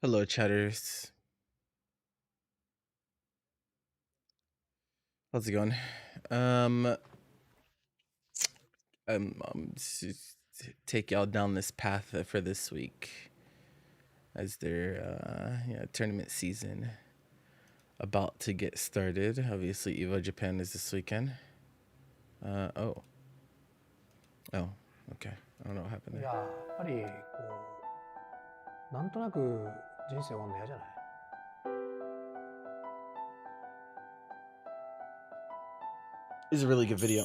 Hello, chatters. How's it going? Take y'all down this path for this week as their tournament season about to get started. Obviously, Evo Japan is this weekend. Oh, okay. I don't know what happened い there. ややっぱりこうなんとなく人生終わるの嫌じゃない It's a really good video.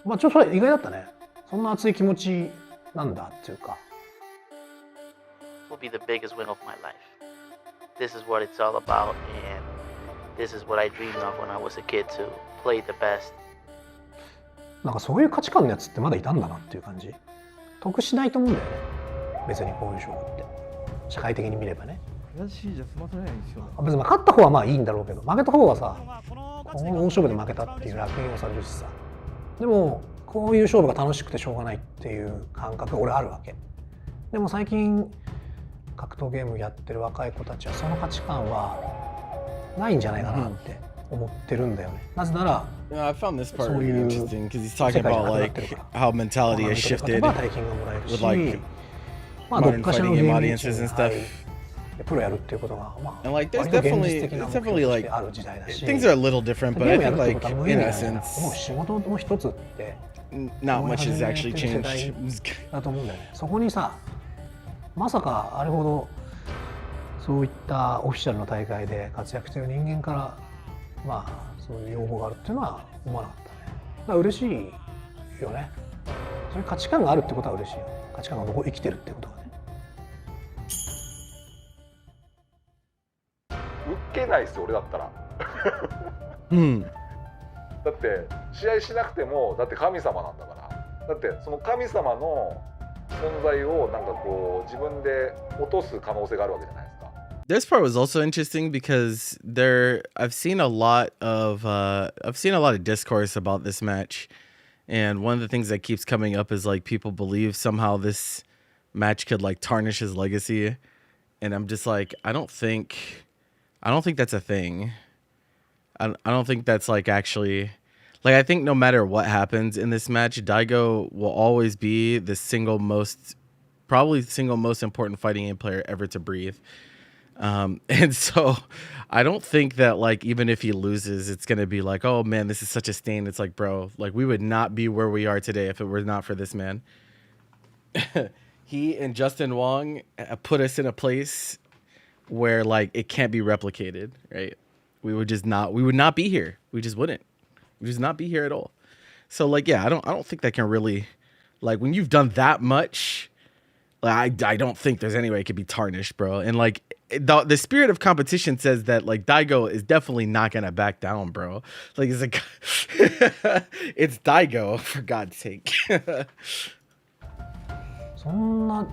まあちょっとそれ意外だったねそんな熱い気持ちなんだっていうか will be the biggest win of my life. This is what it's all about, and this is what I dreamed of when I was a kid to play the best. なんかそういう価値観のやつってまだいたんだなっていう感じ得しないと思うんだよね別にこういう勝負って社会的に見ればね悔しいじゃ済ませないんですよ。別に勝った方はまあいいんだろうけど負けた方はさこの大勝負で負けたっていう楽園をされるしさでもこういう勝負が楽しくてしょうがないっていう感覚が俺あるわけでも最近格闘ゲームやってる若い子たちはその価値観はないんじゃないかなって思ってるんだよね。なぜなら I found this part really interesting because he's talking about like how mentality has shifted with like modern fighting game audiences and stuff. プロやるっていうことがまあ And like, there's 割と現実 definitely, 的な it's 目標 definitely とし like てある時代だし things are a little different, ゲ but ー I ムやる think って like ことは無意 in 味じゃないな essence, もう仕事の一つって not much has actually changed. だと思うんだよね。そこにさまさかあれほどそういったオフィシャルの大会で活躍している人間からまあそういう要望があるっていうのは思わなかったね。だから嬉しいよね。そういう価値観があるってことは嬉しいよ。価値観が生きてるってことがね。受けないですよ俺だったらだって試合しなくてもだって神様なんだからだってその神様の存在をなんかこう自分で落とす可能性があるわけじゃないですか This part was also interesting because I've seen a lot of discourse about this match, and one of the things that keeps coming up is like people believe somehow this match could like tarnish his legacy, and I'm just like I don't think that's a thing. I don't think that's like actually like I think no matter what happens in this match, Daigo will always be the single most important fighting game player ever to breathe. And so I don't think that like even if he loses, it's gonna be like, oh man, this is such a stain. It's like, bro, like we would not be where we are today if it were not for this man. He and Justin Wong put us in a place where like it can't be replicated, right? We would not be here. We just wouldn't. We just not be here at all. So like, yeah, I don't think that can really, like when you've done that much, like I don't think there's any way it could be tarnished, bro. And like the spirit of competition says that like Daigo is definitely not gonna back down, bro. Like it's like it's Daigo, for God's sake. そんな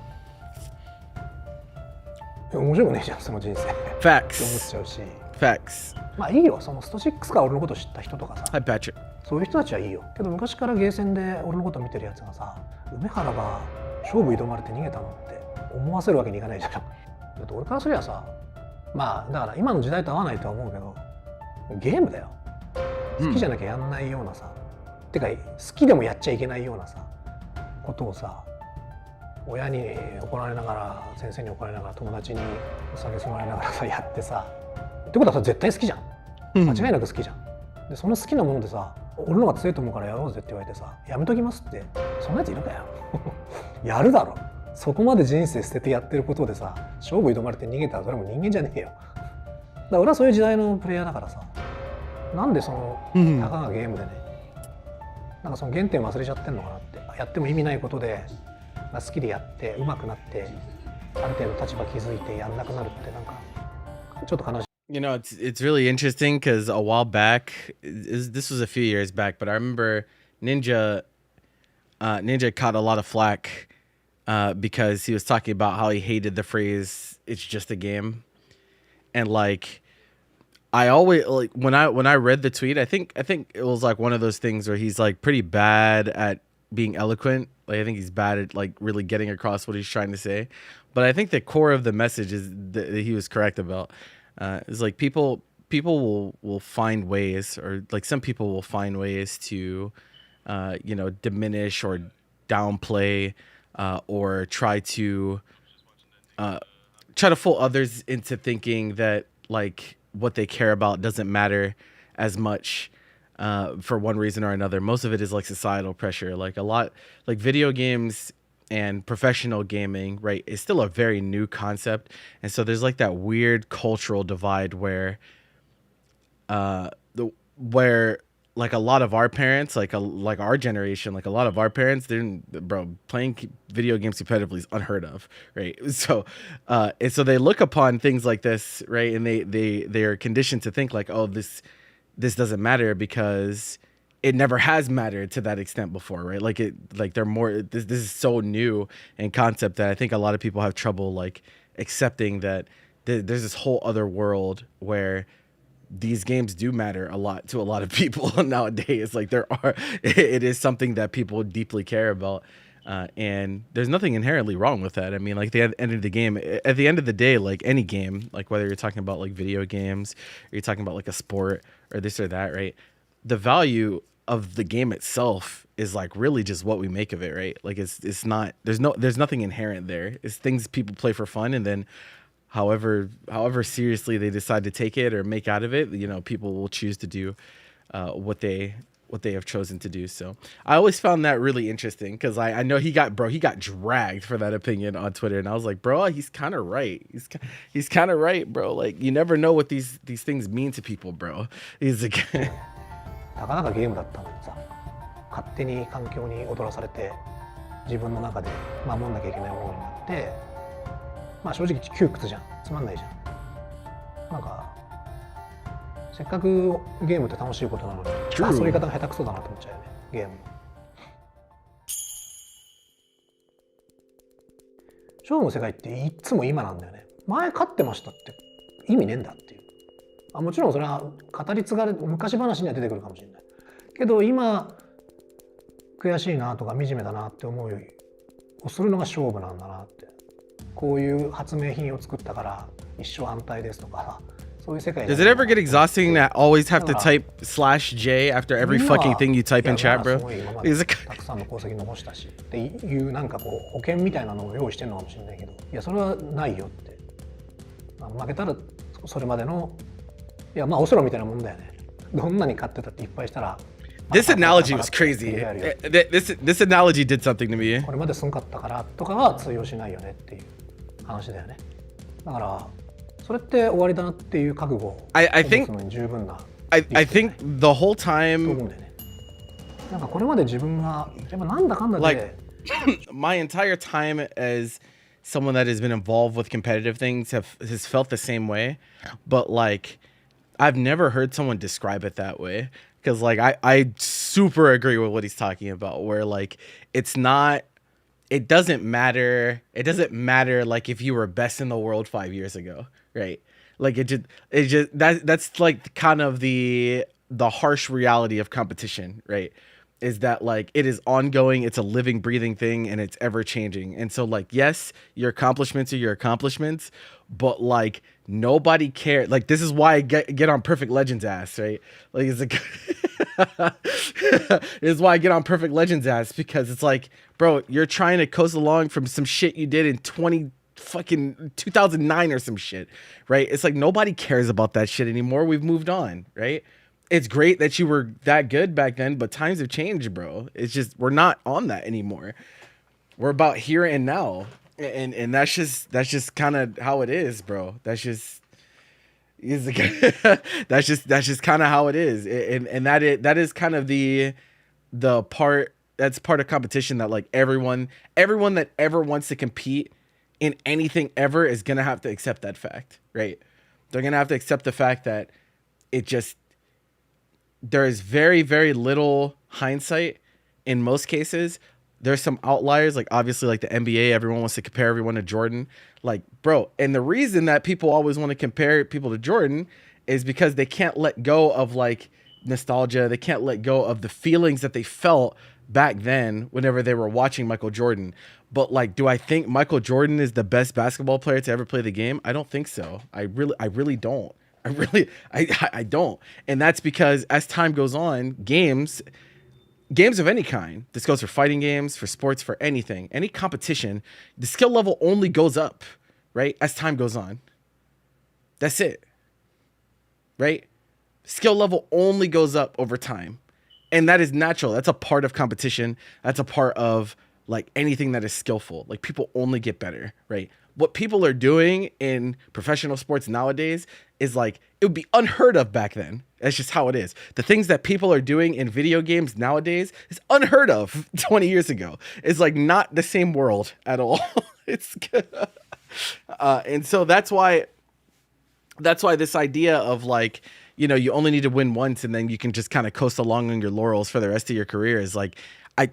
面白くねえじゃんその人生。って思っ Facts. ちゃうし。Facts. まあいいよそのスト6から俺のこと知った人とかさ。Hi, Patrick. そういう人たちはいいよ。けど昔からゲーセンで俺のこと見てるやつがさ、梅原が勝負挑まれて逃げたのって思わせるわけにいかないじゃん。だって俺からすりゃさ、まあだから今の時代と合わないとは思うけど、ゲームだよ。好きじゃなきゃやんないようなさ、てか好きでもやっちゃいけないようなさ、ことをさ、親に怒られながら、先生に怒られながら、友達にお酒すまれながらさやってさ、ってことはさ絶対好きじゃん。間違いなく好きじゃん。でその好きなものでさ俺の方が強いと思うからやろうぜって言われてさやめときますってそんなやついるかよやるだろそこまで人生捨ててやってることでさ勝負挑まれて逃げたらそれも人間じゃねえよだから俺はそういう時代のプレイヤーだからさなんでそのたかがゲームでねなんかその原点忘れちゃってんのかなってやっても意味ないことで好きでやって上手くなってある程度立場築いてやんなくなるってなんかちょっと悲しいYou know, it's really interesting because a while back, this was a few years back, but I remember Ninja caught a lot of flack because he was talking about how he hated the phrase "it's just a game," and like I always like when I read the tweet, I think it was like one of those things where he's like pretty bad at being eloquent Like I think he's bad at like really getting across what he's trying to say. But I think the core of the message is that he was correct about. Is like people will find ways, or like some people will find ways to, diminish or downplay, or try to fool others into thinking that like what they care about doesn't matter as much, for one reason or another. Most of it is like societal pressure. Like a lot, like video games and professional gaming, right, is still a very new concept. And so there's like that weird cultural divide where where like a lot of our parents, like our generation, like a lot of our parents, playing video games competitively is unheard of, right? So and so they look upon things like this, right, and they are conditioned to think like, oh, this doesn't matter because it never has mattered to that extent before, right? Like they're more, this is so new in concept that I think a lot of people have trouble like accepting that there's this whole other world where these games do matter a lot to a lot of people nowadays. Like it is something that people deeply care about. And there's nothing inherently wrong with that. I mean, like at the end of the day, like any game, like whether you're talking about like video games, or you're talking about like a sport or this or that, right? The value of the game itself is like really just what we make of it, right? Like it's not, there's nothing inherent there. It's things people play for fun, and then however seriously they decide to take it or make out of it, people will choose to do what they have chosen to do. So I always found that really interesting, because I know he got dragged for that opinion on Twitter, and I was like, bro, he's kind of right. He's kind of right, bro. Like you never know what these things mean to people, bro. He's like たかだかゲームだったのにさ、勝手に環境に踊らされて自分の中で守んなきゃいけないものになって、まあ正直窮屈じゃん、つまんないじゃん。なんかせっかくゲームって楽しいことなのに、遊び方が下手くそだなと思っちゃうよね、ゲームの。勝負の世界っていつも今なんだよね。前勝ってましたって意味ねえんだっていう。もちろんそれは語り継がれ昔話には出てくるかもしれないけど、今悔しいなとか惨めだなって思いをするのが勝負なんだなって。こういう発明品を作ったから一生反対ですとか、そういう世界。 Does it ever get exhausting to always have to type /J after every fucking thing you type in chat, bro? たくさんの功績残したしっていうなんかこう保険みたいなのを用意してるのかもしれないけど、いやそれはないよって。負けたらそれまでの、いやまあオセロみたいなもんだよね。どんなに勝ってたっていっぱいしたら。This analogy was crazy. This analogy did something to me. これまですんかったからとかは通用しないよねっていう話だよね。だからそれって終わりだなっていう覚悟を持つのに十分な。I think the whole time. なんかこれまで自分がやっぱなんだかんだで。Like my entire time as someone that has been involved with competitive things has felt the same way, but like I've never heard someone describe it that way. Because like I super agree with what he's talking about, where like it doesn't matter like if you were best in the world 5 years ago, right? Like that's like kind of the harsh reality of competition, right? Is that like it is ongoing, it's a living, breathing thing, and it's ever changing. And so like, yes, your accomplishments are your accomplishments, but like nobody cares. Like this is why I get on Perfect Legends ass, right? Like it's like this is why I get on Perfect Legends ass, because it's like, bro, you're trying to coast along from some shit you did in 2009 or some shit, right? It's like nobody cares about that shit anymore. We've moved on, right? It's great that you were that good back then, but times have changed, bro. It's just we're not on that anymore. We're about here and now, and that's just kind of how it is, bro. That's just kind of how it is, and that is kind of the part that's part of competition, that like everyone that ever wants to compete in anything ever is gonna have to accept that fact, right? They're gonna have to accept the fact that there is very, very little hindsight in most cases. There's some outliers, like obviously like the NBA, everyone wants to compare everyone to Jordan. Like, bro, and the reason that people always want to compare people to Jordan is because they can't let go of like nostalgia. They can't let go of the feelings that they felt back then whenever they were watching Michael Jordan. But like, do I think Michael Jordan is the best basketball player to ever play the game? I don't think so. I really don't. I don't. And that's because as time goes on, games of any kind, this goes for fighting games, for sports, for anything, any competition, the skill level only goes up, right? As time goes on. That's it. Right? Skill level only goes up over time. And that is natural. That's a part of competition. That's a part of like anything that is skillful. Like people only get better, right? What people are doing in professional sports nowadays is like, it would be unheard of back then. That's just how it is. The things that people are doing in video games nowadays is unheard of 20 years ago. It's like not the same world at all. It's and so that's why this idea of like, you know, you only need to win once and then you can just kind of coast along on your laurels for the rest of your career is like,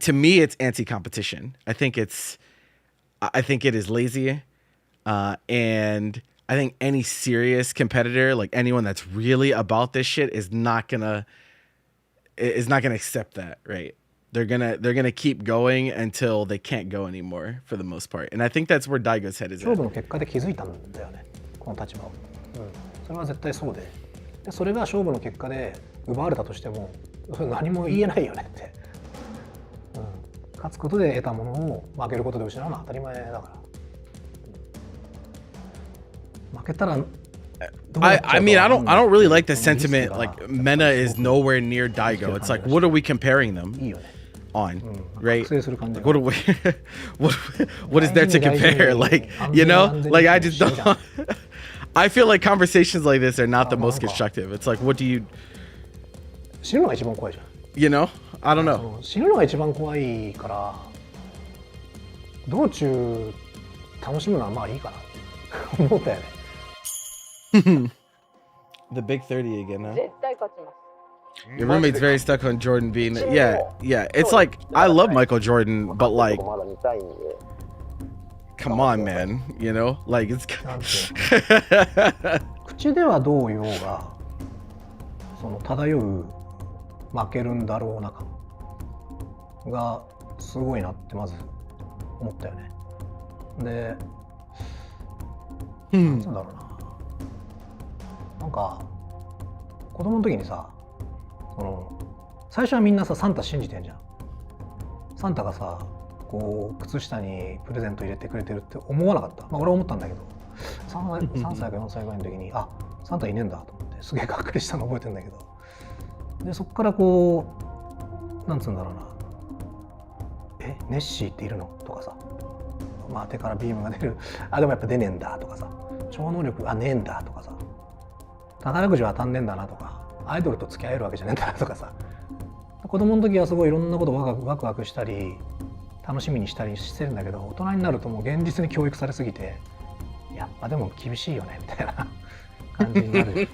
to me, it's anti-competition. I think it is lazy. And I think any serious competitor, like anyone that's really about this shit is not gonna accept that, right? They're gonna keep going until they can't go anymore for the most part. And I think that's where Daigo's head is at. 勝負の結果で気づいたんだよね、この立場を。それは絶対そうで、それが勝負の結果で奪われたとしても何も言えないよねって。勝つことで得たものを負けることで失うのは当たり前だから。負けたら I mean, I don't really like the sentiment like Mena is nowhere near Daigo. It's like, what are we comparing them on, right? Like, what are we what is there to compare? Like, you know, like I just don't I feel like conversations like this are not the most constructive. It's like, what do you 死ぬのが一番怖いじゃん。 you know? I don't know. 死ぬのが一番怖いから道中楽しむのはまあいいかなって思ったよね。The big 30 again, huh? 絶対勝ちます。 Your roommate's very stuck on Jordan being yeah. It's like I love Michael Jordan, but like come on, man, you know? Like it's 口ではどう言おうがその漂う負けるんだろうな感がすごいなってまず思ったよね。で、なんつうんだろうな。なんか子供の時にさ、その最初はみんなさサンタ信じてんじゃん。サンタがさこう靴下にプレゼント入れてくれてるって思わなかった。まあ俺は思ったんだけど、3歳か4歳ぐらいの時にあサンタいねえんだと思ってすげえがっかりしたの覚えてるんだけど、でそっからこうなんつうんだろうな、ネッシーっているのとかさ、まあ手からビームが出る、あでもやっぱ出ねえんだとかさ、超能力ねえんだとかさ、宝くじは当たんねえんだなとか、アイドルと付き合えるわけじゃねえんだなとかさ、子供の時はすごいいろんなことワクワクしたり楽しみにしたりしてるんだけど、大人になるともう現実に教育されすぎてやっぱでも厳しいよねみたいな感じになる。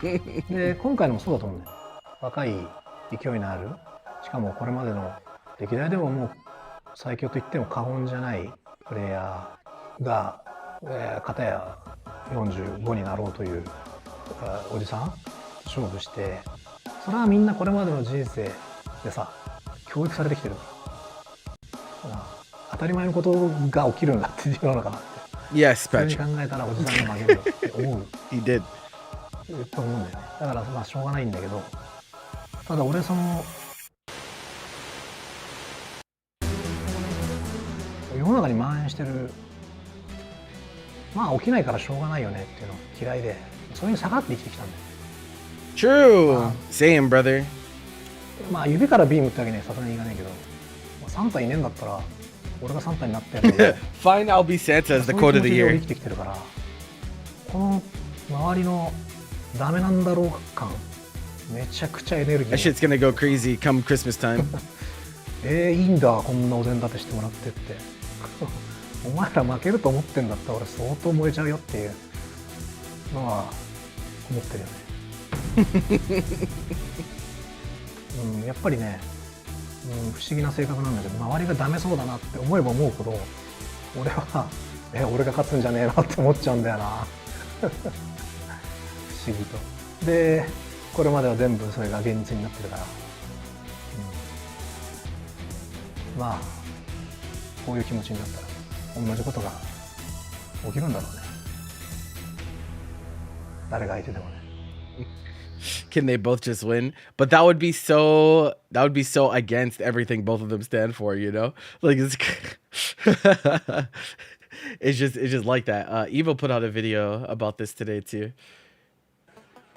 で今回のもそうだと思うんだよ。若い勢いのある、しかもこれまでの歴代でももう最強と言っても過言じゃないプレイヤーが、片や45になろうというおじさん勝負して、それはみんなこれまでの人生でさ教育されてきてるから、当たり前のことが起きるんだっていうのかなって。Yes, 普通に考えたらおじさんが負けるよって思う He did. と思うんだよね。だからまあしょうがないんだけど、ただ俺その世の中に蔓延してるまあ起きないからしょうがないよねっていうの嫌いで、それに下がって生きてきたんだよ。True. Same, brother. まあ指からビームってわけにはさすがにいかないけど、サンタいねえんだったら俺がサンタになってやるのでFine, I'll be Santa as the quote of the そういう気持ちで year. 生きてきてるから、この周りのダメなんだろう感めちゃくちゃエネルギ That ー shit's gonna go crazy come Christmas time. いいんだこんなお膳立てしてもらってってお前ら負けると思ってんだったら俺相当燃えちゃうよっていうのは思ってるよね。やっぱりね、不思議な性格なんだけど、周りがダメそうだなって思えば思うほど俺は俺が勝つんじゃねえなって思っちゃうんだよな不思議と。でこれまでは全部それが現実になってるから、まあこういう気持ちになったら同じことが起きるんだろうね。誰が相手でもね。Can they both just win? But that would be so against everything both of them stand for, you know? Like it's it's just like that. Evo put out a video about this today too.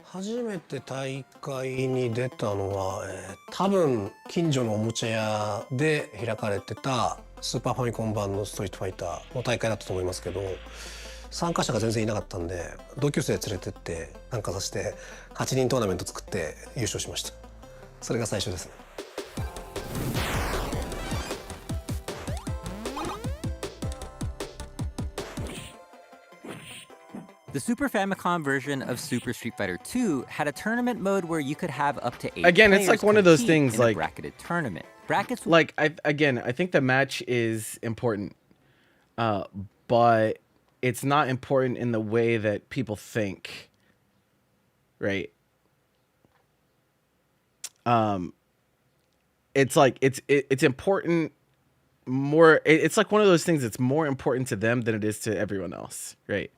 初めて大会に出たのは、多分近所のおもちゃ屋で開かれてたスーパーファミコン版のストリートファイターの大会だったと思いますけど、参加者が全然いなかったんで同級生連れてって参加させて8人トーナメント作って優勝しました。それが最初ですね。The Super Famicom version of Super Street Fighter 2 had a tournament mode where you could have up to 8 Again, it's players like one of those compete things in a like bracketed tournament. Brackets like I think the match is important, but it's not important in the way that people think, right? It's like it's important more. It's like one of those things that's more important to them than it is to everyone else, right?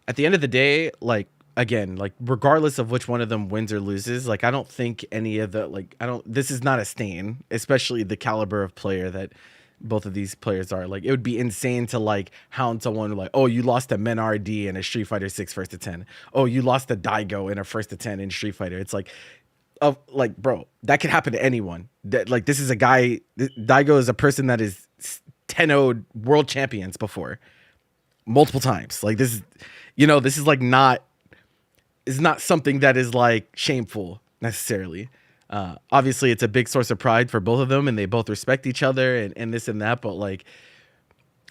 At the end of the day, like again, like regardless of which one of them wins or loses, like I don't think any of the this is not a stain, especially the caliber of player that both of these players are. Like it would be insane to like hound someone like, oh, you lost to Men RD in a Street Fighter 6 first to 10. Oh, you lost to Daigo in a first to 10 in Street Fighter. It's like, like, bro, that could happen to anyone. That like this is a guy. Daigo is a person that is 10-0'd world champions before, multiple times. Like this is, this is like not something that is like shameful necessarily. Obviously it's a big source of pride for both of them and they both respect each other and this and that. But like,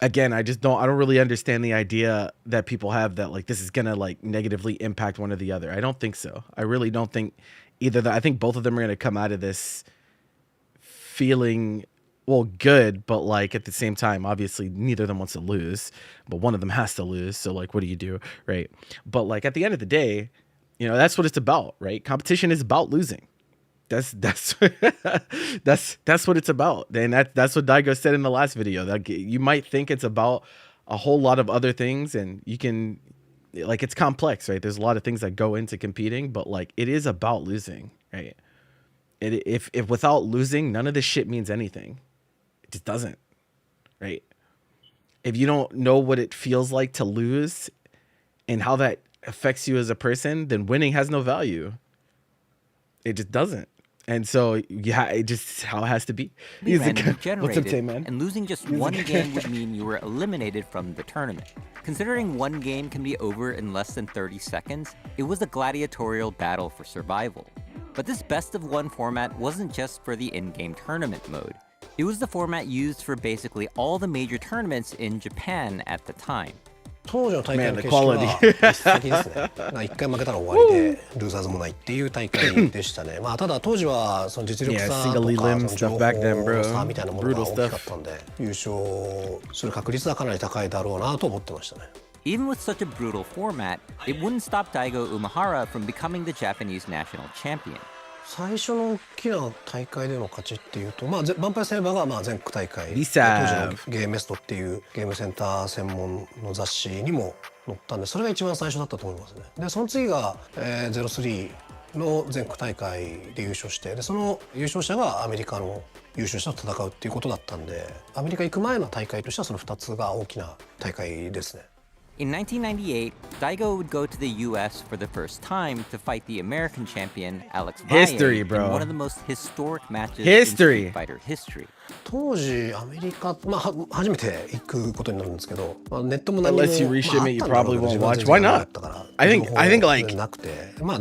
again, I don't really understand the idea that people have that like, this is going to like negatively impact one or the other. I don't think so. I really don't think either. I think both of them are going to come out of this feeling good, but like at the same time, obviously neither of them wants to lose, but one of them has to lose. So like, what do you do? Right. But like at the end of the day, that's what it's about, right? Competition is about losing. That's what it's about. And that's what Daigo said in the last video. That you might think it's about a whole lot of other things and you can like, it's complex, right? There's a lot of things that go into competing, but like it is about losing, right? If without losing, none of this shit means anything. It just doesn't, right? If you don't know what it feels like to lose and how that affects you as a person, then winning has no value. It just doesn't. And so, yeah, it just how it has to be. What's up, Tim, man? And losing just one game would mean you were eliminated from the tournament. Considering one game can be over in less than 30 seconds, it was a gladiatorial battle for survival. But this best-of-1 format wasn't just for the in-game tournament mode. It was the format used for basically all the major tournaments in Japan at the time. 当時の大会の形式は一石ですね。一回負けたら終わりでルーザーズもないっていう大会でしたね。まあただ当時はその実力差とかその情報の差みたいなものが大きかったんで、優勝する確率はかなり高いだろうなと思ってましたね。Even with such a brutal format, it wouldn't stop Daigo Umehara from becoming the Japanese national champion. 最初の大きな大会での勝ちっていうと、まあヴァンパイアセーバーがまあ全国大会、当時のゲームメストっていうゲームセンター専門の雑誌にも載ったんで、それが一番最初だったと思いますね。でその次が、03の全国大会で優勝して、でその優勝者がアメリカの優勝者と戦うっていうことだったんで、アメリカ行く前の大会としてはその2つが大きな大会ですね。In 1998, Daigo would go to the US for the first time to fight the American champion Alex Valle in one of the most historic matches in Street Fighter history. 当時アメリカ、まあ初めて行くことになるんですけど、ネットも何も Unless you reship it, you probably won't watch. Why not? I think like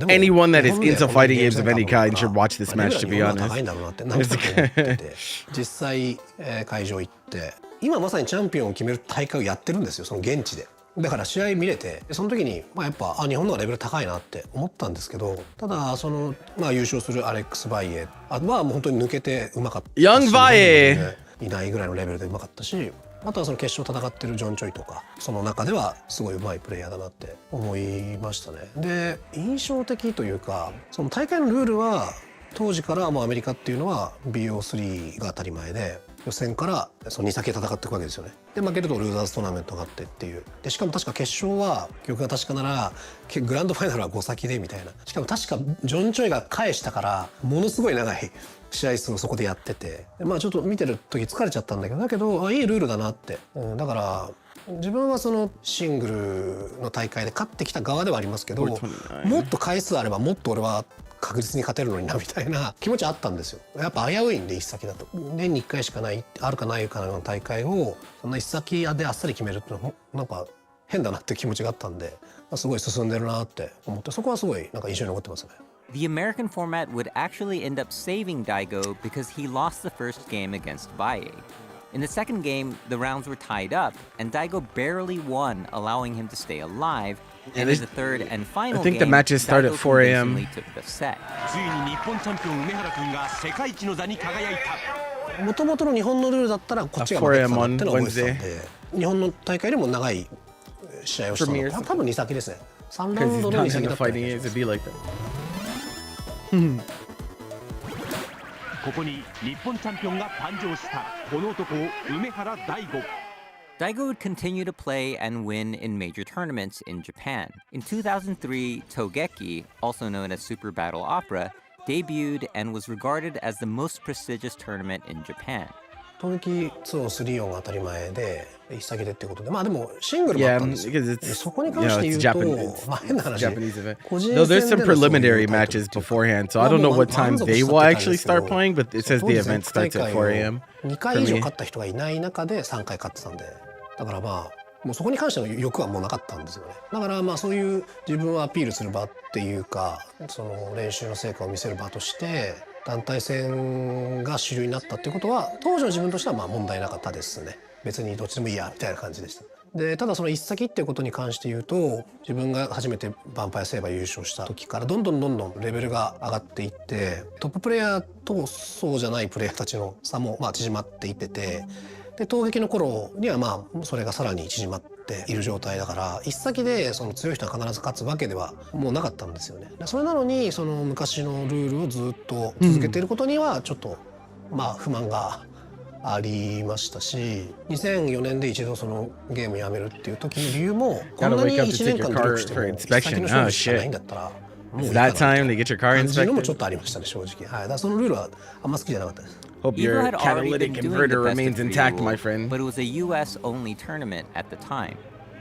anyone that is into fighting games of any kind should watch this match. To be honest, 高いんだろうなってなんとなく思ってて、実際会場行って、今まさにチャンピオンを決める大会をやってるんですよ。その現地で。だから試合見れて、その時にまあやっぱ日本の方がレベル高いなって思ったんですけど、ただそのまあ優勝するアレックス・バイエ、あとはもう本当に抜けてうまかったし、ヤングバイエいないぐらいのレベルでうまかったし、あとはその決勝戦ってるジョン・チョイとか、その中ではすごいうまいプレイヤーだなって思いましたね。で印象的というか、その大会のルールは当時からもうアメリカっていうのは BO3 が当たり前で、予選からその2先で戦っていくわけですよね。で負けるとルーザーズトーナメントがあってっていう。でしかも確か決勝は記憶が確かならグランドファイナルは5先でみたいな。しかも確かジョン・チョイが返したからものすごい長い試合数をそこでやってて、まあちょっと見てる時疲れちゃったんだけど、だけどいいルールだなって、だから自分はそのシングルの大会で勝ってきた側ではありますけど、もっと回数あればもっと俺は確実に勝てるのになみたいな気持ちあったんですよ。やっぱ危ういんで一先だと年に1回しかないあるかないかの大会をそんな一先であっさり決めるっていうのはなんか変だなって気持ちがあったんで、すごい進んでるなって思って、そこはすごいなんか印象に残ってますね。The American format would actually end up saving Daigo because he lost the first game against Valle. In the second game, the rounds were tied up, and Daigo barely won, allowing him to stay alive. And in the third and final I think game, the matches start at Daigo 4 a.m. convincingly took the set. ついに日本チャンピオン梅原君が世界一の座に輝いた。もともとの日本のルールだったらこっちが負けてたなってのは覚えてたんで、日本の大会よりも長い試合をしたの多分2先ですね。3ラウンドの2先だったんで。ここに日本チャンピオンが誕生したこの男梅原大吾。Daigo would continue to play and win in major tournaments in Japan. In 2003, Togeki, also known as Super Battle Opera, debuted and was regarded as the most prestigious tournament in Japan. 攻撃2を3音が当たり前で一先でってことで、まあでもシングルもあったんですよ。そこに関して言うと、まあ変な話。No, there's some preliminary matches beforehand, so I don't know what time they will actually start playing, but it says the event starts at 4 a.m. 2回以上勝った人がいない中で3回勝ってたんで、だからまあもうそこに関しての欲はもうなかったんですよね。だからまあそういう自分をアピールする場っていうか、その練習の成果を見せる場として団体戦が主流になったっていうことは当時の自分としてはまあ問題なかったですね。別にどっちでもいいやみたいな感じでした。でただその一先っていうことに関して言うと、自分が初めてヴァンパイアセイバー優勝した時からどんどんレベルが上がっていって、トッププレイヤーとそうじゃないプレイヤーたちの差もまあ縮まっていってて、で投撃の頃にはまあそれがさらに縮まっている状態だから、一先でその強い人が必ず勝つわけではもうなかったんですよね。それなのにその昔のルールをずっと続けていることにはちょっとまあ不満がありましたし、2004年で一度そのゲームやめるっていう時の理由も、こんなに1年間努力しても一先の勝負しかないんだったらもういいかなって感じのもちょっとありましたね、正直。はい、だからそのルールはあんま好きじゃなかったです。Hope Evo your had already catalytic been doing the converter best remains of intact, three my rule, friend. but it was a US-only tournament at the time.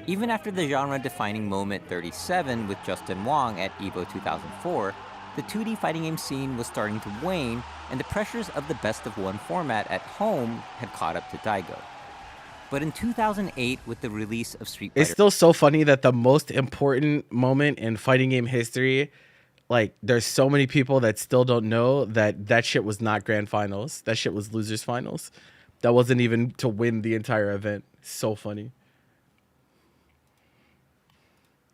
Even after the genre-defining moment 37 with Justin Wong at EVO 2004, the 2D fighting game scene was starting to wane, and the pressures of the best-of-one format at home had caught up to Daigo. But in 2008, with the release of Street Fighter... It's still so funny that the most important moment in fighting game history, like, there's so many people that still don't know that that shit was not grand finals. That shit was losers finals. That wasn't even to win the entire event. So funny.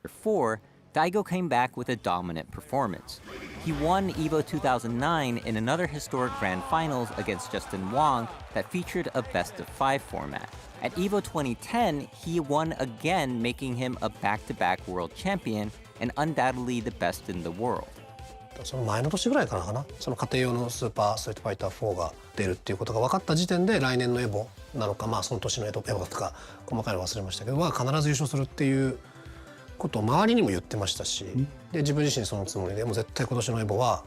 4, Daigo came back with a dominant performance. He won EVO 2009 in another historic grand finals against Justin Wong that featured a best-of-5 format. At EVO 2010, he won again, making him a back-to-back world champion and undoubtedly the best in the world. その前の年ぐらいからかな、その家庭用のスーパーストリートファイター4が出るっていうことが分かった時点で、来年のエボなのか、まあその年のエボだとか細かいの忘れましたけど、は必ず優勝するっていうことを周りにも言ってましたし、で自分自身そのつもりでもう絶対今年のエボは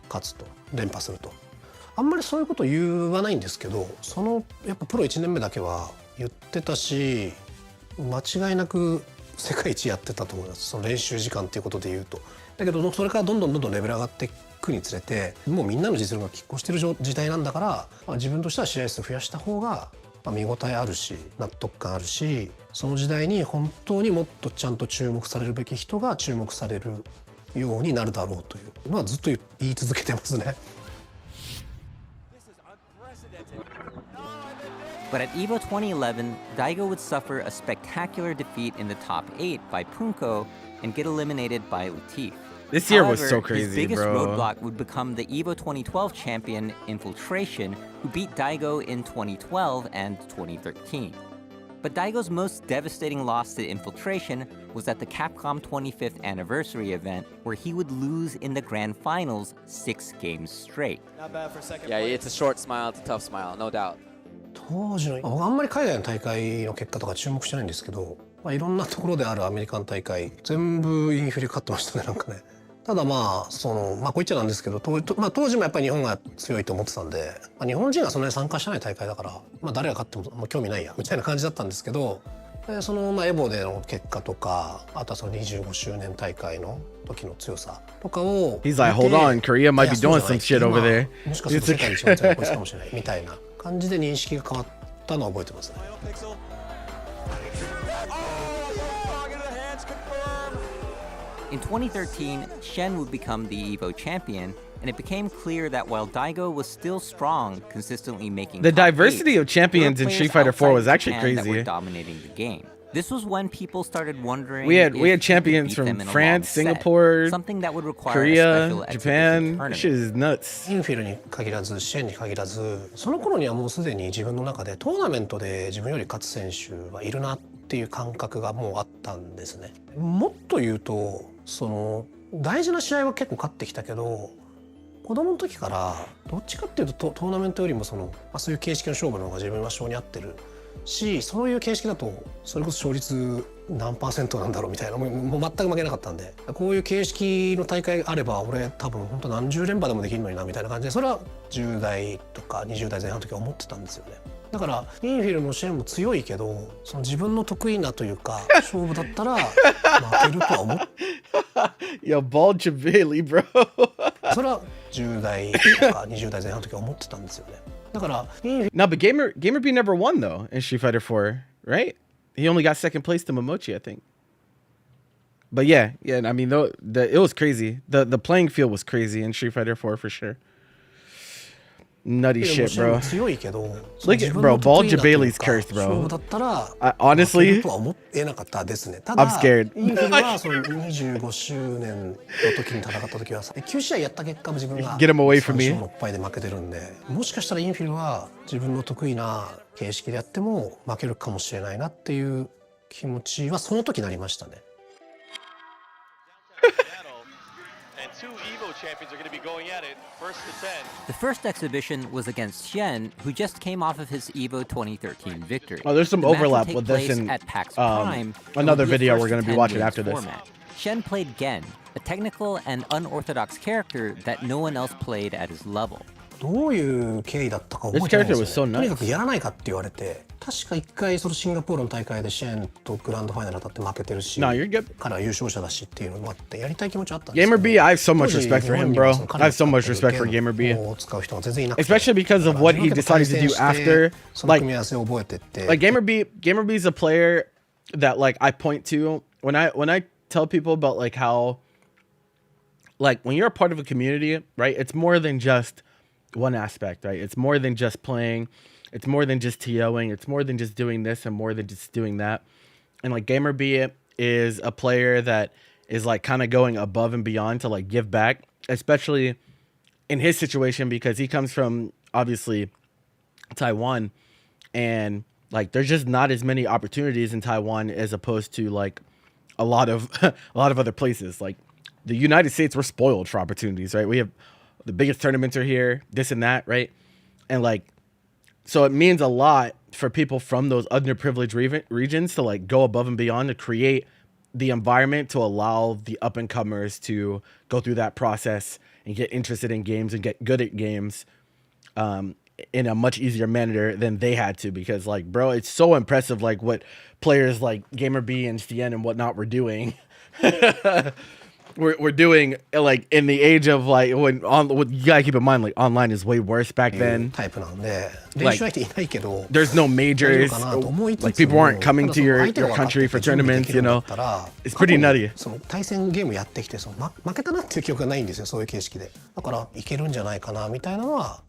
勝つと、連覇すると。あんまりそういうこと言わないんですけど、そのやっぱプロ1年目だけは言ってたし、間違いなく世界一やってたと思います。その練習時間っていうことで言うと。だけどそれからどんどんレベル上がっていくにつれて、もうみんなの実力が拮抗してる時代なんだから、まあ、自分としては試合数増やした方が見応えあるし納得感あるし、その時代に本当にもっとちゃんと注目されるべき人が注目されるようになるだろうというのはずっと言い続けてますね。But at EVO 2011, Daigo would suffer a spectacular defeat in the top 8 by Punko and get eliminated by Latif. This year However, was so his crazy, biggest bro. roadblock would become the EVO 2012 champion, Infiltration, who beat Daigo in 2012 and 2013. But Daigo's most devastating loss to Infiltration was at the Capcom 25th anniversary event, where he would lose in the grand finals 6 games straight. Yeah, it's a short smile, it's a tough smile, no doubt. 当時の僕あんまり海外の大会の結果とか注目してないんですけど、いろんなところであるアメリカの大会全部インフィル勝ってましたね、なんかね。ただこう言っちゃなんですけど、当時もやっぱり日本が強いと思ってたんで、日本人がそんなに参加してない大会だから、誰が勝っても興味ないやみたいな感じだったんですけど、エボでの結果とか、あとはその25周年大会の時の強さとかを He's like, hold on, Korea might be doing some shit over there. もしかすると世界で一番強いこいつかもしれないみたいな感じで認識が変わったのを覚えてますね。In 2013, Shen would become the EVO champion, and it became clear that while Daigo was still strong, consistently making The top diversity eights, of champions there in were Street players Fighter 4 outside was actually Japan that were crazy. dominating the game. This was when people started wondering We had if you could champions beat from them in a France, long set, Singapore, something that would require a Korea, special exhibition Japan. tournament. This shit is nuts. インフィルに限らずシェンに限らず、その頃にはもうすでに自分の中でトーナメントで自分より勝つ選手はいるなっていう感覚がもうあったんですね。もっと言うと大事な試合は結構勝ってきたけど、子供の時からどっちかっていうとトーナメントよりもそういう形式の勝負の方が自分は性に合ってるし、そういう形式だとそれこそ勝率何%なんだろうみたいな、もう全く負けなかったんで、こういう形式の大会があれば俺多分本当何十連覇でもできるのになみたいな感じで、それは10代とか20代前半の時は思ってたんですよね。だからインフィルもシェンも強いけど、自分の得意なというか勝負だったら負けるとは思ってYo, Bulge Bailey, bro. それは10代とか20代前半の時は思ってたんですよね。だからインフィル No, but Gamer B never won though in Street Fighter 4, right? He only got second place to Momochi, I think. But yeah, I mean, it was crazy. The playing field was crazy in Street Fighter 4 for sure. Nutty shit, bro. Look at bro, Bulge Bailey's cursed, bro. Honestly, I'm scared. インフィルは25周年の時に戦った時は9試合やった結果自分が Get him away from me. 3勝6敗で負けてるんで、もしかしたらインフィルは自分の得意な形式でやっても負けるかもしれないなっていう気持ちはその時なりましたね。The first exhibition was against Shen, who just came off of his EVO 2013 victory. Oh, there's some The match would overlap take with this place and at PAX Prime, and another would be a video we're first going to be 10 watching wins after this. format. Shen played Gen, a technical and unorthodox character that no one else played at his level. どういう経緯だったか覚えてないんですよね。 This character was so nice. とにかくやらないかって言われて、確か一回シンガポールの大会でシェンとグランドファイナル当たって負けてるし、 No, you're good. 彼は優勝者だしっていうのもあってやりたい気持ちあったんですけど、 Gamer B, I have so much respect for him, bro. I have so much respect for Gamer B. を使う人が全然いなくて、 Especially because of what he decided to do after. その組み合わせを覚えてって、 Like Gamer B is a player that like I point to when I tell people about like how like when you're a part of a community, right? It's more than just one aspect, right? It's more than just playing. It's more than just TOing. It's more than just doing this and more than just doing that. And like Gamer B is a player that is like kind of going above and beyond to like give back, especially in his situation because he comes from obviously Taiwan, and like there's just not as many opportunities in Taiwan as opposed to like a lot of other places. Like the United States, we're spoiled for opportunities, right? We have the biggest tournaments are here, this and that, right? And like, so it means a lot for people from those underprivileged regions to like go above and beyond to create the environment to allow the up and comers to go through that process and get interested in games and get good at games in a much easier manner than they had to. Because like, bro, it's so impressive like what players like Gamer B and Cien and whatnot were doing. We're doing like in the age of like when you gotta keep in mind like online is way worse back then. タイプなんで、練習相手いないけど、 There's no majors, like people aren't coming to your country for tournaments, you know. It's pretty nutty. 対戦ゲームやってきて負けたなっていう記憶がないんですよ、そういう形式で。だからいけるんじゃないかなみたいなのは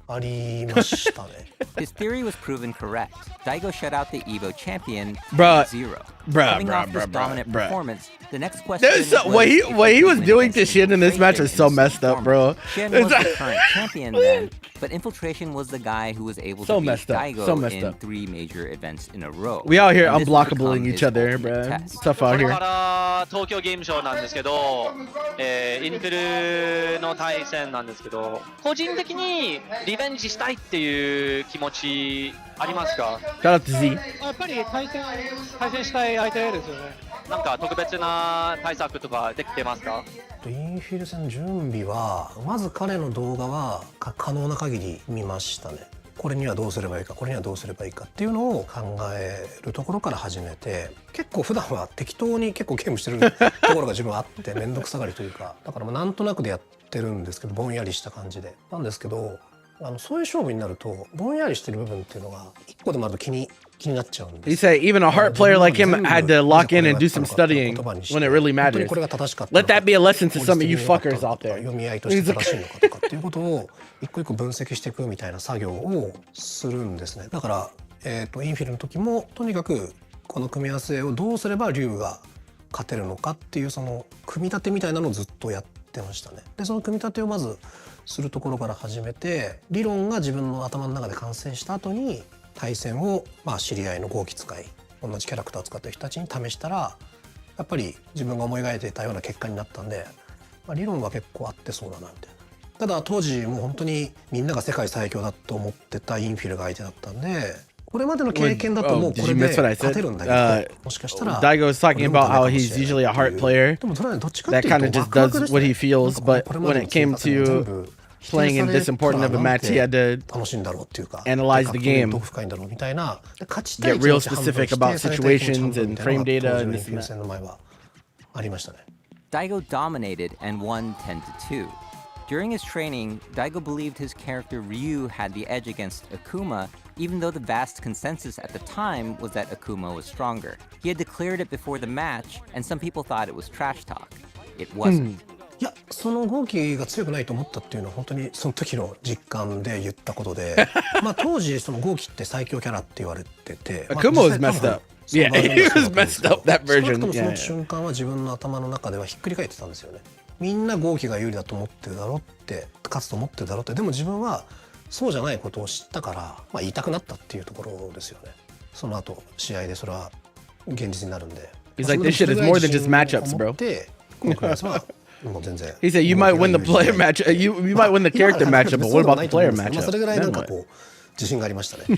ありましたね。 His theory was proven correct. Daigo shut out the EVO champion Bruh. 0. Bruh, Coming off this bruh, dominant bruh. performance, the next question There's so, what he was doing to Shin in this match was so messed up, bro. Shin was the current champion then, but Infiltration was the guy who was able So to beat messed up, Daigo so messed in up. 3 major events in a row. We out here And this would become unblockabling each his other, ultimate bro. test. Tough out here. は東京ゲームショウなんですけど、インフルの対戦なんですけど、個人的にリベンジしたいっていう気持ちありますか？ Shout out to Z. やっぱり対戦したい相手ですよね。なんか特別な対策とかできてますか？インフィル戦準備はまず彼の動画は可能な限り見ましたね。これにはどうすればいいか、これにはどうすればいいかっていうのを考えるところから始めて、結構普段は適当に結構ゲームしてるところが自分はあって面倒くさがりというか、だからなんとなくでやってるんですけど、ぼんやりした感じでなんですけど、そういう勝負になるとぼんやりしてる部分っていうのが一個でもあると気になっちゃうんです。He said even a heart player like him had to lock in and do some studying when it really matters. Let that be a lesson to some of you fuckers out there. 読み合いとして正しいのかとかっていうことを一個一個分析していくみたいな作業をするんですね。だから、インフィルの時もとにかくこの組み合わせをどうすれば龍が勝てるのかっていうその組み立てみたいなのをずっとやってましたね。でその組み立てをまずするところから始めて、理論が自分の頭の中で完成した後に対戦を知り合いの合気使い、同じキャラクターを使ってる人たちに試したら、やっぱり自分が思い描いていたような結果になったんで、理論は結構合ってそうだなみたいな。ただ当時もう本当にみんなが世界最強だと思ってたインフィルが相手だったんで、これまでの経験だともうこれで勝てるんだけど、もしかしたら Daigo is talking about how he's usually a heart player でもそれはどっちかっ that ていう kind と of just does what he feels, but when it came to playing in this important of a match, he had to 楽しいんだろうっていうか analyze the game, どう深いんだろうみたいな、勝ちたい get 気 real 持ち半分 specific 否定 about されたい気持ち半 situations 分 and みたいな frame のが data 当時 and のイン this フィル and 戦 that. の前はありましたね。 Daigo dominated and won 10-2. During his training, Daigo believed his character Ryu had the edge against Akuma, even though the vast consensus at the time was that Akuma was stronger. He had declared it before the match, and some people thought it was trash talk. It wasn't. いや、その合気が強くないと思ったっていうのは本当にその時の実感で言ったことで当時その合気って最強キャラって言われてて、Akuma was messed up. Yeah, he was messed up, that 少な version. くともそ Yeah, の yeah. 瞬間は自分の頭の中ではひっくり返ってたんですよね。みんな合気が有利だと思ってるだろうって、勝つと思ってるだろうって、でも自分はそうじゃないことを知ったから、言いたくなったっていうところですよね。その後試合でそれは現実になるんで。 He's like, this shit is more than just matchups, bro. この組み合わせはもう全然 He said you might win the player match, you might win the character matchup, but what about the player matchup? それぐらいなんか Then こ what? う自信がありましたね。 The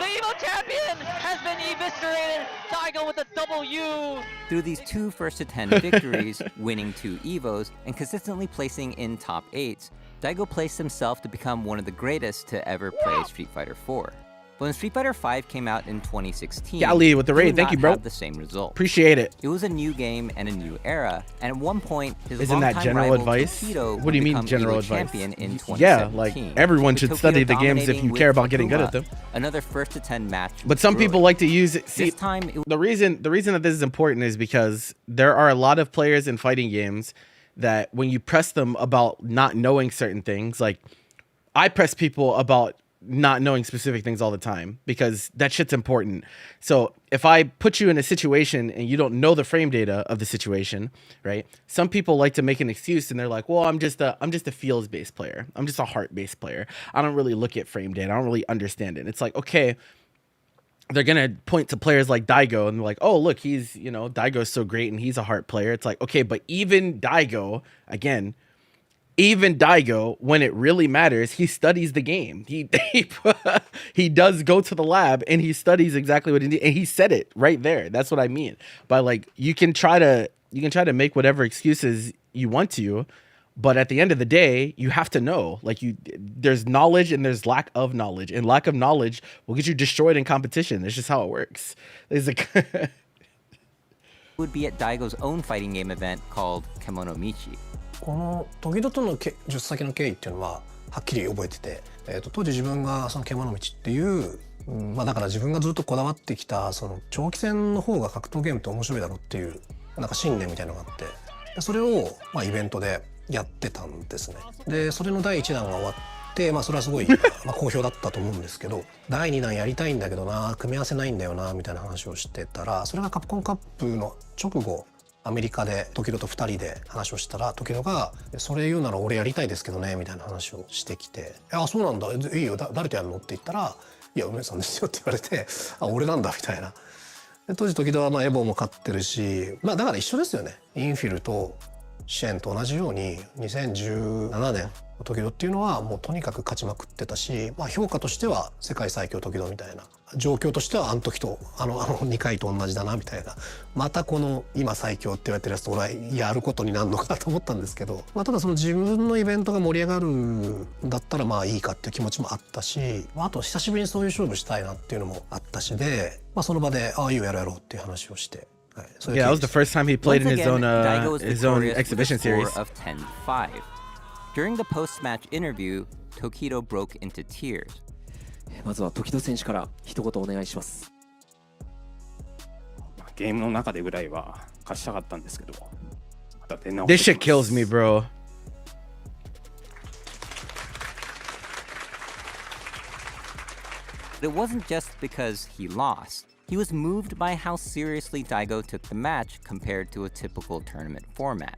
Evo champion has been eviscerated. Daigo with a W. Through these two first-to-10 victories, winning 2 Evos, and consistently placing in top 8s, Daigo placed himself to become one of the greatest to ever play Street Fighter 4. But when Street Fighter 5 came out in 2016, Khalil with the it raid. did Thank not you, bro. have the same result. Appreciate it. It was a new game and a new era, and at one point, his Isn't that longtime general rival advice? Tokido What do you mean would become general Evo advice? champion in 2017. Yeah, like everyone should with study Tokido the games if dominating you with care about getting good Akuma, at them. Another first-to-10 match. But some people like to use it. See, This time, it the reason that this is important is because there are a lot of players in fighting games that when you press them about not knowing certain things, like I press people about not knowing specific things all the time because that shit's important. So if I put you in a situation and you don't know the frame data of the situation, right? Some people like to make an excuse and they're like, well, I'm just a feels based player. I'm just a heart based player. I don't really look at frame data. I don't really understand it. It's like, okay, they're going to point to players like Daigo and they're like, oh, look, he's, Daigo's so great and he's a heart player. It's like, okay, but even Daigo, when it really matters, he studies the game. He does go to the lab and he studies exactly what he needs. And he said it right there. That's what I mean. By like, you can try to make whatever excuses you want to, but at the end of the day, you have to know. Like there's knowledge and there's lack of knowledge, and lack of knowledge will get you destroyed in competition. It's just how it works. There's a would be at Daigo's own fighting game event called Kemono Michi. この時々との術先の経緯っていうのははっきり覚えてて、当時自分がその獣道っていう、だから自分がずっとこだわってきたその長期戦の方が格闘ゲームって面白いだろうっていうなんか信念みたいなのがあって、それをイベントでやってたんですね。でそれの第1弾が終わって、それはすごい好評だったと思うんですけど、第2弾やりたいんだけどな、組み合わせないんだよなみたいな話をしてたら、それがカプコンカップの直後アメリカで時々と2人で話をしたら、時々が「それ言うなら俺やりたいですけどね」みたいな話をしてきて「あ、そうなんだ、いいよ、誰とやるの?」って言ったら「いや梅さんですよ」って言われて「あ、俺なんだ」みたいな。で当時時々はまあエボも勝ってるし、まあだから一緒ですよね。インフィルとシェンと同じように2017年の時戸っていうのはもうとにかく勝ちまくってたし、まあ、評価としては世界最強時戸みたいな状況としてはあの時とあの2回と同じだなみたいな、またこの今最強って言われてるやつと俺はやることになるのかと思ったんですけど、まあ、ただその自分のイベントが盛り上がるんだったらまあいいかっていう気持ちもあったし、あと久しぶりにそういう勝負したいなっていうのもあったしで、まあ、その場でいいよやろうっていう話をして。Yeah, that was the first time he played in his own exhibition series. Of 10-5. During the post-match interview, Tokido broke into tears. まずは時戸選手から一言お願いします。ゲームの中でぐらいは勝ちたかったんですけど、また出直 This shit kills me, bro. It wasn't just because he lost. He was moved by how seriously Daigo took the match compared to a typical tournament format.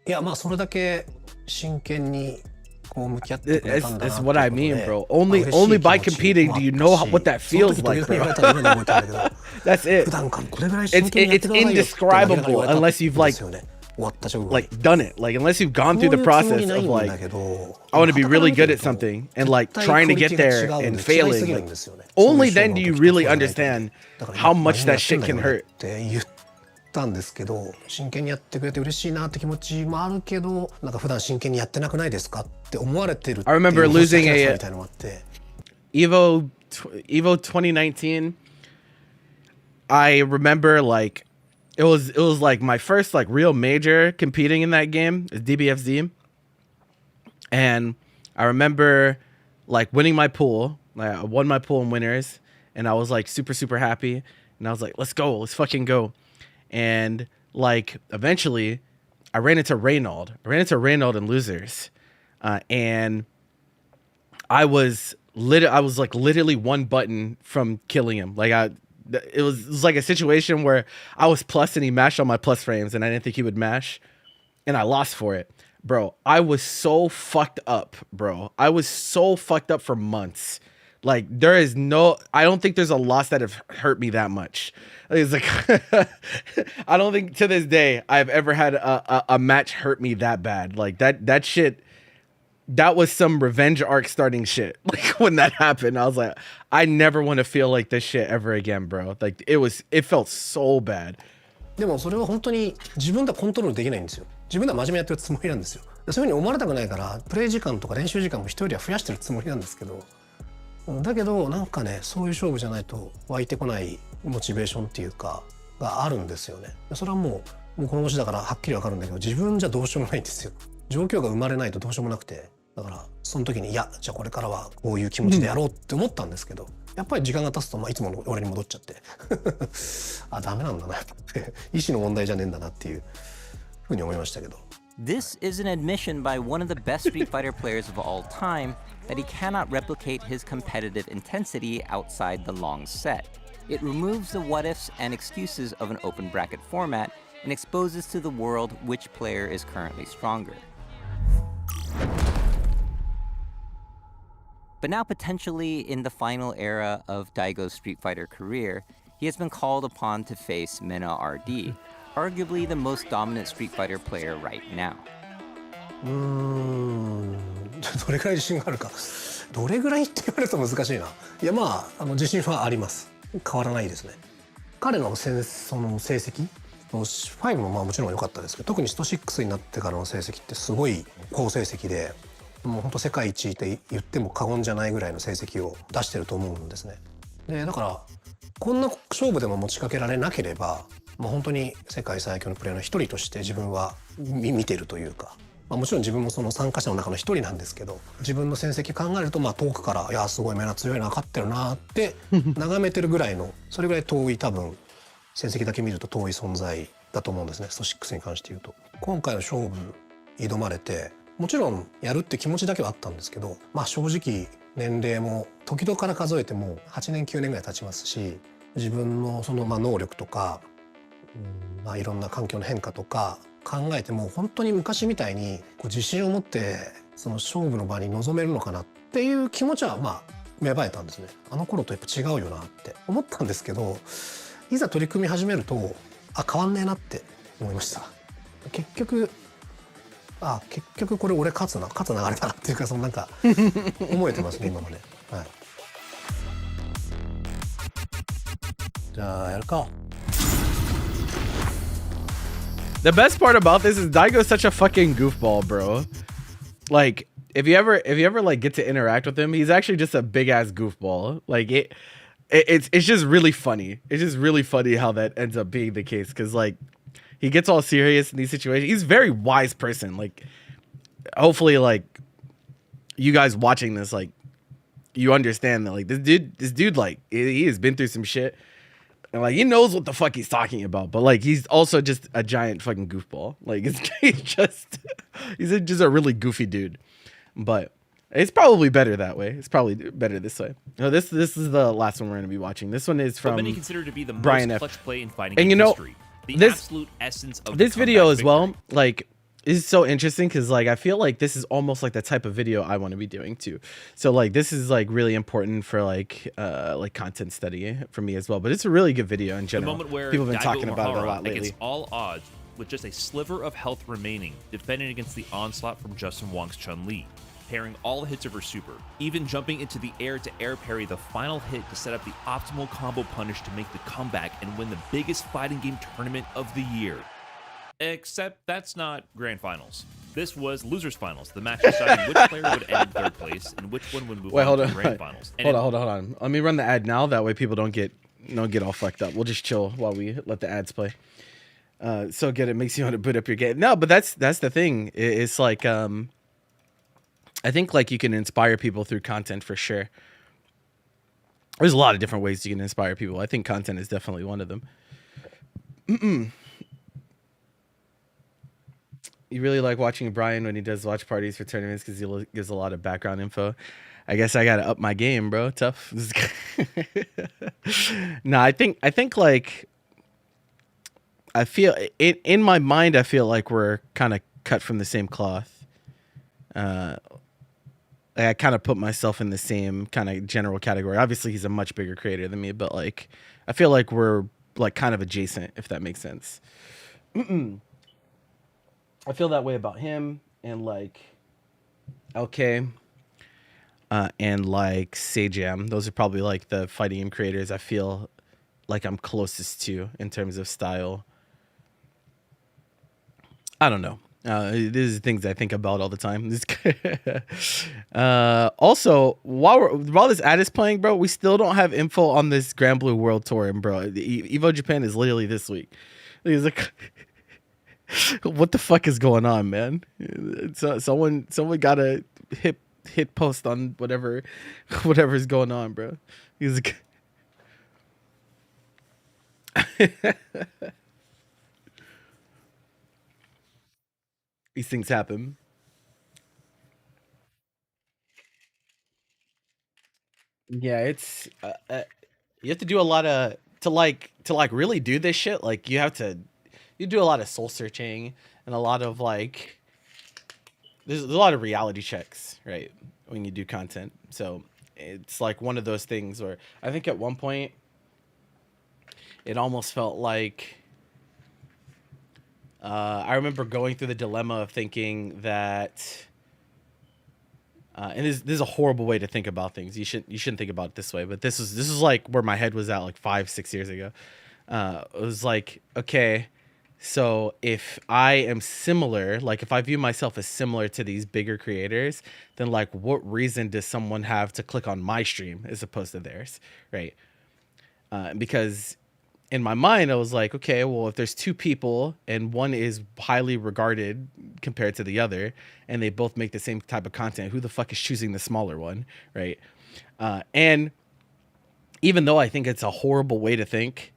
いやまあそれだけ真剣にこう向き合ってくれたんだな。That's what I mean, bro. Only by competing do you know what that feels like, bro. That's it. It's indescribable unless you've like done it. Like unless you've gone through the process of like I want to be really good at something and like trying to get there and failing. Like, only then do you really understand how much that shit can hurt. たんですけど、真剣にやってくれて嬉しいなって気持ちもあるけど、なんか普段真剣にやってなくないですかって思われてるっていう。 I remember losing a Evo 2019. I remember like it was like my first like real major competing in that game, DBFZ. And I remember like winning my pool. Like, I won my pool in winners and I was like super happy and I was like, let's go, let's fucking go. And like eventually I ran into Reynald in losers. And I was like literally one button from killing him. Like it was like a situation where I was plus and he mashed on my plus frames and I didn't think he would mash and I lost for it. Bro, I was so fucked up, bro. I was so fucked up for months. Like I don't think there's a loss that have hurt me that much. It's like I don't think to this day I've ever had a match hurt me that bad. Like that shit, that was some revenge arc starting shit. Like when that happened, I was like, I never want to feel like this shit ever again, bro. Like it felt so bad. でもそれは本当に自分ではコントロールできないんですよ。自分では真面目にやってるつもりなんですよ。そういう風に思われたくないからプレイ時間とか練習時間も人よりは増やしてるつもりなんですけど、だけどなんかね、そういう勝負じゃないと湧いてこないモチベーションっていうかがあるんですよね。それはもうこの年だからはっきりわかるんだけど、自分じゃどうしようもないんですよ。状況が生まれないとどうしようもなくて、だからその時にいやじゃあこれからはこういう気持ちでやろうって思ったんですけど、やっぱり時間が経つといつもの俺に戻っちゃってあ、ダメなんだなって意思の問題じゃねえんだなっていうふうに思いましたけど。This is an admission by one of the best Street Fighter players of all time that he cannot replicate his competitive intensity outside the long set. It removes the what-ifs and excuses of an open bracket format and exposes to the world which player is currently stronger. But now potentially in the final era of Daigo's Street Fighter career, he has been called upon to face Mena RD, arguably the most dominant Street Fighter player right now. どれぐらい自信があるか。どれぐらいって言われると難しいな。いやまあ自信はあります。変わらないですね。彼のその成績、5もまあもちろん良かったですけど、特にスト6になってからの成績ってすごい好成績で、もう本当世界一って言っても過言じゃないぐらいの成績を出してると思うんですね。でだからこんな勝負でも持ちかけられなければ、もう本当に世界最強のプレイヤーの一人として自分は見てるというか、まあ、もちろん自分もその参加者の中の一人なんですけど、自分の戦績考えるとまあ遠くからいやすごい目が強いな勝ってるなって眺めてるぐらいのそれぐらい遠い、多分戦績だけ見ると遠い存在だと思うんですね、スト6に関して言うと。今回の勝負挑まれてもちろんやるって気持ちだけはあったんですけど、まあ正直年齢も時々から数えても8年9年ぐらい経ちますし、自分のそのまあ能力とか、まあいろんな環境の変化とか考えても本当に昔みたいにこう自信を持ってその勝負の場に臨めるのかなっていう気持ちはまあ芽生えたんですね。あの頃とやっぱ違うよなって思ったんですけど、いざ取り組み始めると変わんねえなって思いました。結局これ俺勝つ流れだなっていうか、そのなんか思えてますね今まで。はい。じゃあやるか。The best part about this is Daigo's such a fucking goofball, bro. Like, if you ever like get to interact with him, he's actually just a big ass goofball. Like it's just really funny. It's just really funny how that ends up being the case, because like he gets all serious in these situations. He's a very wise person. Like, hopefully, like you guys watching this, like you understand that like this dude like he has been through some shit. And like he knows what the fuck he's talking about, but like he's also just a giant fucking goofball. Like he's just a really goofy dude. But it's probably better that way. It's probably better this way. No, this is the last one we're gonna be watching. This one is from many consider to be the Brian most F. clutch play in fighting And you know, history. The this absolute essence of this the video comeback as well, victory. like is so interesting because like I feel like this is almost like the type of video I want to be doing too. So like this is like really important for like content study for me as well. But it's a really good video in The general. moment where People have been Daigo talking about it a Umehara, lot lately. against all odds, with just a sliver of health remaining, defending against the onslaught from Justin Wong's Chun-Li, parrying all the hits of her super, even jumping into the air-to-air parry the final hit to set up the optimal combo punish to make the comeback and win the biggest fighting game tournament of the year. Except that's not grand finals. This was losers finals, the match deciding which player would end in third place and which one would move on to grand finals. And Hold on. Let me run the ad now. That way people don't get all fucked up. We'll just chill while we let the ads play. So good, it makes you want to boot up your game. No, but that's the thing. It's like I think like you can inspire people through content for sure. There's a lot of different ways you can inspire people. I think content is definitely one of them. You really like watching Brian when he does watch parties for tournaments because he gives a lot of background info. I guess I gotta up my game, bro. Tough. No, I think like I feel in my mind I feel like we're kind of cut from the same cloth. I kind of put myself in the same kind of general category. Obviously, he's a much bigger creator than me, but like I feel like we're like kind of adjacent, if that makes sense. I feel that way about him and like LK and like Sejam. Those are probably like the fighting game creators I feel like I'm closest to in terms of style. I don't know. These are things I think about all the time. Also, while this ad is playing, bro, we still don't have info on this Grand Blue World Tour, and bro, Evo Japan is literally this week. He's like, what the fuck is going on, man? Someone gotta hit post on whatever's going on, bro. He's like, these things happen. Yeah, it's you have to do a lot of to really do this shit. Like you do a lot of soul searching and a lot of like there's a lot of reality checks, right, when you do content. So it's like one of those things where I think at one point it almost felt like I remember going through the dilemma of thinking that and this is a horrible way to think about things. You shouldn't think about it this way, but this is like where my head was at like 5-6 years ago. It was like, okay, so if I am similar, like if I view myself as similar to these bigger creators, then like what reason does someone have to click on my stream as opposed to theirs, right? Because in my mind, I was like, okay, well, if there's two people and one is highly regarded compared to the other, and they both make the same type of content, who the fuck is choosing the smaller one, right? And even though I think it's a horrible way to think,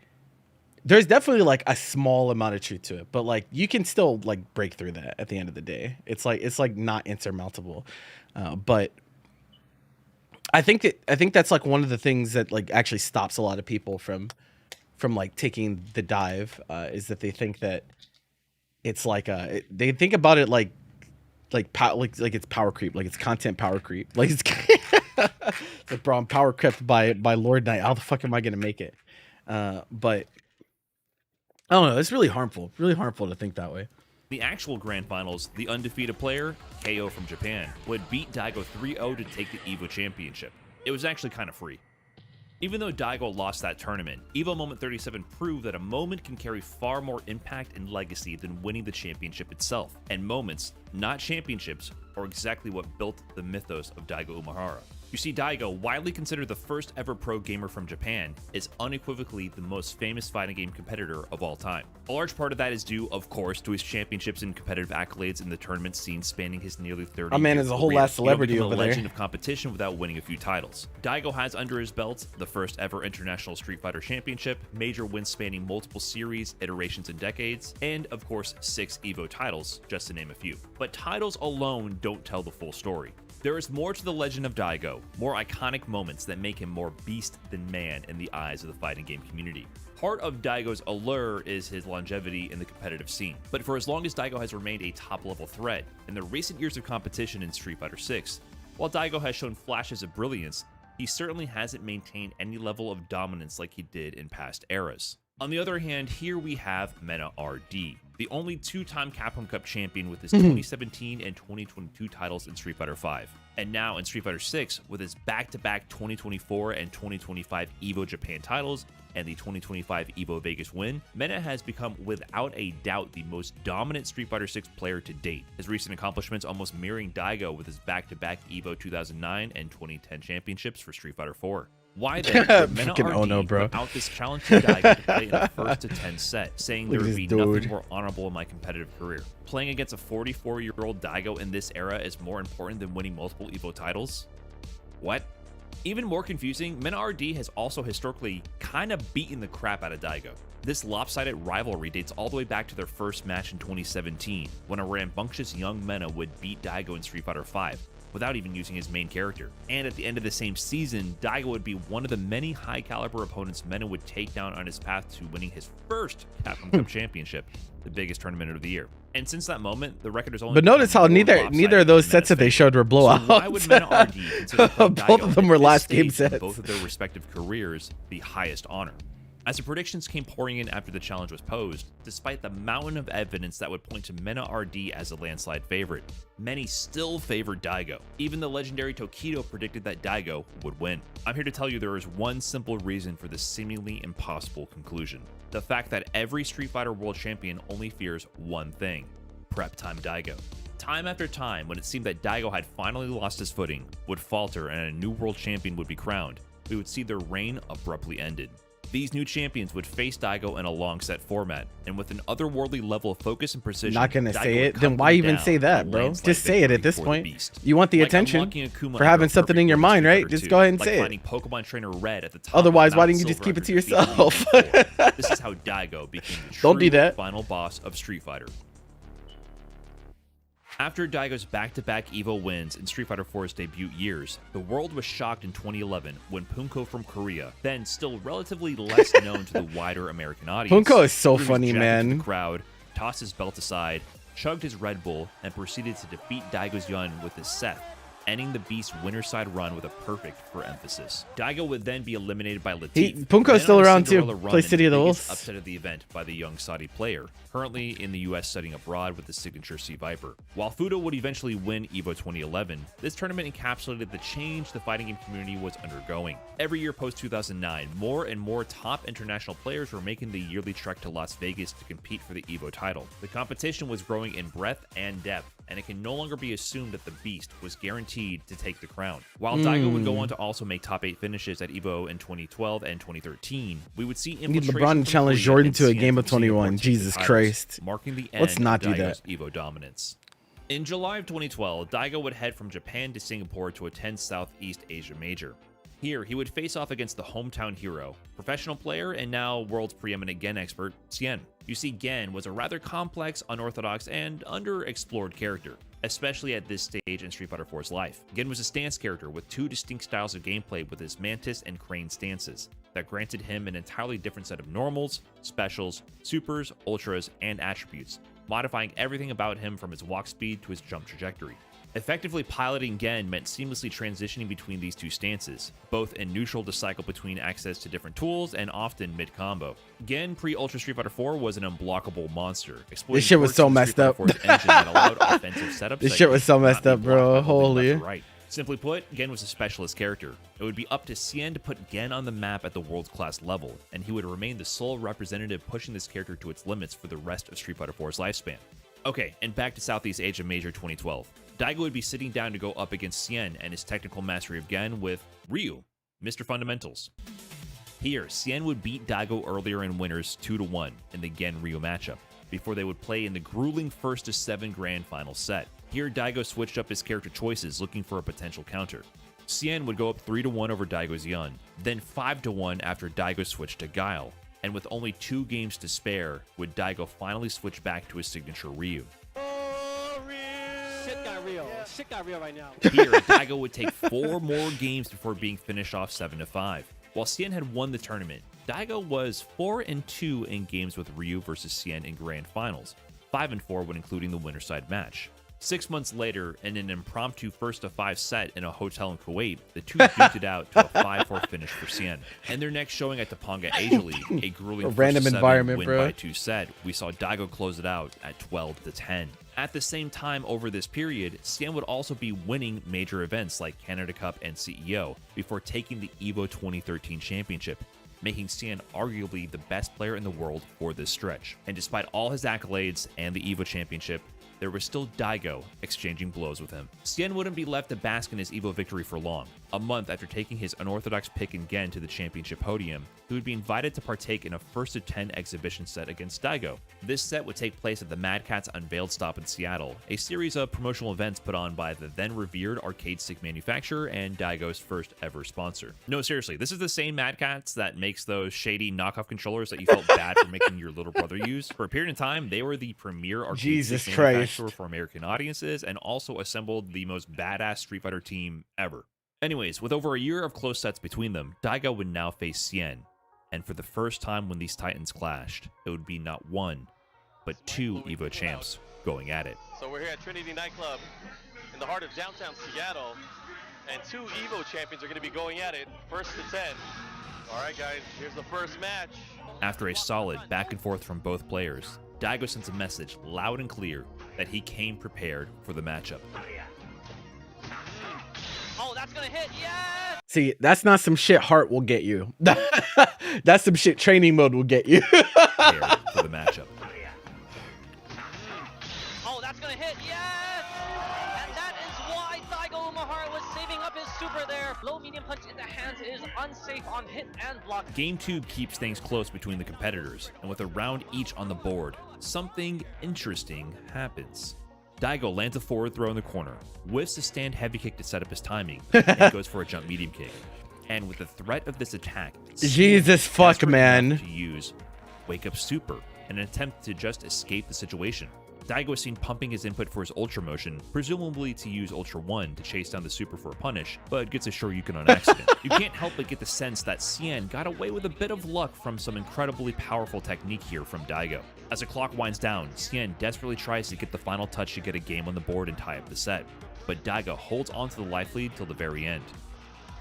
there's definitely like a small amount of truth to it, but like you can still like break through that at the end of the day. It's like not insurmountable, but I think that's like one of the things that like actually stops a lot of people from like taking the dive, is that they think that it's like they think about it like it's power creep, like it's content power creep, like it's like, bro, I'm power crept by Lord Knight. How the fuck am I gonna make it? But I don't know. It's really harmful to think that way. The actual grand finals, the undefeated player, KO from Japan, would beat Daigo 3-0 to take the EVO championship. It was actually kind of free. Even though Daigo lost that tournament, EVO Moment 37 proved that a moment can carry far more impact and legacy than winning the championship itself. And moments, not championships, are exactly what built the mythos of Daigo Umehara. You see, Daigo, widely considered the first ever pro gamer from Japan, is unequivocally the most famous fighting game competitor of all time. A large part of that is due, of course, to his championships and competitive accolades in the tournament scene spanning his nearly 30 Oh man, year is a whole career. last celebrity You don't over become a there. legend of competition without winning a few titles. Daigo has under his belt the first ever International Street Fighter Championship, major wins spanning multiple series, iterations, and decades, and of course 6 EVO titles, just to name a few. But titles alone don't tell the full story. There is more to the legend of Daigo, more iconic moments that make him more beast than man in the eyes of the fighting game community. Part of Daigo's allure is his longevity in the competitive scene, but for as long as Daigo has remained a top-level threat, in the recent years of competition in Street Fighter VI, while Daigo has shown flashes of brilliance, he certainly hasn't maintained any level of dominance like he did in past eras. On the other hand, here we have Mena RD, the only 2-time Capcom Cup champion with his 2017 and 2022 titles in Street Fighter V. And now in Street Fighter VI, with his back-to-back 2024 and 2025 EVO Japan titles and the 2025 EVO Vegas win, Mena has become without a doubt the most dominant Street Fighter VI player to date, his recent accomplishments almost mirroring Daigo with his back-to-back EVO 2009 and 2010 championships for Street Fighter IV. Why then would Mena RD put out this challenge to Daigo to play in a first to 10 set, saying there would be nothing more honorable in my competitive career? Playing against a 44-year-old Daigo in this era is more important than winning multiple EVO titles? What? Even more confusing, Mena RD has also historically kind of beaten the crap out of Daigo. This lopsided rivalry dates all the way back to their first match in 2017, when a rambunctious young Mena would beat Daigo in Street Fighter V, without even using his main character. And at the end of the same season, Daigo would be one of the many high-caliber opponents Mena would take down on his path to winning his first Capcom Cup championship, the biggest tournament of the year. And since that moment, the record is only. But notice how neither of those sets that they showed were blowouts. So why would Mena RD consider both of them were last game sets. In both of their respective careers the highest honor? As the predictions came pouring in after the challenge was posed, despite the mountain of evidence that would point to Mena RD as a landslide favorite, many still favored Daigo. Even the legendary Tokido predicted that Daigo would win. I'm here to tell you there is one simple reason for this seemingly impossible conclusion. The fact that every Street Fighter World Champion only fears one thing: prep time Daigo. Time after time, when it seemed that Daigo had finally lost his footing, would falter, and a new world champion would be crowned, we would see their reign abruptly ended. These new champions would face Daigo in a long set format, and with an otherworldly level of focus and precision. Not gonna say it, then why even say that, bro? Just say it at this point. You want the attention for having something in your mind, right? Just go ahead and say it. Pokemon Trainer Red at the top. Otherwise, why didn't you just keep it to yourself? This is how Daigo became the true final boss of Street Fighter. After Daigo's back-to-back EVO wins in Street Fighter IV's debut years, the world was shocked in 2011 when Punko from Korea, then still relatively less known to the wider American audience, Punko is so threw his funny, jacket man. to the crowd, tossed his belt aside, chugged his Red Bull, and proceeded to defeat Daigo's Yun with his Seth, ending the Beast's winner side run with a perfect for emphasis. Daigo would then be eliminated by Latif. Punko's still around too. Play City of the Wolves. Upset of the event by the young Saudi player, currently in the US studying abroad with the signature C Viper. While Fudo would eventually win EVO 2011, this tournament encapsulated the change the fighting game community was undergoing. Every year post 2009, more and more top international players were making the yearly trek to Las Vegas to compete for the EVO title. The competition was growing in breadth and depth, and it can no longer be assumed that the Beast was guaranteed to take the crown. While Daigo would go on to also make top 8 finishes at EVO in 2012 and 2013, we would see Need LeBron to challenge Jordan to a game of 21. Jesus Christ. Marking the end Let's not of do Daigo's that. EVO dominance. In July of 2012, Daigo would head from Japan to Singapore to attend Southeast Asia Major. Here, he would face off against the hometown hero, professional player and now world's preeminent Gen expert, Xian. You see, Gen was a rather complex, unorthodox, and underexplored character, especially at this stage in Street Fighter IV's life. Gen was a stance character with 2 distinct styles of gameplay with his Mantis and Crane stances that granted him an entirely different set of normals, specials, supers, ultras, and attributes, modifying everything about him from his walk speed to his jump trajectory. Effectively piloting Gen meant seamlessly transitioning between these two stances, both in neutral to cycle between access to different tools and often mid-combo. Gen pre-Ultra Street Fighter 4 was an unblockable monster. This shit was so messed up. Engine that allowed offensive setups this shit was so messed up, bro. Holy. Right. Simply put, Gen was a specialist character. It would be up to Cien to put Gen on the map at the world class level, and he would remain the sole representative pushing this character to its limits for the rest of Street Fighter 4's lifespan. Okay, and back to Southeast Asia Major 2012. Daigo would be sitting down to go up against Cien and his technical mastery of Gen with Ryu, Mr. Fundamentals. Here, Cien would beat Daigo earlier in winners 2-1 in the Gen-Ryu matchup, before they would play in the grueling 1-7 grand final set. Here, Daigo switched up his character choices, looking for a potential counter. Cien would go up 3-1 over Daigo's Yun, then 5-1 after Daigo switched to Guile, and with only 2 games to spare, would Daigo finally switch back to his signature Ryu. Shit got real. Shit got real right now. Here, Daigo would take 4 more games before being finished off 7-5. While Cien had won the tournament, Daigo was 4-2 in games with Ryu versus Cien in grand finals, 5-4 when including the winner side match. 6 months later, in an impromptu 1-5 set in a hotel in Kuwait, the two duked it out to a 5-4 finish for Cien. And their next showing at Topanga Asia League, a grueling random environment, win bro. by 2 set, we saw Daigo close it out at 12-10. At the same time, over this period, Cien would also be winning major events like Canada Cup and CEO before taking the EVO 2013 championship, making Cien arguably the best player in the world for this stretch. And despite all his accolades and the EVO championship, there was still Daigo exchanging blows with him. Cien wouldn't be left to bask in his EVO victory for long. A month after taking his unorthodox pick in Gen to the championship podium, he would be invited to partake in a 1-10 exhibition set against Daigo. This set would take place at the Mad Catz Unveiled Stop in Seattle, a series of promotional events put on by the then revered arcade stick manufacturer and Daigo's first ever sponsor. No, seriously, this is the same Mad Catz that makes those shady knockoff controllers that you felt bad for making your little brother use. For a period of time, they were the premier arcade stick manufacturer for American audiences and also assembled the most badass Street Fighter team ever. Anyways, with over a year of close sets between them, Daigo would now face Cien, and for the first time when these titans clashed, it would be not 1, but 2 EVO champs going at it. So we're here at Trinity Nightclub in the heart of downtown Seattle, and 2 EVO champions are going to be going at it, 1-10. All right, guys, here's the first match. After a solid back and forth from both players, Daigo sends a message loud and clear that he came prepared for the matchup. Oh, that's gonna hit. Yes! See, that's not some shit heart will get you. That's some shit training mode will get you. Prepared for the matchup. Oh, that's gonna hit. Yes! And that is why Daigo Umehara was saving up his super there. Low medium punch in the hands is unsafe on hit and block. Game 2 keeps things close between the competitors, and with a round each on the board, something interesting happens. Daigo lands a forward throw in the corner, whiffs a stand heavy kick to set up his timing, and goes for a jump medium kick. And with the threat of this attack, Jesus fuck, man. To use Wake Up Super, in an attempt to just escape the situation. Daigo is seen pumping his input for his Ultra motion, presumably to use Ultra 1 to chase down the Super for a punish, but gets a Shoryuken on accident. You can't help but get the sense that Cien got away with a bit of luck from some incredibly powerful technique here from Daigo. As the clock winds down, Cien desperately tries to get the final touch to get a game on the board and tie up the set, but Daigo holds onto the life lead till the very end.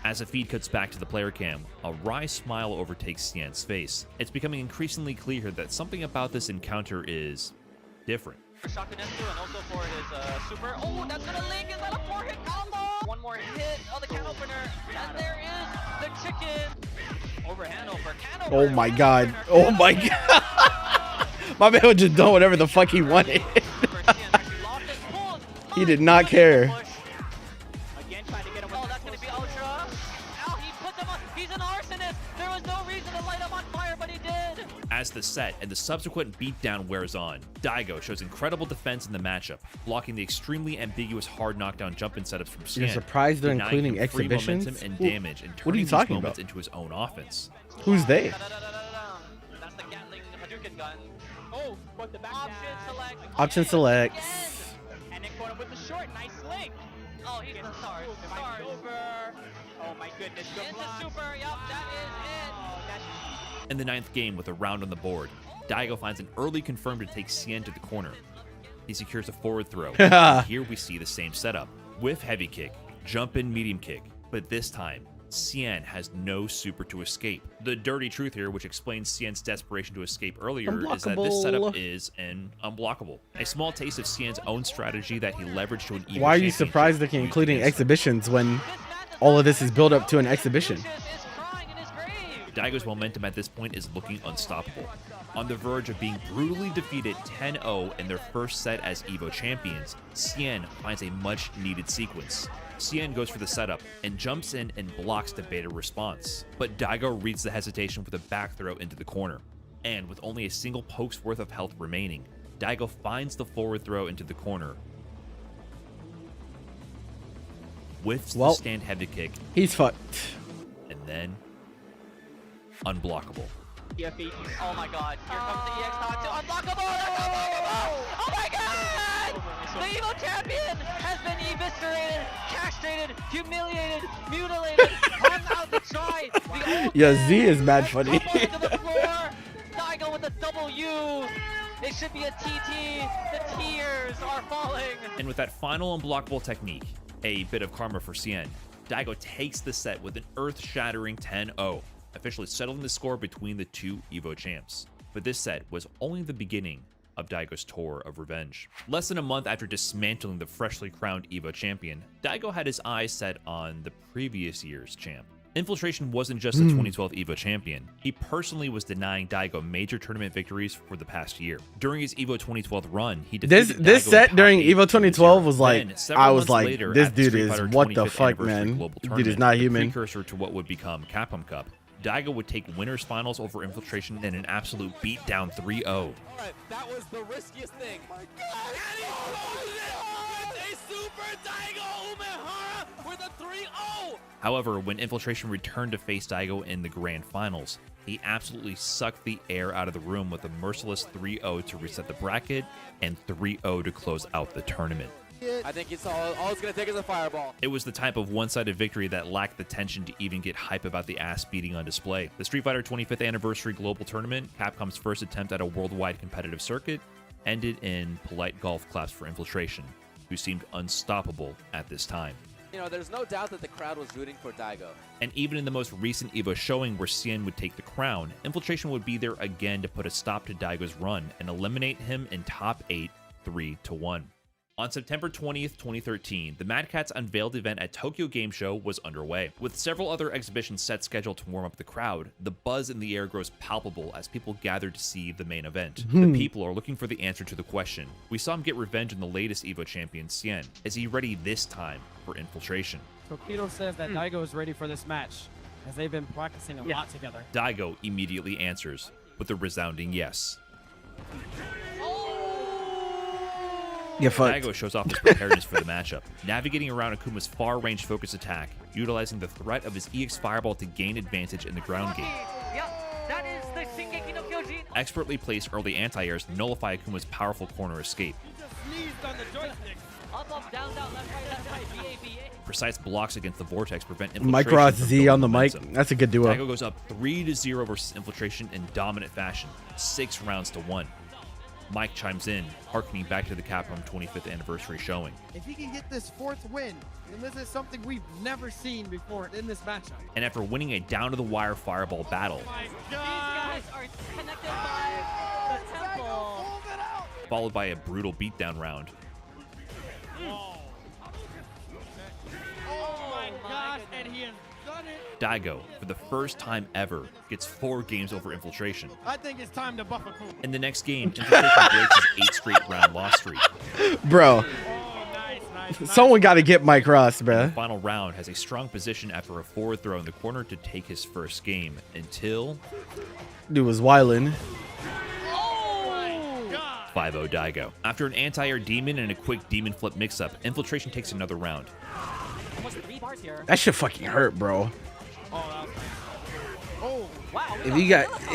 As the feed cuts back to the player cam, a wry smile overtakes Cien's face. It's becoming increasingly clear that something about this encounter is different. For Shakunescu and also for his super. Oh, that's gonna link. Is that a 4-hit combo? One more hit of the can opener, and there is the chicken. Overhand over can opener. Oh my god. Oh my god. My man was just doing whatever the fuck he wanted. He did not care. Again, trying to get him. Oh, that's gonna be Ultra. Now he puts him on. He's an arsonist. There was no reason to light him on fire, but he did. As the set and the subsequent beatdown wears on, Daigo shows incredible defense in the matchup, blocking the extremely ambiguous hard knockdown jump-in setups from Cien. You're surprised they're denying including him free exhibitions? momentum and damage, and What are you turning talking these moments about? into his own offense. Who's they? That's the Gatling Hadouken gun. Oh, but the back Option dash. select. Option selects. And then caught him with the short. Nice link. Oh, he's the stars. Stars. Over. Oh my goodness. Good Into block. super. Yup, that is it. Oh, that's In the 9th game with a round on the board, Daigo finds an early confirm to take Cien to the corner. He secures a forward throw. And here we see the same setup. With heavy kick, jump in medium kick, but this time, Cien has no super to escape. The dirty truth here, which explains Cien's desperation to escape earlier, is that this setup is an unblockable. A small taste of Cien's own strategy that he leveraged to an EVO. Why are you surprised they're including exhibitions when all of this is built up to an exhibition? Daigo's momentum at this point is looking unstoppable. On the verge of being brutally defeated 10-0 in their first set as EVO champions, Cien finds a much-needed sequence. Cien goes for the setup and jumps in and blocks the beta response. But Daigo reads the hesitation with a back throw into the corner. And with only a single poke's worth of health remaining, Daigo finds the forward throw into the corner. Whiffs the stand heavy kick. He's fucked. And then unblockable. Oh my god, here comes the EX Tatsu. Unblockable! That's unblockable! Oh my god! The EVO champion has been eviscerated, castrated, humiliated, mutilated, hung out to dry. Yeah, Z is mad funny. Daigo with a W. It should be a TT. The tears are falling. And with that final unblockable technique, a bit of karma for Cien, Daigo takes the set with an earth-shattering 10-0. Officially settling the score between the two EVO champs. But this set was only the beginning of Daigo's tour of revenge. Less than a month after dismantling the freshly crowned EVO champion, Daigo had his eyes set on the previous year's champ. Infiltration wasn't just the 2012 EVO champion. He personally was denying Daigo major tournament victories for the past year. During his EVO 2012 run, he defeated this set during EVO 2012 was like, I was like, later, this at the dude Street is Fighter what the 25th fuck, Anniversary man. Global Dude is Tournament, not the human. precursor to what would become Capcom Cup. Daigo would take winners finals over Infiltration in an absolute beatdown 3-0. Alright, that was the riskiest thing. Oh my god! And he throws it with a Super Daigo Umehara with a 3-0! However, when Infiltration returned to face Daigo in the grand finals, he absolutely sucked the air out of the room with a merciless 3-0 to reset the bracket and 3-0 to close out the tournament. I think it's all it's going to take is a fireball. It was the type of one-sided victory that lacked the tension to even get hype about the ass beating on display. The Street Fighter 25th Anniversary Global Tournament, Capcom's first attempt at a worldwide competitive circuit, ended in polite golf claps for Infiltration, who seemed unstoppable at this time. You know, there's no doubt that the crowd was rooting for Daigo. And even in the most recent EVO showing where Cien would take the crown, Infiltration would be there again to put a stop to Daigo's run and eliminate him in top 8, 3-1. On September 20th, 2013, the Mad Catz unveiled event at Tokyo Game Show was underway. With several other exhibitions set scheduled to warm up the crowd, the buzz in the air grows palpable as people gather to see the main event. The people are looking for the answer to the question. We saw him get revenge on the latest EVO champion, Cien. Is he ready this time for Infiltration? Tokido says that Daigo is ready for this match, as they've been practicing a lot together. Daigo immediately answers with a resounding yes. Yeah, fucked. Daigo shows off his preparedness for the matchup, navigating around Akuma's far-range focus attack, utilizing the threat of his EX Fireball to gain advantage in the ground game. Expertly placed early anti-airs nullify Akuma's powerful corner escape. Precise blocks against the Vortex prevent Infiltration. Micro Z on the mic. That's a good duo. Daigo goes up 3-0 versus Infiltration in dominant fashion, 6 rounds to 1. Mike chimes in, harkening back to the Capcom 25th Anniversary showing. If he can get this 4th win, then this is something we've never seen before in this matchup. And after winning a down-to-the-wire fireball battle, These guys are connected by the temple. followed by a brutal beatdown round, Oh my gosh, and he has done it. Daigo, for the first time ever, gets 4 games over Infiltration. I think it's time to buff a cool. In the next game, Infiltration breaks his 8 straight round loss streak. Bro. Someone got to get Mike Ross, bro. The final round has a strong position after a forward throw in the corner to take his first game until Dude was wildin'. 5-0 Daigo. After an anti-air demon and a quick demon flip mix-up, Infiltration takes another round. That shit fucking hurt, bro. Oh, wow. If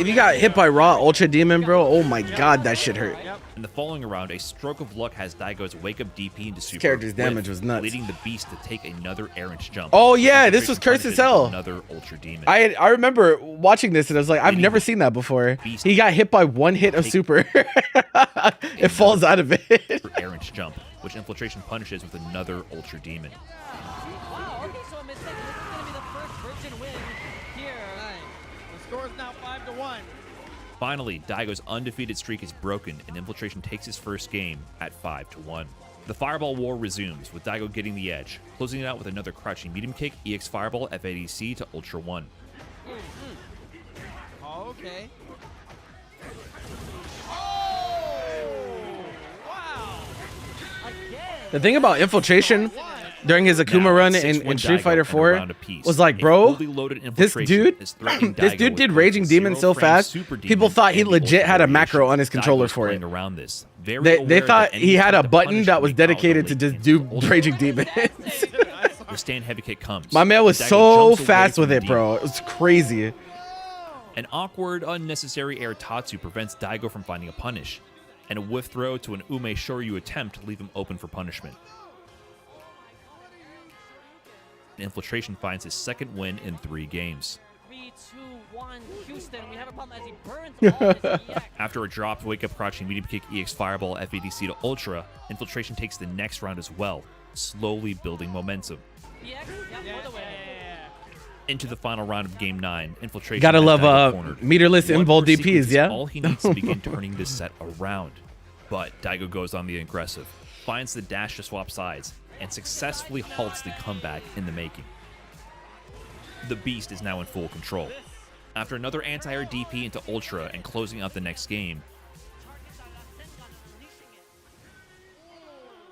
you got hit by Raw Ultra Demon, bro, oh my god, that shit hurt. In the following round, a stroke of luck has Daigo's wake-up DP into super. Character's damage with, was nuts. leading the beast to take another errant jump. Oh yeah, this was cursed as hell. Another Ultra Demon. I remember watching this and I was like, I've never seen that before. He got hit by one hit of super. It falls out of it. dash jump, which Infiltration punishes with another Ultra Demon. Wow, okay, so a mistake. This is going to be the first Virgin win here. The score is now 5-1. Finally, Daigo's undefeated streak is broken, and Infiltration takes his first game at 5-1. The Fireball War resumes, with Daigo getting the edge, closing it out with another crouching medium kick, EX Fireball, FADC to Ultra 1. Okay. The thing about Infiltration during his Akuma run in Street Fighter 4 was like, bro, this dude did Raging Demon so fast, people thought he legit had a macro on his controller for it. They thought he had a button that was dedicated to just do Raging Demon. The stand heavy kick comes. My man was so fast with it, bro. It was crazy. An awkward, unnecessary air Tatsu prevents Daigo from finding a punish, and a whiff throw to an Ume Shoryu attempt leave him open for punishment. Infiltration finds his second win in 3 games. 3, 2, 1, Houston. We have a problem as he burns all his EX. After a dropped wake-up crouching medium kick EX Fireball FADC to Ultra, Infiltration takes the next round as well, slowly building momentum. EX? Yeah, all the way. Into the final round of Game 9, Infiltration Gotta has love Daigo cornered. meterless One invul more sequence DPs, is yeah? all he needs to begin turning this set around. But Daigo goes on the aggressive, finds the dash to swap sides, and successfully halts the comeback in the making. The Beast is now in full control. After another anti-air DP into Ultra and closing out the next game,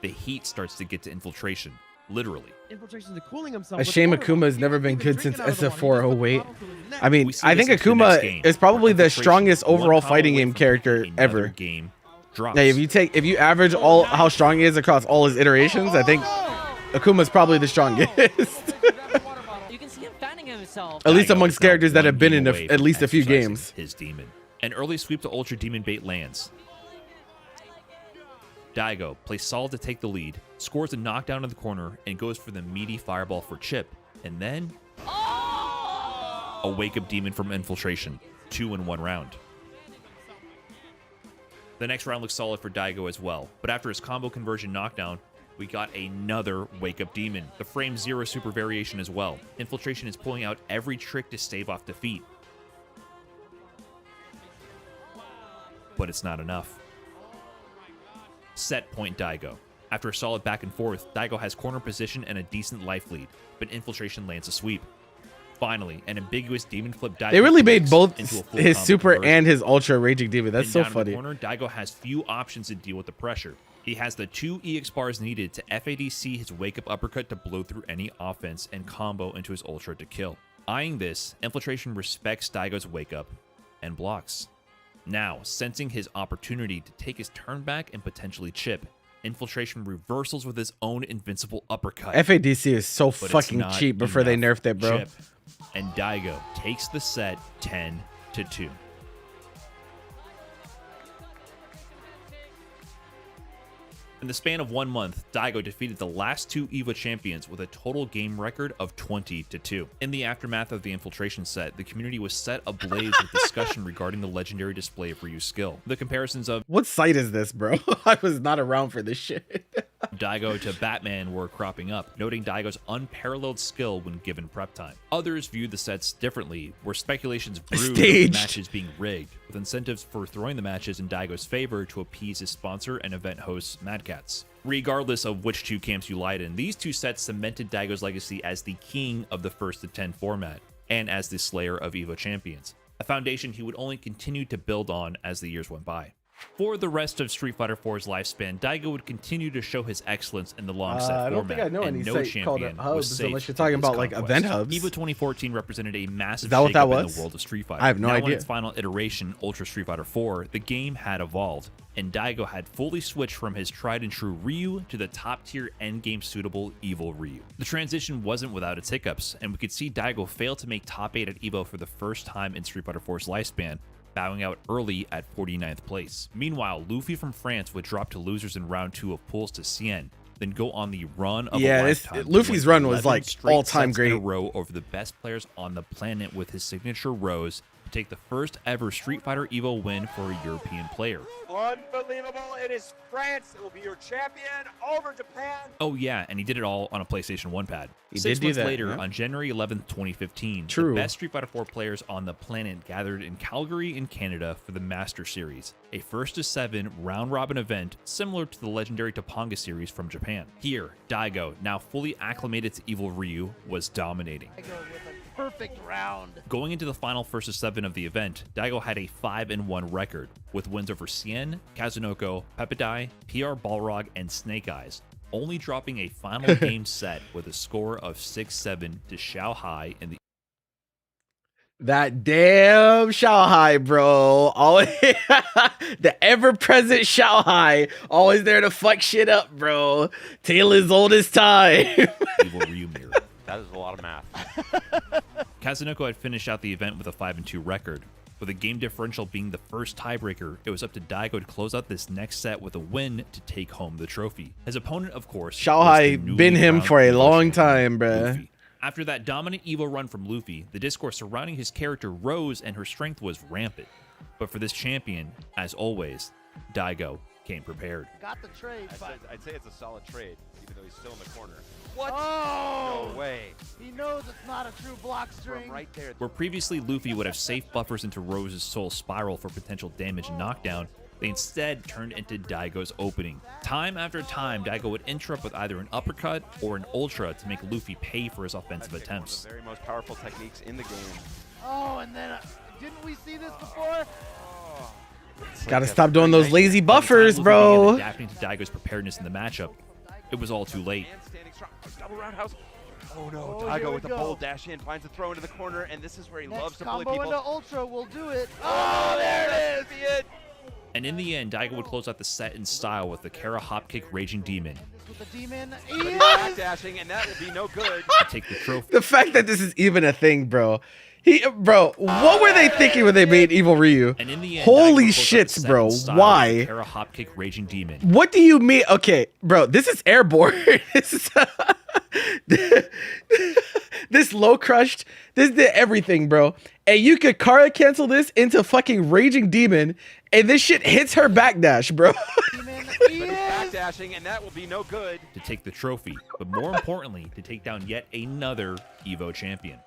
the heat starts to get to Infiltration, literally. Infiltration's cooling himself. A shame Akuma has never been good since SF408. I mean, We see I think this into the next Akuma game. is probably the Infiltration, strongest one overall power fighting away game from character another ever. game drops. Yeah, if you average all how strong he is across all his iterations, I think Akuma's probably the strongest. You can see him fanning himself. At least Daigo amongst is now characters that one have been game in away at from least a few exercising games. His demon. An early sweep to Ultra Demon bait lands. Daigo plays solid to take the lead, scores a knockdown in the corner, and goes for the meaty fireball for Chip. And then a wake-up demon from Infiltration. 2 in 1 round. The next round looks solid for Daigo as well, but after his combo conversion knockdown, we got another wake-up demon, the frame 0 super variation as well. Infiltration is pulling out every trick to stave off defeat. But it's not enough. Set point Daigo. After a solid back and forth, Daigo has corner position and a decent life lead, but Infiltration lands a sweep. Finally, an ambiguous demon flip Daigo. They really made both into a full his combo super conversion. and his ultra Raging Demon. That's And so down in funny. the corner, Daigo has few options to deal with the pressure. He has the 2 EX bars needed to FADC his wake-up uppercut to blow through any offense and combo into his ultra to kill. Eyeing this, Infiltration respects Daigo's wake-up and blocks. Now, sensing his opportunity to take his turn back and potentially chip, Infiltration reversals with his own invincible uppercut. FADC is so But it's fucking not cheap before they enough nerfed it, bro. chip, and Daigo takes the set 10-2. In the span of 1 month, Daigo defeated the last 2 EVO champions with a total game record of 20-2. In the aftermath of the Infiltration set, the community was set ablaze with discussion regarding the legendary display of Ryu's skill. The comparisons of What site is this, bro? I was not around for this shit. Daigo to Batman were cropping up, noting Daigo's unparalleled skill when given prep time. Others viewed the sets differently, where speculations brewed of the Staged. matches being rigged, with incentives for throwing the matches in Daigo's favor to appease his sponsor and event host, Mad Catz. Regardless of which 2 camps you lied in, these 2 sets cemented Daigo's legacy as the king of the first to 10 format, and as the slayer of EVO champions, a foundation he would only continue to build on as the years went by. For the rest of Street Fighter 4's lifespan, Daigo would continue to show his excellence in the long set I don't format, think I know and any no site called champion was hubs safe unless you're from talking his about like conquest. event hubs. EVO 2014 represented a massive Is that what that shakeup in was? the world of Street Fighter. I have no now idea. in its final iteration, Ultra Street Fighter 4, the game had evolved, and Daigo had fully switched from his tried and true Ryu to the top-tier endgame suitable Evil Ryu. The transition wasn't without its hiccups, and we could see Daigo fail to make top 8 at EVO for the first time in Street Fighter 4's lifespan, bowing out early at 49th place. Meanwhile, Luffy from France would drop to losers in round 2 of pools to Cien, then go on the run of a lifetime. Luffy's run was 11 like straight all-time sets in a great. row over the best players on the planet with his signature rose, to take the first ever Street Fighter Evo win for a European player. Unbelievable. It is France. It will be your champion over Japan. Oh yeah, and he did it all on a PlayStation 1 pad. He 6 did do months that, later, yeah. on January 11th, 2015, True. the best Street Fighter 4 players on the planet gathered in Calgary in Canada for the Master Series, a 1-7 round-robin event similar to the legendary Topanga Series from Japan. Here, Daigo, now fully acclimated to Evil Ryu, was dominating. With a perfect round. Going into the final 1-7 of the event, Daigo had a 5-1 record, with wins over Cien, Kazunoko, Pepidai, PR Balrog, and Snake Eyes, only dropping a final game set with a score of 6-7 to Xiao Hai in the That damn Xiao Hai, bro. Always the ever-present Xiao Hai. Always there to fuck shit up, bro. Tale as old as time. Evil Ryu mirror. That is a lot of math. Kazunoko had finished out the event with a 5-2 record. With a game differential being the first tiebreaker, it was up to Daigo to close out this next set with a win to take home the trophy. His opponent, of course, Xiao was Hai the newly been him crowned for a Evo long champion, time, bruh. Luffy. After that dominant Evo run from Luffy, the discourse surrounding his character rose and her strength was rampant. But for this champion, as always, Daigo came prepared. Got the trade, but I'd say it's a solid trade, even though he's still in the corner. what? Oh! No way. He knows it's not a true block string. From right there. Where previously Luffy would have safe buffers into Rose's soul spiral for potential damage and knockdown, they instead turned into Daigo's opening. Time after time, Daigo would interrupt with either an uppercut or an ultra to make Luffy pay for his offensive attempts. One of the very most powerful techniques in the game. Oh, and then didn't we see this before? Oh. Gotta stop doing those lazy By the time buffers, Luffy bro. began adapting to Daigo's preparedness in the matchup, it was all too late. And standing strong. Double roundhouse. Oh no, Oh, here Daigo we with a go. bold dash in, finds a throw into the corner, and this is where he loves Next to bully combo people. into Ultra will do it. Oh, there it is! And in the end, Daigo would close out the set in style with the Kara Hopkick Raging Demon With the demon. But he's Yes! backdashing, and that will be no good. to take the trophy. The fact that this is even a thing, bro. Bro, what were they thinking when they made Evil Ryu? And in the end, Holy Daigo would close out the shits, set bro. in style Why? with the Kara Hopkick Raging Demon. What do you mean? Okay, bro, this is airborne. This is this low crushed. This did everything, bro. And you could Kara cancel this into fucking Raging Demon, and this shit hits her backdash, bro. Demon. But he's backdashing, and that will be no good. To take the trophy, but more importantly, to take down yet another Evo champion.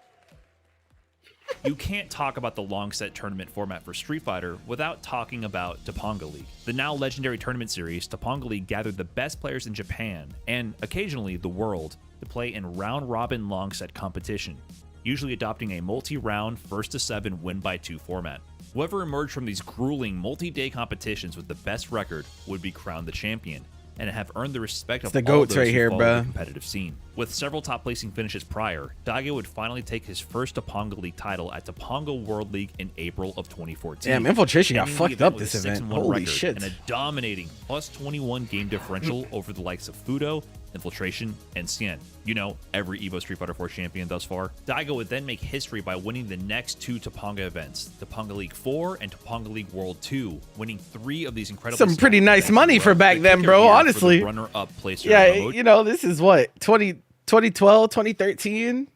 You can't talk about the long set tournament format for Street Fighter without talking about Topanga League. The now legendary tournament series, Topanga League gathered the best players in Japan, and occasionally the world, to play in round-robin long set competition, usually adopting a multi-round 1-7 win-by-2 format. Whoever emerged from these grueling multi-day competitions with the best record would be crowned the champion, and have earned the respect of the all goats those right who here, follow bruh. the competitive scene. With several top placing finishes prior, Daigo would finally take his first Topanga League title at Topanga World League in April of 2014. Damn, Infiltration got ending the fucked event up with this a event. 6-1 Holy record shit. And a dominating +21 game differential over the likes of Fudo, Infiltration, and Cien. You know, every Evo Street Fighter 4 champion thus far. Daigo would then make history by winning the next two Topanga events, Topanga League 4 and Topanga League World 2, winning 3 of these incredible Some pretty stats nice back money in a for row. back The then, kicker bro, here for the honestly. runner-up placer, Yeah, Momochi. you know, this is what, 2012, 2013?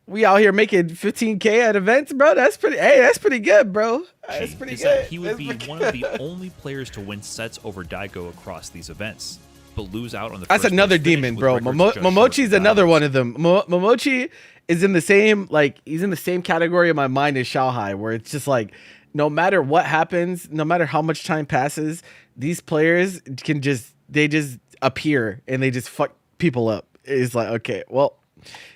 We out here making 15K at events, bro. That's pretty good, bro. That's pretty is that good. he would That's be pretty one of good. the only players to win sets over Daigo across these events, but lose out on the That's first another place finish demon, with bro. records just short Momochi's of another Daigo's. one of them. Momochi is in the same, like, he's in the same category in my mind as Xiao Hai, where it's just like, no matter what happens, no matter how much time passes, these players can just appear and they just fuck people up. It's like, okay, well,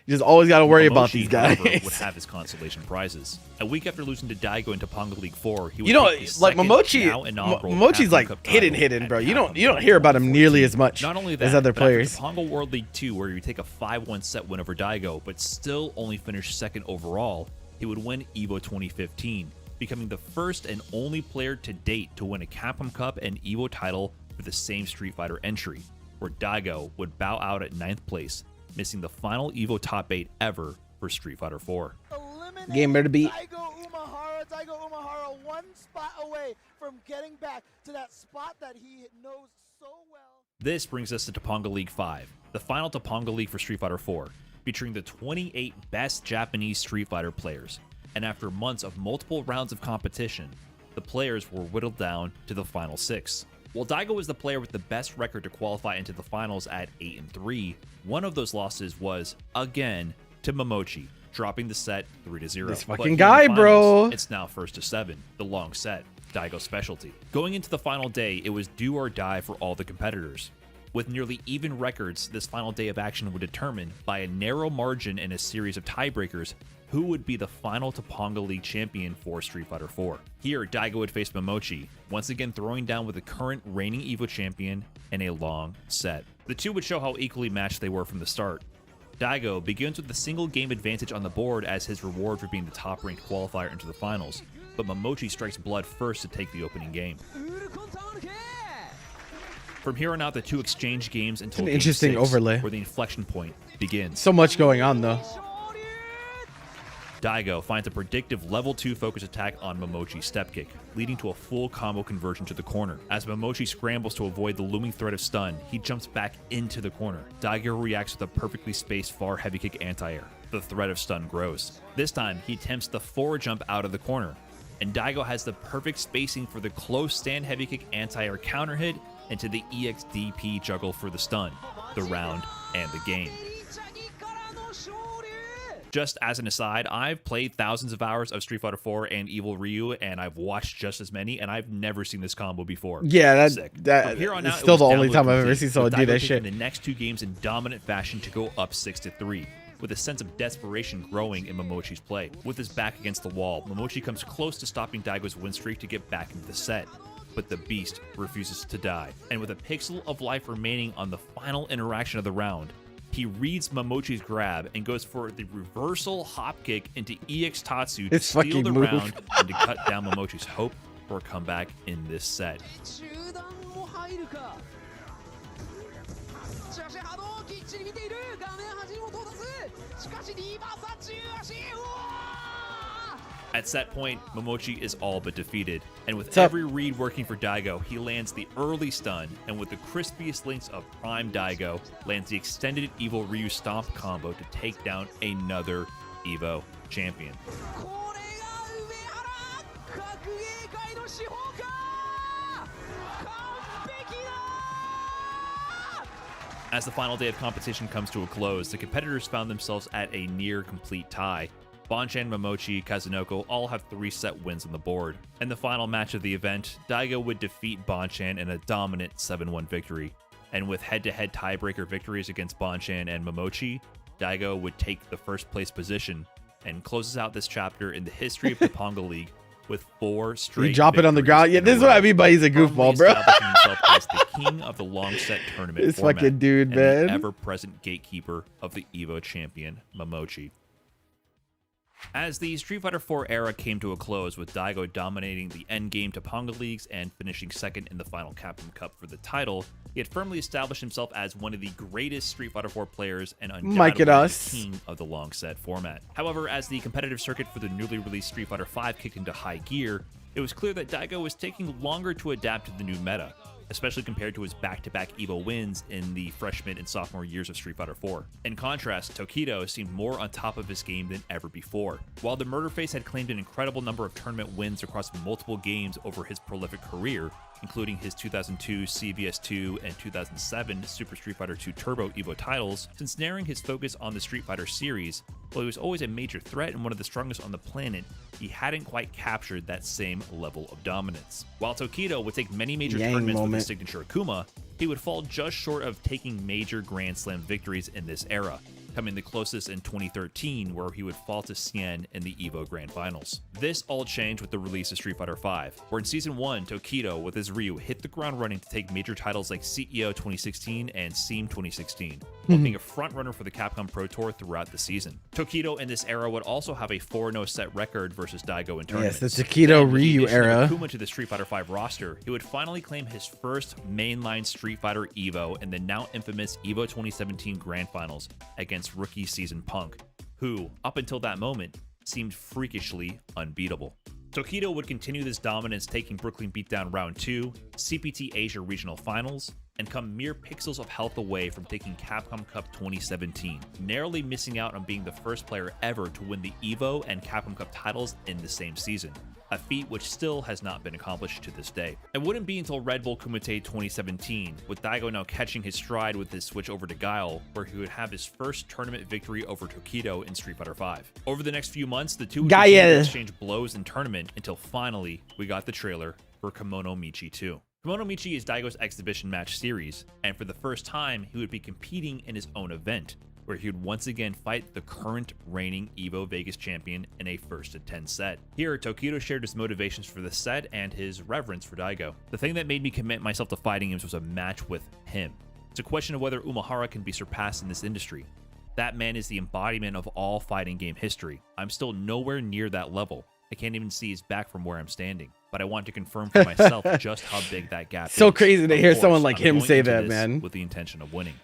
you just always got to worry about Momochi, these guys. however, would have his consolation prizes. A week after losing to Daigo in Topanga League 4, he would You know, take his like second, Momochi, now inaugural Momochi's Capcom like Cup hidden, title bro. at You don't Capcom hear about him 2014. nearly as much Not only that, as other but after players. Topanga World League 2, where he would take a 5-1 set win over Daigo, but still only finish second overall, he would win Evo 2015, becoming the first and only player to date to win a Capcom Cup and Evo title for the same Street Fighter entry, where Daigo would bow out at 9th place, missing the final Evo top 8 ever for Street Fighter 4. Game better beat. Daigo Umehara one spot away from getting back to that spot that he knows so well. This brings us to Topanga League 5, the final Topanga League for Street Fighter 4, featuring the 28 best Japanese Street Fighter players. and after months of multiple rounds of competition, the players were whittled down to the final 6. While Daigo was the player with the best record to qualify into the finals at 8-3, one of those losses was, again, to Momochi, dropping the set 3-0. This But fucking here in guy, the bro. finals, it's now 1-7, the long set, Daigo's specialty. Going into the final day, it was do or die for all the competitors. With nearly even records, this final day of action would determine, by a narrow margin and a series of tiebreakers, who would be the final Topanga League champion for Street Fighter IV. Here, Daigo would face Momochi, once again throwing down with the current reigning EVO champion in a long set. The two would show how equally matched they were from the start. Daigo begins with a single game advantage on the board as his reward for being the top-ranked qualifier into the finals, but Momochi strikes blood first to take the opening game. From here on out, the two exchange games until an interesting Game 6, overlay. where the inflection point begins. So much going on though. Daigo finds a predictive level 2 focus attack on Momochi's step kick, leading to a full combo conversion to the corner. As Momochi scrambles to avoid the looming threat of stun, he jumps back into the corner. Daigo reacts with a perfectly spaced far heavy kick anti-air. The threat of stun grows. This time, he attempts the forward jump out of the corner, and Daigo has the perfect spacing for the close stand heavy kick anti-air counter hit into the EXDP juggle for the stun, the round, and the game. Just as an aside, I've played thousands of hours of Street Fighter IV and Evil Ryu, and I've watched just as many, and I've never seen this combo before. Yeah, Sick. that From here on is out, still it the was only download time I've ever complete, seen someone with do Daigo that taking shit. the next two games in dominant fashion to go up 6-3, with a sense of desperation growing in Momochi's play. With his back against the wall, Momochi comes close to stopping Daigo's win streak to get back into the set. But the beast refuses to die, and with a pixel of life remaining on the final interaction of the round, he reads Momochi's grab and goes for the reversal hop kick into EX Tatsu to His steal fucking the move. round and to cut down Momochi's hope for a comeback in this set. At set point, Momochi is all but defeated, and with every read working for Daigo, he lands the early stun, and with the crispiest links of Prime Daigo, lands the extended Evil Ryu Stomp combo to take down another EVO champion. As the final day of competition comes to a close, the competitors found themselves at a near complete tie. Bonchan, Momochi, Kazunoko all have 3 set wins on the board. In the final match of the event, Daigo would defeat Bonchan in a dominant 7-1 victory. And with head-to-head tiebreaker victories against Bonchan and Momochi, Daigo would take the first place position and closes out this chapter in the history of the Topanga League with 4 straight You drop it on the victories ground. Yeah, in a this is what row, I mean by he's a goofball, firmly bro. establishing himself as the king of the long set tournament This format fucking dude, and man. the ever-present gatekeeper of the EVO champion, Momochi. As the Street Fighter IV era came to a close with Daigo dominating the endgame Topanga Leagues and finishing second in the final Capcom Cup for the title, he had firmly established himself as one of the greatest Street Fighter IV players and Mike and undoubtedly us. the king of the long set format. However, as the competitive circuit for the newly released Street Fighter V kicked into high gear, it was clear that Daigo was taking longer to adapt to the new meta, especially compared to his back-to-back EVO wins in the freshman and sophomore years of Street Fighter IV. In contrast, Tokido seemed more on top of his game than ever before. While the Murderface had claimed an incredible number of tournament wins across multiple games over his prolific career, including his 2002 CVS2 and 2007 Super Street Fighter II Turbo EVO titles, since narrowing his focus on the Street Fighter series, while he was always a major threat and one of the strongest on the planet, he hadn't quite captured that same level of dominance. While Tokido would take many major Yang tournaments with moment. his signature Akuma, he would fall just short of taking major Grand Slam victories in this era, coming the closest in 2013, where he would fall to Cien in the EVO Grand Finals. This all changed with the release of Street Fighter V, where in Season 1, Tokido with his Ryu hit the ground running to take major titles like CEO 2016 and SEAM 2016, while being a frontrunner for the Capcom Pro Tour throughout the season. Tokido in this era would also have a 4-0 set record versus Daigo in tournaments. Yes, the Tokido And with the Ryu addition of era. Akuma to the Street Fighter V roster, he would finally claim his first mainline Street Fighter EVO in the now infamous EVO 2017 Grand Finals against rookie season Punk, who, up until that moment, seemed freakishly unbeatable. Tokido would continue this dominance, taking Brooklyn Beatdown Round 2, CPT Asia Regional Finals, and come mere pixels of health away from taking Capcom Cup 2017, narrowly missing out on being the first player ever to win the EVO and Capcom Cup titles in the same season, a feat which still has not been accomplished to this day. It wouldn't be until Red Bull Kumite 2017, with Daigo now catching his stride with his switch over to Guile, where he would have his first tournament victory over Tokido in Street Fighter V. Over the next few months, the two would continue to exchange blows in tournament until finally we got the trailer for Kimono Michi 2. Kimono Michi is Daigo's exhibition match series, and for the first time, he would be competing in his own event, where he would once again fight the current reigning EVO Vegas champion in a 1-10 set. Here, Tokido shared his motivations for the set and his reverence for Daigo. The thing that made me commit myself to fighting him was a match with him. It's a question of whether Umehara can be surpassed in this industry. That man is the embodiment of all fighting game history. I'm still nowhere near that level. I can't even see his back from where I'm standing, but I want to confirm for myself just how big that gap is. So crazy to hear someone like I'm him going say into that, this man. with the intention of winning.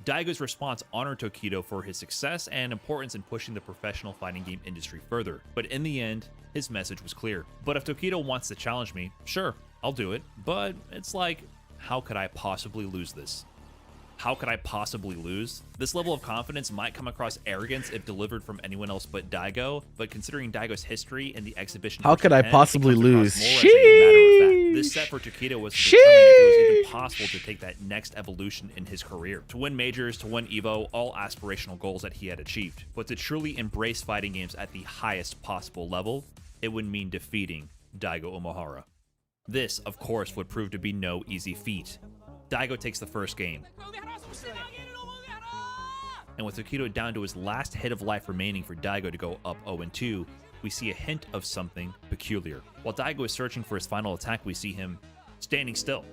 Daigo's response honored Tokido for his success and importance in pushing the professional fighting game industry further, but in the end, his message was clear. But if Tokido wants to challenge me, sure, I'll do it, but it's like, how could I possibly lose this? How could I possibly lose? This level of confidence might come across arrogance if delivered from anyone else but Daigo, but considering Daigo's history in the exhibition, How could I possibly lose? This set for Tokido was to determine if it was even possible to take that next evolution in his career. To win majors, to win EVO, all aspirational goals that he had achieved. But to truly embrace fighting games at the highest possible level, it would mean defeating Daigo Umehara. This, of course, would prove to be no easy feat. Daigo takes the first game, and with Tokido down to his last hit of life remaining for Daigo to go up 0-2, we see a hint of something peculiar. While Daigo is searching for his final attack, we see him standing still.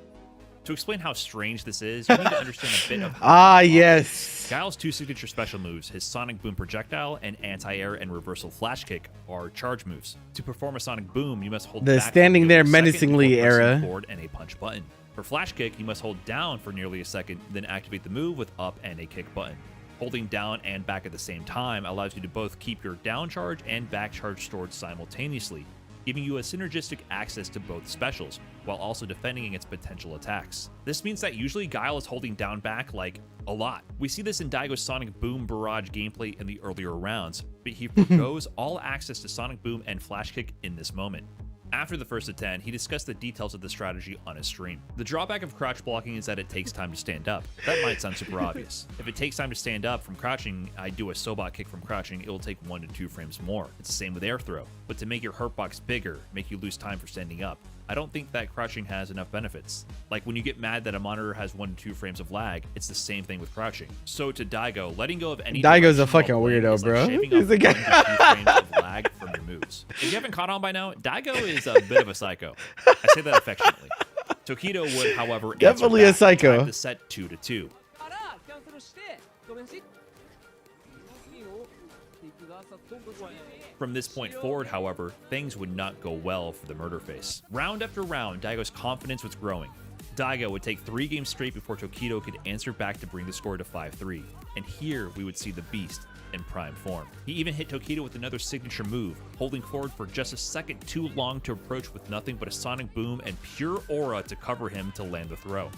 To explain how strange this is, you need to understand a bit of how yes. Guile's two signature special moves, his Sonic Boom projectile and anti-air and reversal flash kick, are charge moves. To perform a Sonic Boom, you must hold the back standing for there nearly a second menacingly before pressing era. forward and a punch button. For flash kick, you must hold down for nearly a second, then activate the move with up and a kick button. Holding down and back at the same time allows you to both keep your down charge and back charge stored simultaneously, giving you a synergistic access to both specials, while also defending against potential attacks. This means that usually Guile is holding down back like a lot. We see this in Daigo's Sonic Boom barrage gameplay in the earlier rounds, but he forgoes all access to Sonic Boom and Flash Kick in this moment. After the first 10, he discussed the details of the strategy on his stream. The drawback of crouch blocking is that it takes time to stand up. That might sound super obvious. If it takes time to stand up from crouching, I do a Sobot kick from crouching, it will take 1 to 2 frames more. It's the same with air throw. But to make your hurtbox bigger, make you lose time for standing up, I don't think that crouching has enough benefits. Like when you get mad that a monitor has 1 to 2 frames of lag, it's the same thing with crouching. So to Daigo, letting go of any Daigo's a fucking weirdo, bro. He's like 1 to 2 frames of lag from your moves. If you haven't caught on by now, Daigo is a bit of a psycho. I say that affectionately. Tokido would, however, definitely a psycho. The set 2-2. From this point forward, however, things would not go well for the Murderface. Round after round, Daigo's confidence was growing. Daigo would take 3 games straight before Tokido could answer back to bring the score to 5-3. And here we would see the beast in prime form. He even hit Tokido with another signature move, holding forward for just a second too long to approach with nothing but a Sonic Boom and pure aura to cover him to land the throw.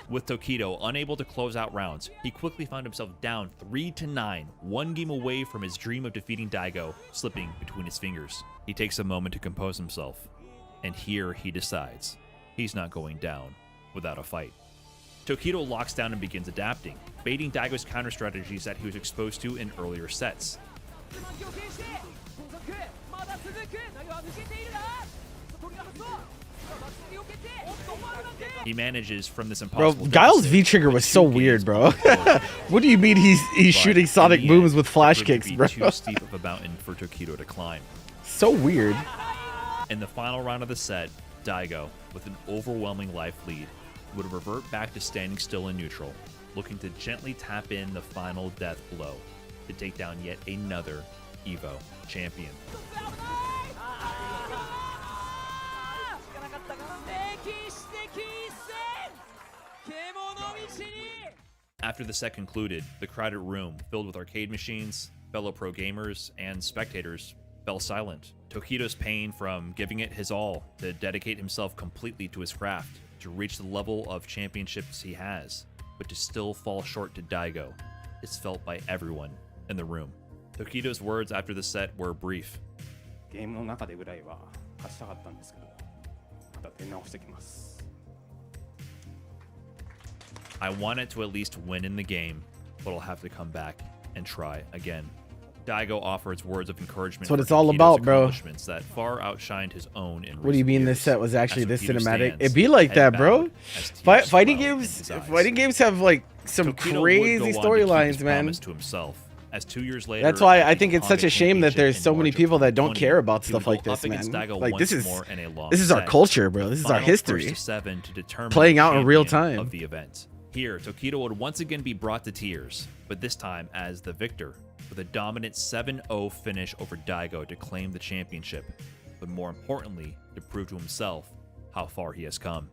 With Tokido unable to close out rounds, he quickly found himself down 3-9, 1 game away from his dream of defeating Daigo, slipping between his fingers. He takes a moment to compose himself, and here he decides he's not going down without a fight. Tokido locks down and begins adapting, baiting Daigo's counter strategies that he was exposed to in earlier sets. He manages from this impossible. Bro, Guile's V-trigger was so weird, bro. What do you mean he's shooting Sonic Booms with flash kicks, bro? Too steep of a mountain for Tokido to climb. So weird. In the final round of the set, Daigo, with an overwhelming life lead, would revert back to standing still in neutral, looking to gently tap in the final death blow to take down yet another EVO champion. After the set concluded, the crowded room, filled with arcade machines, fellow pro gamers, and spectators, fell silent. Tokido's pain from giving it his all to dedicate himself completely to his craft, to reach the level of championships he has, but to still fall short to Daigo, is felt by everyone in the room. Tokido's words after the set were brief. ゲームの中でぐらいは勝ちたかったんですけど、また出直してきます。 I wanted to at least win in the game, but I'll have to come back and try again. Daigo offers words of encouragement. That's what it's all about, bro. That far outshined his own in What do you mean this set was actually this cinematic? It It'd be like that, bro. Fighting games have like some crazy storylines, man. To himself. As 2 years later, that's why I think it's such a shame that there's so many people that don't care about stuff like this, man. Like this is our culture, bro. This is our history playing out in real time. Of the event. Here, Tokido would once again be brought to tears, but this time as the victor, with a dominant 7-0 finish over Daigo to claim the championship, but more importantly, to prove to himself how far he has come.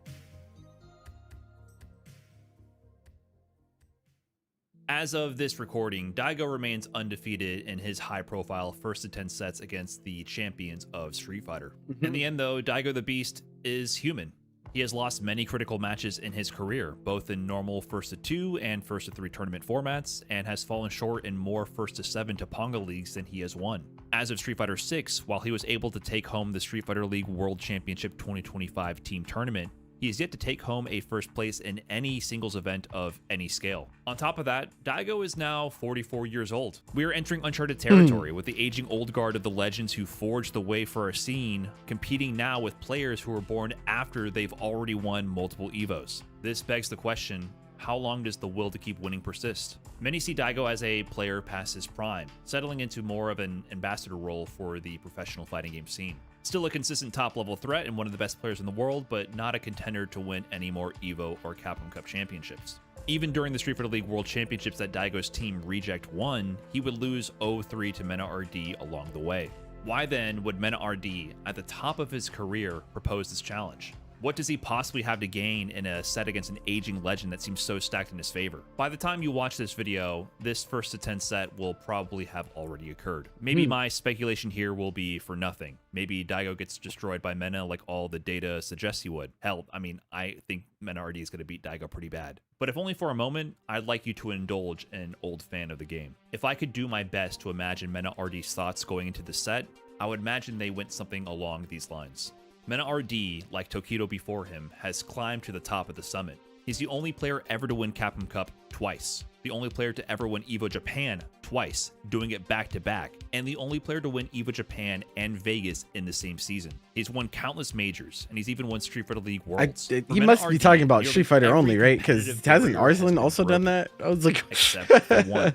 As of this recording, Daigo remains undefeated in his high-profile first to 10 sets against the champions of Street Fighter. In the end, though, Daigo the Beast is human. He has lost many critical matches in his career, both in normal first to 2 and first to 3 tournament formats, and has fallen short in more first to 7 Topanga leagues than he has won. As of Street Fighter 6, while he was able to take home the Street Fighter League World Championship 2025 team tournament, he is yet to take home a first place in any singles event of any scale. On top of that, Daigo is now 44 years old. We are entering uncharted territory with the aging old guard of the legends who forged the way for our scene, competing now with players who were born after they've already won multiple EVOs. This begs the question, how long does the will to keep winning persist? Many see Daigo as a player past his prime, settling into more of an ambassador role for the professional fighting game scene. Still a consistent top-level threat and one of the best players in the world, but not a contender to win any more EVO or Capcom Cup championships. Even during the Street Fighter League World Championships that Daigo's team Reject won, he would lose 0-3 to Mena RD along the way. Why then would Mena RD, at the top of his career, propose this challenge? What does he possibly have to gain in a set against an aging legend that seems so stacked in his favor? By the time you watch this video, this first to 10 set will probably have already occurred. Maybe my speculation here will be for nothing. Maybe Daigo gets destroyed by Mena like all the data suggests he would. Hell, I mean, I think Mena RD is going to beat Daigo pretty bad. But if only for a moment, I'd like you to indulge an old fan of the game. If I could do my best to imagine Mena RD's thoughts going into the set, I would imagine they went something along these lines. Mena RD, like Tokido before him, has climbed to the top of the summit. He's the only player ever to win Capcom Cup twice, the only player to ever win EVO Japan twice, doing it back-to-back, and the only player to win EVO Japan and Vegas in the same season. He's won countless majors, and he's even won Street Fighter League Worlds. He must be talking about Street Fighter only, right? Because hasn't Arslan also done that? I was like, except for one.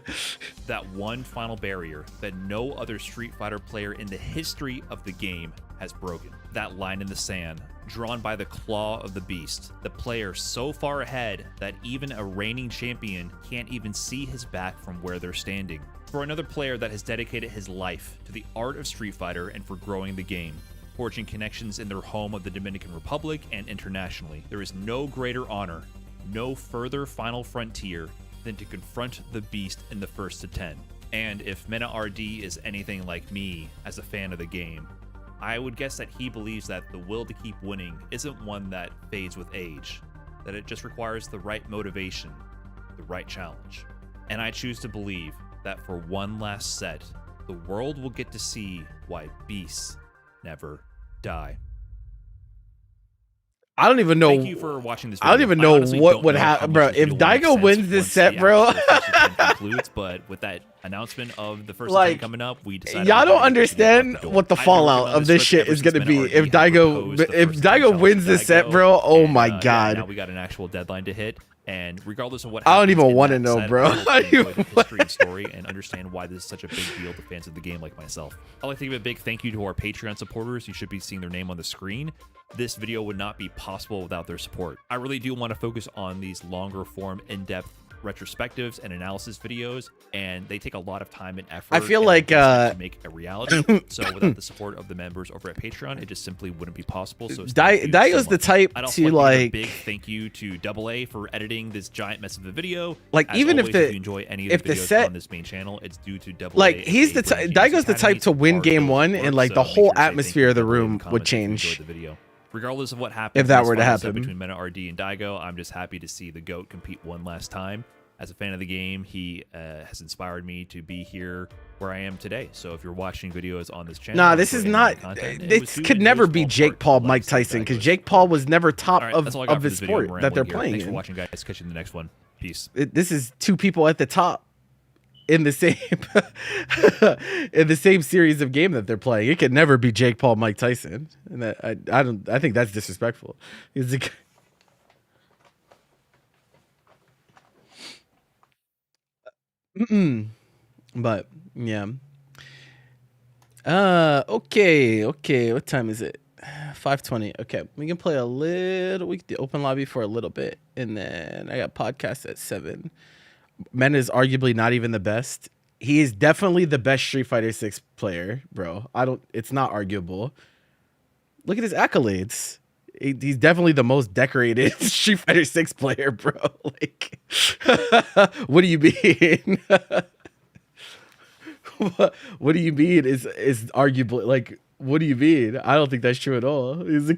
That one final barrier that no other Street Fighter player in the history of the game has broken. That line in the sand, drawn by the claw of the beast, the player so far ahead that even a reigning champion can't even see his back from where they're standing. For another player that has dedicated his life to the art of Street Fighter and for growing the game, forging connections in their home of the Dominican Republic and internationally, there is no greater honor, no further final frontier than to confront the beast in the first to 10. And if Mena RD is anything like me as a fan of the game, I would guess that he believes that the will to keep winning isn't one that fades with age, that it just requires the right motivation, the right challenge. And I choose to believe that for one last set, the world will get to see why beasts never die. I don't even know. Thank you for watching this video. I don't even know what would happen, bro. If Daigo wins this set, bro. Concludes, but with that announcement of the first event coming up, we decided y'all don't understand what the fallout of this shit is gonna be if Daigo wins this set, bro. Oh my god. Now we got an actual deadline to hit. And regardless of what I don't even want to know, bro. History and story and understand why this is such a big deal to fans of the game like myself. I'd like to give a big thank you to our Patreon supporters. You should be seeing their name on the screen. This video would not be possible without their support. I really do want to focus on these longer form, in-depth retrospectives and analysis videos, and they take a lot of time and effort. I feel and like to make a reality. So without the support of the members over at Patreon, it just simply wouldn't be possible. So Daigo's the type I'd also to like to give a big thank you to AA for editing this giant mess of a video. Like, As even always, if you enjoy any of the videos on this main channel, it's due to AA. Like, he's the Daigo's the type to win game one, and like the whole atmosphere of the room would change. Regardless of what happens If that in were this to final set happen. between Meta RD and Daigo, I'm just happy to see the GOAT compete one last time. As a fan of the game, he has inspired me to be here where I am today. So if you're watching videos on this channel, Nah, this is not. This could never be Jake Paul, Mike Tyson, because Jake Paul was never top All right, that's all I got of for his this video. sport I'm that they're rambling here. playing. Thanks for in. watching, guys. Catch you in the next one. Peace. This is two people at the top in the same in the same series of game that they're playing. It could never be Jake Paul, Mike Tyson, and that, I think that's disrespectful. It's a, but yeah. Okay. What time is it? 5:20. Okay, we can play a little. We can do open lobby for a little bit, and then I got podcast at 7. Men is arguably not even the best. He is definitely the best Street Fighter 6 player, bro. It's not arguable. Look at his accolades. He's definitely the most decorated Street Fighter 6 player, bro. Like, what do you mean? What do you mean is arguably, like, what do you mean? I don't think that's true at all. He's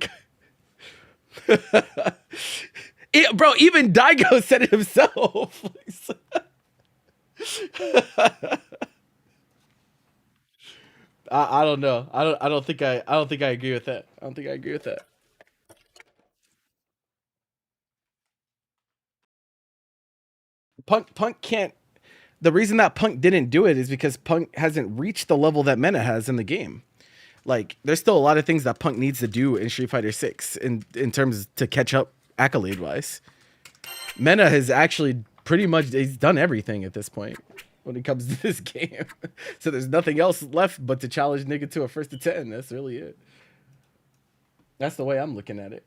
bro, even Daigo said it himself. I don't know. I don't think I agree with that. I don't think I agree with that. Punk can't. The reason that Punk didn't do it is because Punk hasn't reached the level that Mena has in the game. Like, there's still a lot of things that Punk needs to do in Street Fighter 6 in terms to catch up accolade wise. Mena has actually pretty much, he's done everything at this point when it comes to this game. So there's nothing else left but to challenge nigga to a 1st to 10. That's really it. That's the way I'm looking at it.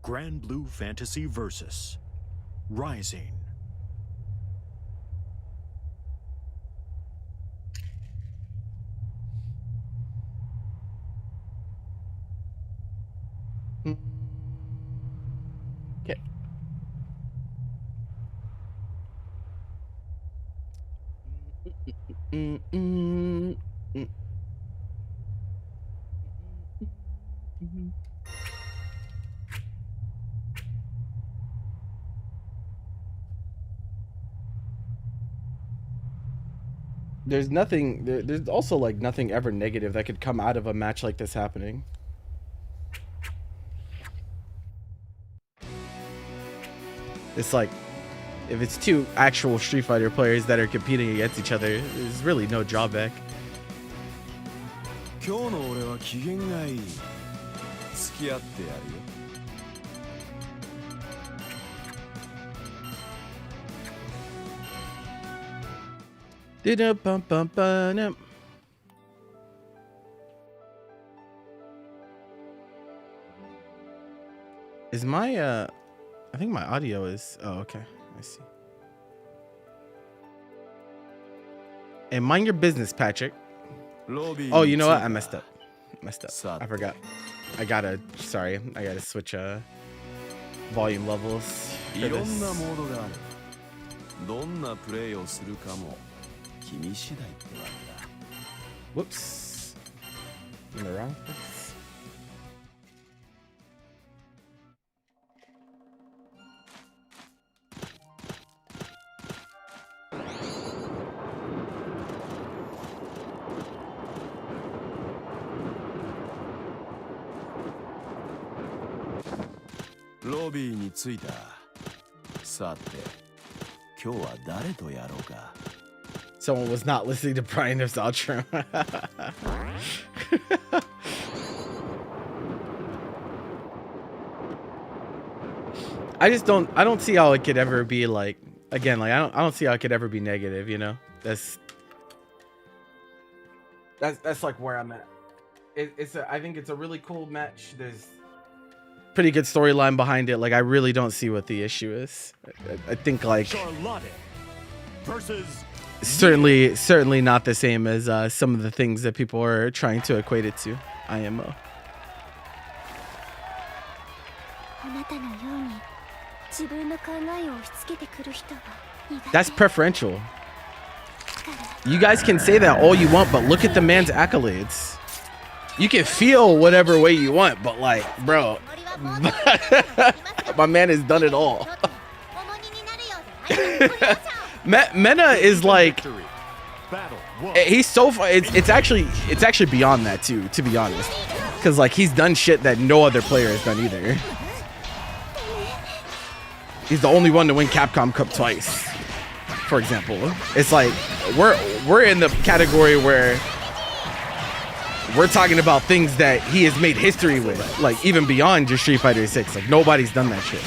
Grand Blue Fantasy Versus Rising. Okay. There's nothing. There's also like nothing ever negative that could come out of a match like this happening. It's like, if it's two actual Street Fighter players that are competing against each other, there's really no drawback. 今日の俺は機嫌がいい。付き合ってやるよ。Did-a-bum-bum-bum-bum. Is my I think my audio is, oh, okay, I see. Hey, mind your business, Patrick. Oh, you know what? I messed up. I forgot. I gotta switch volume levels for いろんな this. モードがある。どんなプレイをするかも君次第ってわけだ。 Whoops. In the wrong place.「ロビーに着いた。さて、今日は誰とやろうか。 Someone was not listening to Brian's outro. I don't see how it could ever be like, again, like I don't see how it could ever be negative, you know? That's like where I'm at. I think it's a really cool match. pretty good storyline behind it. Like, I really don't see what the issue is. I think like Charlotte versus certainly not the same as some of the things that people are trying to equate it to. IMO. That's preferential. You guys can say that all you want, but look at the man's accolades. You can feel whatever way you want, but like, bro, my man has done it all. Mena is like, he's so far. It's actually beyond that too, to be honest, because like he's done shit that no other player has done either. He's the only one to win Capcom Cup twice, for example. It's like we're in the category where we're talking about things that he has made history with, like even beyond just Street Fighter 6. Like nobody's done that shit.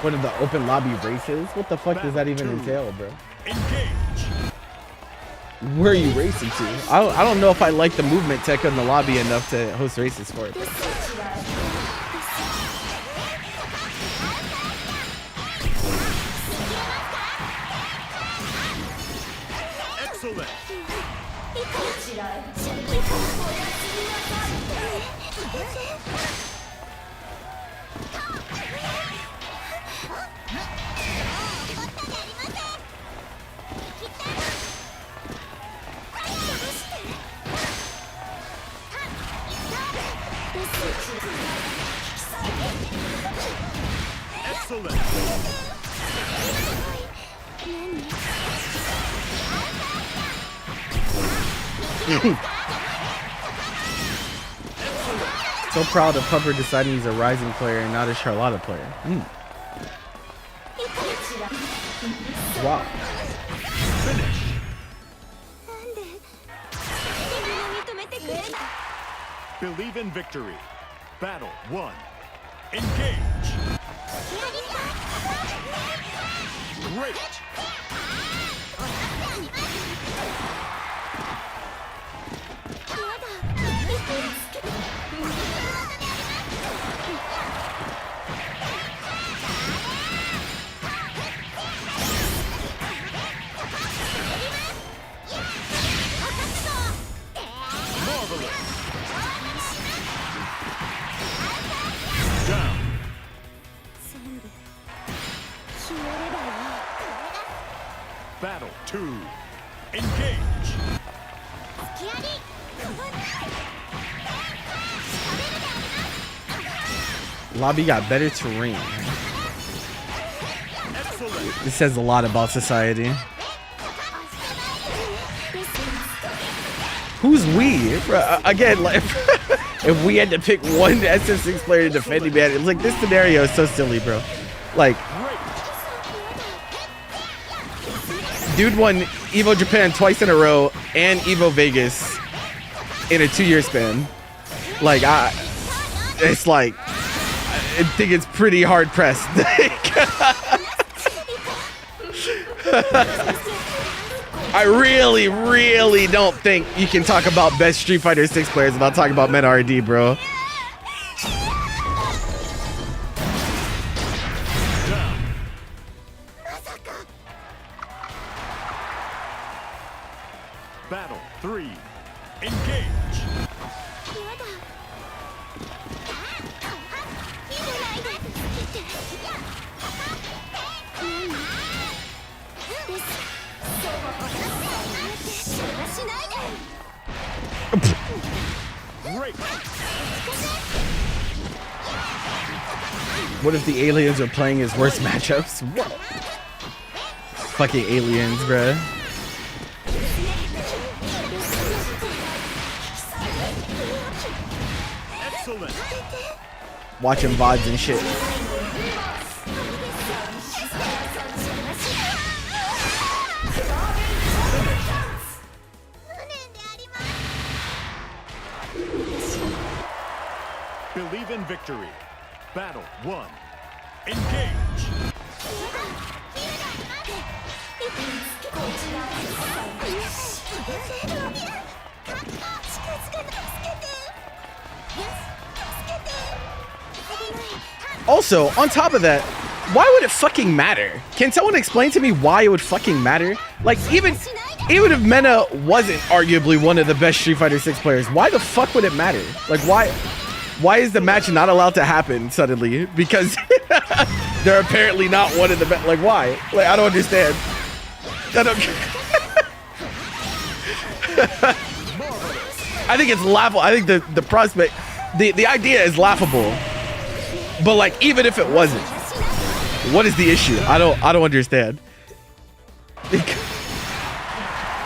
What are the open lobby races? What the fuck does that even entail, bro? Where are you racing to? I don't know if I like the movement tech in the lobby enough to host races for it. Excellent. Excellent. So proud of Pupper deciding he's a Rising player and not a Charlotta player. Wow. Believe in victory. Battle 1. Engage. Great. Battle 2. Engage. Lobby got better terrain. This says a lot about society. Who's we? Again, like, if we had to pick one SF6 player to defend him, man, it's like this scenario is so silly, bro. Like, dude won Evo Japan twice in a row and Evo Vegas in a 2-year span. Like, it's like, I think it's pretty hard pressed. I really, really don't think you can talk about best Street Fighter 6 players without talking about Meta RD, bro. Battle 3. Engage. Great. What if the aliens are playing his worst matchups? What? Fucking aliens, bruh. Excellent. Watching VODs and shit. proven victory. Battle 1. Engage. Also, on top of that, why would it fucking matter? Can someone explain to me why it would fucking matter? Like, even if Mena wasn't arguably one of the best Street Fighter 6 players, why the fuck would it matter? Like, why is the match not allowed to happen suddenly? Because they're apparently not one of the best. Like, why? Like, I don't understand. I don't. I think it's laughable. I think the prospect, the idea is laughable. But like, even if it wasn't, what is the issue? I don't understand.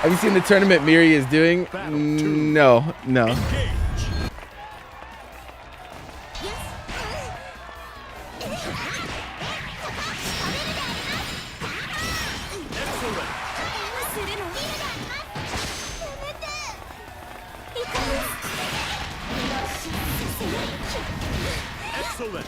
Have you seen the tournament Miri is doing? No. Excellent.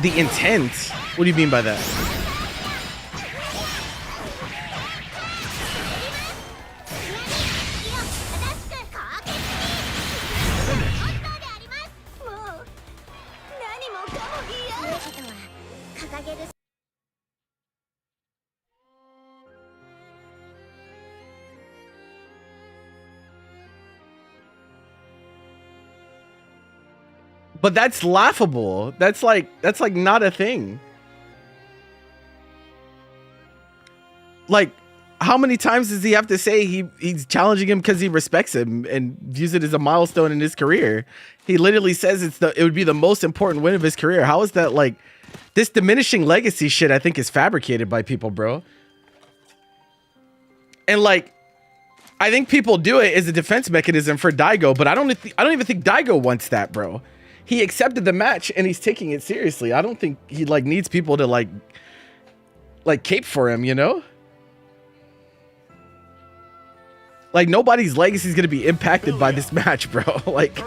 The intent? What do you mean by that? But that's laughable. That's like not a thing. Like, how many times does he have to say he's challenging him because he respects him and views it as a milestone in his career? He literally says it would be the most important win of his career. How is that like this diminishing legacy shit? I think is fabricated by people, bro. And like, I think people do it as a defense mechanism for Daigo, but I don't even think Daigo wants that, bro. He accepted the match and he's taking it seriously. I don't think he like needs people to like cape for him, you know? Like, nobody's legacy is going to be impacted by this match, bro. Like,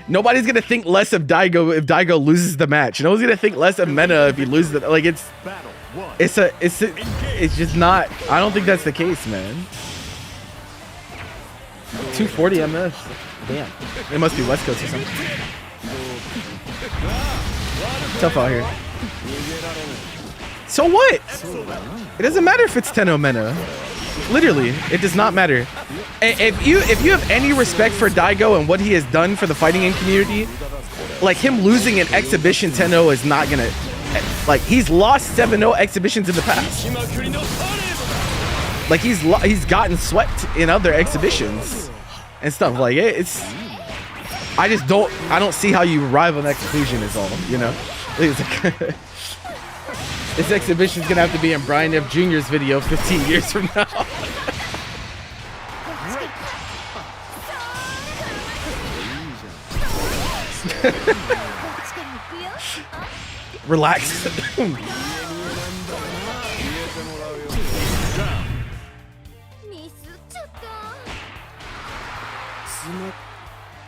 nobody's going to think less of Daigo if Daigo loses the match. No one's going to think less of Mena if he loses it. Like, it's just not. I don't think that's the case, man. 240 MS. Damn. It must be West Coast or something. Tough out here. So what? It doesn't matter if it's Tenno Mena. Literally, it does not matter. If you have any respect for Daigo and what he has done for the fighting game community, like, him losing an exhibition 10-0 is not gonna, like, he's lost 7-0 exhibitions in the past. Like, he's gotten swept in other exhibitions and stuff. Like, I don't see how you arrive on that conclusion is all, you know? It's like, this exhibition's gonna have to be in Brian F. Jr.'s video 15 years from now. Relax.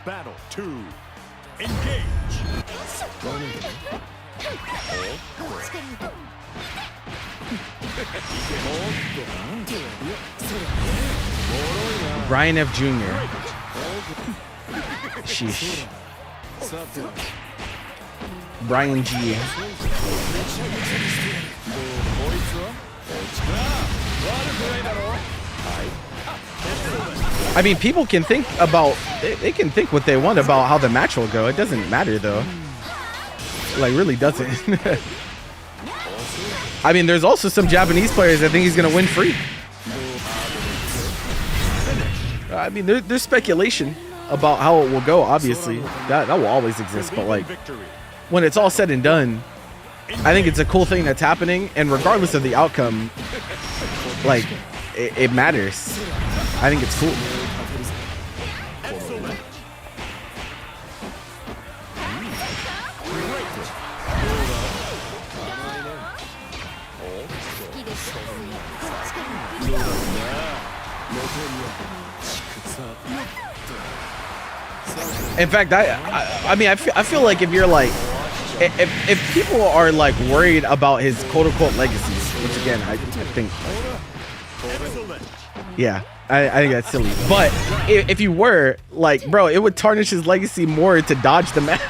Battle 2. Engage. Brian F. Jr. Sheesh. Brian G. I mean, people can think about, they can think what they want about how the match will go. It doesn't matter, though. Like, really doesn't. I mean, there's also some Japanese players that think he's going to win free. I mean, there's speculation about how it will go, obviously. That will always exist. But, like, when it's all said and done, I think it's a cool thing that's happening. And regardless of the outcome, like, it matters. I think it's cool. In fact, I mean, I feel like if you're like, if people are like worried about his quote unquote legacies, which again, I think, yeah, I think that's silly. But if you were like, bro, it would tarnish his legacy more to dodge the match.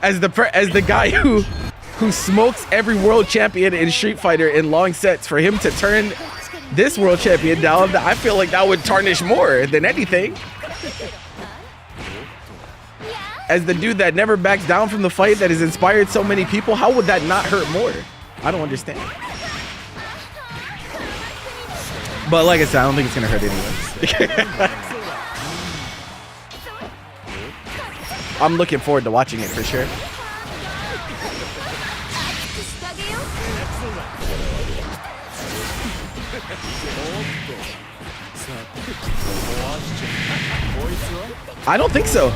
As the guy who smokes every world champion in Street Fighter in long sets, for him to turn this world champion down, I feel like that would tarnish more than anything. As the dude that never backs down from the fight, that has inspired so many people, how would that not hurt more? I don't understand. But like I said, I don't think it's gonna hurt anyone. I'm looking forward to watching it for sure. I don't think so.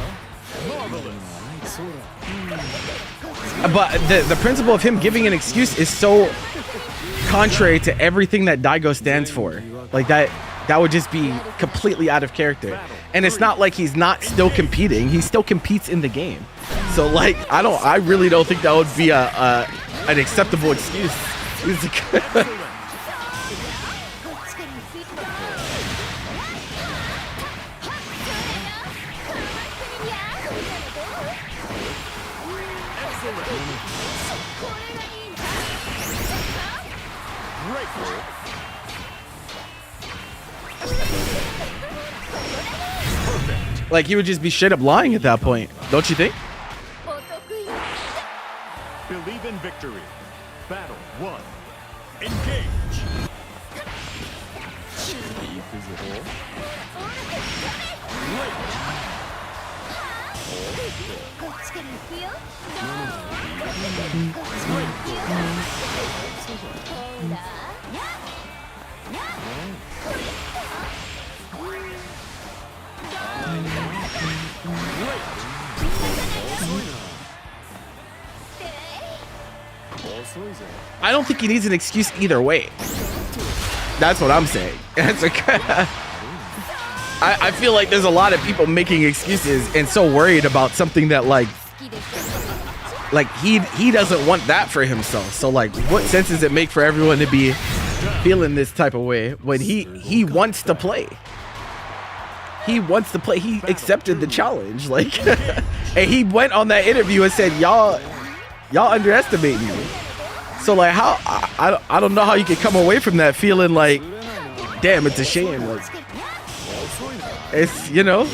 But the principle of him giving an excuse is so contrary to everything that Daigo stands for. Like that would just be completely out of character. And it's not like he's not still competing. He still competes in the game. So like I really don't think that would be an acceptable excuse. Like he would just be straight up lying at that point, don't you think? Believe in victory. Battle 1. Engage. I don't think he needs an excuse either way. That's what I'm saying. I feel like there's a lot of people making excuses and so worried about something that like he doesn't want that for himself. So like, what sense does it make for everyone to be feeling this type of way when he wants to play? He wants to play. He accepted the challenge, like, and he went on that interview and said, y'all underestimate me. So like, how I don't know how you could come away from that feeling like, damn, it's a shame. Like, it's, you know,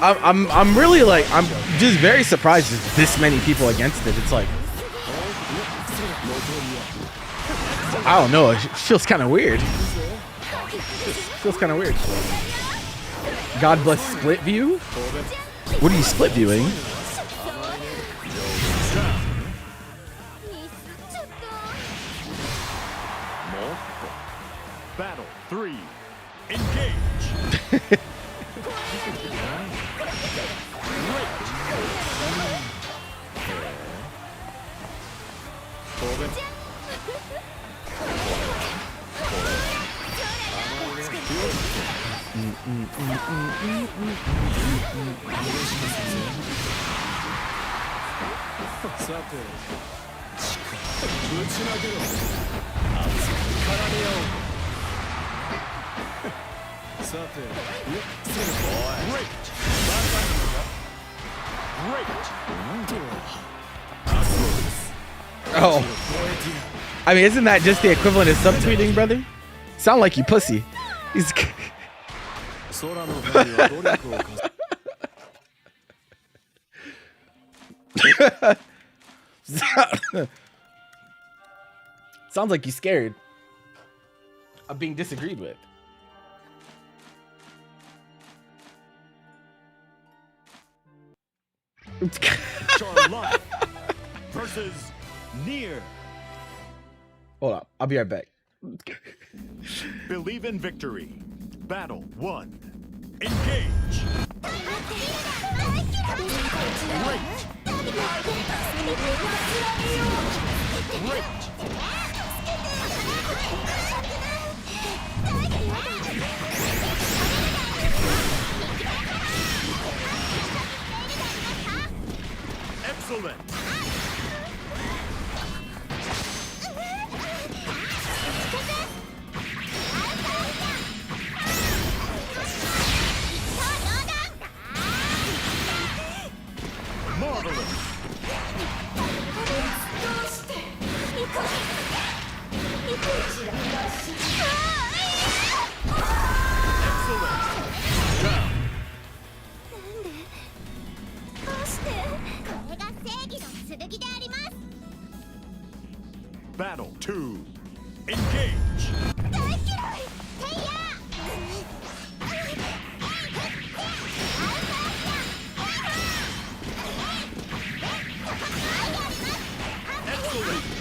I'm really like, I'm just very surprised there's this many people against it. It's like, I don't know, it feels kind of weird. Feels kind of weird. God bless split view? What are you split viewing? Battle 3. Engage. Oh, I mean, isn't that just the equivalent of subtweeting, brother? Sound like you pussy. 空の神は努力をSounds like you scared of being disagreed with. Charlotte versus Near. Hold up, I'll be right back. Believe in victory. Battle 1. Engage. Excellent. Marvelous. Battle 2. Engage. Excellent.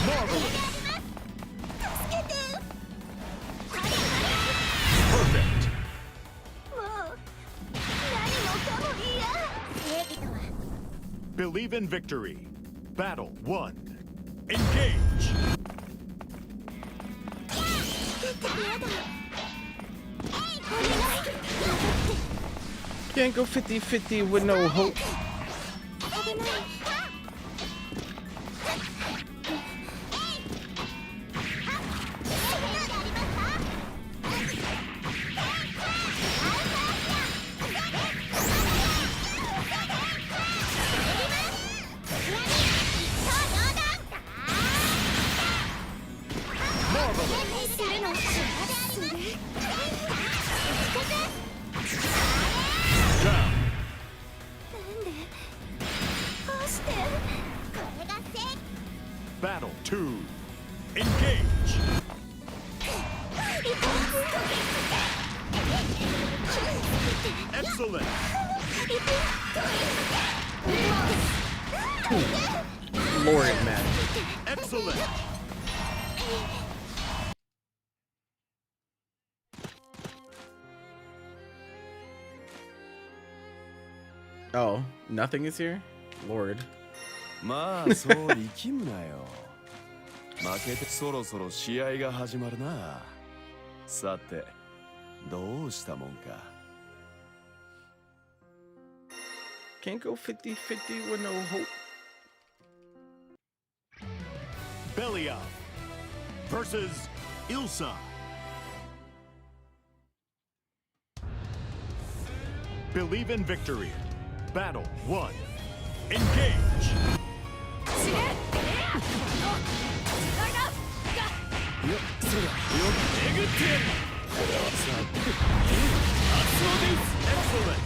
Marvelous. Perfect. Believe in victory. Battle 1. Engage. Can't go 50-50 with no hope. Battle 2. Engage. Excellent. Lord, man. Excellent. Oh, nothing is here? Lord. まあそう力むなよ。負けてそろそろ試合が始まるな。さて、どうしたもんか。Can't go 50-50 with no hope. Belly up versus Ilsa. Believe in victory. Battle 1. Engage. Excellent.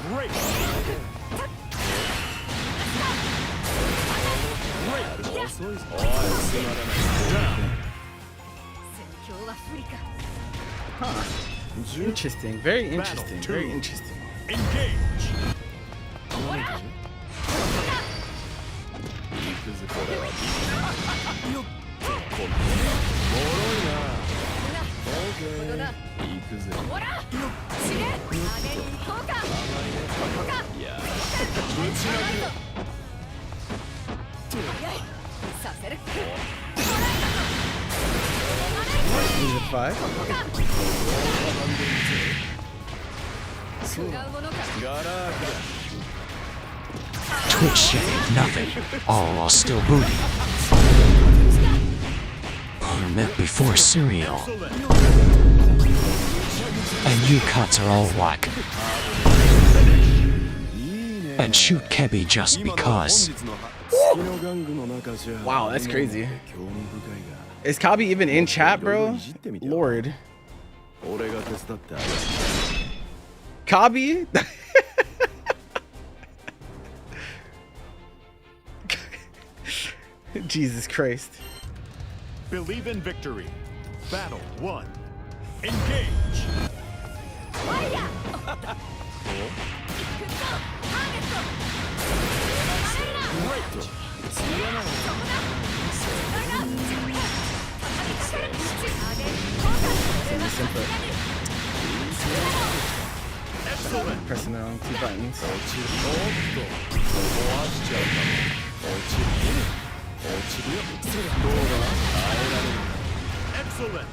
Great. Huh. Interesting. Very interesting. Very interesting. Engage. Is it 5? Twitch saying nothing, all while still booty. I met before cereal. And you cuts are all whack. And shoot Kebby just because. Wow, that's crazy. Is Kabi even in chat, bro? Lord. Kabi? Jesus Christ. Believe in victory. Battle 1. Engage. Excellent. Pressing on 2 buttons. Excellent.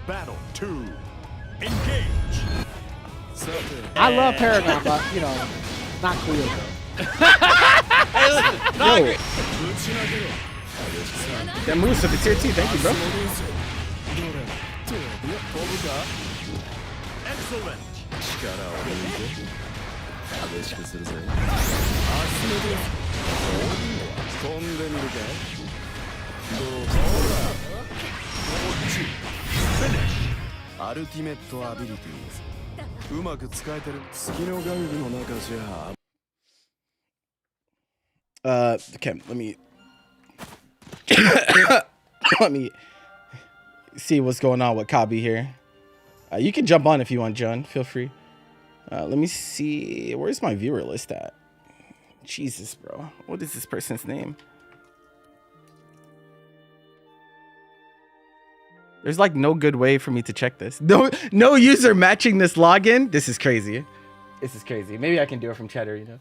Battle 2. Engage. I love Paragon, but you know, not Khalil. No, I agree. That moves up to tier 2, thank you, bro. Excellent. Finish. アルティメットアビリティうまく使えてる月の玩具の中じゃ Okay, let me let me see what's going on with Kabi here. You can jump on if you want, John. Feel free. Let me see. Where's my viewer list at? Jesus, bro. What is this person's name? There's like no good way for me to check this. No user matching this login. This is crazy. This is crazy. Maybe I can do it from Cheddar, you know.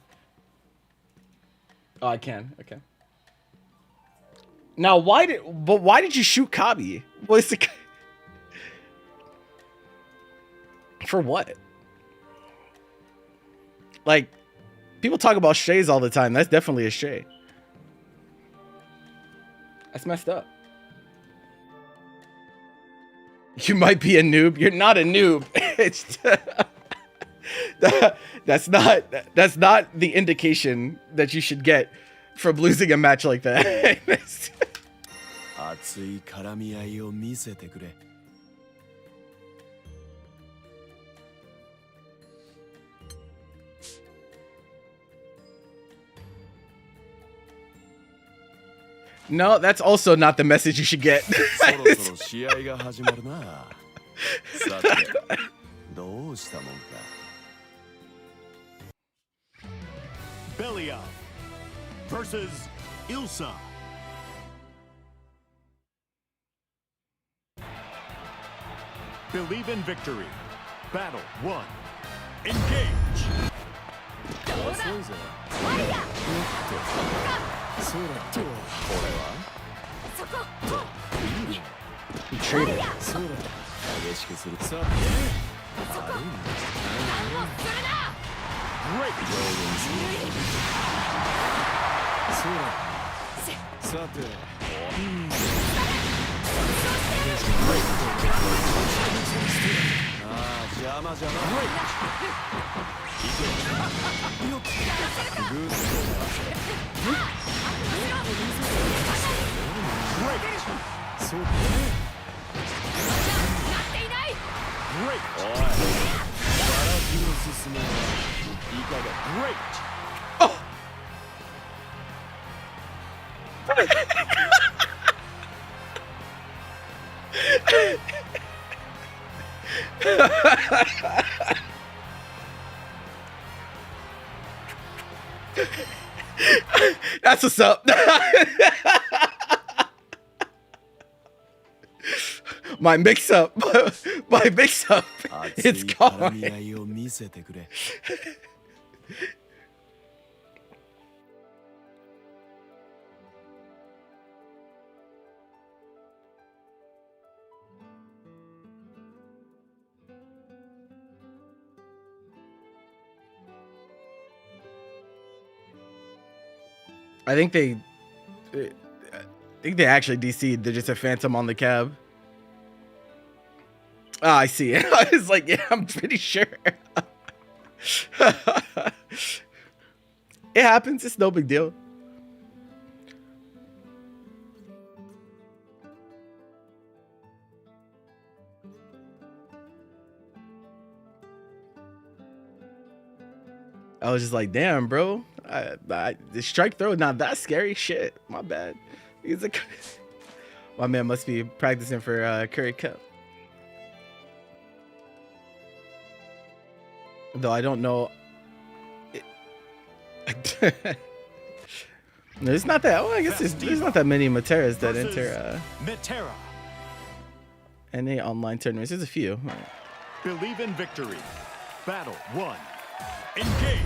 Oh, I can. Okay. Now, why did you shoot Kabi? What's the for what? Like, people talk about strays all the time. That's definitely a stray. That's messed up. You might be a noob. You're not a noob. It's that's not the indication that you should get from losing a match like that. 熱い絡み合いを見せてくれ No, that's also not the message you should get. そろそろ試合が始まるなさてどうしたもんか Belia versus Ilsa. Believe in victory. Battle 1. Engage. 遅いぞそうだとこれはそこ Traded. そうだ激しくするさ Great. そうださてああ邪魔邪魔いけよっグッド そうだ Great. おいバラジの進めはいか Great. Oh. That's what's up. My mix up. My mix up. It's gone. I think they actually DC'd. They're just a phantom on the cab. Oh, I see it. I was like, yeah, I'm pretty sure. It happens. It's no big deal. I was just like, damn, bro. The strike throw, not that scary. Shit, my bad. He's like, my man must be practicing for Curry Cup. Though I don't know. There's not that. Oh, I guess there's not that many Materas that enter NA online tournaments. There's a few. Believe in victory. Battle 1. Engage.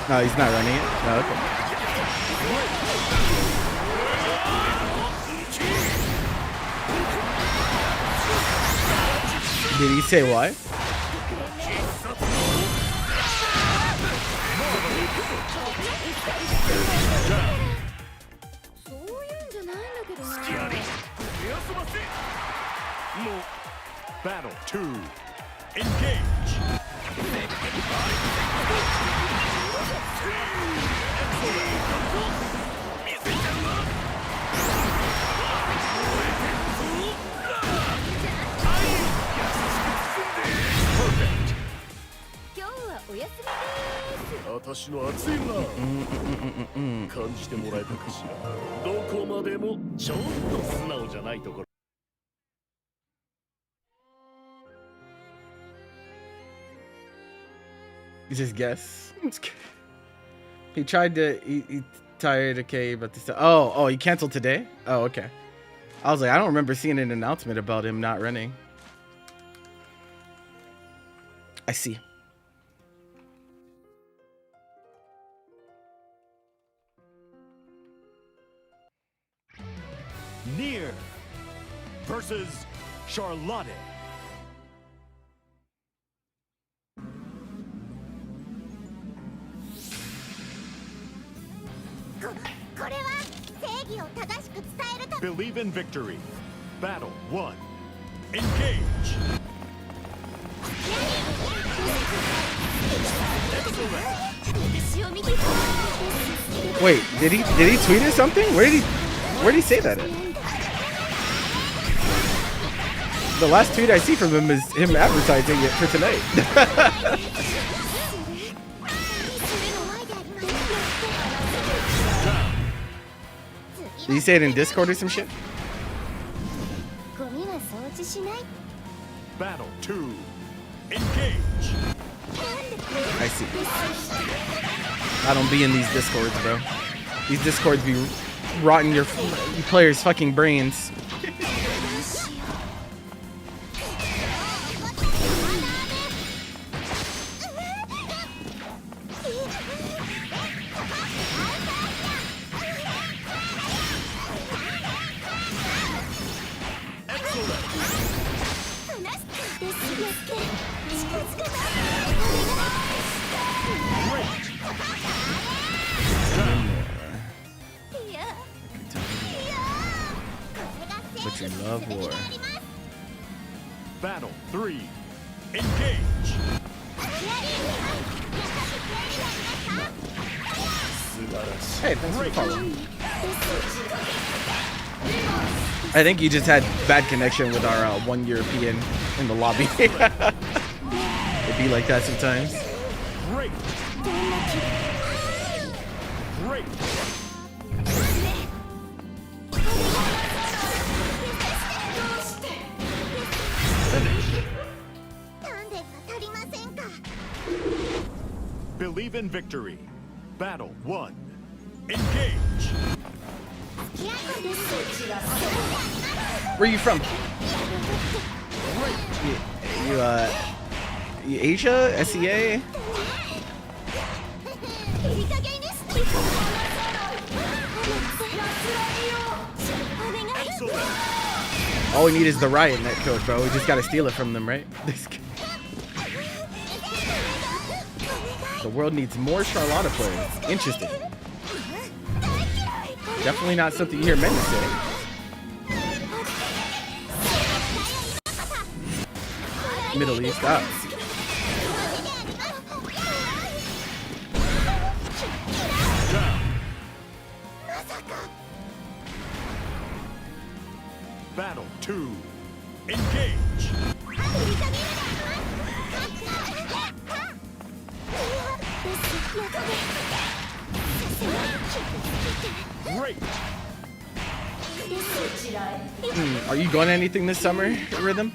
No, he's not running it. No, okay. Did he say why? Battle 2. Engage. Perfect. 私の熱いな感じてもらえたかしらどこまでもちょっと素直じゃないところ Just guess. He tried to. He tired. Okay, but this. Oh, he canceled today. Oh, okay. I was like, I don't remember seeing an announcement about him not running. I see. Near versus Charlotte. Believe in victory. Battle 1. Engage. Wait, did he tweet it something? Where did he say that at? The last tweet I see from him is him advertising it for tonight. Did he say it in Discord or some shit? Battle 2. Engage. I see. I don't be in these Discords, bro. These Discords be rotting your players' fucking brains. But you love war. Battle 3. Engage. Hey, thanks for the follow. I think you just had bad connection with our one European in the lobby. be like that sometimes. Great. Great. Believe in victory. Battle 1. Engage. Where are you from? You Asia? SEA? All we need is the riot net code, bro. We just gotta steal it from them, right? The world needs more Charlotta players. Interesting. Definitely not something you hear men say. Middle East up. Battle 2. Engage. Great. Are you going to anything this summer, Rhythm?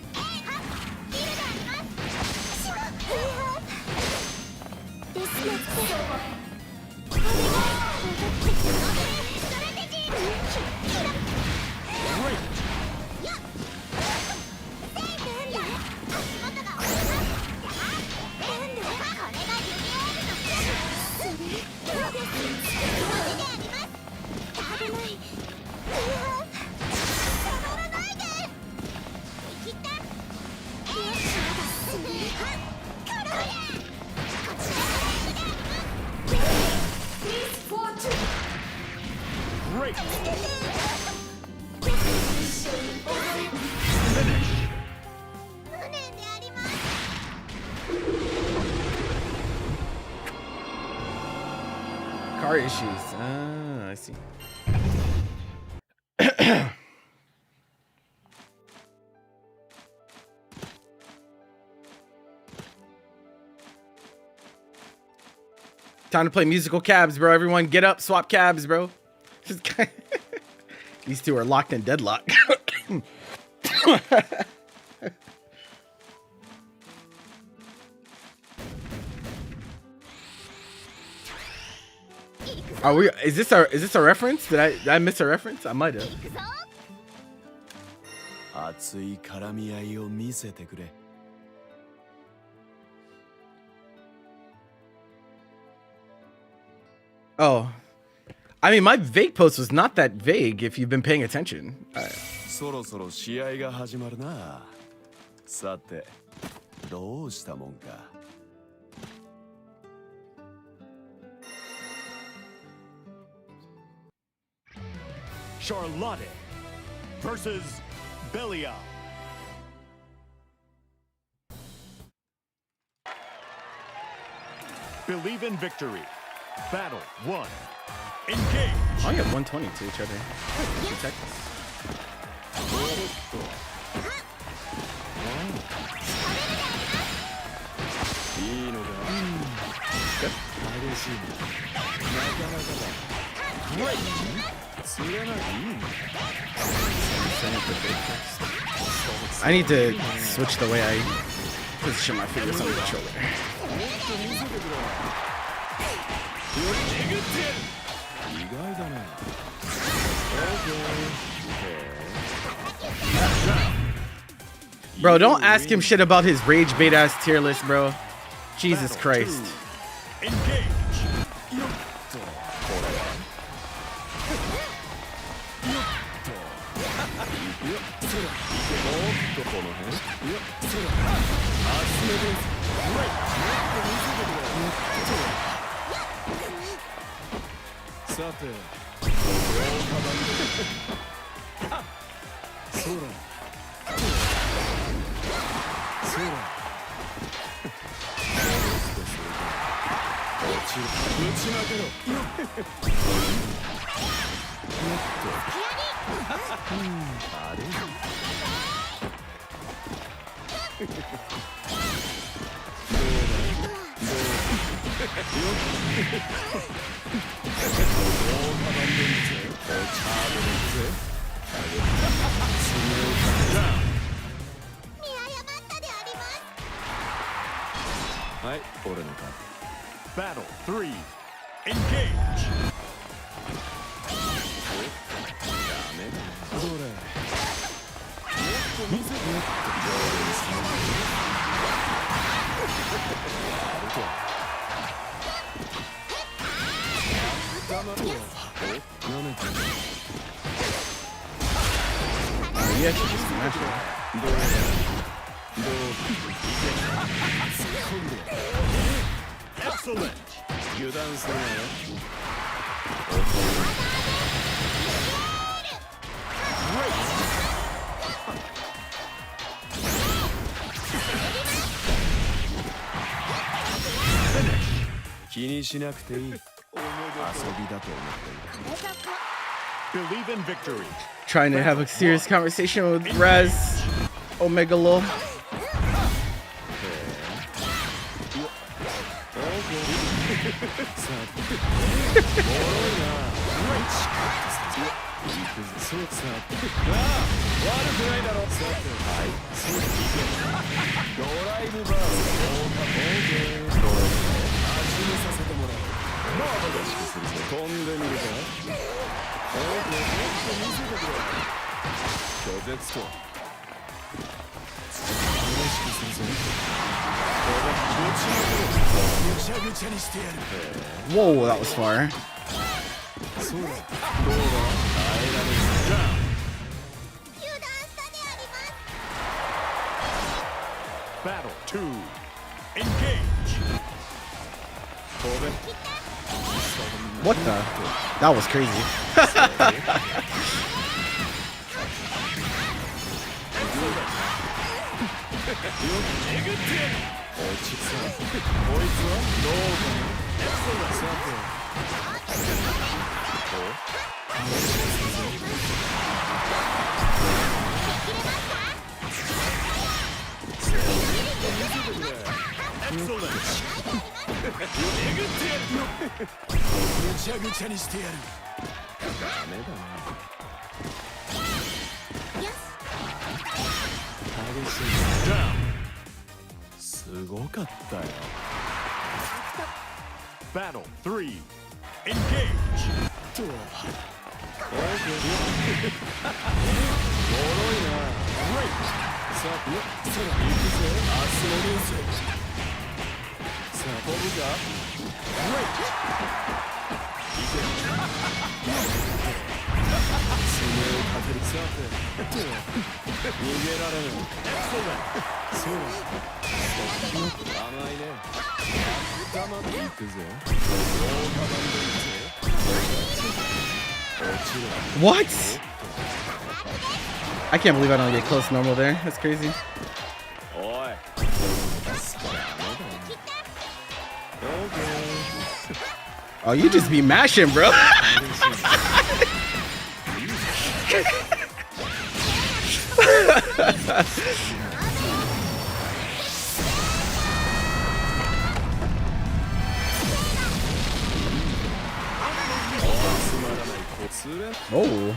Great. Car issues. Ah, I see. Time to play musical cabs, bro. Everyone get up, swap cabs, bro. These two are locked in deadlock. Are we? Is this a reference? Did I miss a reference? I might have. 熱い絡み合いを見せてくれ。Oh, I mean, my vague post was not that vague if you've been paying attention. そろそろ試合が始まるな。さて、どうしたもんか。Charlotte versus Belial. Believe in victory. Battle 1. Engage. I have 120 to each other. Check. I need to switch the way I position my fingers on the controller. Bro, don't ask him shit about his rage bait ass tier list, bro. Jesus Christ. Battle 3. Engage. You actually just smashed it. Excellent. Believe in victory. Trying to have a serious conversation with Raz Omegalo. Whoa, that was far. Battle 2. Engage. What the? That was crazy. Battle 3. Engage. What? I can't believe I don't get close normal there. That's crazy. Oh, you just be mashing, bro. Oh.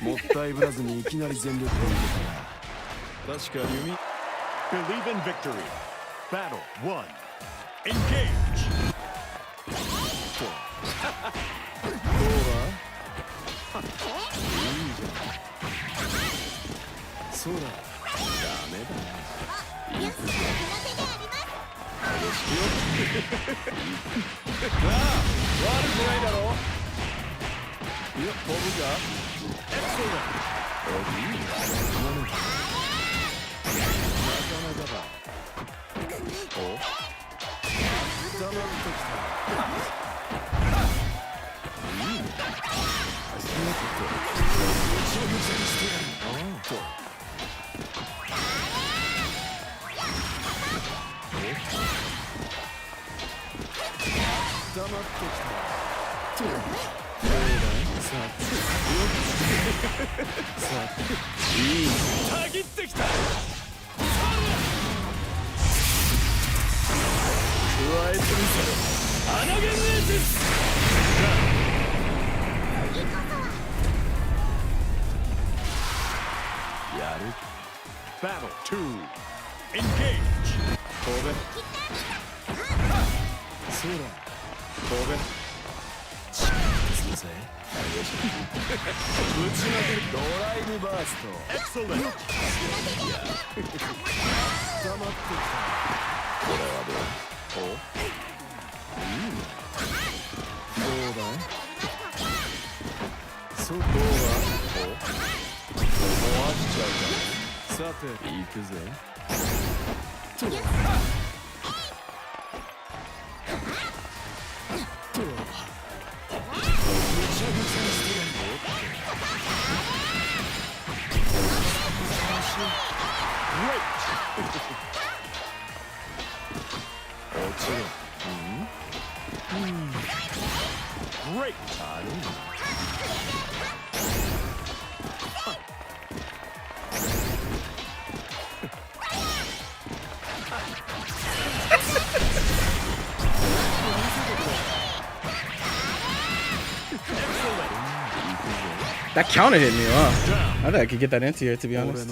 もったいぶらずにいきなり全力でいけたな。確かに Believe in victory. Battle 1. Engage. どうだ？いいじゃん。そうだ。ダメだな。いくぞ。よしよ。なあ、悪くないだろ。いや、飛ぶか？おいいな。今のか。なかなかだ。お？溜まってきた。いいね。足のことぐちゃぐちゃにしてやる。ああと。溜まってきた。どうだ？さあ、いい。たぎってきた。Battle 2. Engage. Kobe. Sura. Kobe. Excellent. Great. That counted hit me, wow. I thought I could get that into here, to be honest.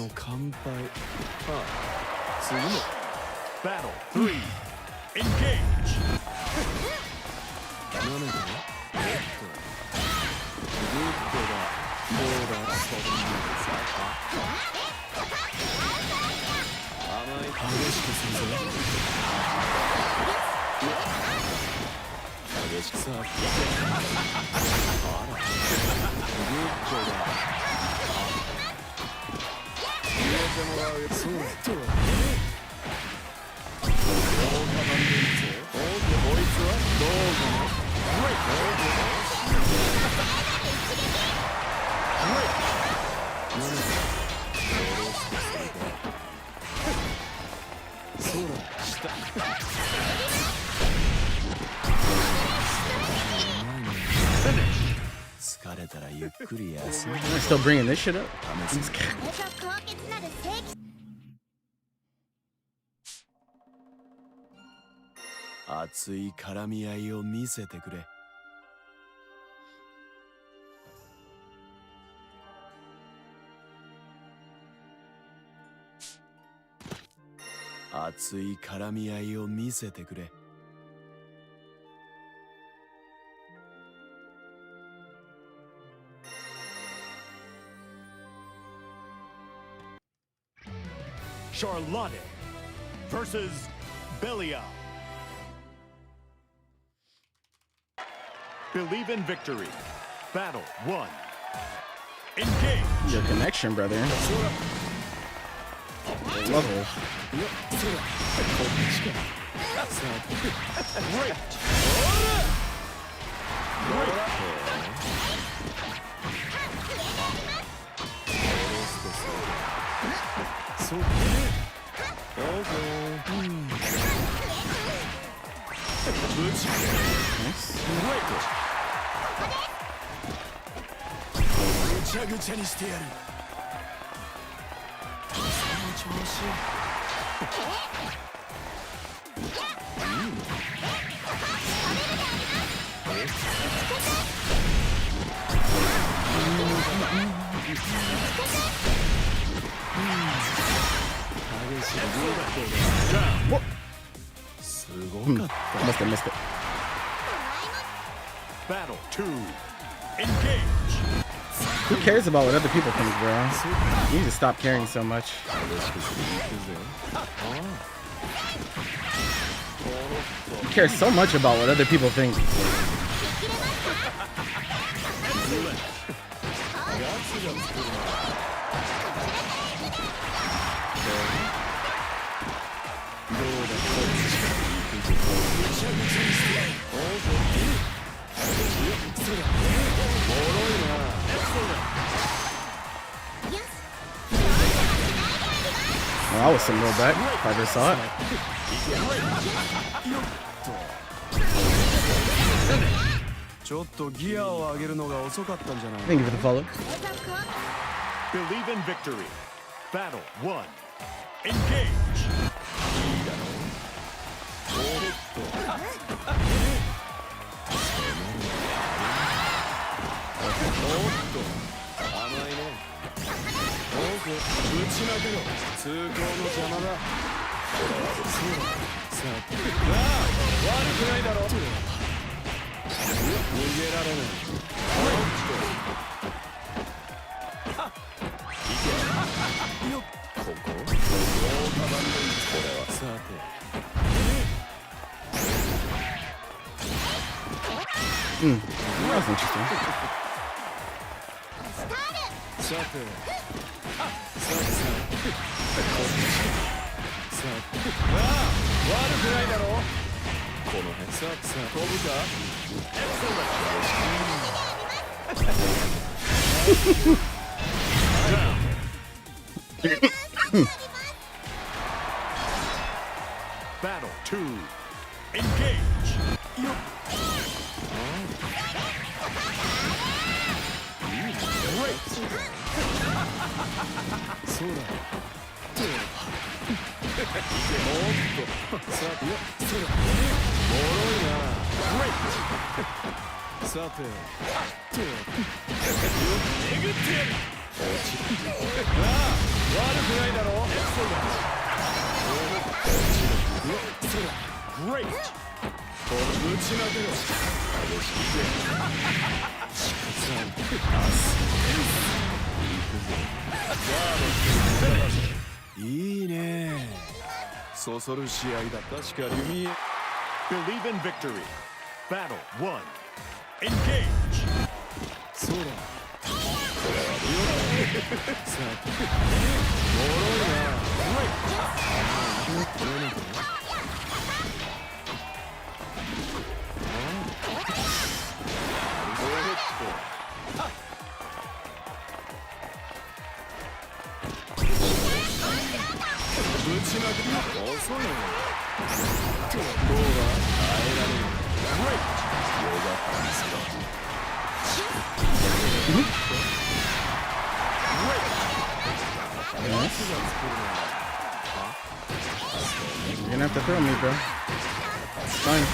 Battle 3. Engage. I'm still bringing this shit up. 熱い絡み合いを見せてくれ。熱い絡み合いを見せてくれ。Charlotte versus Belia. Believe in victory. Battle 1. Engage. Your connection, brother. Level. Great. What? Missed it. Battle 2. Engage. Who cares about what other people think, bro? You need to stop caring so much. You care so much about what other people think. Well, that was some real back if I ever saw it. Thank you for the follow. Believe in victory. Battle 1. Engage. That was interesting. Battle 2. Engage. Great. Believe in victory. Battle 1. Engage. You're gonna have to throw me, bro. It's fine.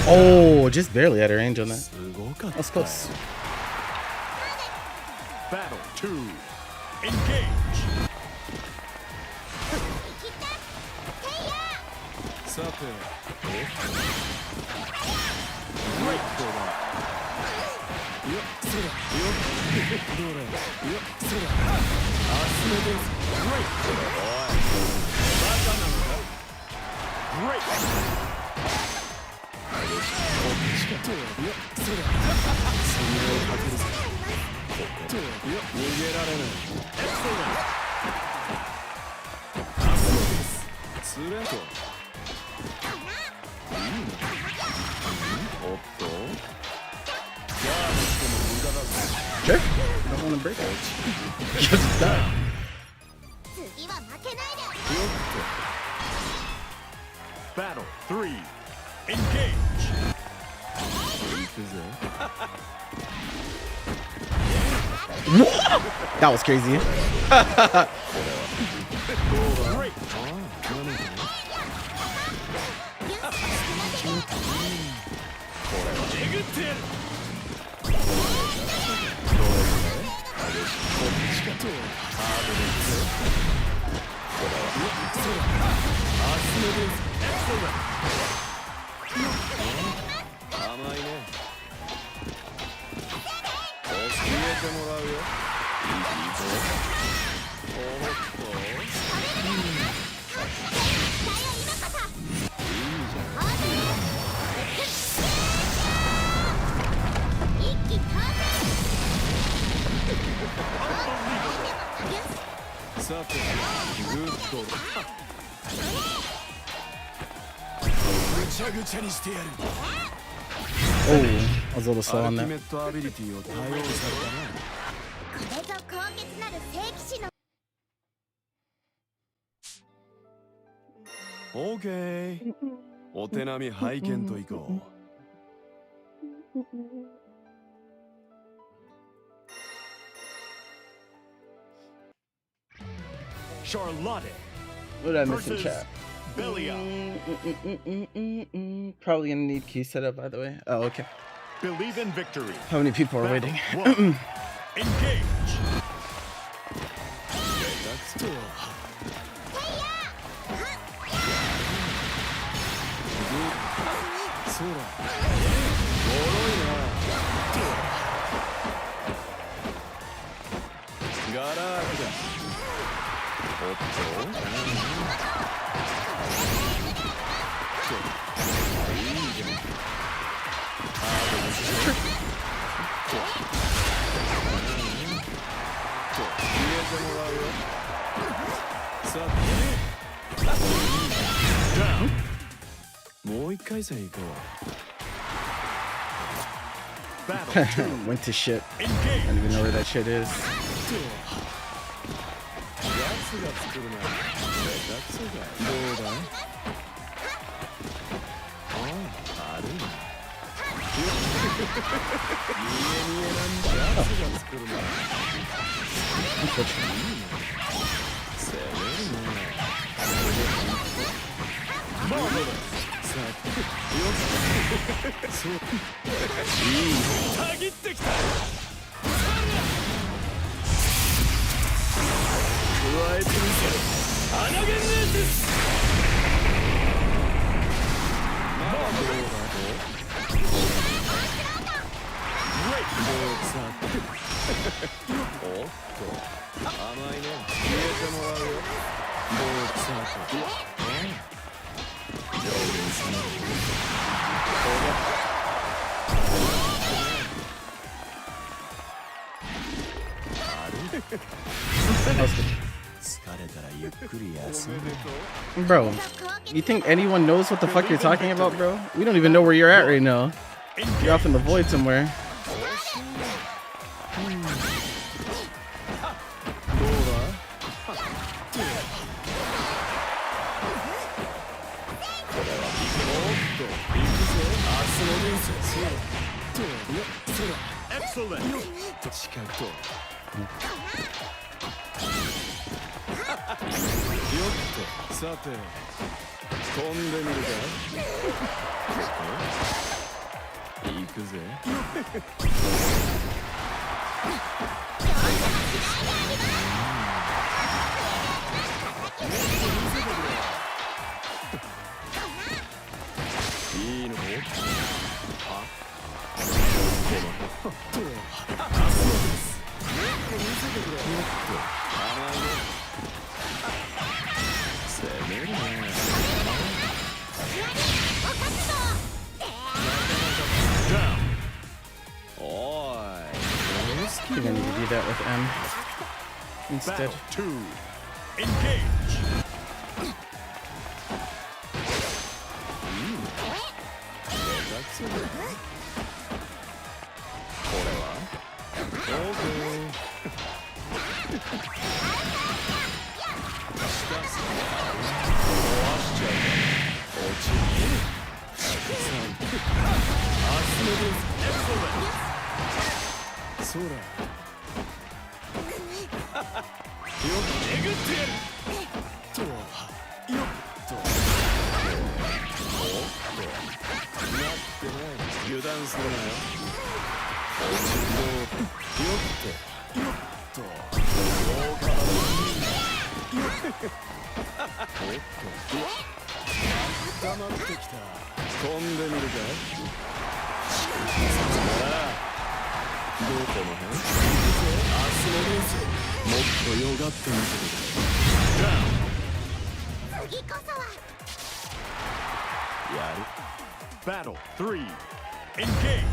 Oh, just barely out of range on that. That's close. Battle 2. Engage. Sure. Don't want to break it. Just die. Battle 3. Engage. That was crazy. Oh, I was a little slow on that. Okay. お手並み拝見といこう。Charlotte What did I miss in versus chat? Probably gonna need key setup, by the way. Oh, okay. Believe in victory. How many people are waiting? Engage. Went to shit. I don't even know where that shit is. Bro, you think anyone knows what the fuck you're talking about, bro? We don't even know where you're at right now. You're off in the void somewhere. Excellent. I think I need to do that with M instead. Battle 2. Engage. Battle 3. Engage.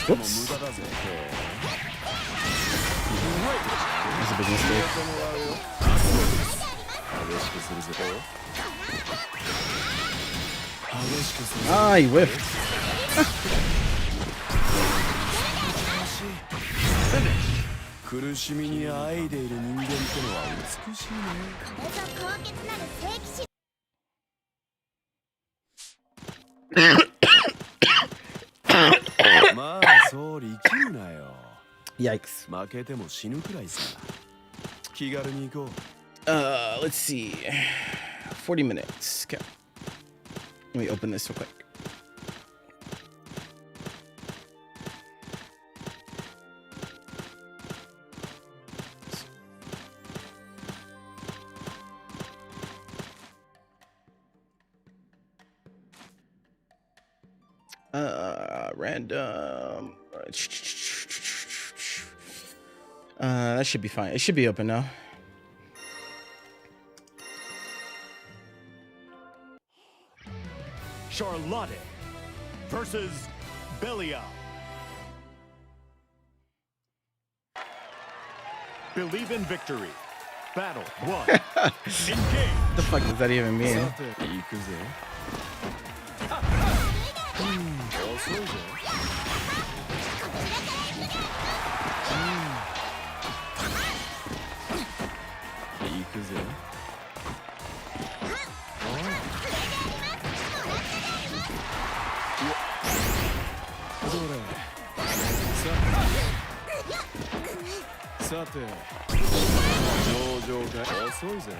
Whoops. That's a big mistake. Ah, he whiffed. Finish. 苦しみにあえいでいる人間ってのは美しいね。まあそう力むなよ。 Yikes. 負けても死ぬくらいさ。気軽に行こう。Let's see. 40 minutes. Okay. Let me open this real quick. Random. That should be fine. It should be open now. Charlotte versus Belia. Believe in victory. Battle 1. Engage. What the fuck does that even mean?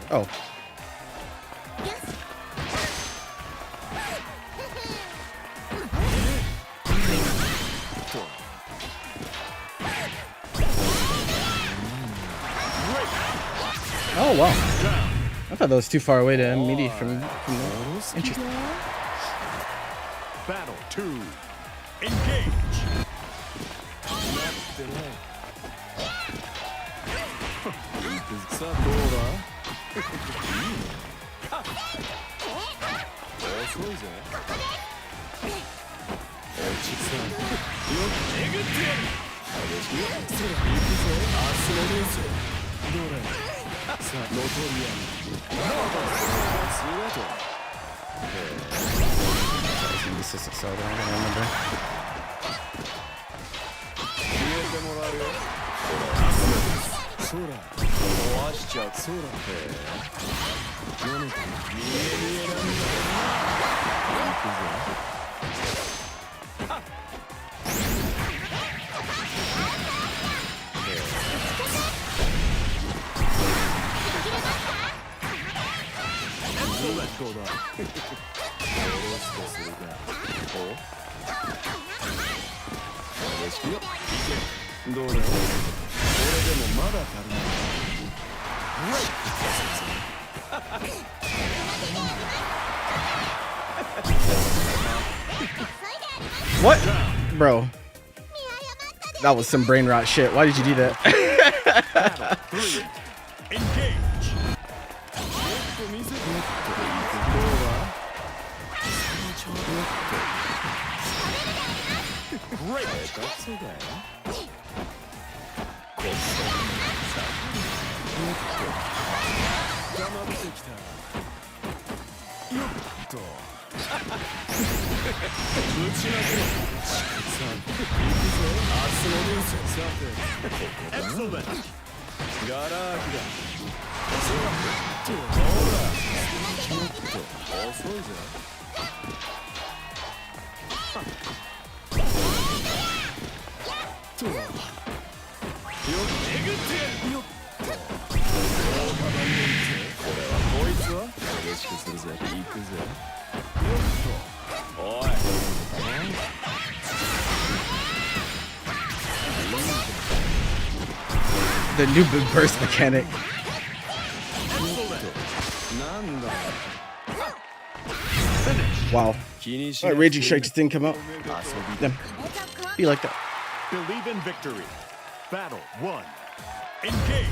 Oh. Oh wow. I thought that was too far away to immediate from there. Interesting. Battle 2. Engage. This is so I don't remember. What? Bro. That was some brain rot shit. Why did you do that? Excellent. The new burst mechanic. Wow. Alright, Raging Strike just didn't come out. Damn. Be like that. Believe in victory. Battle 1. Engage.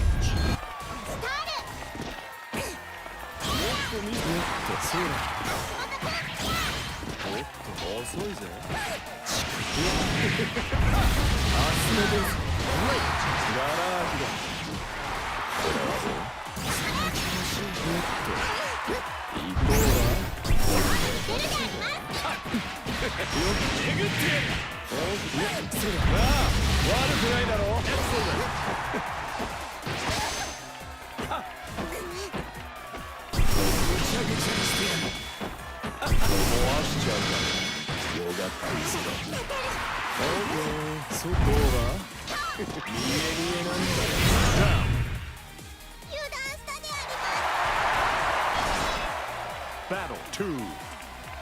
Battle 2.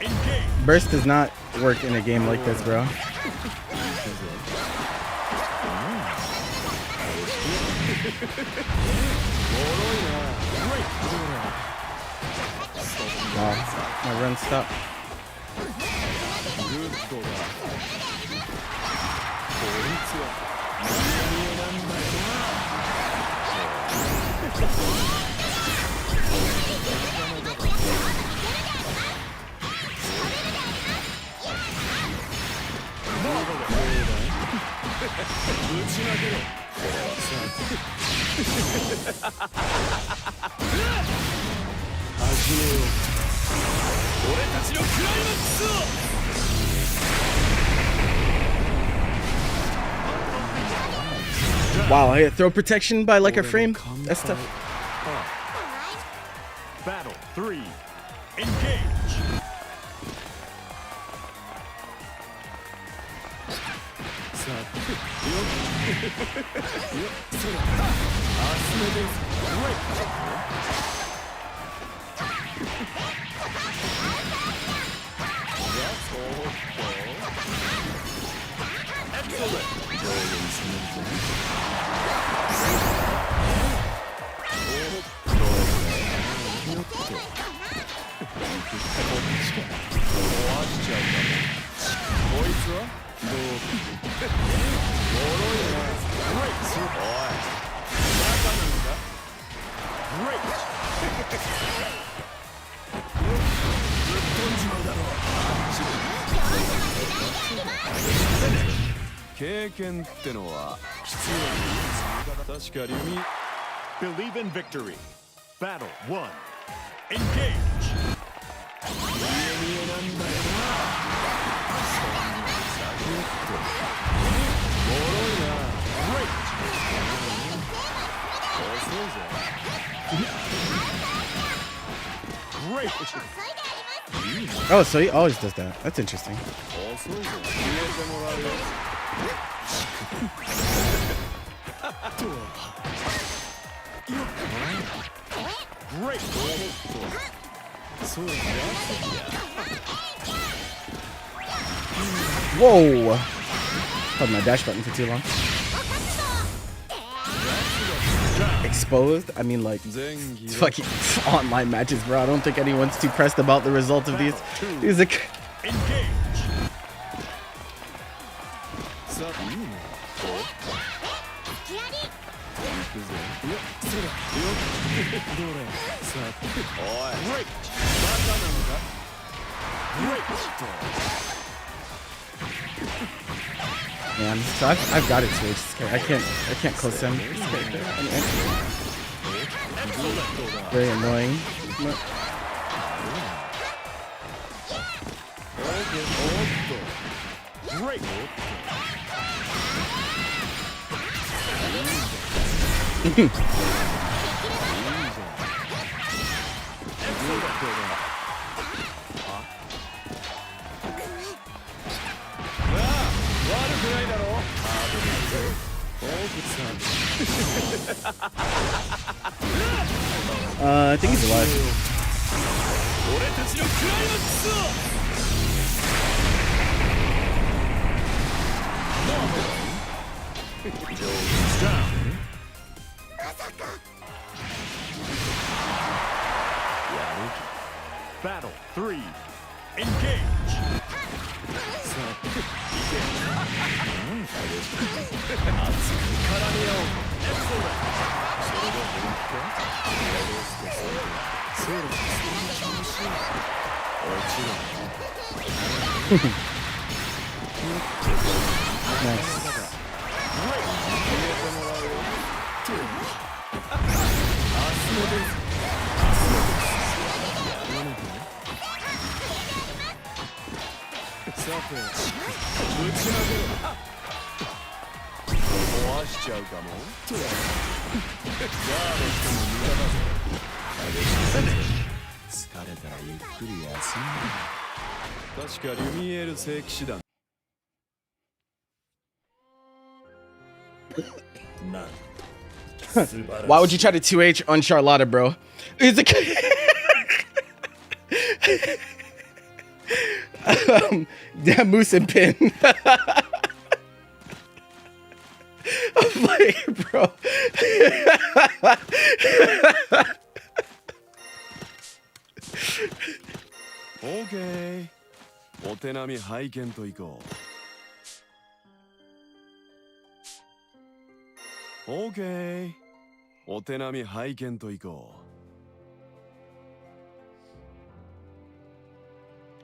Engage. Burst does not work in a game like this, bro. Wow, my run stopped. Wow, I throw protection by like a frame. That's tough. Battle 3. Engage. Believe in victory. Battle 1. Engage. Great. Oh, so he always does that. That's interesting. Great. Whoa! Held my dash button for too long. Exposed? I mean, like, it's fucking online matches, bro. I don't think anyone's too pressed about the result of these. These are. Man, so I've got it switched. I can't close him. Very annoying. Great. I think he's alive. Battle 3. Engage. Why would you try to 2H on Charlotta, bro? It's damn Moose and Pin. I'm like, bro. Okay. お手並み拝見といこう。Okay. お手並み拝見といこ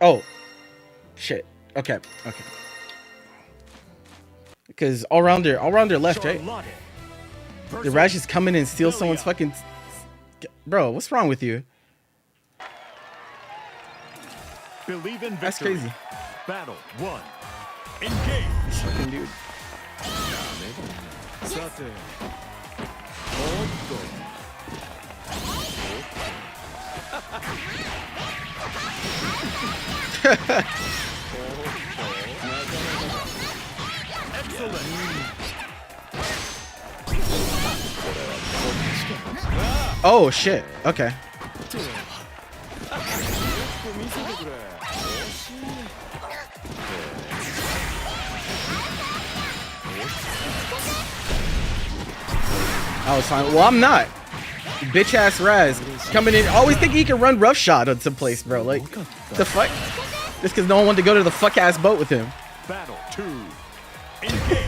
う。Oh, shit. Okay, okay. Because all around their left, right? The Rash just come in and steal someone's fucking. Bro, what's wrong with you? Believe in That's victory. crazy. Battle 1. Engage. Fucking dude. Oh shit. Okay. I was fine. Well, I'm not. Bitch ass Raz coming in. Always think he can run roughshod on some place, bro. Like, the fuck? Just because no one wanted to go to the fuck ass boat with him. Battle 2. Engage.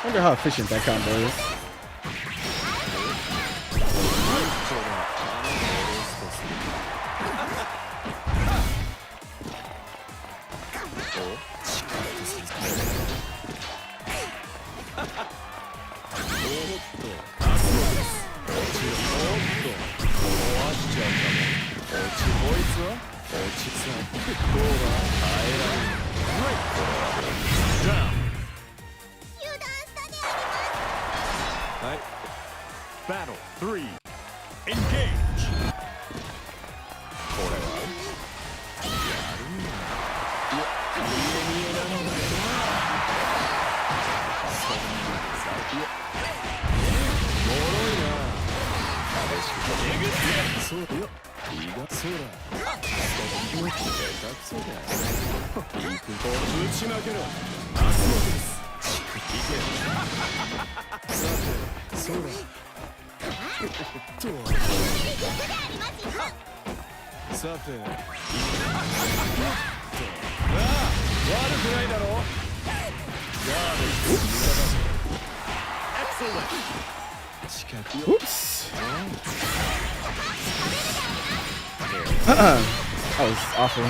I wonder how efficient that combo is. Battle 3. Engage. Oops. That was awful.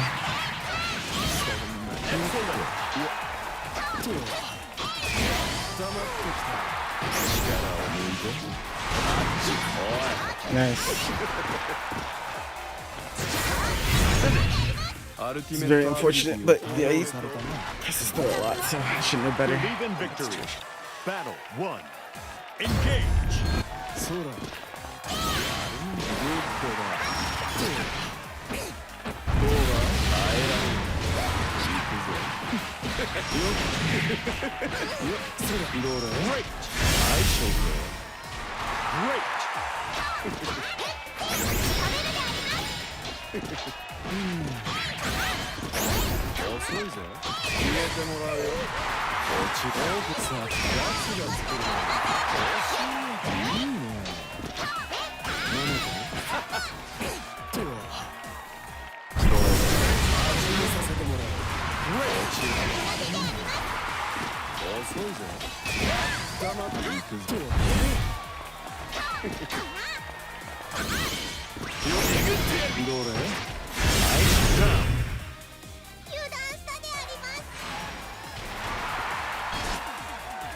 Nice. It's very unfortunate, but yeah, he's presses through a lot, so I should know better. Believe in victory. Battle 1. Engage. Great.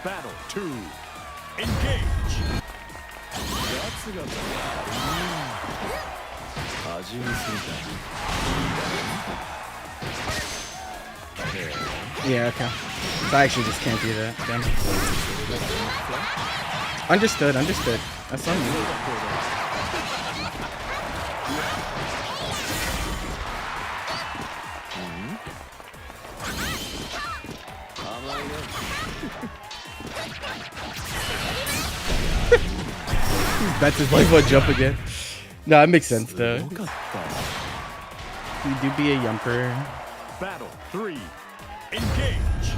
Battle 2. Engage. Yeah, okay. So I actually just can't do that. Damn. Understood, understood. That's on you. That's his life one jump again. No, that makes sense though. You do be a yumper. Battle 3. Engage.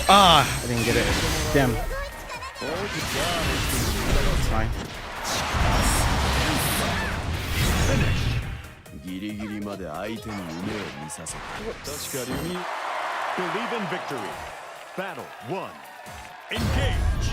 Ah, I didn't get it. Damn. It's fine. Believe in victory. Battle 1. Engage.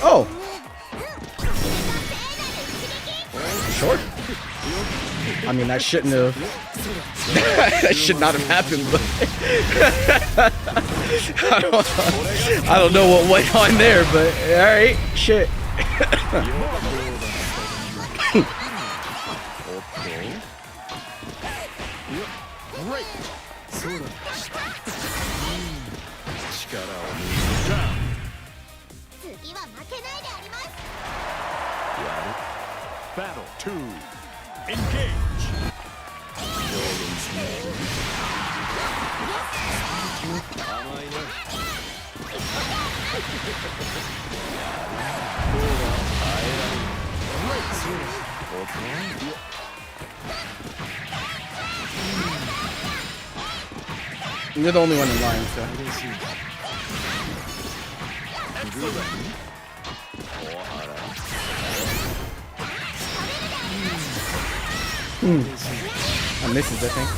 Oh! Short. I mean, that shouldn't have. That should not have happened, but I don't know what went on there, but alright, shit. Battle 2. Engage. You're the only one in line, so. I misses, I think.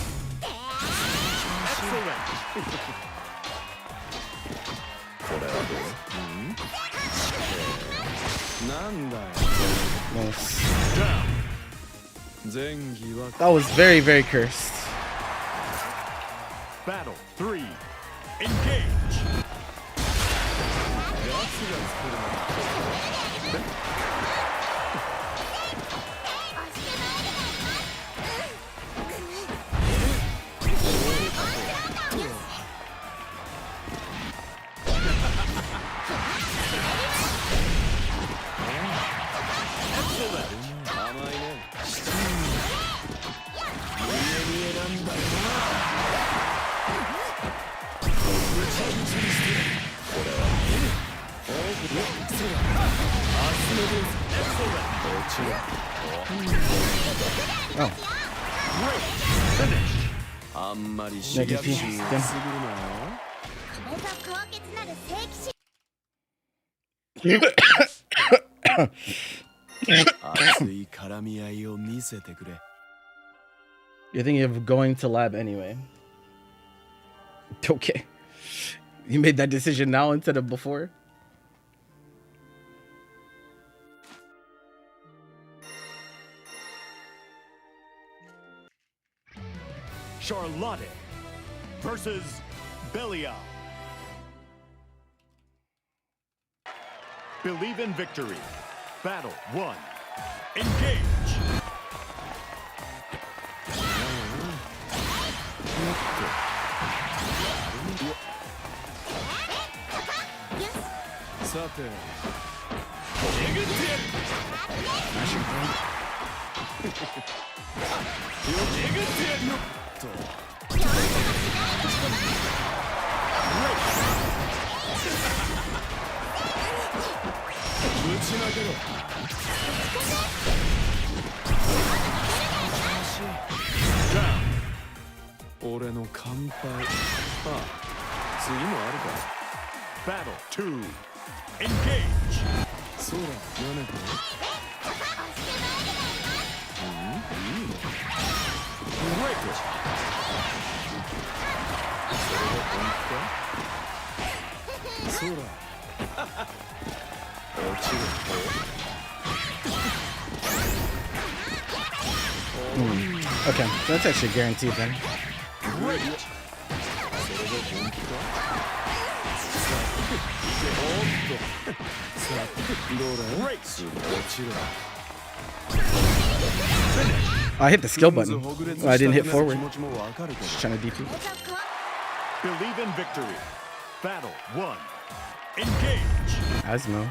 Nice. That was very, very cursed. Battle 3. Engage. Oh. Negative. You're thinking of going to lab anyway. Okay. You made that decision now instead of before? Charlotte versus Belial. Believe in victory. Battle 1. Engage. Battle 2. Engage. Okay, so that's actually guaranteed then. I hit the skill button. Well, I didn't hit forward. Just trying to DP. Believe in victory. Battle 1. Engage. Asmo.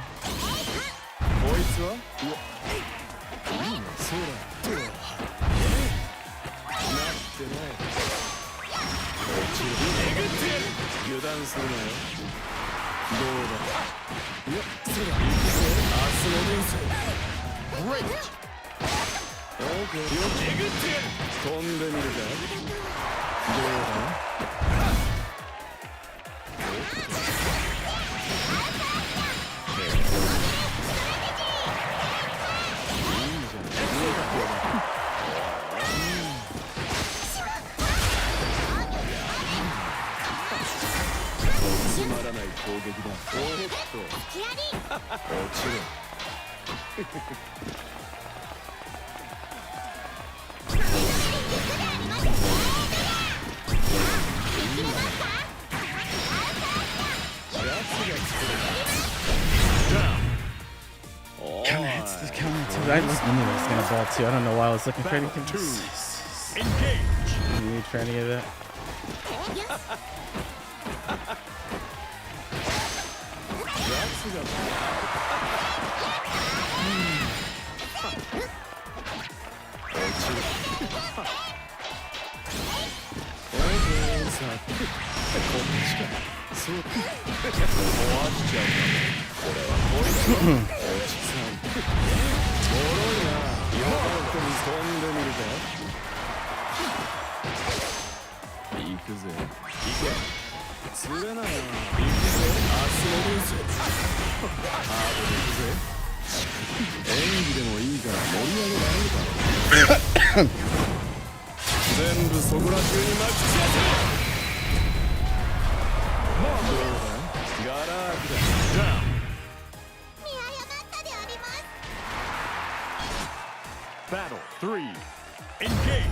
I knew I was gonna ball too. I don't know why I was looking for anything. No need for any of that. Battle 3. Engage.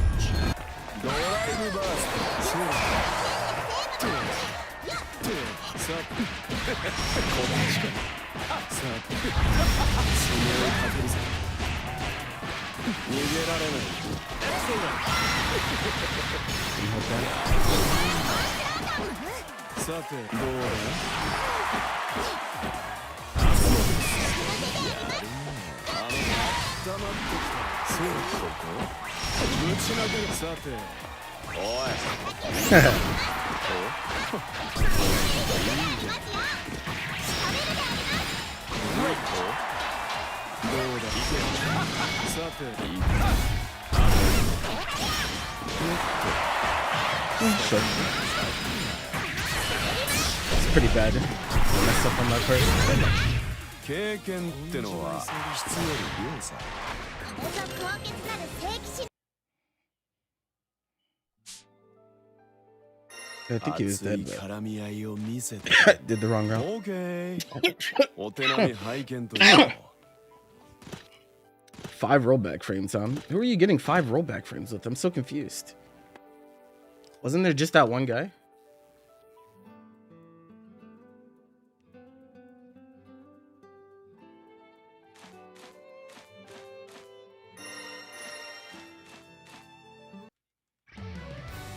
Sure. It's pretty bad. Messed up on my part. I think he was dead, but did the wrong route. 5 rollback frames, huh? Who are you getting 5 rollback frames with? I'm so confused. Wasn't there just that one guy?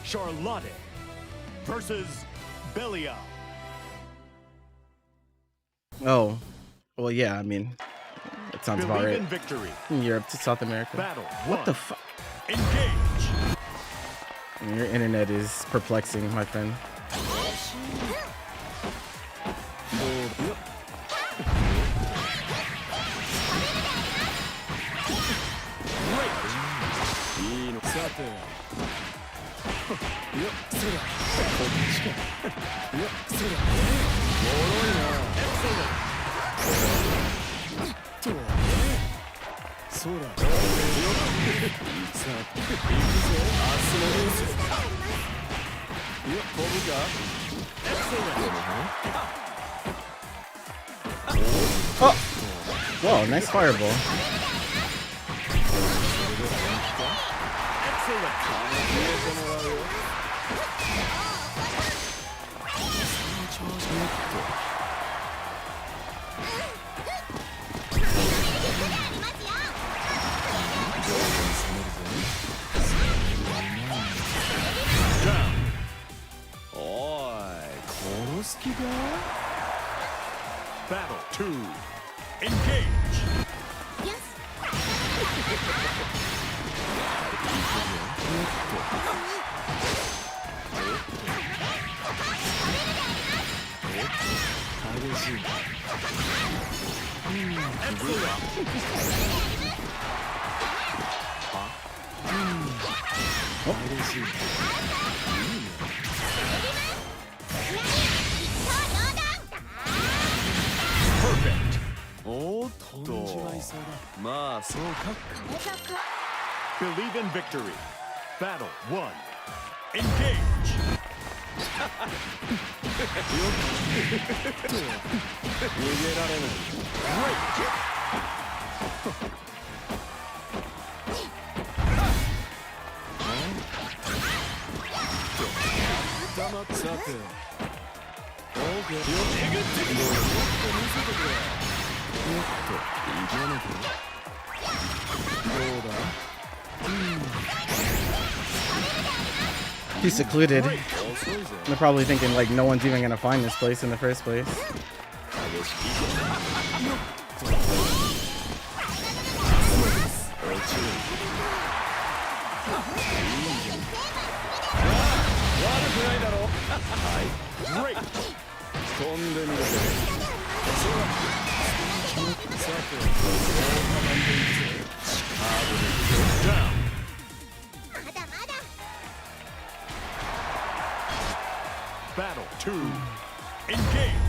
Charlotte. versus Belia. Oh, well, yeah. I mean, that sounds about Believe right. in victory. From Europe to South America. Battle What the one. fuck? Engage. Your internet is perplexing, my friend. Oh! Whoa, nice fireball. Battle 2. Engage. Perfect. Believe in victory. Battle 1. Engage. He's secluded. They're probably thinking like no one's even gonna find this place in the first place. Great. Down. Battle 2. Engage.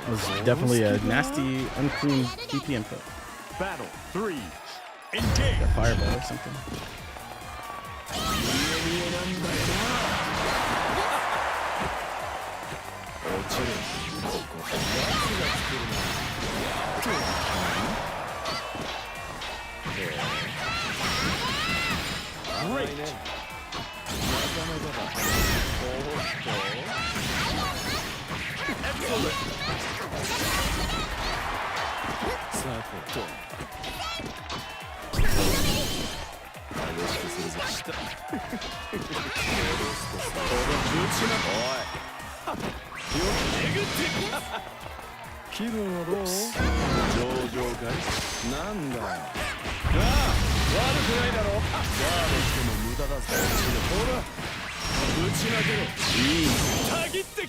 It was definitely a nasty, unclean DP input. Battle 3. Engage. A fireball or something. Great.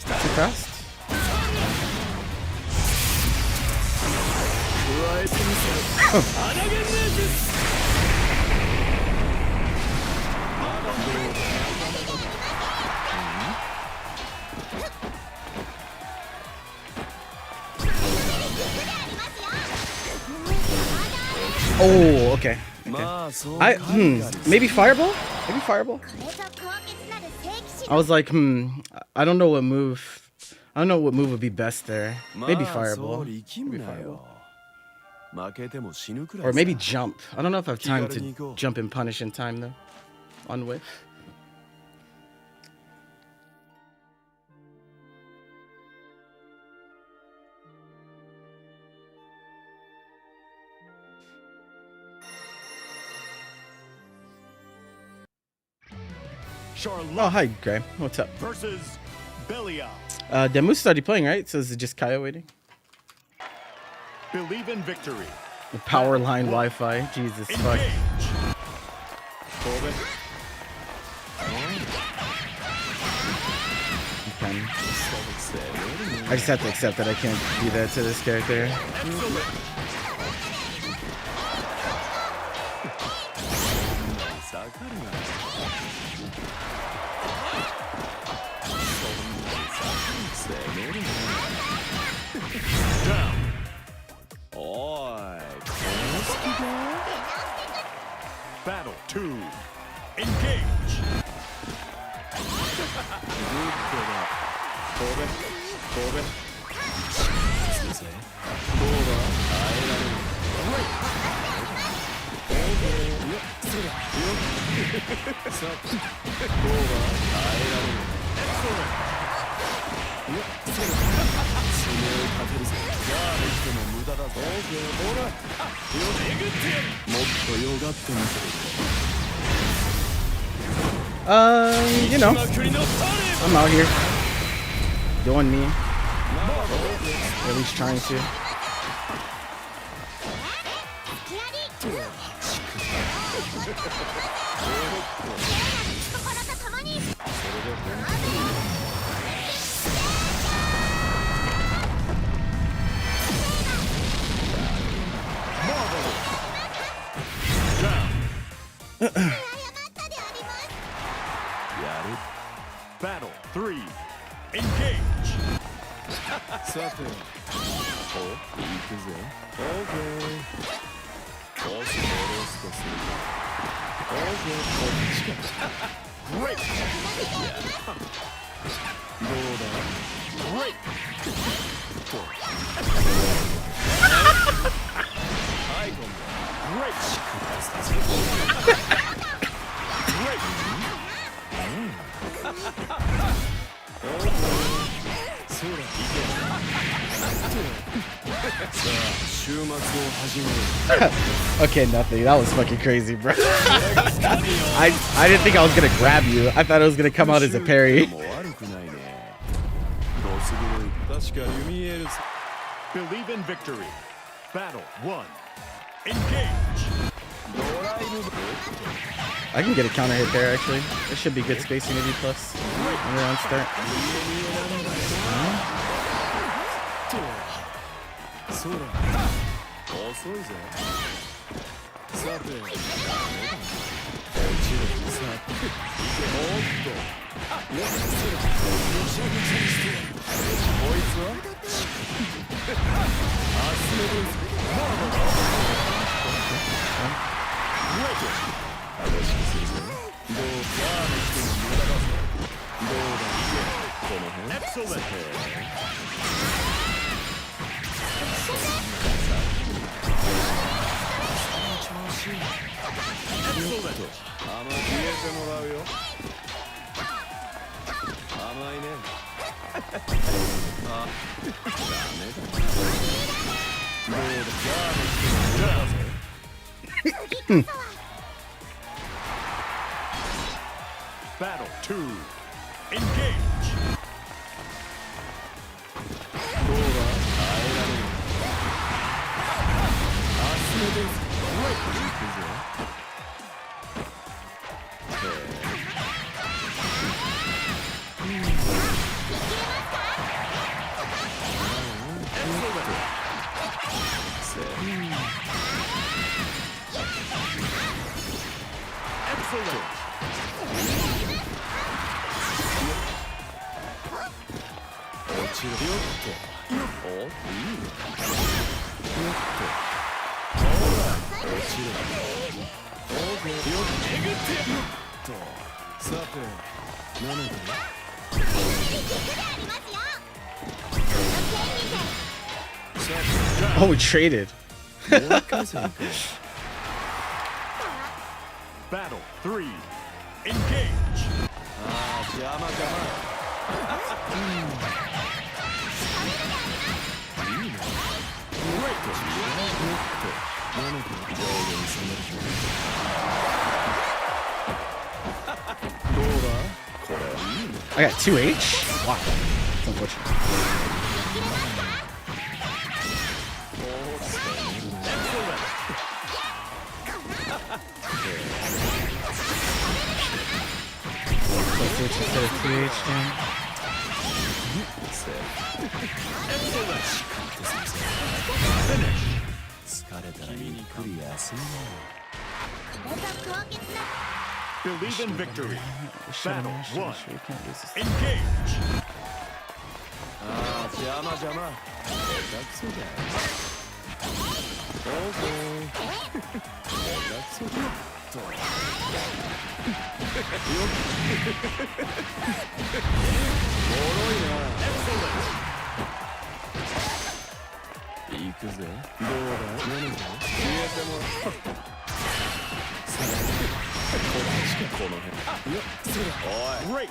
Too fast? Oh, okay. Maybe Fireball? Maybe Fireball? I was like, I don't know what move. I don't know what move would be best there. Maybe Fireball. Maybe Fireball. Or maybe Jump. I don't know if I have time to jump and punish in time though. On whiff. Oh, hi, Gray. What's up? Versus Belia. Demu's already playing, right? So is it just Kaya waiting? Believe in victory. The power line Wi-Fi. Jesus fuck. Okay. I just have to accept that I can't do that to this character. Battle 2. Engage. You know, I'm out here doing me, at least trying to. Battle 3. Engage. Great. Great. Okay, nothing. That was fucking crazy, bro. I didn't think I was gonna grab you. I thought it was gonna come out as a parry. Believe in victory. Battle 1. Engage. I can get a counter hit there actually. There should be good spacing maybe plus on the round start. Excellent. Battle 2. Engage. Oh, we traded. Battle 3. Engage. I got 2H? Wow. That's unfortunate. Instead of 2H then. Believe in victory. Battle 1. Engage. Great. Great.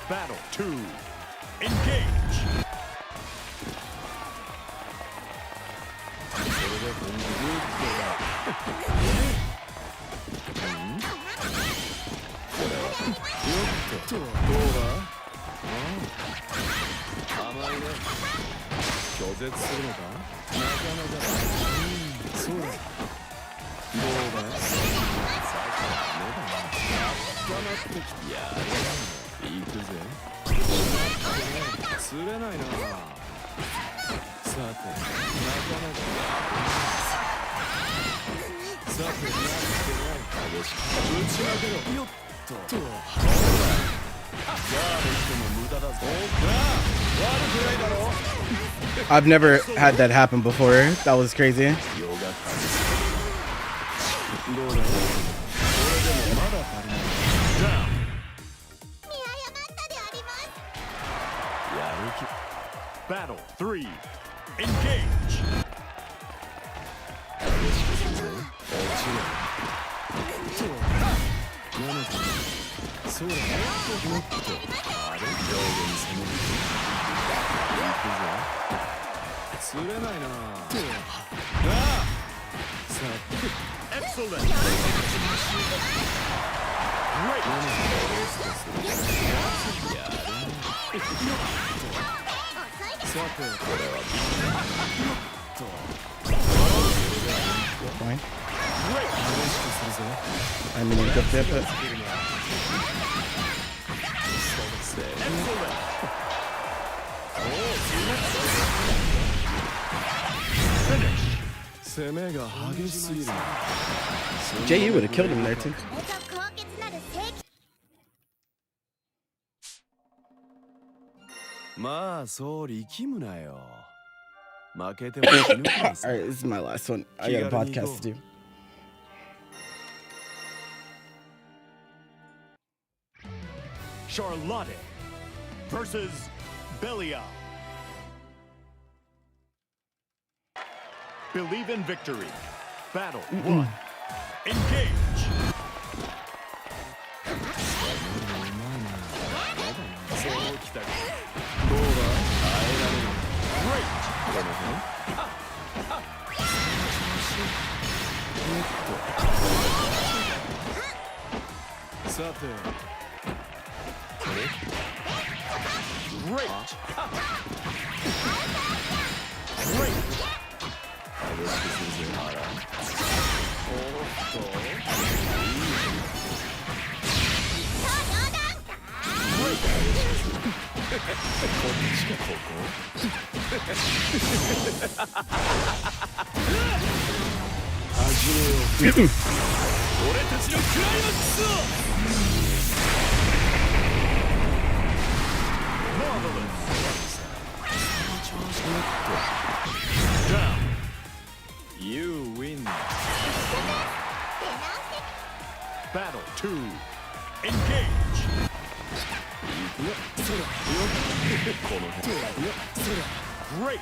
Battle 2. Engage. I've never had that happen before. That was crazy. Battle 3. Engage. Excellent. Great. Fine. I mean, good fit, but JU would have killed him there too. まあそう力むなよ。負けても死ぬからさ。 Alright, this is my last one. I got a podcast to do. Charlotte versus Belial. Believe in victory. Battle 1. Engage. Great. You win. Battle 2. Engage. Great.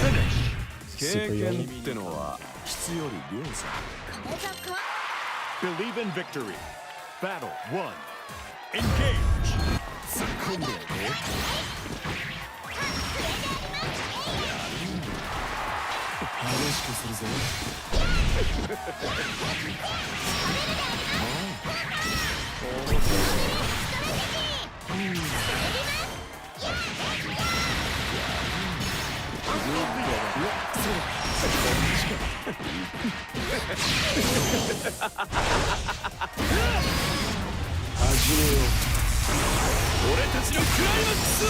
Finish. 経験ってのは質より量さ。 Believe in victory. Battle 1. Engage. 突っ込んでやる。激しくするぜ。始めよう。俺たちのクライマックスを。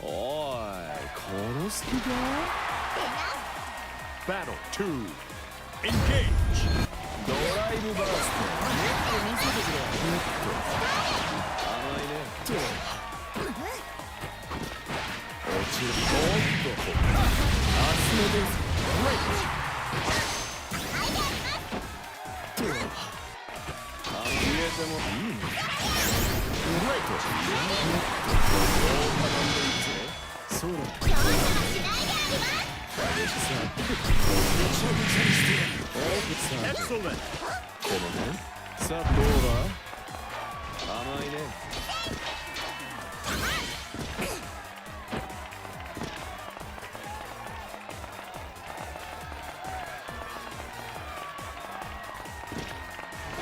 おい、殺す気か？ Battle 2. Engage. ドライブバースト。もっと見せてくれ。甘いね。落ちる。おっと。明日のです。消えてもいいね。そうだ。Excellent. このね。さあどうだ？甘いね。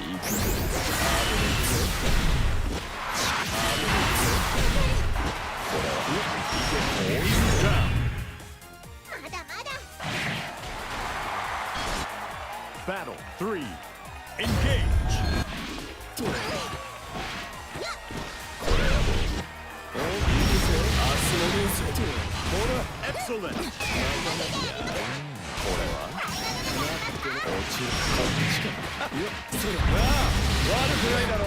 いくぜ。Battle 3. Engage. Excellent. 悪くないだろ。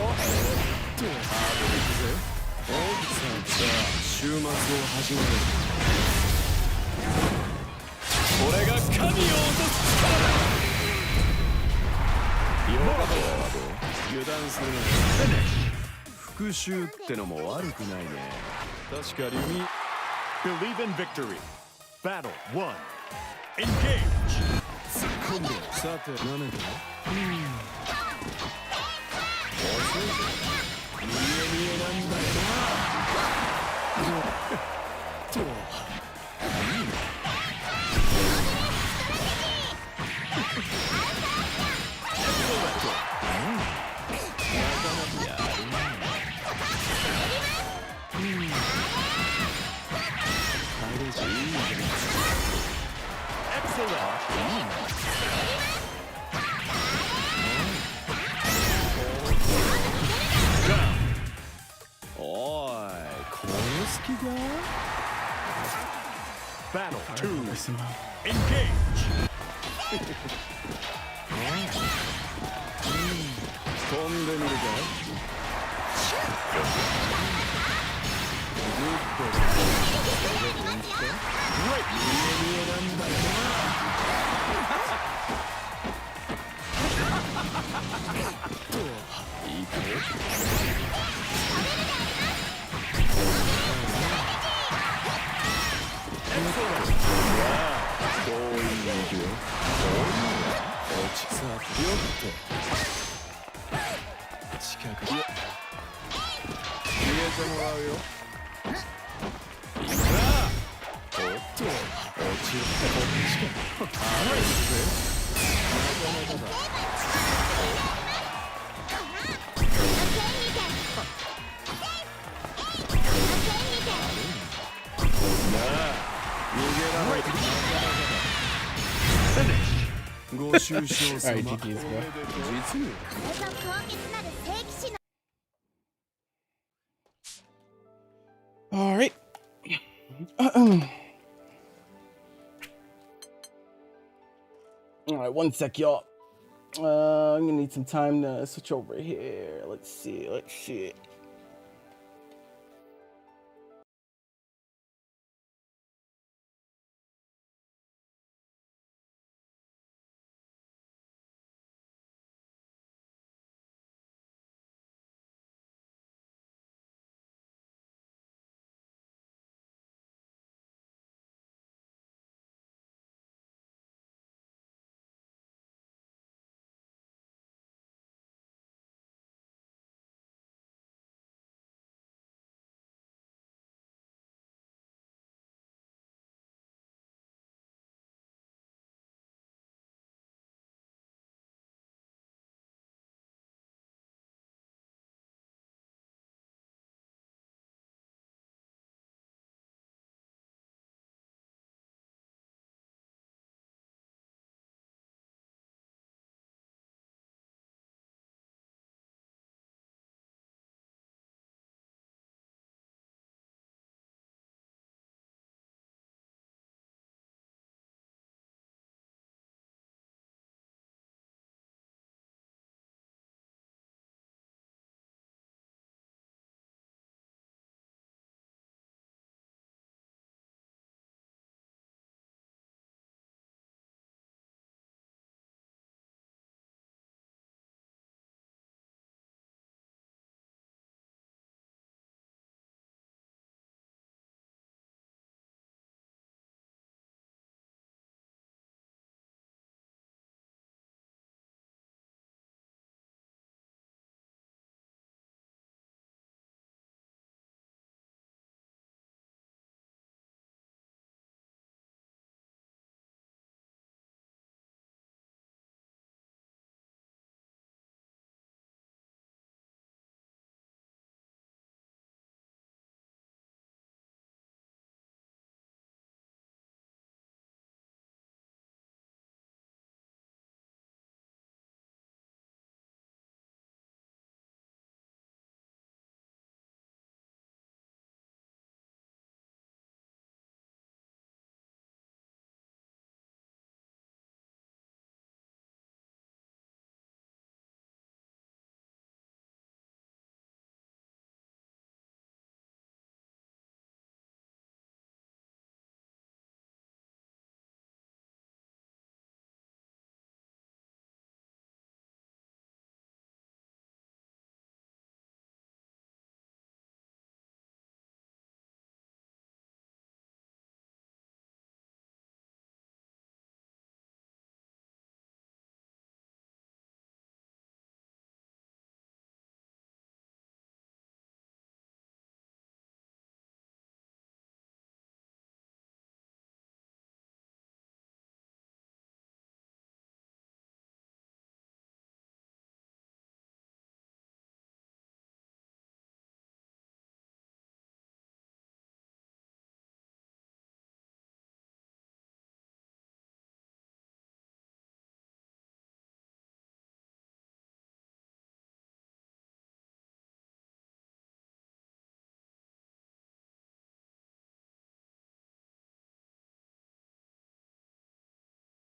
週末を始める。これが神を落とす力だ。よかった。油断するなよ。復讐ってのも悪くないね。確かに。Believe in victory. Battle 1. Engage. 突っ込んで。さて、なめだ。遅いぜ。見えなんだよおい、殺す気が？ Battle 2. Engage. 飛んでみるかい？なんだよいいかい？ Alright, GG's, bro. Alright. Alright, one sec, y'all. I'm gonna need some time to switch over here. Let's see.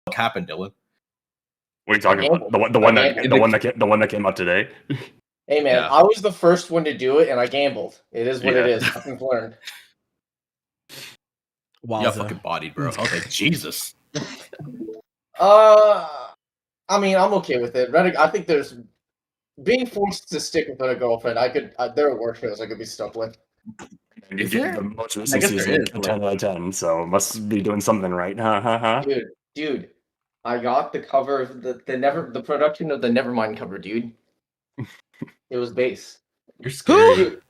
What happened, Dylan? What are you talking about? The one that came out today. Hey man, I was the first one to do it, and I gambled. It is what it is. Lessons learned. Wow, you fucking bodied, bro. Okay, Jesus. I mean, I'm okay with it. I think there's being forced to stick with a girlfriend. There are worse shows I could be stuck with. And you get the most recent season, 10 out of 10, so must be doing something right. Dude, I got the cover of the production of the Nevermind cover, dude. It was base. You're scary. Dude,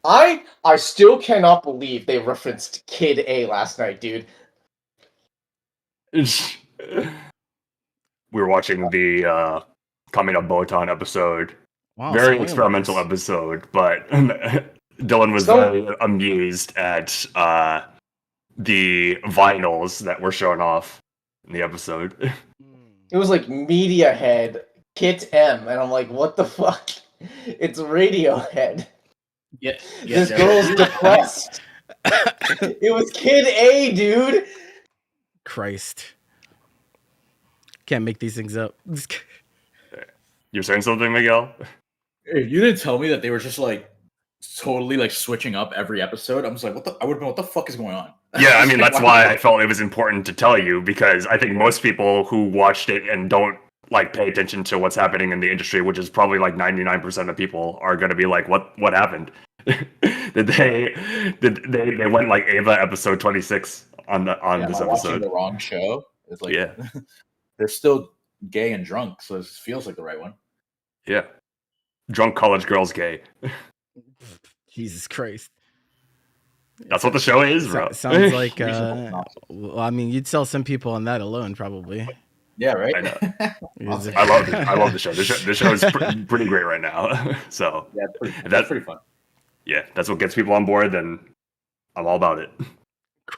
I still cannot believe they referenced Kid A last night, dude. We were watching the Coming Up Botan episode. Wow, very spoilers. experimental episode, but Dylan was very amused at the vinyls that were shown off in the episode. It was like Media Head, Kit M, and I'm like, what the fuck? It's Radiohead. Yeah, This girl's depressed. It was Kid A, dude. Christ. Can't make these things up. You're saying something, Miguel? If you didn't tell me that they were just like totally like switching up every episode, I'm just like, I would have been, what the fuck is going on? Yeah, I mean, that's why I felt it was important to tell you, because I think most people who watched it and don't like pay attention to what's happening in the industry, which is probably like 99% of people, are going to be like, what happened? They went like Ava episode 26 on this episode. Watching the wrong show. It's like, they're still gay and drunk, so it feels like the right one. Yeah. Drunk college girls gay. Jesus Christ. That's what the show is, bro. Sounds like, well, I mean, you'd sell some people on that alone, probably. Yeah, right? I know. I love the show. The show is pretty great right now. So yeah, that's pretty fun. Yeah, that's what gets people on board, then I'm all about it.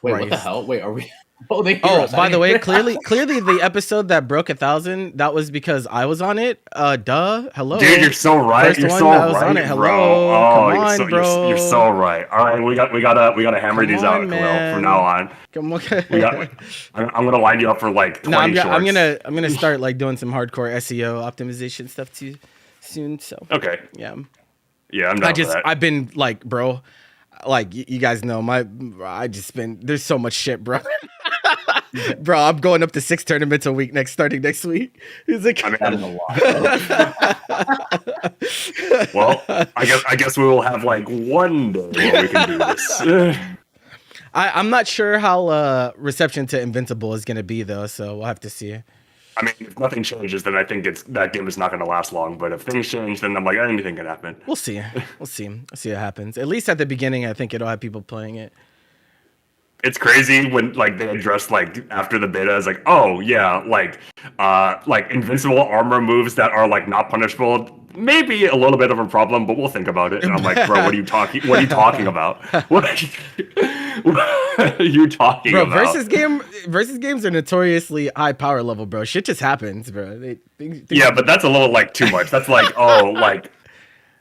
Wait, what the hell? Wait, are we... By the way, clearly the episode that broke 1,000, that was because I was on it. Duh. Hello. Dude, you're so right. First you're one so that was right, on it. Hello. Bro. Come on, bro. You're so right. All right, we gotta hammer these out, Khalil, from now on. Come on. I'm gonna line you up for like 20 shorts. I'm gonna start like doing some hardcore SEO optimization stuff too soon. So okay. Yeah. Yeah, I'm down for that. I've been like, bro, like you guys know there's so much shit, bro. Bro, I'm going up to 6 tournaments a week starting next week. It's like, I mean, that is a lot. Well, I guess we will have like one day where we can do this. I'm not sure how reception to Invincible is going to be though, so we'll have to see. I mean, if nothing changes, then I think that game is not going to last long. But if things change, then I'm like, anything can happen. We'll see. We'll see what happens. At least at the beginning, I think it'll have people playing it. It's crazy when like they address like after the beta is like, oh yeah, like invincible armor moves that are like not punishable. Maybe a little bit of a problem, but we'll think about it. And I'm like, bro, what are you talking about? What are you talking bro, about? Versus games are notoriously high power level, bro. Shit just happens, bro. Yeah, but that's a little like too much. That's like, oh, like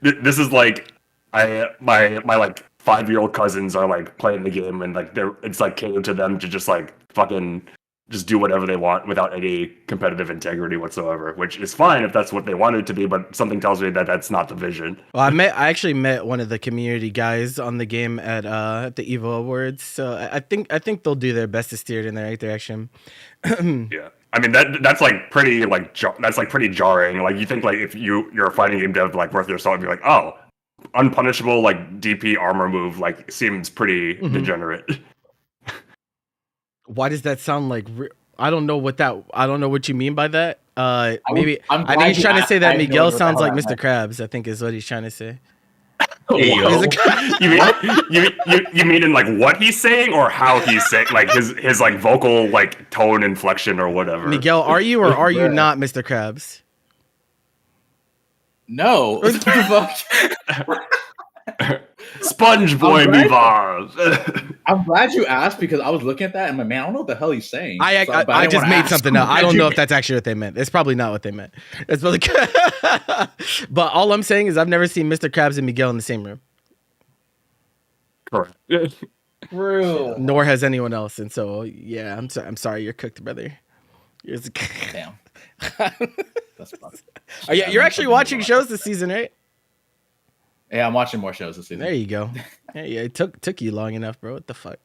this is like my like 5-year-old cousins are like playing the game and like it's like catered to them to just like fucking just do whatever they want without any competitive integrity whatsoever, which is fine if that's what they wanted it to be, but something tells me that that's not the vision. Well, I actually met one of the community guys on the game at the Evo Awards, so I think they'll do their best to steer it in the right direction. Yeah. I mean that's like pretty like that's like pretty jarring. Like you think like if you're a fighting game dev like worth your salt and be like, oh, unpunishable like DP armor move like seems pretty degenerate. Why does that sound like? I don't know what you mean by that. Maybe I think he's trying to say that Miguel sounds like Mr. Krabs. I think is what he's trying to say. You mean in like what he's saying or how he's saying, like his like vocal like tone inflection or whatever? Miguel, are you or are you not Mr. Krabs? No. What the fuck? Sponge Boy Mivaz. I'm glad you asked because I was looking at that and man, I don't know what the hell he's saying. I just made something up. I don't know if that's actually what they meant. It's probably not what they meant. It's probably but all I'm saying is I've never seen Mr. Krabs and Miguel in the same room. Correct. True. Nor has anyone else. And so yeah, I'm sorry you're cooked, brother. Damn. That's fun. You're actually watching shows this season, right? Yeah, I'm watching more shows this season. There you go. Yeah, it took you long enough, bro. What the fuck?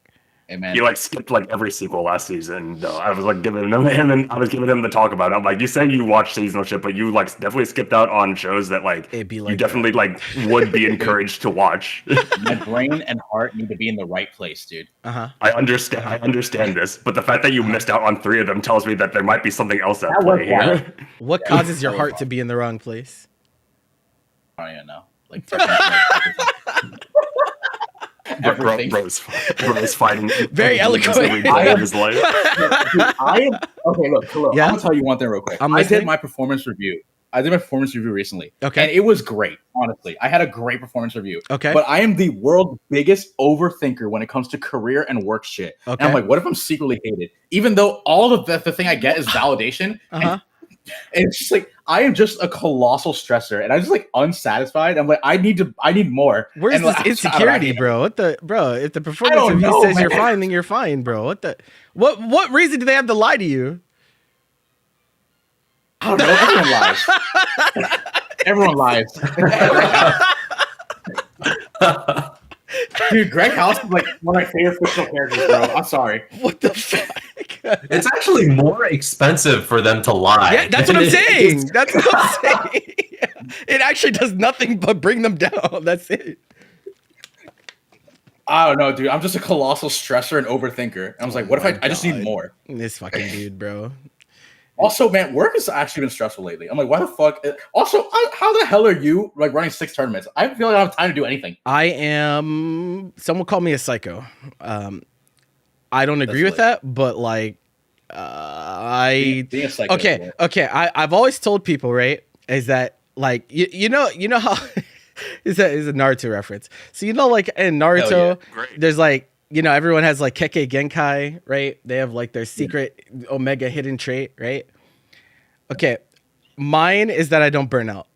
Hey, man. He like skipped like every sequel last season. I was like giving him, and then I was giving him the talk about it. I'm like, you say you watch seasonal shit, but you like definitely skipped out on shows that like you definitely like would be encouraged to watch. My brain and heart need to be in the right place, dude. I understand this, but the fact that you missed out on 3 of them tells me that there might be something else at play here. What causes your heart to be in the wrong place? I don't even know. Like, Bro's fighting. Very eloquent. His life. I am okay. Look, I'm gonna tell you one thing real quick. I did my performance review. Recently. Okay. And it was great. Honestly, I had a great performance review. Okay. But I am the world's biggest overthinker when it comes to career and work shit. Okay. And I'm like, what if I'm secretly hated? Even though all of the thing I get is validation. And it's just like I am just a colossal stressor, and I'm just like unsatisfied. I'm like, I need more. Where's this insecurity, bro? What the bro? If the performance review says you're fine, then you're fine, bro. What reason do they have to lie to you? I don't know. Everyone lies. Dude, Greg House is like one of my favorite fictional characters, bro. I'm sorry. What the fuck? It's actually more expensive for them to lie. Yeah, that's what I'm saying. That's what I'm saying. It actually does nothing but bring them down. That's it. I don't know, dude. I'm just a colossal stressor and overthinker. And I was like, what if I just need more? This fucking dude, bro. Also, man, work has actually been stressful lately. I'm like, why the fuck? Also, how the hell are you like running 6 tournaments? I feel like I don't have time to do anything. I am. Someone called me a psycho. I don't agree with that, but like, being a psycho. Okay. I've always told people, right, is that like you know how is a Naruto reference. So like in Naruto, there's like everyone has like Kekkei Genkai, right? They have like their secret Omega hidden trait, right? Okay, mine is that I don't burn out.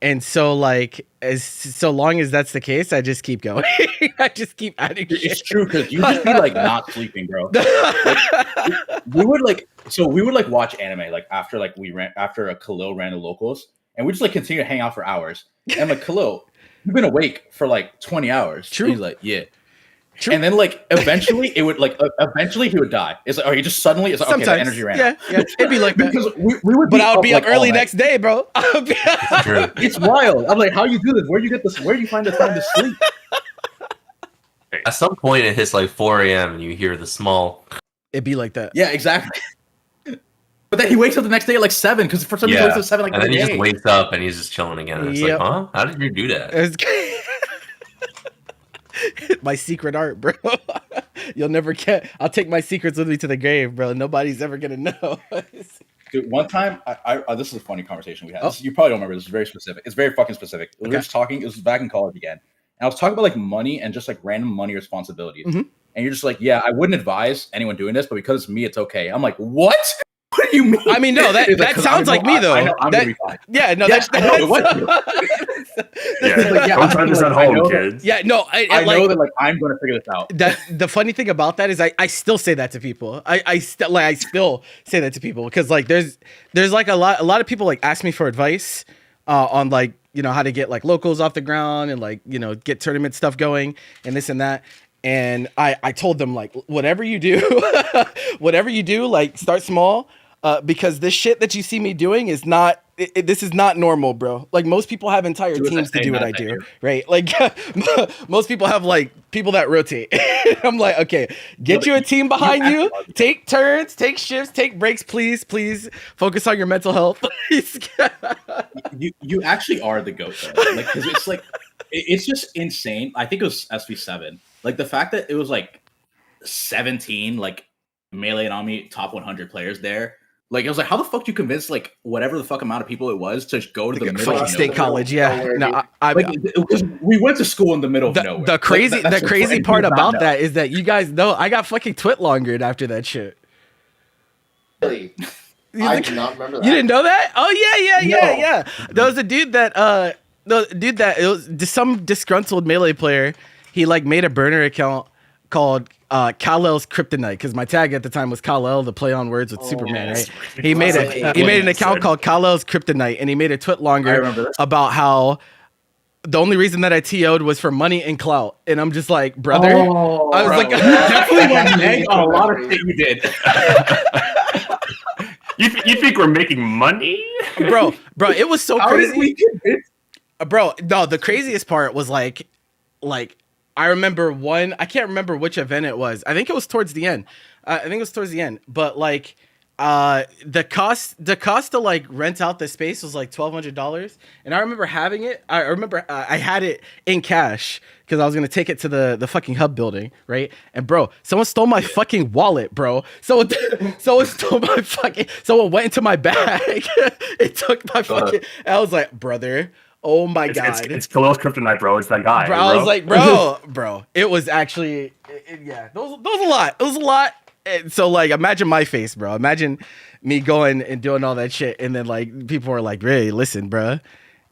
And so like so long as that's the case, I just keep going. I just keep adding shit. It's true, because you just be like not sleeping, bro. Like, we would like watch anime like after a Khalil ran the locals, and we just like continue to hang out for hours. And I'm like, Khalil, you've been awake for like 20 hours. True. And he's like, yeah. True. And then like eventually he would die. It's like, he just suddenly it's like, okay, the energy ran out. Yeah, it'd be like that. Because we would but I would be up early next day, bro. It's wild. I'm like, how you do this? Where do you find the time to sleep? At some point it hits like 4 a.m. and you hear the small. It'd be like that. Yeah, exactly. But then he wakes up the next day at like 7 because for some reason he wakes up 7 like and then he just wakes up and he's just chilling again. And it's like, huh? How did you do that? My secret art, bro. You'll never get. I'll take my secrets with me to the grave, bro. Nobody's ever gonna know. Dude, one time, this is a funny conversation we had. You probably don't remember. This is very specific. It's very fucking specific. We were just talking. It was back in college again, and I was talking about like money and just like random money responsibilities. And you're just like, yeah, I wouldn't advise anyone doing this, but because it's me, it's okay. I'm like, what? What do you mean? I mean, no, that sounds like me though. I'm gonna be fine. Yeah, no, that's don't try this at home, kids. Yeah, no, I know that like I'm gonna figure this out. That the funny thing about that is I still say that to people. I still say that to people because like there's like a lot of people like ask me for advice on like how to get like locals off the ground and like get tournament stuff going and this and that. And I told them like whatever you do, like start small. Because this shit that you see me doing is not, this is not normal, bro. Like most people have entire teams to do what I do, right? Like most people have like people that rotate. I'm like, okay, get you a team behind you, take turns, take shifts, take breaks, please focus on your mental health. you actually are the GOAT though. Like, cause it's like, it's just insane. I think it was SV7. Like the fact that it was like 17, like Melee and Omni top 100 players there. Like, I was like, how the fuck do you convince, like, whatever the fuck amount of people it was to go to the middle of state college? Yeah. No, because we went to school in the middle of nowhere. The crazy part about that is that you guys know I got fucking twit longered after that shit. Really? I do not remember that. You didn't know that? Oh, yeah. There was a dude that, it was some disgruntled Melee player. He, like, made a burner account called Kal-El's Kryptonite, because my tag at the time was Kal-El, the play on words with Superman, right? He made an account called Kal-El's Kryptonite, and he made a twit longer about how the only reason that I TO'd was for money and clout. And I'm just like, brother, I was bro. like, Definitely went egg on a lot of shit you did. You think we're making money? bro, it was so How crazy. did we convince? Bro, no, the craziest part was like I remember one, I can't remember which event it was. I think it was towards the end. But like the cost to like rent out the space was like $1,200, and I remember having it. I remember I had it in cash because I was gonna take it to the fucking hub building, right? And bro, someone stole my fucking wallet, bro. Someone stole my fucking. Someone went into my bag. It took my fucking. I was like, brother. Oh my god! It's Khalil's kryptonite, bro. It's that guy. Bro, I was like, bro. It was actually, yeah. That was a lot. It was a lot. And so like, imagine my face, bro. Imagine me going and doing all that shit, and then like people were like, "Ray, listen, bro,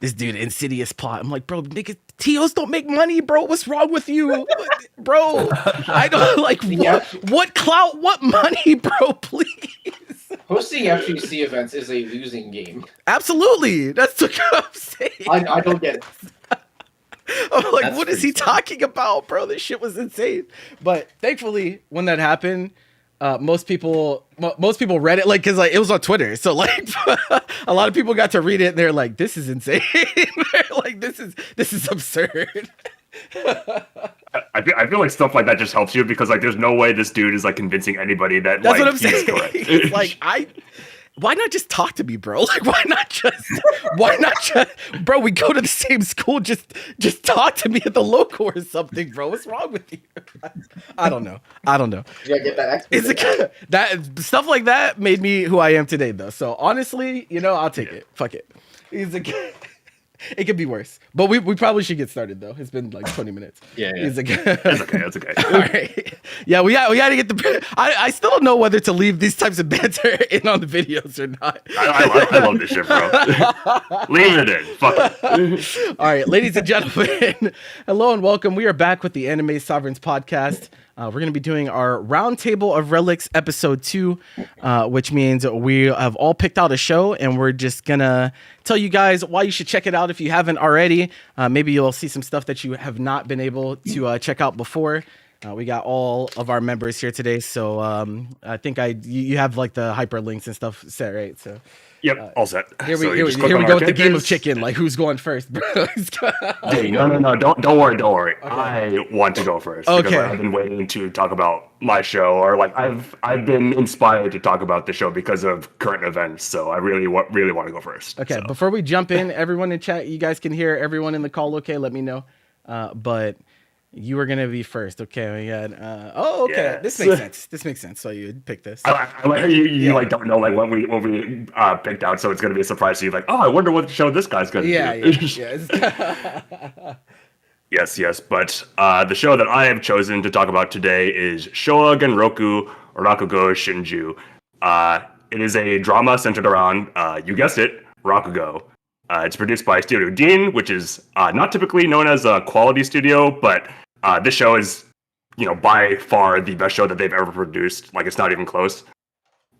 this dude insidious plot." I'm like, bro, nigga, TOs don't make money, bro. What's wrong with you, bro? I don't like what clout, what money, bro? Please. Hosting FGC events is a losing game. Absolutely, that's what I'm saying. I don't get it. I'm like, what is he talking about, bro? This shit was insane. But thankfully, when that happened, most people read it, like, because like it was on Twitter, so like a lot of people got to read it, and they're like, this is insane. They're like, this is absurd. I feel like stuff like that just helps you because like there's no way this dude is like convincing anybody that That's like what I'm he's saying. correct. It's like why not just talk to me, bro? Like why not just bro, we go to the same school, just talk to me at the local or something, bro. What's wrong with you? I don't know. You gotta get that That stuff like that made me who I am today though. So honestly, I'll take it. Fuck it. It could be worse, but we probably should get started though. It's been like 20 minutes. Yeah. It's okay. All right. Yeah, we got to get the. I still don't know whether to leave these types of banter in on the videos or not. I love this shit, bro. Leave it in. Fuck it. All right, ladies and gentlemen, hello and welcome. We are back with the Anime Sovereigns podcast. We're going to be doing our Roundtable of Relics episode 2, which means we have all picked out a show, and we're just going to tell you guys why you should check it out if you haven't already. Maybe you'll see some stuff that you have not been able to check out before. We got all of our members here today, so I think you have like the hyperlinks and stuff set, right? So. Yep, all set. Here we go with the game of chicken. Like, who's going first, bro? Hey, no, don't worry. Okay. I want to go first. Okay. Because I've been waiting to talk about my show, or like I've been inspired to talk about the show because of current events. So I really want to go first. Okay, so. Before we jump in, everyone in chat, you guys can hear everyone in the call. Okay, let me know. But you were gonna be first. Okay, we got. Okay. Yes. This makes sense. So you picked this. I like you like don't know like what we picked out, so it's gonna be a surprise to you. Like, oh, I wonder what show this guy's gonna do. Yeah. Yes. But the show that I have chosen to talk about today is Showa Genroku Rakugo Shinju. It is a drama centered around, you guessed it, Rakugo. It's produced by Studio Dean, which is not typically known as a quality studio, but this show is, by far the best show that they've ever produced. Like, it's not even close.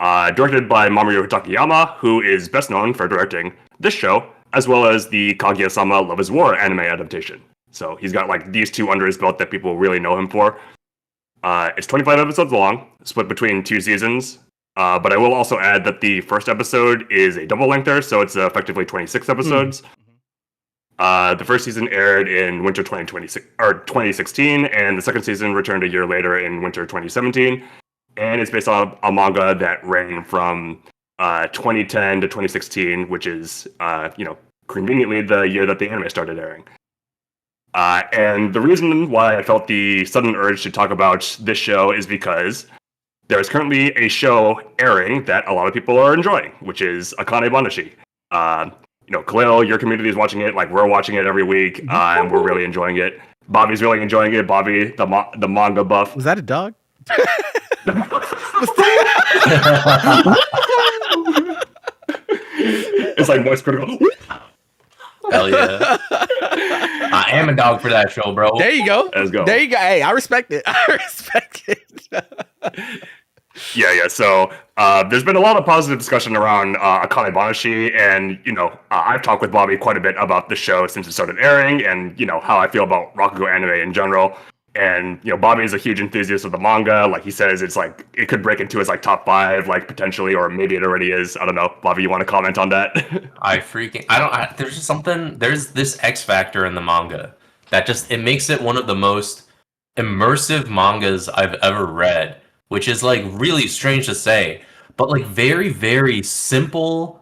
Directed by Mamoru Takayama, who is best known for directing this show, as well as the Kaguya-sama Love is War anime adaptation. So he's got like these two under his belt that people really know him for. It's 25 episodes long, split between 2 seasons. But I will also add that the first episode is a double lengther, so it's effectively 26 episodes. The first season aired in winter 2016, and the second season returned a year later in winter 2017. And it's based on a manga that ran from 2010 to 2016, which is, conveniently the year that the anime started airing. And the reason why I felt the sudden urge to talk about this show is because there is currently a show airing that a lot of people are enjoying, which is Akane Banashi. Khalil, your community is watching it, like we're watching it every week, and we're really enjoying it. Bobby's really enjoying it. Bobby, the manga buff. Was that a dog? It's like voice critical. Hell yeah. I am a dog for that show, bro. There you go. Let's go. There you go. Hey, I respect it. Yeah. So there's been a lot of positive discussion around Akane Banashi, and I've talked with Bobby quite a bit about the show since it started airing, and how I feel about Rakugo anime in general. And Bobby is a huge enthusiast of the manga. Like he says, it's like it could break into his like top 5, like potentially, or maybe it already is. I don't know. Bobby, you want to comment on that? There's just something. There's this X factor in the manga that it makes it one of the most immersive mangas I've ever read, which is like really strange to say, but like very, very simple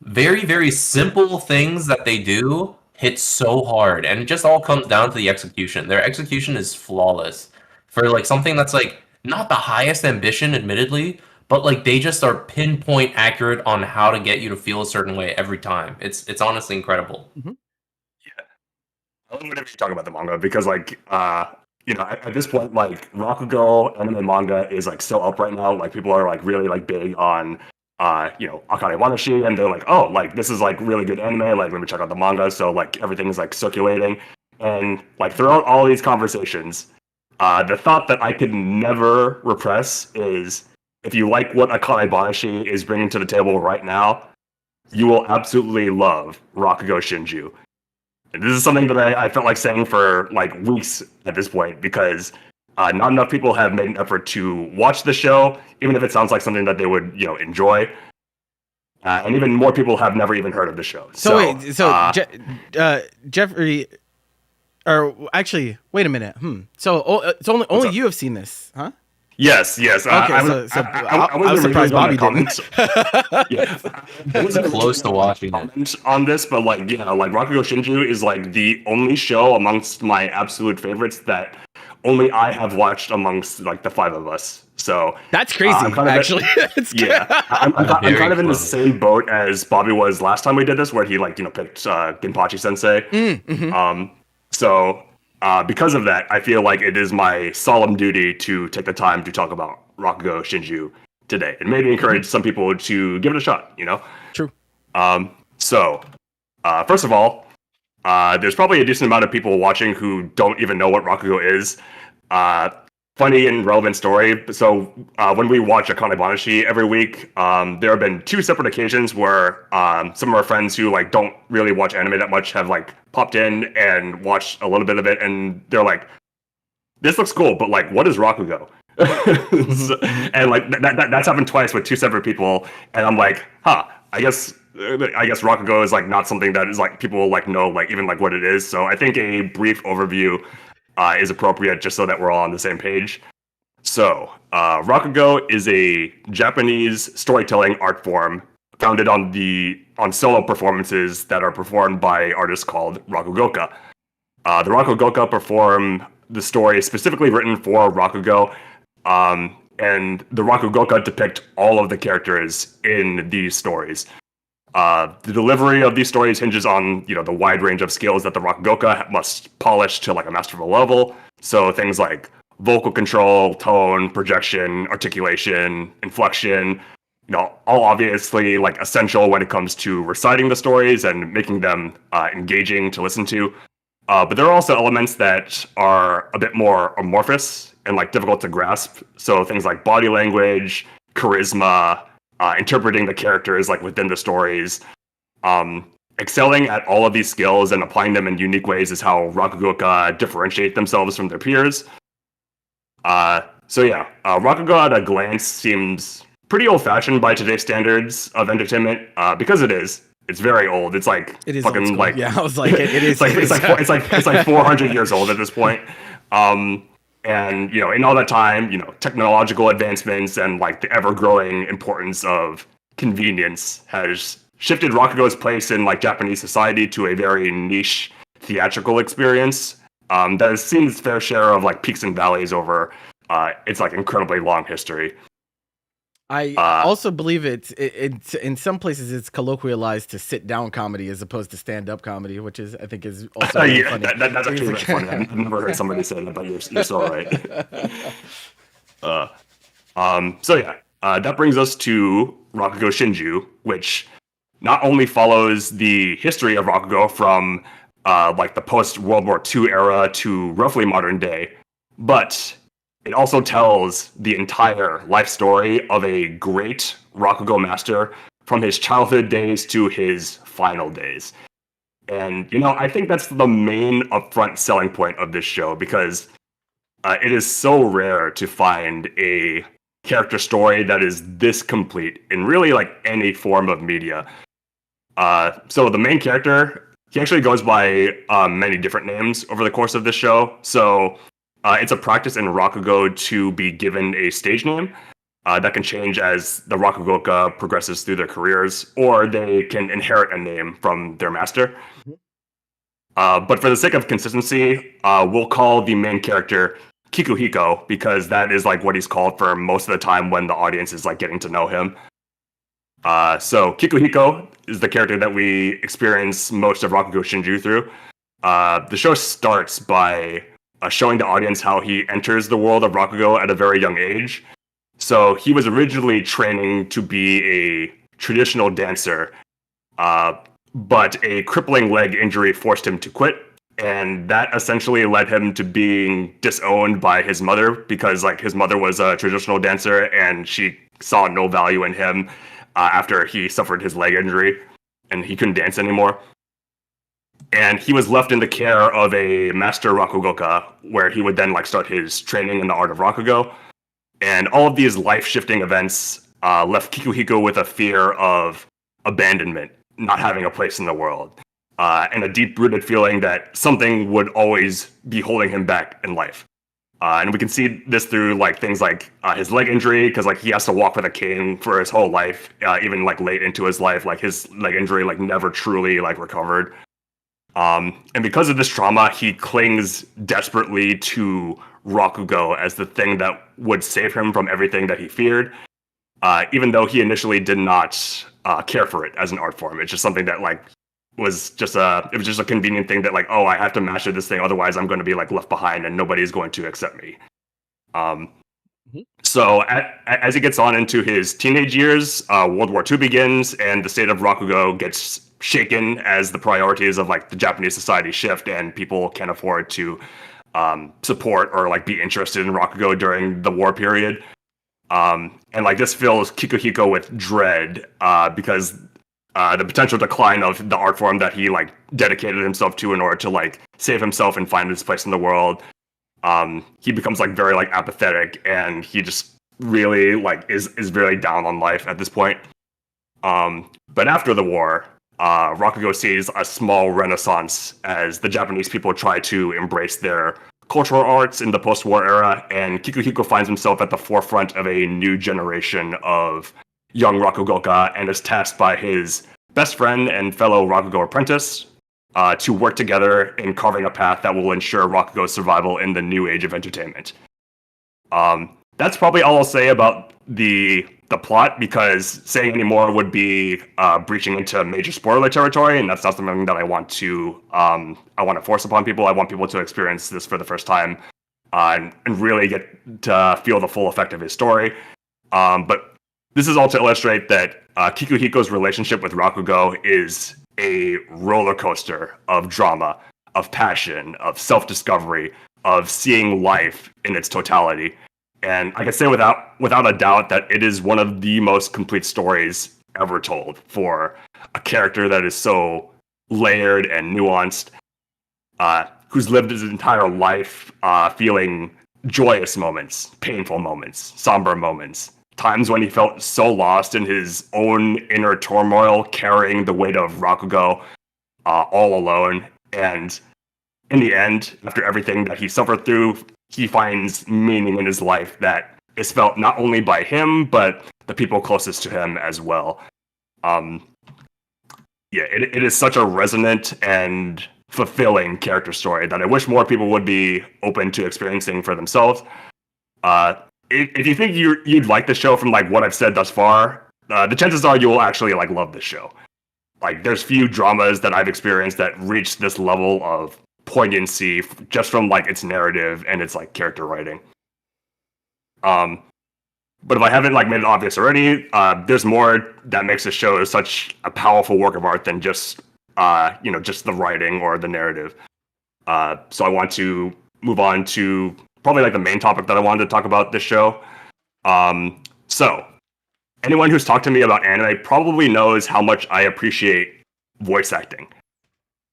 things that they do hit so hard, and it just all comes down to the execution. Their execution is flawless for like something that's like not the highest ambition, admittedly, but like they just are pinpoint accurate on how to get you to feel a certain way every time. It's honestly incredible. Yeah, I love whenever you talk about the manga because like at this point, like Rakugo anime manga is like so up right now. Like people are like really like big on Akane Wanashi, and they're like, oh, like this is like really good anime. Like let me check out the manga. So like everything is like circulating, and like throughout all these conversations, the thought that I could never repress is if you like what Akane Banashi is bringing to the table right now, you will absolutely love Rakugo Shinju. This is something that I felt like saying for like weeks at this point because not enough people have made an effort to watch the show, even if it sounds like something that they would enjoy. And even more people have never even heard of the show. Jeffrey, or actually, wait a minute. So it's only you have seen this, huh? Yes. Okay, I was surprised Bobby didn't. I wasn't close to watching it on this, but like Rakugo Shinju is like the only show amongst my absolute favorites that only I have watched amongst like the 5 of us. So that's crazy. I'm kind of in the same boat as Bobby was last time we did this, where he like picked Ginpachi Sensei. So. Because of that, I feel like it is my solemn duty to take the time to talk about Rakugo Shinju today, and maybe encourage some people to give it a shot. True. So, first of all, there's probably a decent amount of people watching who don't even know what Rakugo is. Funny and relevant story. So, when we watch Akane Banashi every week, there have been 2 separate occasions where some of our friends who like don't really watch anime that much have like popped in and watched a little bit of it, and they're like, "This looks cool, but like, what is Rakugo?" And like that's happened twice with 2 separate people, and I'm like, I guess Rakugo is like not something that is like people like know like even like what it is. So I think a brief overview is appropriate just so that we're all on the same page. So, Rakugo is a Japanese storytelling art form founded on solo performances that are performed by artists called Rakugoka. The Rakugoka perform the story specifically written for Rakugo, and the Rakugoka depict all of the characters in these stories. The delivery of these stories hinges on, the wide range of skills that the Rakugoka must polish to like a masterful level. So things like vocal control, tone, projection, articulation, inflection, all obviously like essential when it comes to reciting the stories and making them engaging to listen to. But there are also elements that are a bit more amorphous and like difficult to grasp. So things like body language, charisma, interpreting the characters like within the stories. Excelling at all of these skills and applying them in unique ways is how Rakugoka differentiate themselves from their peers. Rakugo at a glance seems pretty old-fashioned by today's standards of entertainment, because it is. It's very old. It's like it is fucking like I was like it is. It's like 400 years old at this point. And in all that time, technological advancements and like the ever-growing importance of convenience has shifted Rakugo's place in like Japanese society to a very niche theatrical experience that has seen its fair share of like peaks and valleys over its like incredibly long history. I also believe it's in some places it's colloquialized to sit down comedy as opposed to stand up comedy, which is I think is also funny. That's actually really funny. I've never heard somebody say that, but you're so right. That brings us to Rakugo Shinju, which not only follows the history of Rakugo from like the post World War II era to roughly modern day, but it also tells the entire life story of a great Rakugo master from his childhood days to his final days. And, I think that's the main upfront selling point of this show, because it is so rare to find a character story that is this complete in really like any form of media. So the main character, he actually goes by many different names over the course of this show. So it's a practice in Rakugo to be given a stage name that can change as the Rakugoka progresses through their careers, or they can inherit a name from their master. But for the sake of consistency, we'll call the main character Kikuhiko, because that is like what he's called for most of the time when the audience is like getting to know him. So Kikuhiko is the character that we experience most of Rakugo Shinju through. The show starts by showing the audience how he enters the world of Rakugo at a very young age. So he was originally training to be a traditional dancer, but a crippling leg injury forced him to quit. And that essentially led him to being disowned by his mother, because like his mother was a traditional dancer and she saw no value in him after he suffered his leg injury and he couldn't dance anymore. And he was left in the care of a master Rakugoka, where he would then like start his training in the art of Rakugo. And all of these life-shifting events left Kikuhiko with a fear of abandonment, not having a place in the world, and a deep-rooted feeling that something would always be holding him back in life. And we can see this through like things like his leg injury, because like he has to walk with a cane for his whole life, even like late into his life. Like his leg injury like never truly like recovered. And because of this trauma, he clings desperately to Rakugo as the thing that would save him from everything that he feared, even though he initially did not care for it as an art form. It's just something that like was just a convenient thing that like, oh, I have to master this thing, otherwise I'm going to be like left behind and nobody's going to accept me. So as he gets on into his teenage years, World War II begins, and the state of Rakugo gets shaken as the priorities of like the Japanese society shift, and people can't afford to support or like be interested in Rakugo during the war period. And like this fills Kikuhiko with dread, because the potential decline of the art form that he like dedicated himself to in order to like save himself and find his place in the world. He becomes like very like apathetic, and he just really like is very down on life at this point. But after the war, Rakugo sees a small renaissance as the Japanese people try to embrace their cultural arts in the post-war era, and Kikuhiko finds himself at the forefront of a new generation of young Rakugoka, and is tasked by his best friend and fellow Rakugo apprentice to work together in carving a path that will ensure Rakugo's survival in the new age of entertainment. That's probably all I'll say about the plot, because saying any more would be breaching into major spoiler territory, and that's not something that I want to force upon people. I want people to experience this for the first time and really get to feel the full effect of his story. But this is all to illustrate that Kikuhiko's relationship with Rakugo is a roller coaster of drama, of passion, of self-discovery, of seeing life in its totality. And I can say without a doubt that it is one of the most complete stories ever told for a character that is so layered and nuanced, who's lived his entire life feeling joyous moments, painful moments, somber moments, times when he felt so lost in his own inner turmoil, carrying the weight of Rakugo all alone. And in the end, after everything that he suffered through, he finds meaning in his life that is felt not only by him, but the people closest to him as well. It is such a resonant and fulfilling character story that I wish more people would be open to experiencing for themselves. If you think you'd like the show from like what I've said thus far, the chances are you will actually like love this show. Like there's few dramas that I've experienced that reach this level of poignancy just from like its narrative and its like character writing. But if I haven't like made it obvious already, there's more that makes this show such a powerful work of art than just just the writing or the narrative. So I want to move on to probably like the main topic that I wanted to talk about this show. So anyone who's talked to me about anime probably knows how much I appreciate voice acting.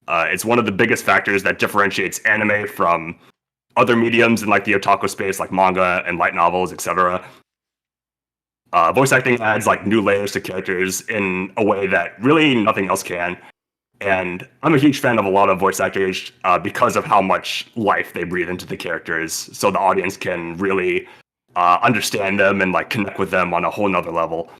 It's one of the biggest factors that differentiates anime from other mediums in like the otaku space, like manga and light novels, etc. Voice acting adds like new layers to characters in a way that really nothing else can. And I'm a huge fan of a lot of voice actors because of how much life they breathe into the characters, so the audience can really understand them and like connect with them on a whole nother level.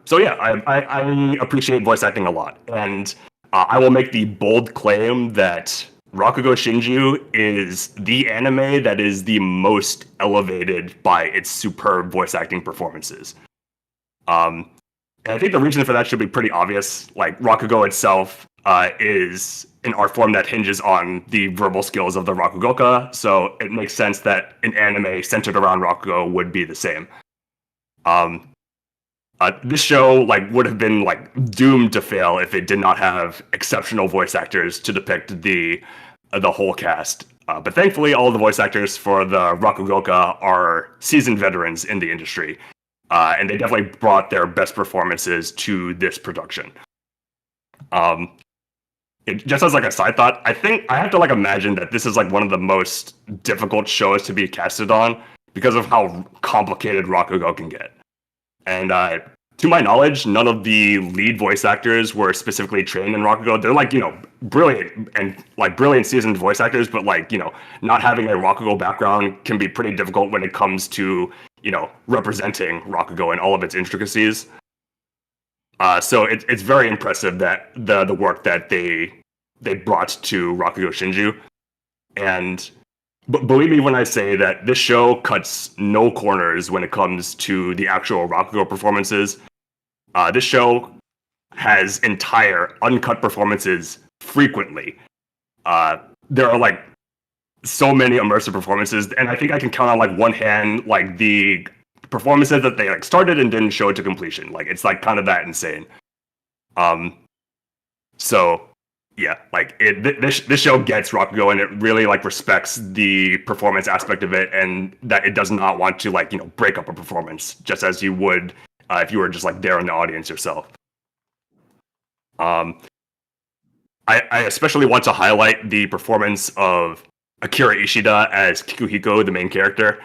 So yeah, I appreciate voice acting a lot, and I will make the bold claim that Rakugo Shinju is the anime that is the most elevated by its superb voice acting performances. And I think the reason for that should be pretty obvious. Like, Rakugo itself is an art form that hinges on the verbal skills of the Rakugoka, so it makes sense that an anime centered around Rakugo would be the same. This show like would have been like doomed to fail if it did not have exceptional voice actors to depict the whole cast. But thankfully, all the voice actors for the Rakugoka are seasoned veterans in the industry. And they definitely brought their best performances to this production. Just as like a side thought, I think I have to like imagine that this is like one of the most difficult shows to be casted on because of how complicated Rakugo can get. And to my knowledge, none of the lead voice actors were specifically trained in Rakugo. They're like, brilliant seasoned voice actors, but like, not having a Rakugo background can be pretty difficult when it comes to, representing Rakugo in all of its intricacies. So it's very impressive that the work that they brought to Rakugo Shinju. And believe me when I say that this show cuts no corners when it comes to the actual Rakugo performances. This show has entire uncut performances frequently. There are like so many immersive performances, and I think I can count on like one hand like the performances that they like started and didn't show it to completion. Like, it's like kind of that insane. So yeah, like this show gets Rakugo, and it really like respects the performance aspect of it, and that it does not want to like break up a performance just as you would if you were just like there in the audience yourself. I especially want to highlight the performance of Akira Ishida as Kikuhiko, the main character.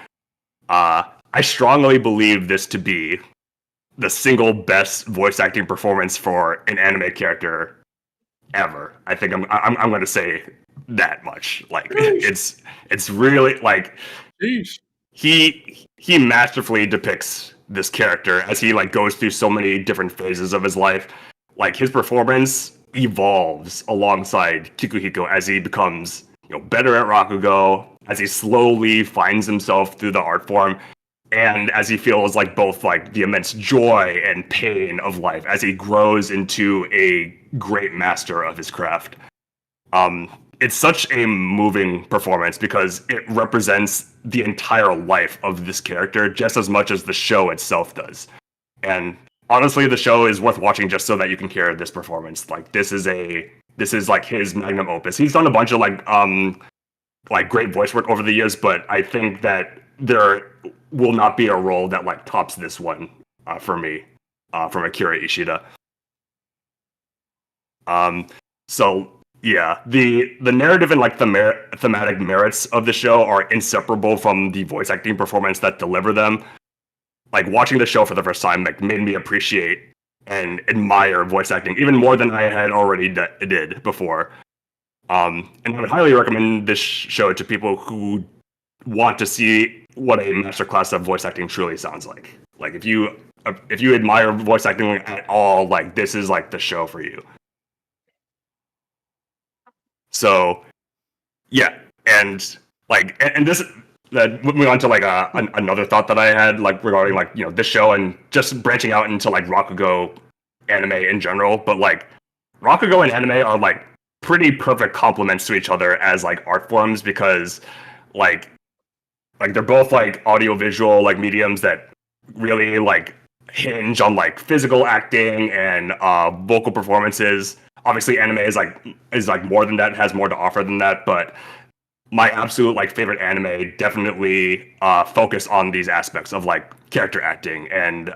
I strongly believe this to be the single best voice acting performance for an anime character ever. I think I'm going to say that much. Like, it's really like he masterfully depicts this character as he like goes through so many different phases of his life. Like, his performance evolves alongside Kikuhiko as he becomes better at Rakugo, as he slowly finds himself through the art form, and as he feels like both like the immense joy and pain of life as he grows into a great master of his craft. It's such a moving performance because it represents the entire life of this character just as much as the show itself does. And honestly, the show is worth watching just so that you can hear this performance. Like, this is like his magnum opus. He's done a bunch of like great voice work over the years, but I think that there will not be a role that like tops this one for me from Akira Ishida. So yeah, the narrative and like the thematic merits of the show are inseparable from the voice acting performance that deliver them. Like, watching the show for the first time like made me appreciate and admire voice acting even more than I had already did before. And I would highly recommend this show to people who want to see what a masterclass of voice acting truly sounds like. Like, if you admire voice acting at all, like, this is like the show for you. So yeah, and like, and this moving on to like another thought that I had like regarding like this show and just branching out into like Rakugo anime in general, but like Rakugo and anime are like pretty perfect complements to each other as like art forms because like they're both like audiovisual like mediums that really like hinge on like physical acting and vocal performances. Obviously, anime is like more than that, has more to offer than that, but my absolute like favorite anime definitely focus on these aspects of like character acting and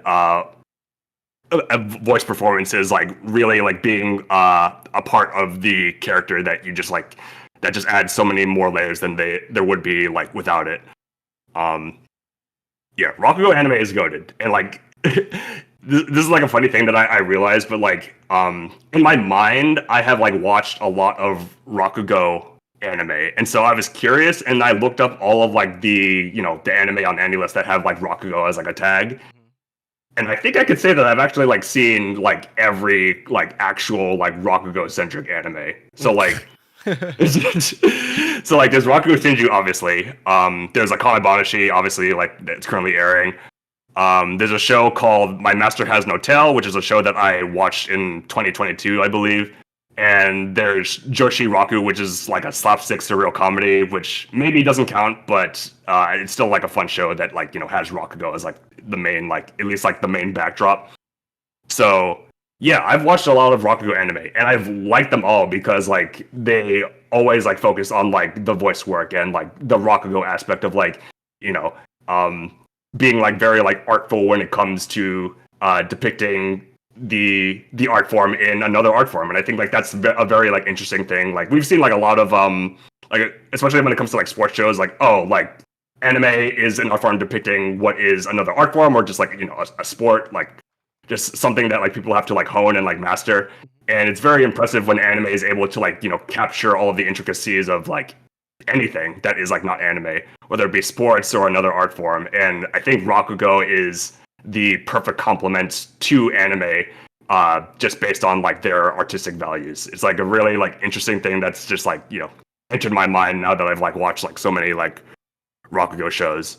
voice performances, like really like being a part of the character that you just like that just adds so many more layers than there would be like without it. Yeah, Rakugo anime is goated, and like this is like a funny thing that I realized, but like in my mind I have like watched a lot of Rakugo anime, and so I was curious and I looked up all of like the the anime on AniList that have like Rakugo as like a tag. And I think I could say that I've actually like seen like every like actual like Rakugo centric anime. So like so like there's Rakugo Shinju obviously. There's like Kanebanashi obviously like it's currently airing. There's a show called My Master Has No Tail, which is a show that I watched in 2022, I believe. And there's Joshi Raku, which is like a slapstick surreal comedy, which maybe doesn't count, but it's still like a fun show that like has Rakugo as like the main like at least like the main backdrop. So yeah, I've watched a lot of Rakugo anime, and I've liked them all because like they always like focus on like the voice work and like the Rakugo aspect of like being like very like artful when it comes to depicting the art form in another art form. And I think like that's a very like interesting thing. Like we've seen like a lot of like especially when it comes to like sports shows, like like anime is an art form depicting what is another art form, or just like a sport, like just something that like people have to like hone and like master. And it's very impressive when anime is able to like capture all of the intricacies of like anything that is like not anime, whether it be sports or another art form. And I think Rakugo is the perfect complement to anime, just based on like their artistic values. It's like a really like interesting thing that's just like entered my mind now that I've like watched like so many like Rakugo shows.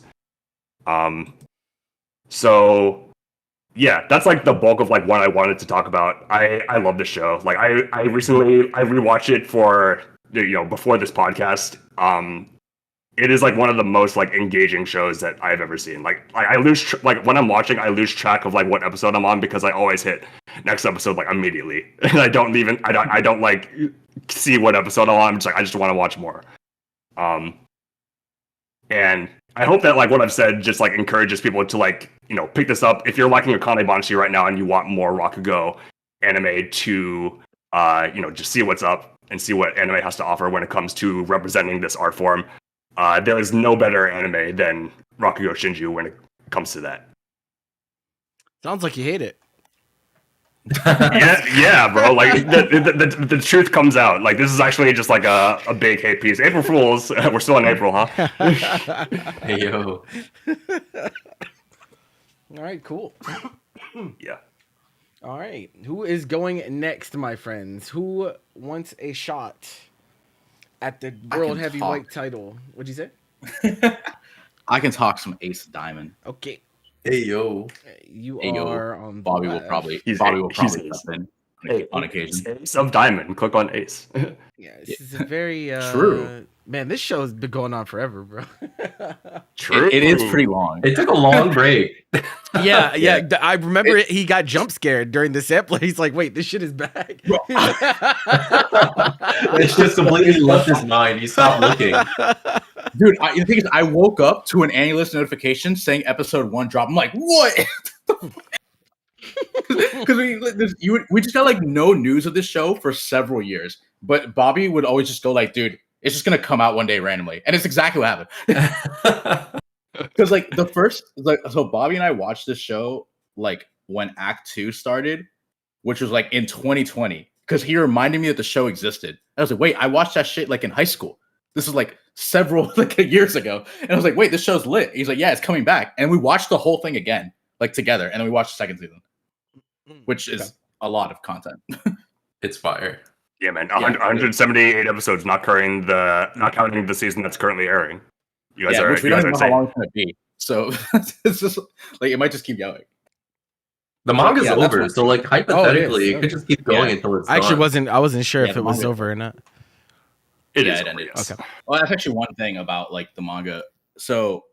So yeah, that's like the bulk of like what I wanted to talk about. I love this show. Like I recently rewatched it for before this podcast. It is like one of the most like engaging shows that I've ever seen. Like I lose like when I'm watching, I lose track of like what episode I'm on because I always hit next episode like immediately, and I don't like see what episode I'm on. I'm just like I just want to watch more. And I hope that like what I've said just like encourages people to like pick this up if you're liking Akane Banshi right now and you want more Rakugo anime to just see what's up and see what anime has to offer when it comes to representing this art form. There is no better anime than Rakugo Shinju when it comes to that. Sounds like you hate it. yeah, bro. Like the truth comes out. Like this is actually just like a big hate piece. April Fools. We're still in April, huh? Hey yo. All right, cool. Yeah. All right. Who is going next, my friends? Who wants a shot at the world heavyweight title? What'd you say? I can talk some Ace Diamond. Okay. Hey yo. You Hey, yo. are on Bobby will probably step in on occasion. Ace of Diamond. Click on Ace. Yeah, this is a very True. Man, this show's been going on forever, bro. True. It is pretty long. It took a long break. Yeah. I remember he got jump scared during the sampler. He's like, "Wait, this shit is back." It's just completely left his mind. He stopped looking. Dude, the thing is, I woke up to an AniList notification saying episode 1 dropped. I'm like, what? Because we just got like no news of this show for several years. But Bobby would always just go like, dude, it's just gonna come out one day randomly, and it's exactly what happened. Because like the first, so Bobby and I watched this show like when Act 2 started, which was like in 2020. Because he reminded me that the show existed. I was like, wait, I watched that shit like in high school. This is like several like years ago, and I was like, wait, this show's lit. He's like, yeah, it's coming back, and we watched the whole thing again, like together, and then we watched the second season, which is a lot of content. It's fire. Yeah, man. 178 episodes, not counting the season that's currently airing. You guys are. Which we don't even know how long it's gonna be. So it's just like it might just keep going. The manga's over, so like hypothetically, it could just keep going until it's done. I wasn't sure if it was over or not. It is. It ended. Yes. Okay. Well, that's actually one thing about like the manga. So,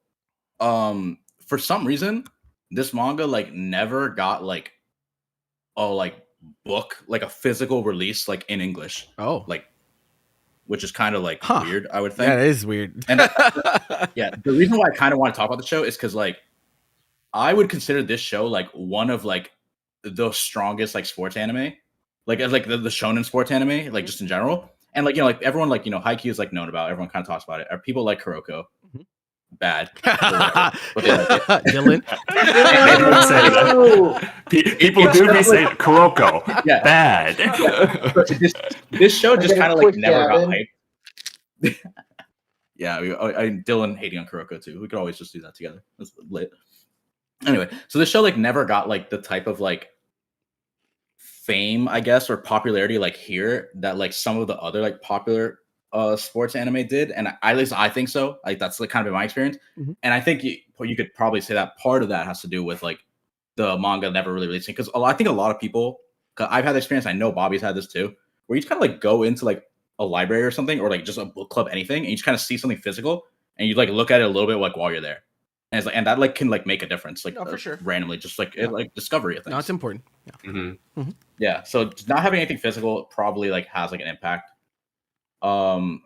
for some reason, this manga like never got like book, like a physical release, like in English. Oh, like which is kind of like weird, I would think. Yeah, it is weird. And yeah, the reason why I kind of want to talk about the show is because like I would consider this show like one of like the strongest like sports anime, like as like the shonen sports anime, like just in general. And like, you know, like everyone like, you know, Haikyuu is like known about, everyone kind of talks about it. Or people like Kuroko. Bad. But they like it. Dylan. People do be saying Kuroko. Yeah. Bad. But this show just kind of like never got hyped. Yeah, Dylan hating on Kuroko too. We could always just do that together. That's lit. Anyway, so this show like never got like the type of like fame, I guess, or popularity like here that like some of the other like popular sports anime did, and at least I think so. Like that's like kind of been my experience, and I think you could probably say that part of that has to do with like the manga never really releasing, because I think a lot of people, cause I've had the experience, I know Bobby's had this too, where you just kind of like go into like a library or something, or like just a book club, anything, and you just kind of see something physical, and you like look at it a little bit like while you're there. And it's like, and that like can like make a difference, like for sure, randomly, just like it like discovery of things. No, it's important. Yeah. Yeah. So not having anything physical probably like has like an impact. The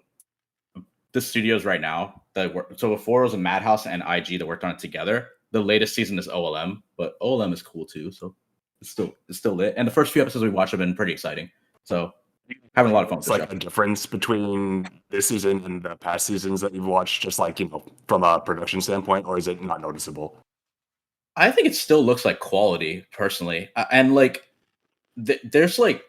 studios right now that work, so before it was a Madhouse and IG that worked on it together. The latest season is OLM, but OLM is cool too, so it's still lit. And the first few episodes we watched have been pretty exciting. So having a lot of fun. It's like a difference between this season and the past seasons that you've watched, just like, you know, from a production standpoint, or is it not noticeable? I think it still looks like quality, personally, and like there's like,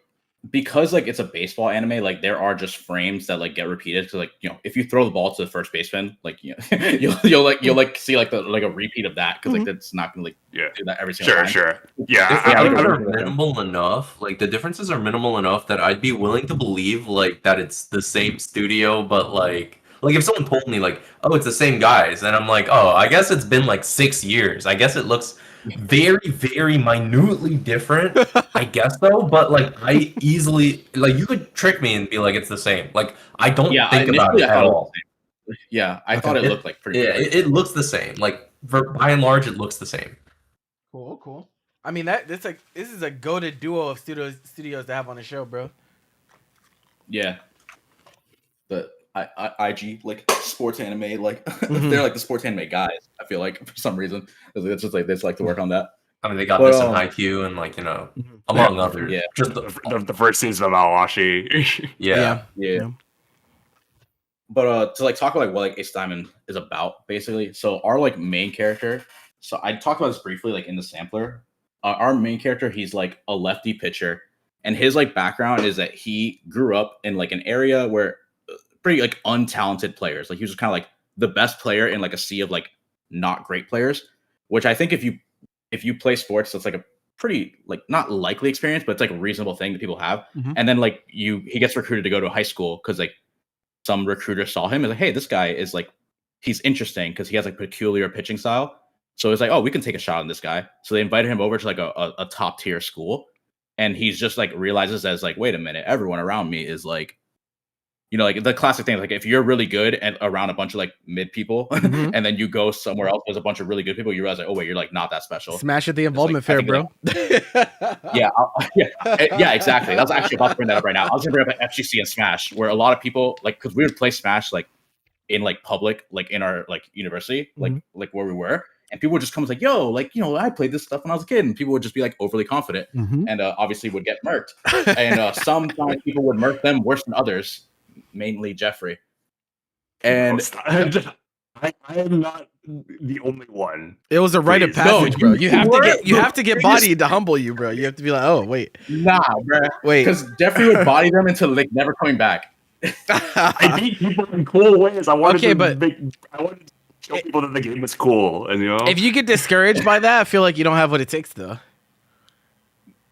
because like it's a baseball anime, like there are just frames that like get repeated, because like, you know, if you throw the ball to the first baseman, like, you know, you'll like see like a repeat of that, because like that's not gonna like do that every single time. Sure. They're minimal enough. Like the differences are minimal enough that I'd be willing to believe like that it's the same studio, but like if someone told me like, oh, it's the same guys, and I'm like, oh, I guess it's been like 6 years. I guess it looks very, very minutely different. I guess so, but like I easily, like, you could trick me and be like it's the same. Like I don't think about it at all. Yeah, I thought it looked like pretty. Yeah, it looks the same. Like by and large, it looks the same. Cool. I mean, this is a goated duo of studios to have on the show, bro. Yeah, but IG like sports anime, like they're like the sports anime guys. I feel like for some reason it's just like they just like to work on that. I mean, they got this in IQ and like, you know, among others. Yeah, just the first season of Awashi. Yeah. But to like talk about like what like Ace Diamond is about, basically. So our like main character. So I talked about this briefly like in the sampler. Our main character, he's like a lefty pitcher, and his like background is that he grew up in like an area where pretty like untalented players. Like he was just kind of like the best player in like a sea of like not great players, which I think if you play sports, that's like a pretty like not likely experience, but it's like a reasonable thing that people have. And then like he gets recruited to go to high school because like some recruiter saw him and like, hey, this guy is like, he's interesting because he has like peculiar pitching style. So it's like, oh, we can take a shot on this guy. So they invited him over to like a top tier school, and he's just like realizes as like, wait a minute, everyone around me is like, you know, like the classic thing, like if you're really good and around a bunch of like mid people, and then you go somewhere else, there's a bunch of really good people, you realize like, oh wait, you're like not that special. Smash at the involvement fair, bro. Yeah, exactly. I was actually about to bring that up right now. I was gonna bring up FGC and Smash, where a lot of people like, because we would play Smash like in like public, like in our like university, like where we were, and people would just come and like, yo, like, you know, I played this stuff when I was a kid, and people would just be like overly confident, and obviously would get murked, and sometimes people would murk them worse than others. Mainly Jeffrey. And I am not the only one. It was a rite of passage, bro. You have to get bodied to humble you, bro. You have to be like, oh wait, nah, bro. Wait, because Jeffrey would body them until like never coming back. I beat people in cool ways. I wanted to show people that the game was cool, and you know, if you get discouraged by that, I feel like you don't have what it takes, though.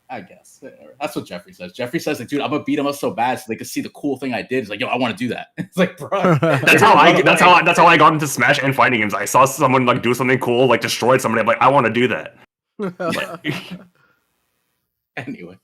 I guess that's what Jeffrey says. Jeffrey says, like, dude, I'm gonna beat him up so bad so they can see the cool thing I did. He's like, yo, I want to do that. It's like, bro, that's how I got into Smash and fighting games. I saw someone like do something cool, like destroyed somebody. I'm like, I want to do that. Anyway,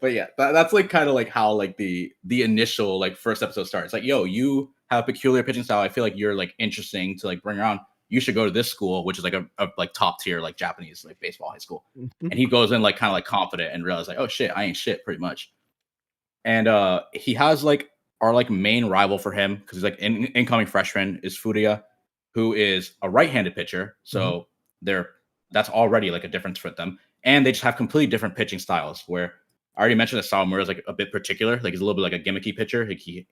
but yeah, that's like kind of like how like the initial like first episode starts. Like, yo, you have a peculiar pitching style. I feel like you're like interesting to like bring around. You should go to this school, which is like a like top tier like Japanese like baseball high school. And he goes in like kind of like confident and realizes like, oh shit, I ain't shit pretty much. And he has like our like main rival for him, because he's like incoming freshman, is Furia, who is a right-handed pitcher. So that's already like a difference for them. And they just have completely different pitching styles. Where I already mentioned that Sawamura is like a bit particular. Like he's a little bit like a gimmicky pitcher. Like he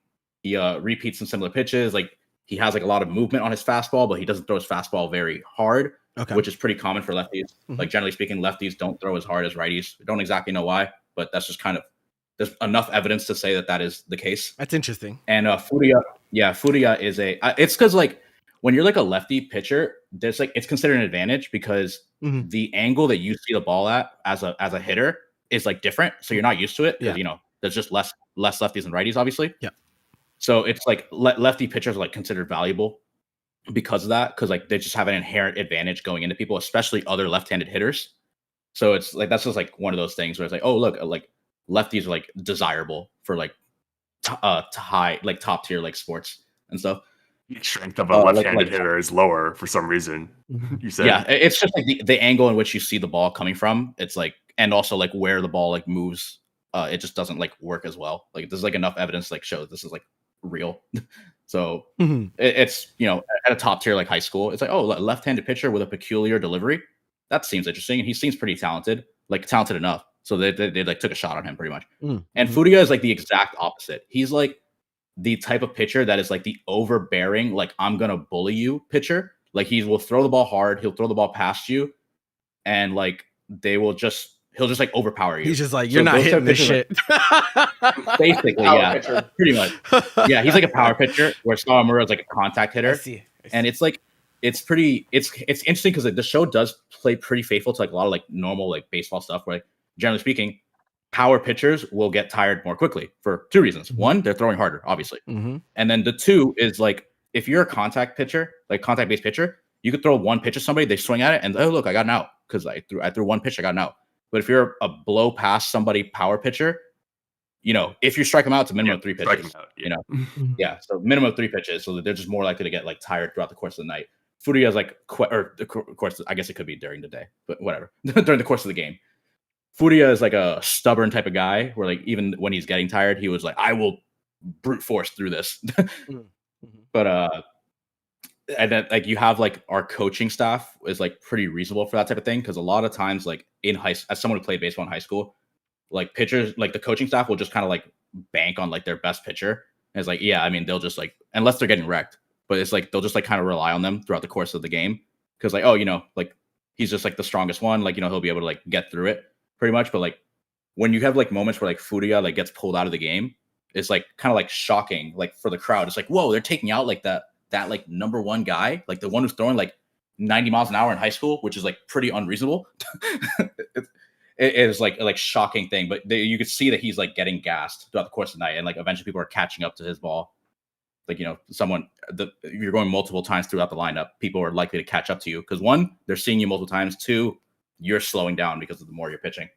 repeats some similar pitches. Like he has like a lot of movement on his fastball, but he doesn't throw his fastball very hard, which is pretty common for lefties. Like generally speaking, lefties don't throw as hard as righties. We don't exactly know why, but that's just kind of, there's enough evidence to say that is the case. That's interesting. And Furia is it's because like when you're like a lefty pitcher, there's like it's considered an advantage because the angle that you see the ball at as a hitter is like different, so you're not used to it because there's just less lefties and righties, obviously. Yeah. So it's like lefty pitchers are like considered valuable because of that, because like they just have an inherent advantage going into people, especially other left-handed hitters. So it's like that's just like one of those things where it's like, oh look, like lefties are like desirable for like high like top tier like sports and stuff. Strength of a left-handed hitter is lower for some reason. You said, yeah, it's just like the angle in which you see the ball coming from. It's like, and also like where the ball like moves. It just doesn't like work as well. Like there's like enough evidence to, like show this is like real. So it's at a top tier like high school. It's like, oh, left-handed pitcher with a peculiar delivery. That seems interesting, and he seems pretty talented, like talented enough. So they like took a shot on him pretty much. And Furia is like the exact opposite. He's like the type of pitcher that is like the overbearing, like I'm gonna bully you pitcher. Like he will throw the ball hard, he'll throw the ball past you, and like he'll just like overpower you. He's just like, you're not hitting this shit. Basically, yeah, pitcher. Pretty much. Yeah, he's like a power pitcher where Sawamura is like a contact hitter. I see. And it's like it's interesting because like, the show does play pretty faithful to like a lot of like normal like baseball stuff where like, generally speaking, power pitchers will get tired more quickly for two reasons. One, they're throwing harder, obviously. And then the two is like, if you're a contact pitcher, like contact-based pitcher, you could throw one pitch at somebody, they swing at it, and oh look, I got an out because I threw one pitch, I got an out. But if you're a blow past somebody power pitcher, if you strike them out, it's a minimum of 3 pitches. Yeah, so minimum of 3 pitches, so that they're just more likely to get like tired throughout the course of the night. Furia is like, or of course, I guess it could be during the day, but whatever, during the course of the game. Furia is like a stubborn type of guy where like even when he's getting tired, he was like, I will brute force through this. But and then like you have like our coaching staff is like pretty reasonable for that type of thing, because a lot of times like as someone who played baseball in high school, like pitchers, like the coaching staff will just kind of like bank on like their best pitcher. And it's like, yeah, I mean, they'll just like, unless they're getting wrecked, but it's like they'll just like kind of rely on them throughout the course of the game, because like, oh, like he's just like the strongest one, like he'll be able to like get through it pretty much. But like when you have like moments where like Furia like gets pulled out of the game, it's like kind of like shocking, like for the crowd. It's like, whoa, they're taking out like that like number one guy, like the one who's throwing like 90 miles an hour in high school, which is like pretty unreasonable. It is like a shocking thing, but you could see that he's like getting gassed throughout the course of the night, and like eventually people are catching up to his ball. Like you're going multiple times throughout the lineup, people are likely to catch up to you because one, they're seeing you multiple times. Two, you're slowing down because of the more you're pitching.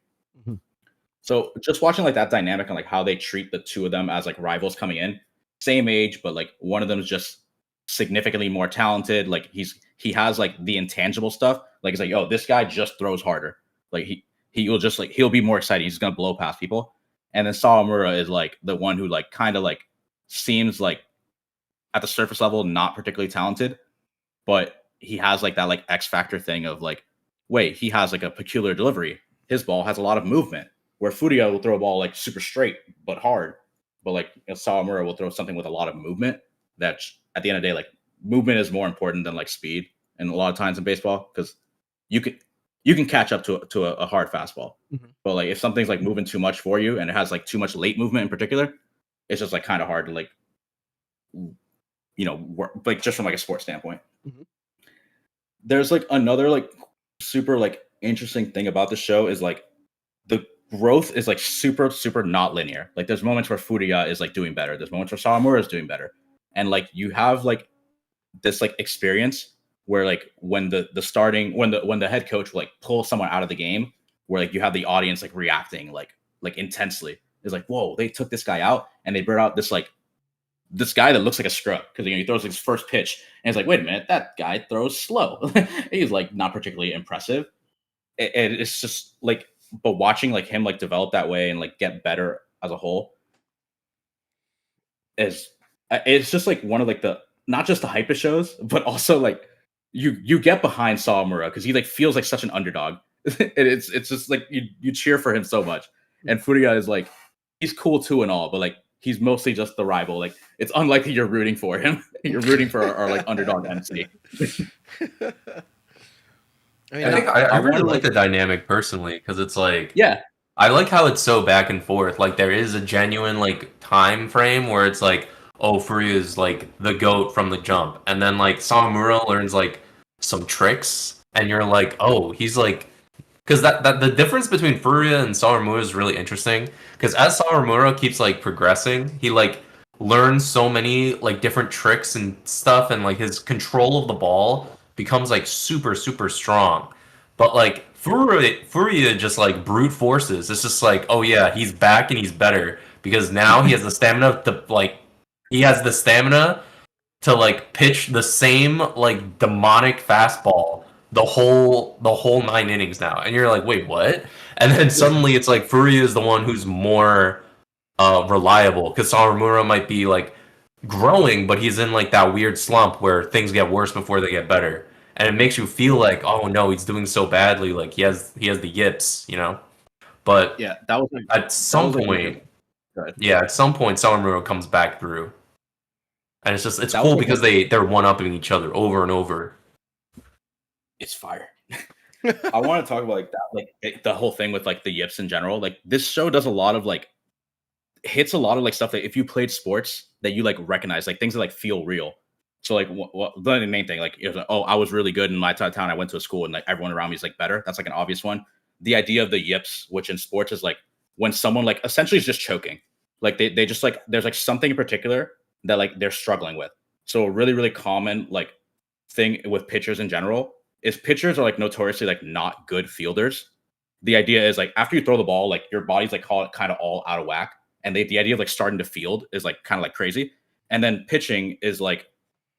So just watching like that dynamic and like how they treat the two of them as like rivals coming in, same age, but like one of them is just significantly more talented. Like he has like the intangible stuff. Like it's like, oh, this guy just throws harder. Like he will just like, he'll be more exciting. He's gonna blow past people. And then Sawamura is like the one who like kind of like seems like at the surface level not particularly talented, but he has like that like X factor thing of like, wait, he has like a peculiar delivery. His ball has a lot of movement. Where Furia will throw a ball like super straight but hard, but like Sawamura will throw something with a lot of movement. That at the end of the day, like movement is more important than like speed. And a lot of times in baseball, because you can catch up to a hard fastball, but like if something's like moving too much for you and it has like too much late movement in particular, it's just like kind of hard to like work, like just from like a sports standpoint. There's like another like super like interesting thing about the show is like the growth is like super not linear. Like there's moments where Furia is like doing better. There's moments where Sawamura is doing better. And like you have like this like experience where like when the head coach will like pull someone out of the game, where like you have the audience like reacting like intensely. It's like, whoa, they took this guy out and they brought out this guy that looks like a scrub because he throws his first pitch and it's like, wait a minute, that guy throws slow. He's like not particularly impressive. It's just like, but watching like him like develop that way and like get better as a whole, is it's just like one of like the not just the hypest shows, but also like you get behind Sawamura because he like feels like such an underdog. And it's just like you cheer for him so much. And Furuya is like he's cool too and all, but like he's mostly just the rival. Like it's unlikely you're rooting for him. You're rooting for our like underdog MC. I really like the dynamic personally because it's like yeah, I like how it's so back and forth. Like there is a genuine like time frame where it's like, oh, Furuya is like the goat from the jump, and then like Sawamura learns like some tricks, and you're like, oh, he's like, because that the difference between Furuya and Sawamura is really interesting. Because as Sawamura keeps like progressing, he like learns so many like different tricks and stuff, and like his control of the ball becomes like super strong. But like Furia just like brute forces. It's just like, oh yeah, he's back and he's better because now he has the stamina to like pitch the same like demonic fastball the whole 9 innings now. And you're like, wait, what? And then suddenly it's like Furia is the one who's more reliable because Sawamura might be like growing, but he's in like that weird slump where things get worse before they get better. And it makes you feel like, oh no, he's doing so badly. Like he has the yips, you know. But yeah, that was like, at some point, Sawamura comes back through, and it's cool because they're one upping each other over and over. It's fire. I want to talk about like that, like the whole thing with like the yips in general. Like this show does a lot of like hits a lot of like stuff that if you played sports that you like recognize, like things that like feel real. So like the main thing, like, like, oh, I was really good in my town. I went to a school and like everyone around me is like better. That's like an obvious one. The idea of the yips, which in sports is like when someone like essentially is just choking, like they just like there's like something in particular that like they're struggling with. So a really common like thing with pitchers in general is pitchers are like notoriously like not good fielders. The idea is like after you throw the ball, like your body's like kind of all out of whack, and the idea of like starting to field is like kind of like crazy. And then pitching is like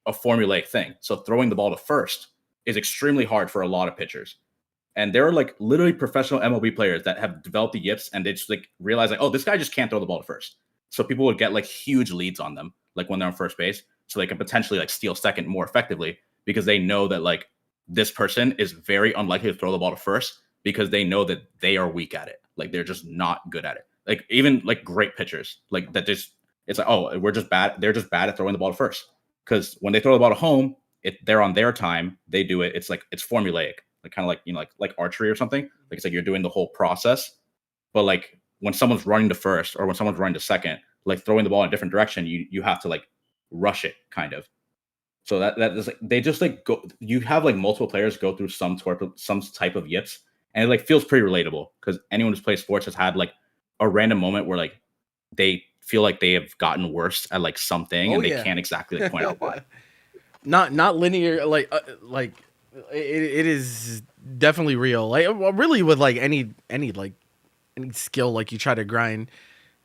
a formulaic thing. So throwing the ball to first is extremely hard for a lot of pitchers. And there are like literally professional MLB players that have developed the yips and they just like realize like, oh, this guy just can't throw the ball to first. So people would get like huge leads on them, like when they're on first base. So they can potentially like steal second more effectively because they know that like this person is very unlikely to throw the ball to first because they know that they are weak at it. Like they're just not good at it. Like even like great pitchers, like that just it's like, oh, we're just bad. They're just bad at throwing the ball to first. Because when they throw the ball to home, they're on their time. They do it. It's like it's formulaic, like kind of like, you know, like archery or something. Like it's like you're doing the whole process. But like when someone's running to first or when someone's running to second, like throwing the ball in a different direction, you have to like rush it kind of. So that is like they just like go. You have like multiple players go through some type of yips, and it like feels pretty relatable because anyone who's played sports has had like a random moment where like they feel like they have gotten worse at like something and they can't exactly like, point out why. Not linear, like it is definitely real. Like really with like any skill, like you try to grind.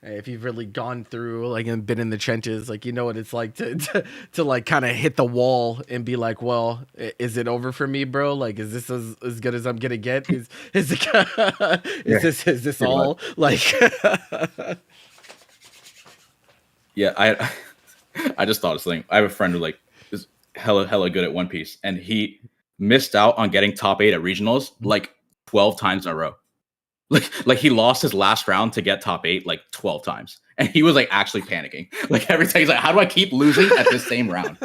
If you've really gone through like and been in the trenches, like you know what it's like to like kind of hit the wall and be like, well, is it over for me, bro? Like, is this as good as I'm gonna get? Is this all like? Yeah, I just thought of something. I have a friend who like is hella good at One Piece, and he missed out on getting top 8 at regionals like 12 times in a row. Like he lost his last round to get top 8 like 12 times, and he was like actually panicking. Like every time he's like, "How do I keep losing at this same round?"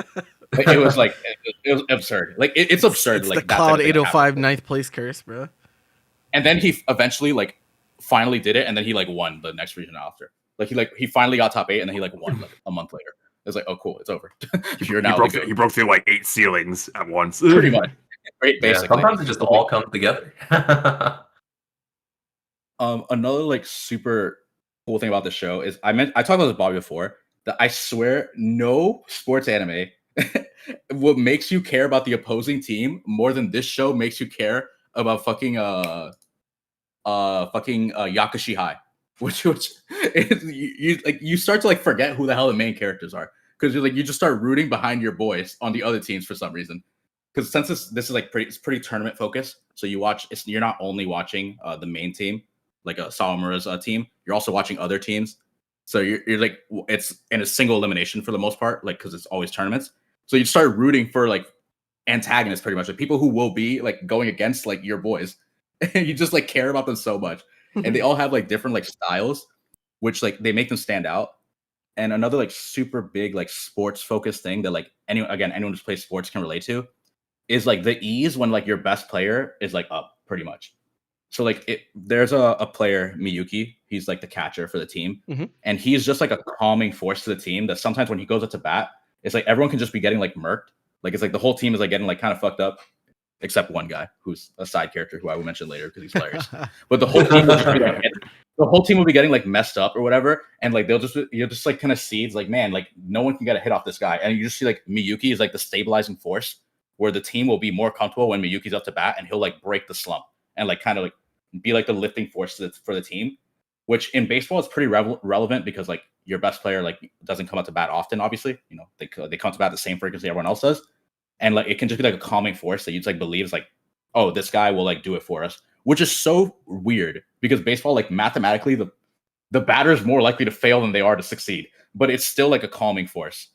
Like, it was like it was absurd. Like it's absurd. It's like the Cloud 805 ninth place curse, bro. And then he eventually like finally did it, and then he like won the next region after. Like he finally got top 8, and then he like won like a month later. It was like, oh cool, it's over. You're now he broke through like 8 ceilings at once. Pretty much. Great, basically. Yeah, sometimes it just all comes together. Another like super cool thing about the show is I talked about this Bobby before that I swear no sports anime what makes you care about the opposing team more than this show makes you care about fucking Yakushi High. Which is, you start to like forget who the hell the main characters are because you just start rooting behind your boys on the other teams for some reason. Because since this is like pretty tournament focused, so you're not only watching the main team like Sawamura's team, you're also watching other teams. So you're like, it's in a single elimination for the most part, like, because it's always tournaments. So you start rooting for like antagonists, pretty much, like people who will be like going against like your boys. And you just like care about them so much, and they all have like different like styles, which like they make them stand out. And another like super big like sports focused thing that like anyone who's plays sports can relate to is like the ease when like your best player is like up pretty much. So like there's a player, Miyuki, he's like the catcher for the team, and he's just like a calming force to the team that sometimes when he goes up to bat, it's like everyone can just be getting like murked. Like it's like the whole team is like getting like kind of fucked up, except one guy who's a side character who I will mention later because he's hilarious. But the whole team will just be like, the whole team will be getting like messed up or whatever, and like you'll just like kind of see it's like, man, like no one can get a hit off this guy, and you just see like Miyuki is like the stabilizing force where the team will be more comfortable when Miyuki's up to bat, and he'll like break the slump and like kind of like be like the lifting force for the team, which in baseball is pretty relevant because like your best player like doesn't come up to bat often. Obviously, you know, they come to bat the same frequency everyone else does, and like it can just be like a calming force that you just like believe is like, oh, this guy will like do it for us, which is so weird because baseball, like mathematically, the batter is more likely to fail than they are to succeed, but it's still like a calming force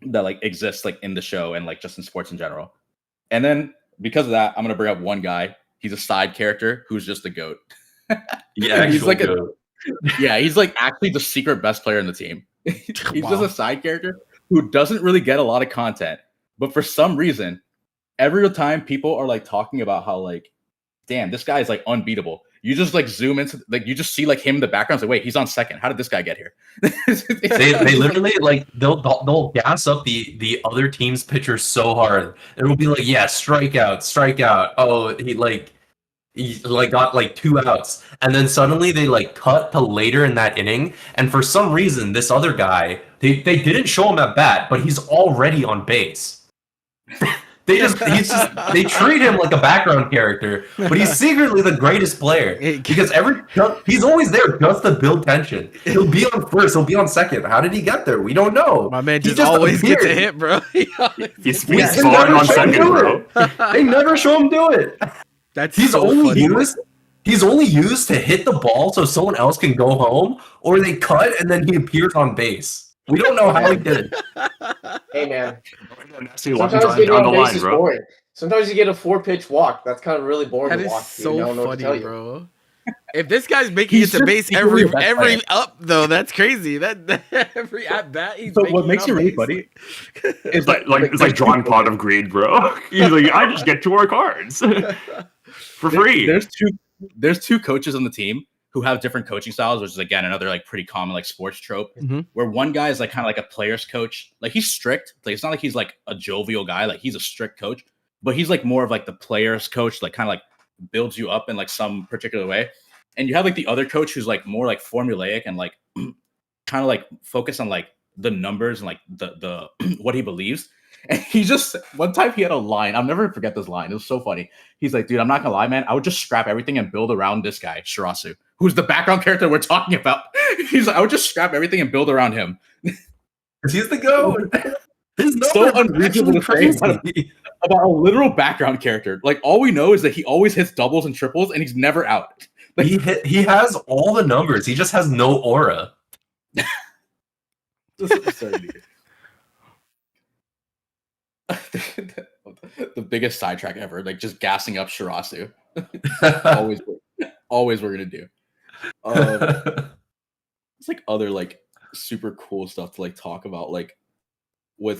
that like exists like in the show and like just in sports in general. And then because of that, I'm gonna bring up one guy. He's a side character who's just the GOAT. Yeah, he's like he's like actually the secret best player in the team. He's just a side character who doesn't really get a lot of content, but for some reason, every time people are like talking about how like, damn, this guy is like unbeatable. You just like zoom into like you just see like him in the background. Like, wait, he's on second. How did this guy get here? they literally like they'll gas up the other team's pitcher so hard. It'll be like, yeah, strikeout. Oh, he got like 2 outs, and then suddenly they like cut to later in that inning, and for some reason this other guy they didn't show him at bat, but he's already on base. They treat him like a background character, but he's secretly the greatest player because he's always there just to build tension. He'll be on first, he'll be on second. How did he get there? We don't know. My man just always gets a hit, bro. He's falling on second, bro. They never show him do it. He's only used to hit the ball so someone else can go home, or they cut and then he appears on base. We don't know how he did it. Hey man, sometimes getting on base is boring. Sometimes you get a 4-pitch walk. That's kind of really boring that to watch. That is so funny, bro. If this guy's making it to base every up though, that's crazy. That every at bat he's so what makes it really funny is it's like drawing pot of greed, bro. He's like, I just get to work cards for free. There's two coaches on the team who have different coaching styles, which is again another like pretty common like sports trope, where one guy is like kind of like a player's coach. Like he's strict. Like it's not like he's like a jovial guy. Like he's a strict coach, but he's like more of like the player's coach, like kind of like builds you up in like some particular way. And you have like the other coach who's like more like formulaic and like kind of like focus on like the numbers and like the what he believes. And he just one time he had a line. I'll never forget this line. It was so funny. He's like, dude, I'm not gonna lie, man. I would just scrap everything and build around this guy, Shirasu, who's the background character we're talking about. He's like, I would just scrap everything and build around him. He's the GOAT. It's so unreasonable to say about a literal background character. Like all we know is that he always hits doubles and triples and he's never out. Like, he has all the numbers. He just has no aura. This is absurd. The biggest sidetrack ever, like just gassing up Shirasu. always we're gonna do. It's like other like super cool stuff to like talk about, like with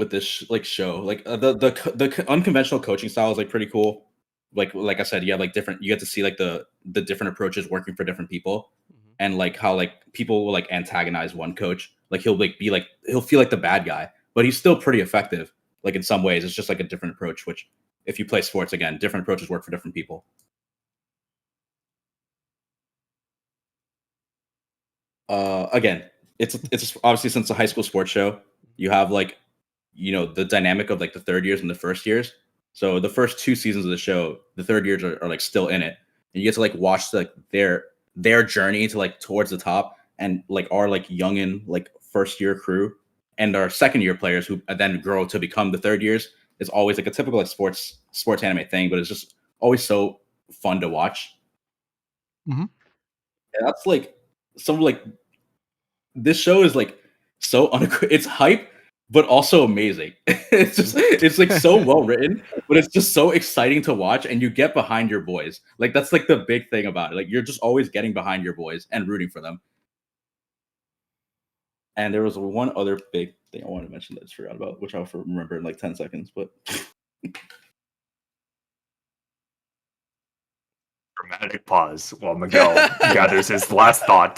this like show, like the unconventional coaching style is like pretty cool. Like I said, you have like different. You get to see like the different approaches working for different people, and like how like people will like antagonize one coach. Like he'll feel like the bad guy. But he's still pretty effective. Like in some ways, it's just like a different approach, which if you play sports, again, different approaches work for different people. Again, it's obviously since it's a high school sports show, you have like, you know, the dynamic of like the third years and the first years. So the first 2 seasons of the show, the third years are like still in it. And you get to like watch like their journey to like towards the top, and like our like youngin like first year crew and our second year players who then grow to become the third years is always like a typical like sports anime thing, but it's just always so fun to watch. And that's like some like this show is like so it's hype, but also amazing. It's like so well written, but it's just so exciting to watch, and you get behind your boys. Like that's like the big thing about it. Like you're just always getting behind your boys and rooting for them. And there was one other big thing I wanted to mention that I just forgot about, which I'll remember in like 10 seconds. But dramatic pause while Miguel gathers his last thought.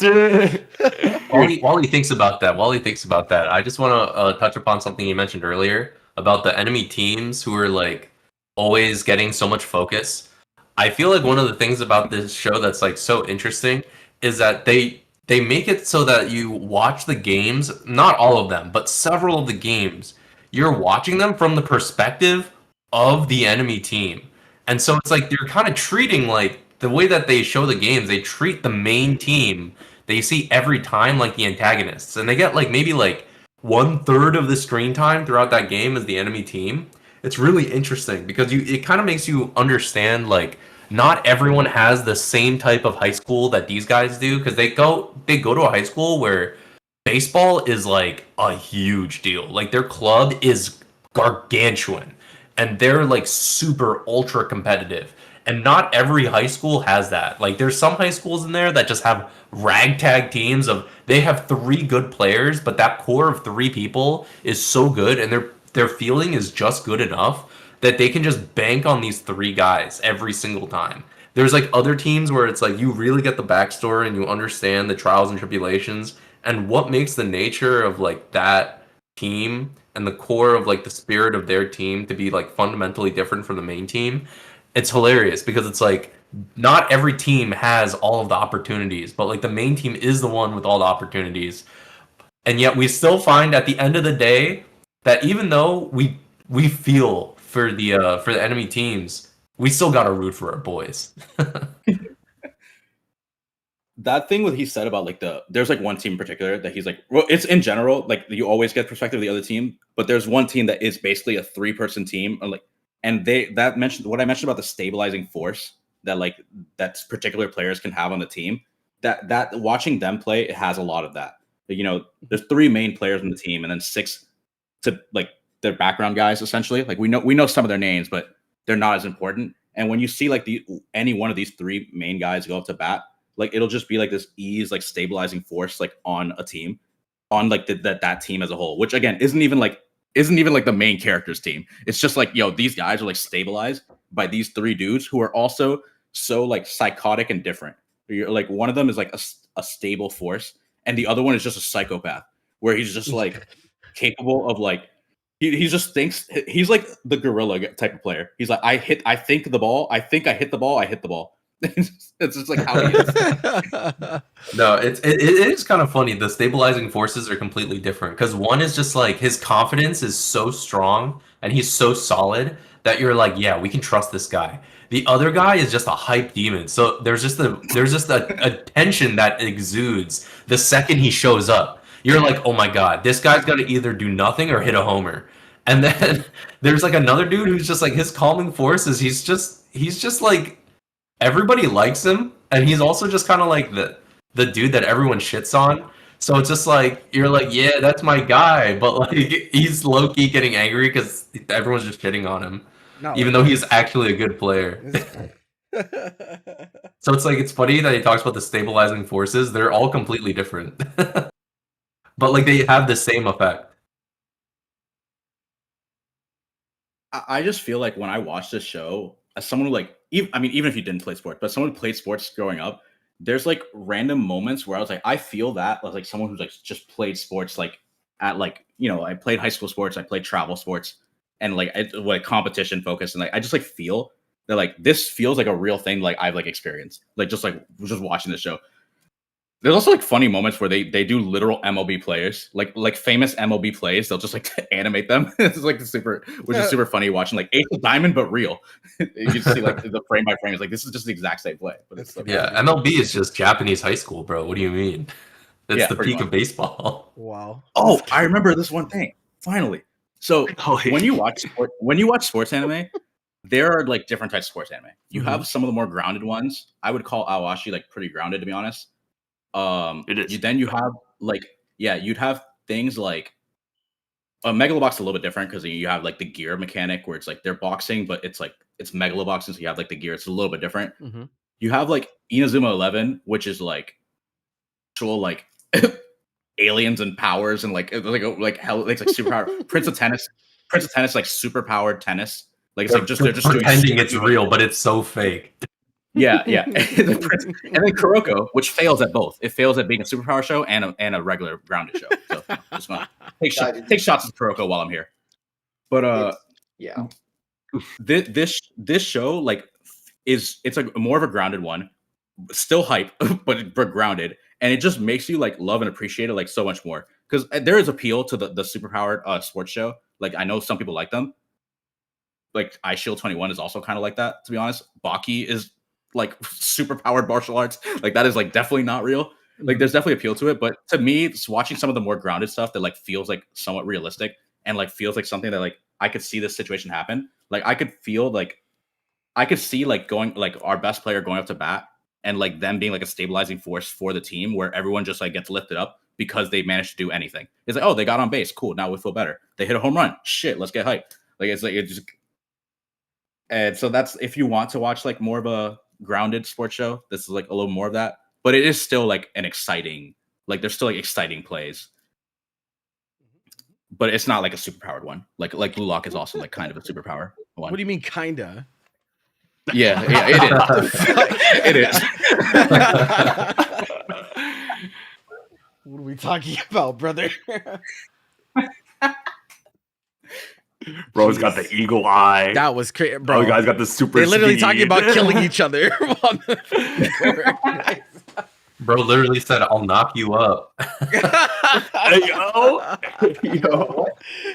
While he thinks about that, I just want to touch upon something you mentioned earlier about the enemy teams who are like always getting so much focus. I feel like one of the things about this show that's like so interesting is that they make it so that you watch the games, not all of them, but several of the games, you're watching them from the perspective of the enemy team. And so it's like they're kind of treating like the way that they show the games, they treat the main team they see every time like the antagonists. And they get like maybe like 1/3 of the screen time throughout that game as the enemy team. It's really interesting because it kind of makes you understand like not everyone has the same type of high school that these guys do, because they go to a high school where baseball is like a huge deal. Like their club is gargantuan and they're like super ultra competitive. And not every high school has that. Like there's some high schools in there that just have ragtag teams of they have 3 good players, but that core of 3 people is so good and their feeling is just good enough that they can just bank on these 3 guys every single time. There's like other teams where it's like you really get the backstory and you understand the trials and tribulations and what makes the nature of like that team and the core of like the spirit of their team to be like fundamentally different from the main team. It's hilarious because it's like not every team has all of the opportunities, but like the main team is the one with all the opportunities. And yet we still find at the end of the day that even though we feel for the enemy teams, we still got to root for our boys. that thing what he said about like there's like one team in particular that he's like, well, it's in general, like you always get perspective of the other team, but there's one team that is basically a 3-person team, or like, and that mentioned what I mentioned about the stabilizing force that like that particular players can have on the team. That watching them play, it has a lot of that. You know, there's 3 main players on the team, and then 6 to like their background guys essentially. Like we know some of their names, but they're not as important. And when you see like any one of these 3 main guys go up to bat, like it'll just be like this ease, like stabilizing force, like on a team, on like that team as a whole, which again isn't even like the main character's team. It's just like, yo, these guys are like stabilized by these 3 dudes who are also so like psychotic and different. You're like one of them is like a stable force, and the other one is just a psychopath, where he's just like capable of like he just thinks he's like the gorilla type of player. He's like, I think the ball, I think I hit the ball, I hit the ball. It's just like how he is. No, it is kind of funny. The stabilizing forces are completely different because one is just like his confidence is so strong and he's so solid that you're like, yeah, we can trust this guy. The other guy is just a hype demon. So there's just a tension that exudes the second he shows up. You're like, oh my god, this guy's gonna either do nothing or hit a homer. And then there's like another dude who's just like his calming force is he's just like everybody likes him, and he's also just kind of like the dude that everyone shits on. So it's just like you're like, yeah, that's my guy, but like he's low key getting angry because everyone's just shitting on him, even though he's actually a good player. So it's like it's funny that he talks about the stabilizing forces. They're all completely different, but like they have the same effect. I just feel like when I watch this show, as someone who like, even if you didn't play sports, but someone who played sports growing up, there's like random moments where I was like, I feel that as like someone who's like just played sports, like at like, you know, I played high school sports, I played travel sports, and like like competition focused, and like I just like feel that like this feels like a real thing, like I've like experienced, like just watching the show. There's also like funny moments where they do literal MLB players, like famous MLB plays. They'll just like animate them. It's like is super funny watching like Ace of Diamond, but real. You just see like the frame by frame. It's like this is just the exact same play. But it's like, Yeah, MLB is just Japanese high school, bro. What do you mean? It's the peak of baseball. Wow. Oh, I remember this one thing. Finally, so when you watch sports anime, there are like different types of sports anime. You have some of the more grounded ones. I would call Awashi like pretty grounded, to be honest. It is. Then you have like you'd have things like Megalobox is a little bit different because you have like the gear mechanic where it's like they're boxing, but it's like it's Megaloboxing, so you have like the gear. It's a little bit different. You have like Inazuma 11, which is like actual like aliens and powers and like hell, it's like superpower. Prince of Tennis, like super powered tennis. Like it's like they're just pretending it's real, but it's so fake. Yeah. and then Kuroko, which fails at both. It fails at being a superpower show and a regular grounded show. So just want to take shots at Kuroko while I'm here. But this show like it's like more of a grounded one, still hype, but grounded, and it just makes you like love and appreciate it like so much more because there is appeal to the superpowered sports show. Like I know some people like them. Like Ice Shield 21 is also kind of like that. To be honest, Baki is like super powered martial arts. Like that is like definitely not real. Like there's definitely appeal to it, but to me, it's watching some of the more grounded stuff that like feels like somewhat realistic and like feels like something that like I could see this situation happen. Like I could feel like I could see like going like our best player going up to bat and like them being like a stabilizing force for the team where everyone just like gets lifted up because they managed to do anything. It's like, oh, they got on base, cool. Now we feel better. They hit a home run, shit, let's get hyped. Like it's like it just. And so that's if you want to watch like more of a grounded sports show, this is like a little more of that, but it is still like an exciting, like there's still like exciting plays, but it's not like a super powered one. Like Blue Lock is also like kind of a superpower one. What do you mean kinda? Yeah, it is. What are we talking about, brother? Bro's got the eagle eye. That was crazy, bro. Oh, you guys got the super. They're literally speed. talking about killing each other. Bro literally said, "I'll knock you up." Yo.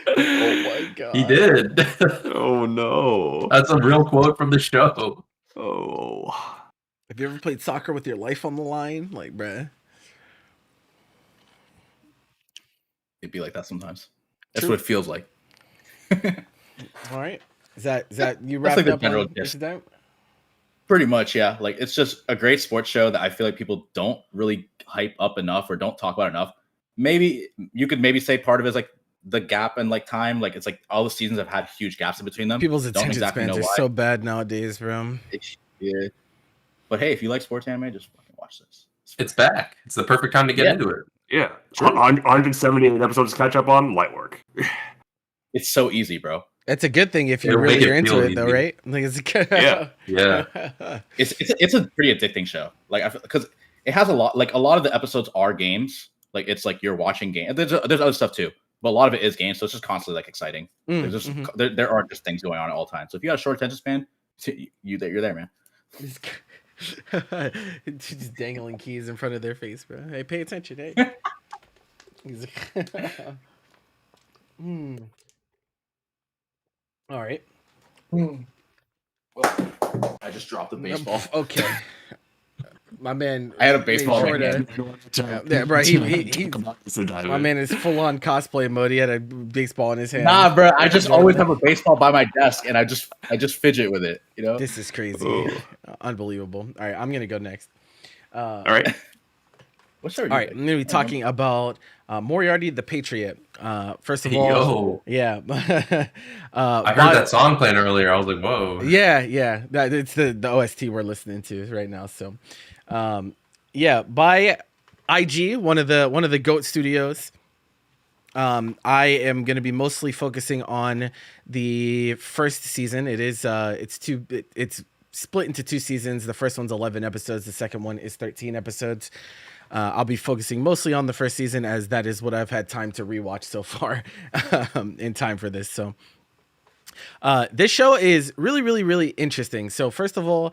Oh my god. He did. Oh no. That's a real quote from the show. Oh. Have you ever played soccer with your life on the line? Like, bruh. It'd be like that sometimes. That's what it feels like. All right. Is that you That's wrapped like the up general on gist. that? Pretty much, yeah. Like it's just a great sports show that I feel like people don't really hype up enough or don't talk about enough. Maybe you could maybe say part of it is like the gap in like time. Like it's like all the seasons have had huge gaps in between them. People's Don't attention exactly spans know are why. so bad nowadays, bro. Yeah. But hey, if you like sports anime, just fucking watch this. It's back. It's the perfect time to get into it. Yeah. 178 episodes to catch up on. Light work. It's so easy, bro. It's a good thing if It'll you're make really it into feel it, though, easy. right? Like it's Yeah. It's a pretty addicting show. Like because it has a lot of the episodes are games. Like it's like you're watching games. There's other stuff too, but a lot of it is games. So it's just constantly like exciting. There's just there are just things going on at all times. So if you got a short attention span, you're there, man. Just dangling keys in front of their face, bro. Hey, pay attention, hey. All right. I just dropped the baseball. Okay. My man. I had a baseball made in sure my hand. yeah, bro. My man is full on cosplay mode. He had a baseball in his hand. Nah, bro. I just always have a baseball by my desk, and I just fidget with it. You know. This is crazy. Unbelievable. All right, I'm gonna go next. All right. What's All right, I'm gonna be talking about Moriarty the Patriot. First of all, yeah. I heard that song playing earlier. I was like, whoa. Yeah. It's the OST we're listening to right now. So, yeah, by IG, one of the GOAT studios. I am going to be mostly focusing on the first season. It's split into 2 seasons. The first one's 11 episodes. The second one is 13 episodes. I'll be focusing mostly on the first season as that is what I've had time to rewatch so far in time for this. So this show is really, really, really interesting. So first of all,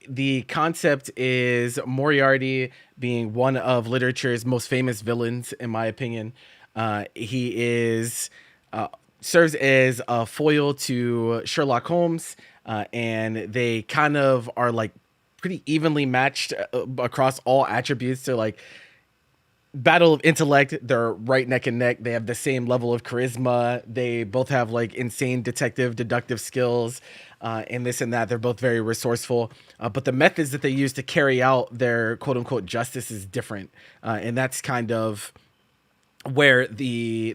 the concept is Moriarty being one of literature's most famous villains, in my opinion. He is serves as a foil to Sherlock Holmes, and they kind of are like pretty evenly matched across all attributes. So like battle of intellect. They're right neck and neck. They have the same level of charisma. They both have like insane detective deductive skills, and this and that. They're both very resourceful, but the methods that they use to carry out their quote unquote justice is different, and that's kind of where the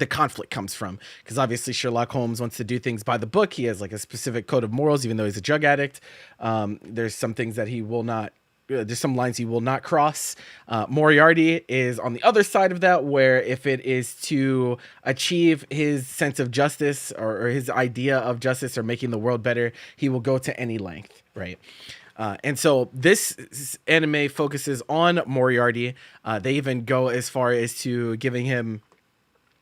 conflict comes from, because obviously Sherlock Holmes wants to do things by the book. He has like a specific code of morals, even though he's a drug addict. There's some things that he will not. There's some lines he will not cross. Moriarty is on the other side of that, where if it is to achieve his sense of justice or his idea of justice or making the world better, he will go to any length, right? And so this anime focuses on Moriarty. They even go as far as to giving him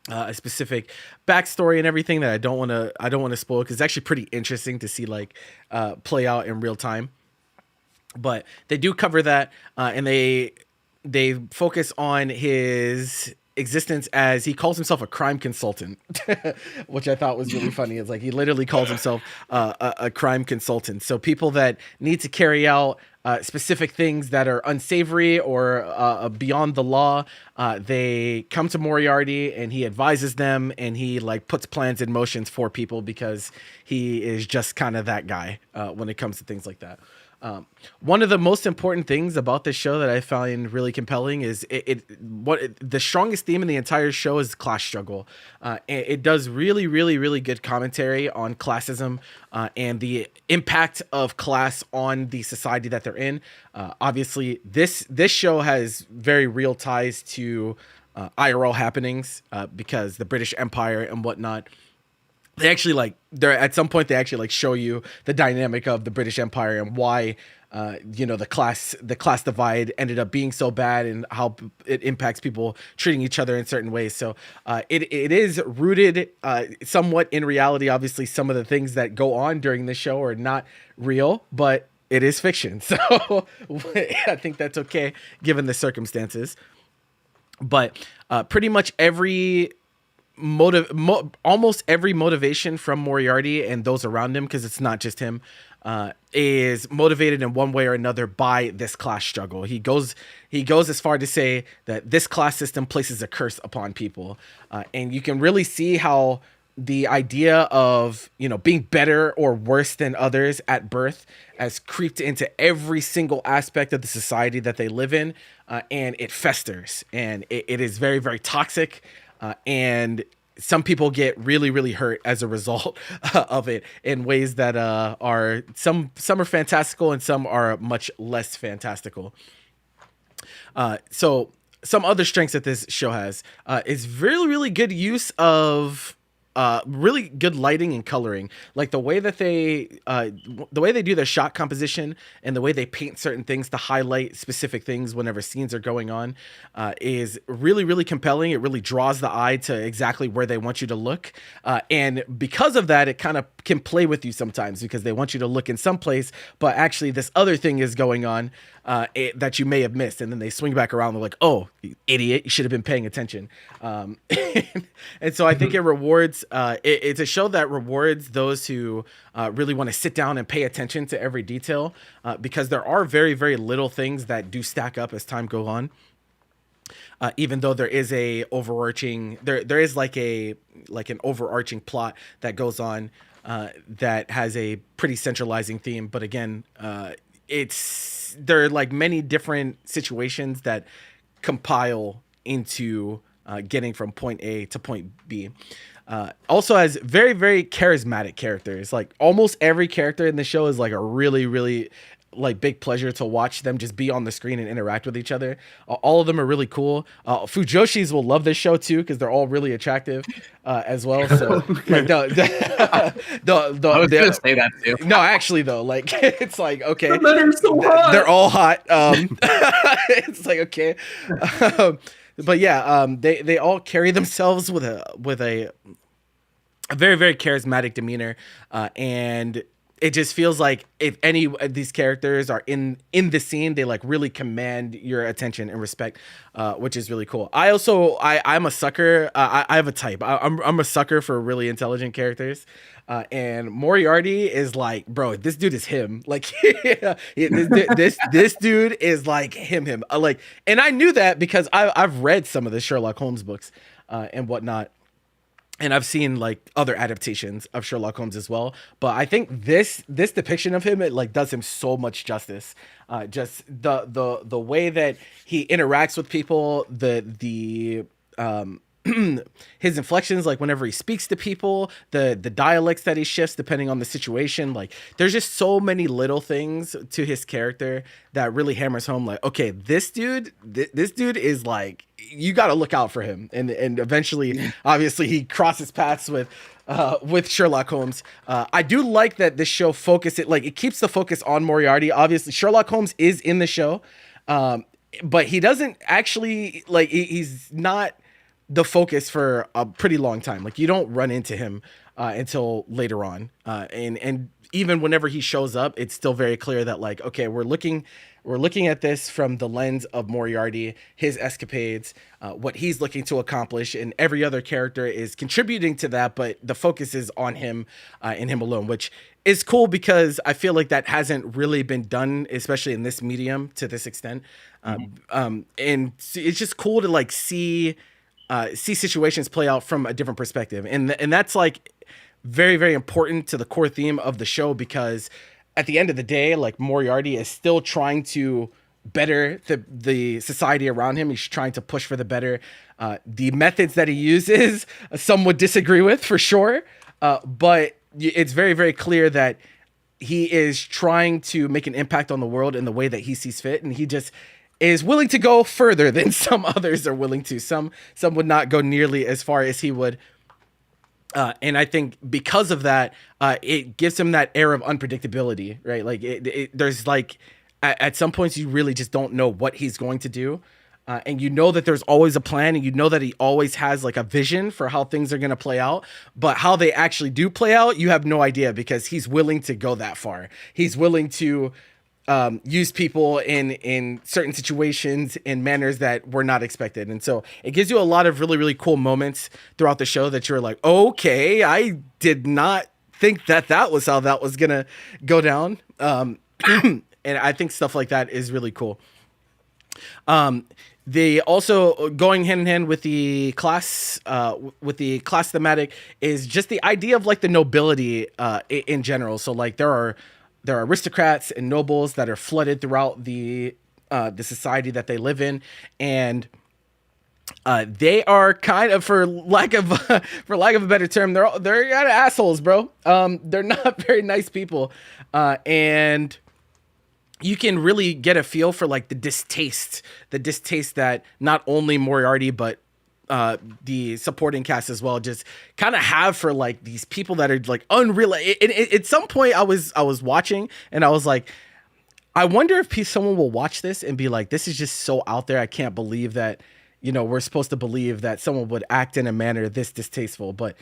a specific backstory and everything that I don't want to spoil, because it's actually pretty interesting to see like play out in real time. But they do cover that, and they focus on his existence as he calls himself a crime consultant, which I thought was really funny. It's like he literally calls himself a crime consultant. So people that need to carry out specific things that are unsavory or beyond the law, they come to Moriarty and he advises them, and he like puts plans in motions for people, because he is just kind of that guy when it comes to things like that. One of the most important things about this show that I find really compelling is the strongest theme in the entire show is class struggle. It does really, really, really good commentary on classism and the impact of class on the society that they're in. Obviously, this show has very real ties to IRL happenings because the British Empire and whatnot. They actually at some point they actually show you the dynamic of the British Empire and why the class divide ended up being so bad, and how it impacts people treating each other in certain ways. So it is rooted somewhat in reality. Obviously, some of the things that go on during the show are not real, but it is fiction. So I think that's okay given the circumstances. But pretty much almost every motivation from Moriarty and those around him, because it's not just him, is motivated in one way or another by this class struggle. He goes as far to say that this class system places a curse upon people, and you can really see how the idea of being better or worse than others at birth has creeped into every single aspect of the society that they live in, and it festers, and it is very, very toxic. And some people get really, really hurt as a result of it in ways that are some are fantastical and some are much less fantastical. So some other strengths that this show has is really, really good use of really good lighting and coloring. Like the way that they do their shot composition and the way they paint certain things to highlight specific things whenever scenes are going on is really, really compelling. It really draws the eye to exactly where they want you to look. And because of that, it kind of can play with you sometimes, because they want you to look in some place, but actually this other thing is going on that you may have missed. And then they swing back around. They're like, oh, you idiot, you should have been paying attention. And so I think it rewards, it's a show that rewards those who really want to sit down and pay attention to every detail, because there are very, very little things that do stack up as time goes on. Even though there is a overarching, there is like an overarching plot that goes on that has a pretty centralizing theme. But again, there are like many different situations that compile into getting from point A to point B. Also has very, very charismatic characters. Like almost every character in the show is like a really, really like big pleasure to watch them just be on the screen and interact with each other. All of them are really cool. Fujoshis will love this show too, because they're all really attractive as well. So like I was gonna say that too. No, actually though, like it's like okay, the men are so hot. They're all hot. It's like okay, but yeah, they all carry themselves with a very, very charismatic demeanor, and it just feels like if any of these characters are in the scene, they like really command your attention and respect, which is really cool. I'm a sucker. I have a type. I'm a sucker for really intelligent characters. And Moriarty is like, bro, this dude is him. Like, this dude is like him. Like, and I knew that because I've read some of the Sherlock Holmes books and whatnot. And I've seen like other adaptations of Sherlock Holmes as well, but I think this depiction of him, it like does him so much justice. Just the way that he interacts with people, his inflections, like whenever he speaks to people, the dialects that he shifts depending on the situation. Like there's just so many little things to his character that really hammers home like, okay, this dude is like, you got to look out for him. And eventually, obviously, he crosses paths with Sherlock Holmes. I do like that this show it keeps the focus on Moriarty. Obviously, Sherlock Holmes is in the show, but he doesn't actually like. He's not the focus for a pretty long time. Like you don't run into him until later on, and even whenever he shows up, it's still very clear that like, okay, we're looking at this from the lens of Moriarty, his escapades, what he's looking to accomplish, and every other character is contributing to that, but the focus is on him and him alone, which is cool because I feel like that hasn't really been done, especially in this medium to this extent. And it's just cool to like see situations play out from a different perspective. And that's like very, very important to the core theme of the show, because at the end of the day, like Moriarty is still trying to better the society around him. He's trying to push for the better. The methods that he uses, some would disagree with for sure. But it's very, very clear that he is trying to make an impact on the world in the way that he sees fit. And he just is willing to go further than some others are willing to. Some would not go nearly as far as he would. And I think because of that, it gives him that air of unpredictability, right? Like there's like, at some points you really just don't know what he's going to do. And you know that there's always a plan, and you know that he always has like a vision for how things are going to play out, but how they actually do play out, you have no idea, because he's willing to go that far. He's willing to use people in certain situations in manners that were not expected. And so it gives you a lot of really, really cool moments throughout the show that you're like, okay, I did not think that was how that was going to go down. And I think stuff like that is really cool. They also, going hand in hand with the class thematic, is just the idea of like the nobility in general. So like there are aristocrats and nobles that are flooded throughout the society that they live in, and they are kind of, for lack of a better term, they're kind of assholes, bro. They're not very nice people, and you can really get a feel for like the distaste that not only Moriarty but the supporting cast as well just kind of have for like these people that are like unreal. At some point I was watching and I was like, I wonder if someone will watch this and be like, this is just so out there. I can't believe that, we're supposed to believe that someone would act in a manner this distasteful. But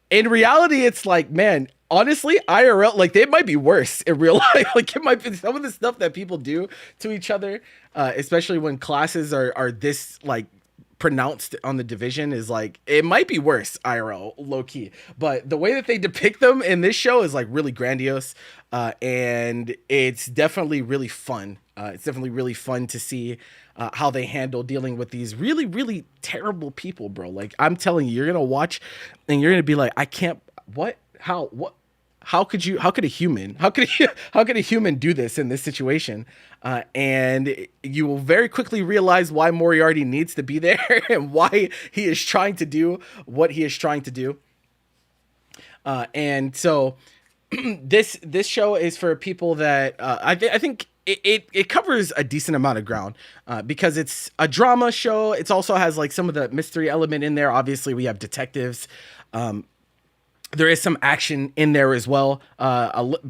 in reality, it's like, man, honestly, IRL, like they might be worse in real life. Like it might be some of the stuff that people do to each other, especially when classes are this like pronounced on the division, is like, it might be worse IRL, low key. But the way that they depict them in this show is like really grandiose, and it's definitely really fun. It's definitely really fun to see how they handle dealing with these really, really terrible people, bro. Like I'm telling you, you're gonna watch and you're gonna be like, how could a human do this in this situation? And you will very quickly realize why Moriarty needs to be there and why he is trying to do what he is trying to do. And so this show is for people that I think it covers a decent amount of ground, because it's a drama show. It also has like some of the mystery element in there. Obviously, we have detectives. There is some action in there as well.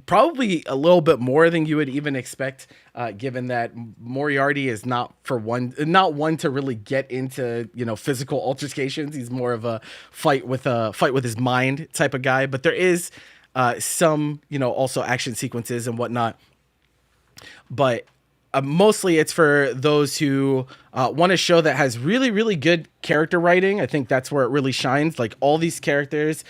Probably a little bit more than you would even expect, given that Moriarty is not one to really get into physical altercations. He's more of a fight with his mind type of guy. But there is some, also action sequences and whatnot. But mostly it's for those who want a show that has really, really good character writing. I think that's where it really shines. Like all these characters,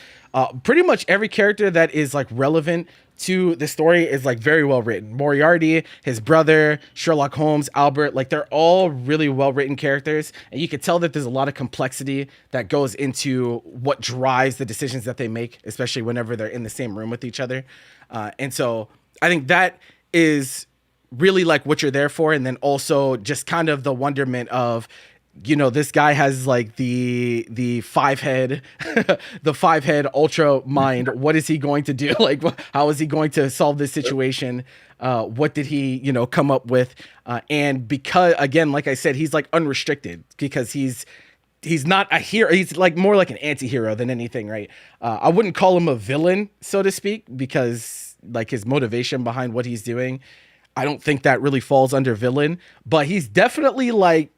pretty much every character that is like relevant to the story is like very well written. Moriarty, his brother, Sherlock Holmes, Albert, like they're all really well written characters. And you could tell that there's a lot of complexity that goes into what drives the decisions that they make, especially whenever they're in the same room with each other. And so I think that is really like what you're there for. And then also just kind of the wonderment of, this guy has like the 5-head, the 5-head ultra mind. What is he going to do? Like, how is he going to solve this situation? What did he, come up with? And because, again, like I said, he's like unrestricted because he's not a hero. He's like more like an anti-hero than anything, right? I wouldn't call him a villain, so to speak, because like his motivation behind what he's doing, I don't think that really falls under villain, but he's definitely like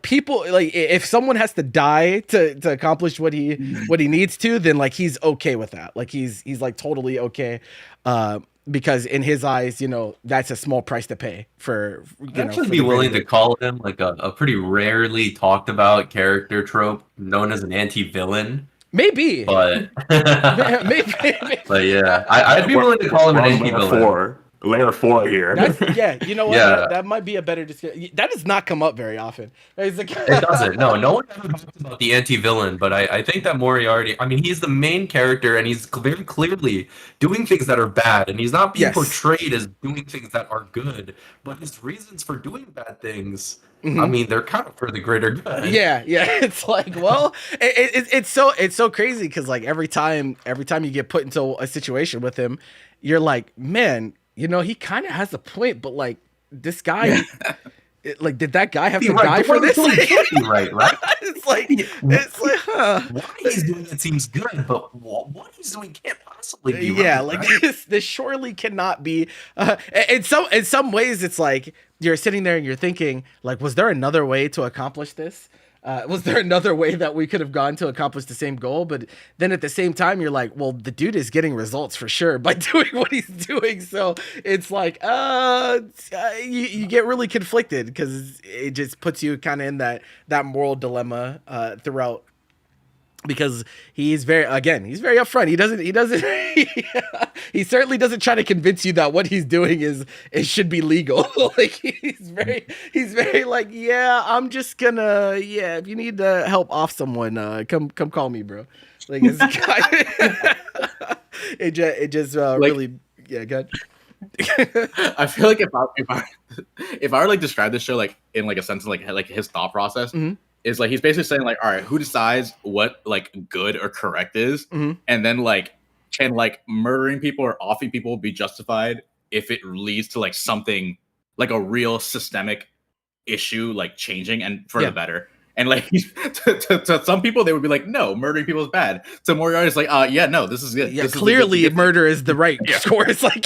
people, like if someone has to die to accomplish what he needs to, then like he's okay with that. Like he's like totally okay. Because in his eyes, that's a small price to pay for, I'd actually be willing to call him like a pretty rarely talked about character trope known as an anti-villain. Maybe. But maybe. But yeah, I'd be willing to call him an anti-villain. Layer 4 here. Yeah, you know what? Yeah. That might be a better discussion. That does not come up very often. It's like, It doesn't. No one ever talks about the anti-villain, but I think that Moriarty, I mean, he's the main character and he's very clearly doing things that are bad, and he's not being portrayed as doing things that are good, but his reasons for doing bad things, I mean, they're kind of for the greater good. Yeah. It's like, well, it's so crazy because like every time you get put into a situation with him, you're like, man, he kind of has a point, but like this guy, like, did that guy have to die for this? Right. It's like, huh? Why he's doing it seems good, but what he's doing can't possibly be right. Yeah, like this surely cannot be. In some ways, it's like you're sitting there and you're thinking, like, was there another way to accomplish this? Was there another way that we could have gone to accomplish the same goal? But then at the same time, you're like, well, the dude is getting results for sure by doing what he's doing. So it's like, you get really conflicted because it just puts you kind of in that moral dilemma throughout. Because he's very upfront. He certainly doesn't try to convince you that what he's doing it should be legal. Like he's very like, yeah, I'm just gonna, if you need to help off someone, come call me, bro. Like it's it just really, good. I feel like if I were like describe this show like in like a sense of like his thought process, is like he's basically saying like, all right, who decides what like good or correct is, and then like can like murdering people or offing people be justified if it leads to like something like a real systemic issue like changing and for the better. And like to some people they would be like, no, murdering people is bad. To Moriarty, it's like, no, this is good. Yeah, this clearly is murder is the right course. Like,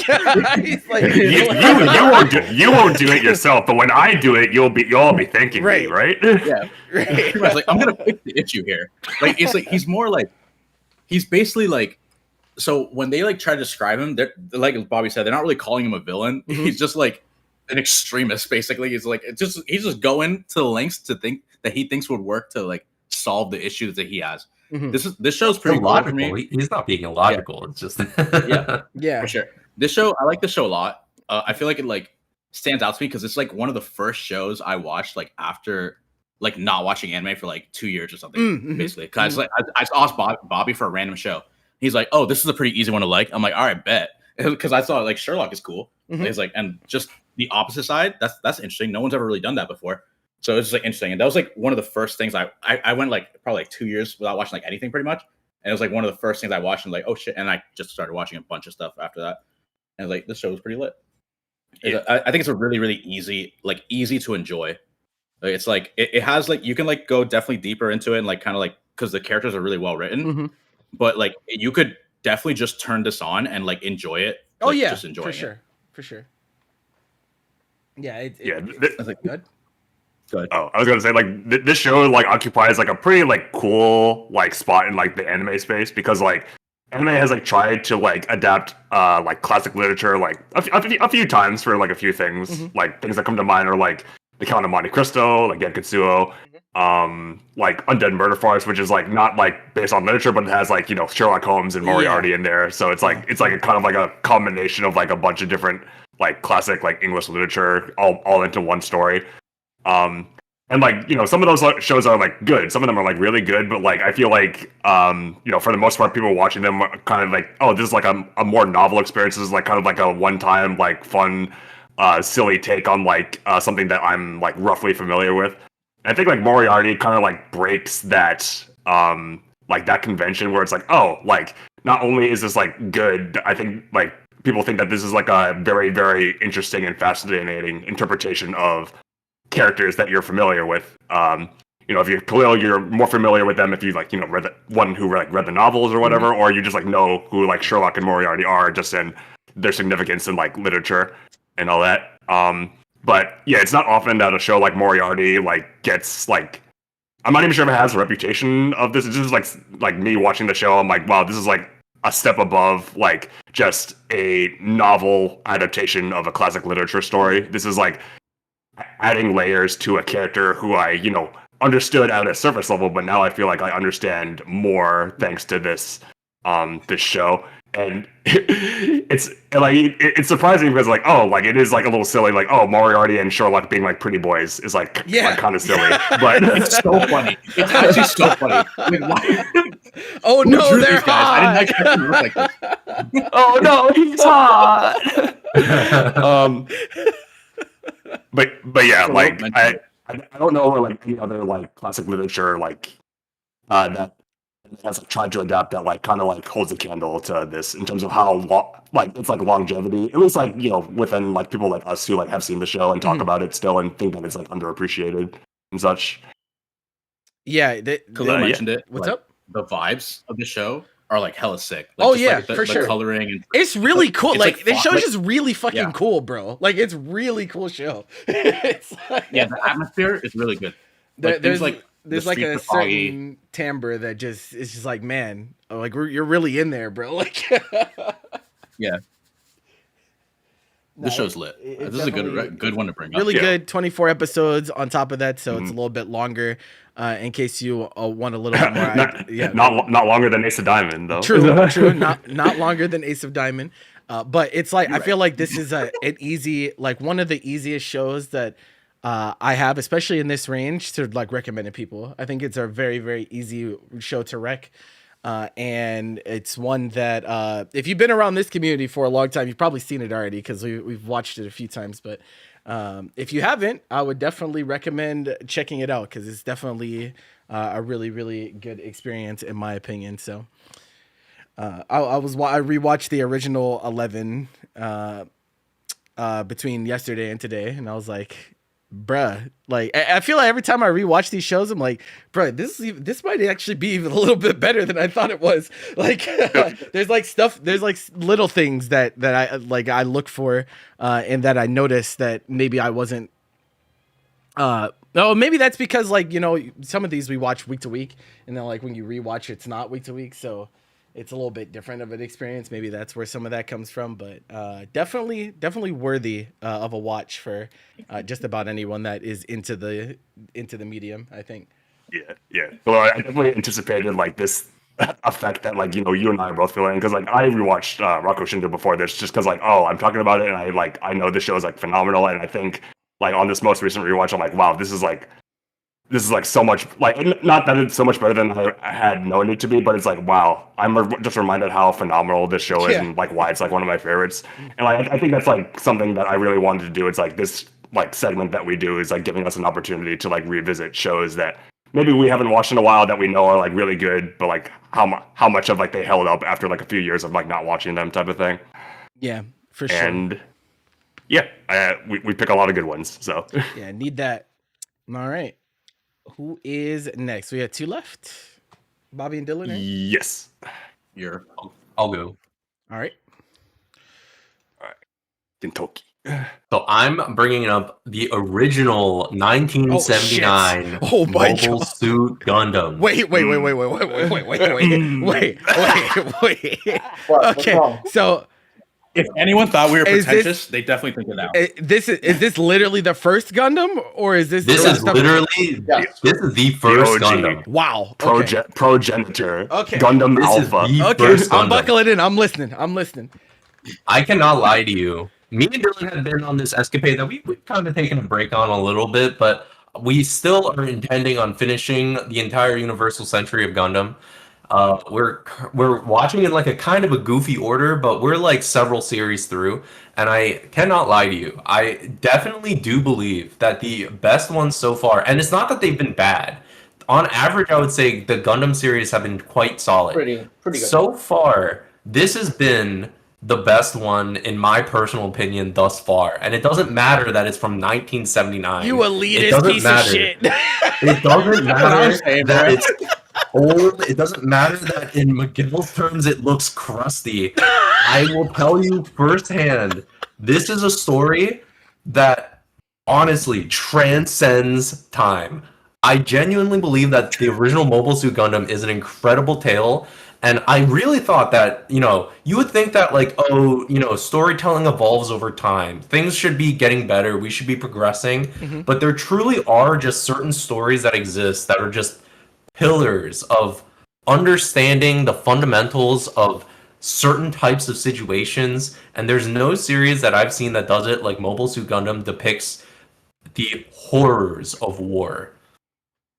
he's like you won't do it yourself, but when I do it, you'll all be thanking me, right? Yeah, right. Like I'm gonna fix the issue here. Like it's like he's more like he's basically like. So when they like try to describe him, they're like Bobby said, they're not really calling him a villain. He's just like an extremist, basically. He's like he's just going to the lengths to think that he thinks would work to like solve the issues that he has. This show's pretty logical. For me. He's not being illogical. It's just yeah, for sure. This show, I like the show a lot. I feel like it like stands out to me because it's like one of the first shows I watched like after like not watching anime for like 2 years or something, basically. Because like I asked Bobby for a random show. He's like, oh, this is a pretty easy one to like. I'm like, all right, bet. Because I thought like Sherlock is cool. He's like, and just the opposite side, that's interesting. No one's ever really done that before. So it's just like interesting. And that was like one of the first things I went like probably like 2 years without watching like anything pretty much. And it was like one of the first things I watched and like, oh shit. And I just started watching a bunch of stuff after that. And like, this show was pretty lit. Yeah. I think it's a really, really easy to enjoy. Like, it's like, it has like, you can like go definitely deeper into it and like kind of like, because the characters are really well written. But like you could definitely just turn this on and like enjoy it. Oh like, yeah, just enjoy for sure. Yeah, it's like good. Good. Oh, I was gonna say like this show like occupies like a pretty like cool like spot in like the anime space because like anime has like tried to like adapt like classic literature like a few times for like a few things. Like things that come to mind are like The Count of Monte Cristo, like Genketsuo, like Undead Murder Farce, which is like not like based on literature, but it has like, you know, Sherlock Holmes and Moriarty in there. So it's like a kind of like a combination of like a bunch of different like classic like English literature all into one story. And like, you know, some of those shows are like good. Some of them are like really good, but like I feel like you know, for the most part, people watching them are kind of like, oh, this is like a more novel experience. This is like kind of like a one-time like fun, silly take on like something that I'm like roughly familiar with. And I think like Moriarty kind of like breaks that like that convention where it's like, oh, like not only is this like good, I think like people think that this is like a very, very interesting and fascinating interpretation of characters that you're familiar with. You know, if you're Khalil, you're more familiar with them if you like, you know, read the novels or whatever, or you just like know who like Sherlock and Moriarty are just in their significance in like literature and all that. But yeah, it's not often that a show like Moriarty like gets like, I'm not even sure if it has a reputation of this. It's just like me watching the show, I'm like, wow, this is like a step above like just a novel adaptation of a classic literature story. This is like adding layers to a character who I, you know, understood at a surface level, but now I feel like I understand more thanks to this this show. And it's like it's surprising because like, oh, like it is like a little silly, like, oh, Moriarty and Sherlock being like pretty boys is like, like kind of silly, but it's so funny. It's actually so funny. Like, why? Oh Who no, drew they're these guys? hot. I didn't actually look like this. Oh no, he's hot. But yeah, So like what I don't know like any other like classic literature like that has like, tried to adapt that like kind of like holds a candle to this in terms of how like it's like longevity. It was like, you know, within like people like us who like have seen the show and talk about it still and think that it's like underappreciated and such. Yeah, Khalil mentioned it. What's like, up? The vibes of the show are like hella sick. Like, Oh just, yeah, like, the, for the sure. coloring and it's really cool. it's, Like the show's like, just really fucking cool, bro. Like it's really cool show. It's like, yeah, the atmosphere is really good. Like, there's like there's the like streets a are foggy. certain timbre that just it's just like, man, like you're really in there, bro. Like Yeah. This show's lit. This is a good one to bring up. Really good. 24 episodes on top of that, so it's a little bit longer. In case you want a little bit more, not longer than Ace of Diamond though. True. Not longer than Ace of Diamond. But it's like I feel like this is an easy, like one of the easiest shows that I have, especially in this range, to like recommend to people. I think it's a very, very easy show to rec. And it's one that if you've been around this community for a long time, you've probably seen it already because we've watched it a few times. But if you haven't, I would definitely recommend checking it out because it's definitely a really, really good experience in my opinion. So I rewatched the original 11 between yesterday and today, and I was like, bruh, like I feel like every time I rewatch these shows, I'm like, bruh, this might actually be even a little bit better than I thought it was. Like, there's like little things that I look for, and that I noticed that maybe I wasn't. No, maybe that's because like, you know, some of these we watch week to week, and then like when you rewatch, it's not week to week, so it's a little bit different of an experience. Maybe that's where some of that comes from, but definitely worthy of a watch for just about anyone that is into the medium, I think. Yeah. Well, I definitely anticipated like this effect that like, you know, you and I are both feeling, because like I rewatched Rocco Shindo before this just because like, oh, I'm talking about it and I know this show is like phenomenal, and I think like on this most recent rewatch I'm like, wow, this is like so much, like, not that it's so much better than I had known it to be, but it's like, wow, I'm just reminded how phenomenal this show is and like why it's like one of my favorites. And like I think that's like something that I really wanted to do. It's like this like segment that we do is like giving us an opportunity to like revisit shows that maybe we haven't watched in a while that we know are like really good, but like how much of like they held up after like a few years of like not watching them type of thing. Yeah, for sure. And yeah, we pick a lot of good ones. So yeah, need that. All right. Who is next? We have two left. Bobby and Dylan. Right? Yes. I'll go. All right. Gintoki. So I'm bringing up the original 1979 Oh my Mobile God. Suit Gundam. Wait. Okay, so if anyone thought we were Is pretentious, they definitely think it now. is this literally the first Gundam, or is this? This is literally this is the first OG. Gundam. Wow. Okay. Progenitor. Okay. Gundam This Alpha. is the Okay, first I'm Gundam. buckling in. I'm listening. I cannot lie to you. Me and Dylan had been on this escapade that we've kind of taken a break on a little bit, but we still are intending on finishing the entire Universal Century of Gundam. We're watching in like a kind of a goofy order, but we're like several series through, and I cannot lie to you. I definitely do believe that the best ones so far, and it's not that they've been bad. On average, I would say the Gundam series have been quite solid. Pretty good. So far, this has been the best one in my personal opinion thus far, and it doesn't matter that it's from 1979. You elitist It doesn't piece matter. of shit. It doesn't matter that it's old. It doesn't matter that in Miguel's terms it looks crusty. I will tell you firsthand, this is a story that honestly transcends time. I genuinely believe that the original Mobile Suit Gundam is an incredible tale. And I really thought that, you would think that like, storytelling evolves over time. Things should be getting better. We should be progressing. Mhm. But there truly are just certain stories that exist that are just pillars of understanding the fundamentals of certain types of situations. And there's no series that I've seen that does it like Mobile Suit Gundam depicts the horrors of war.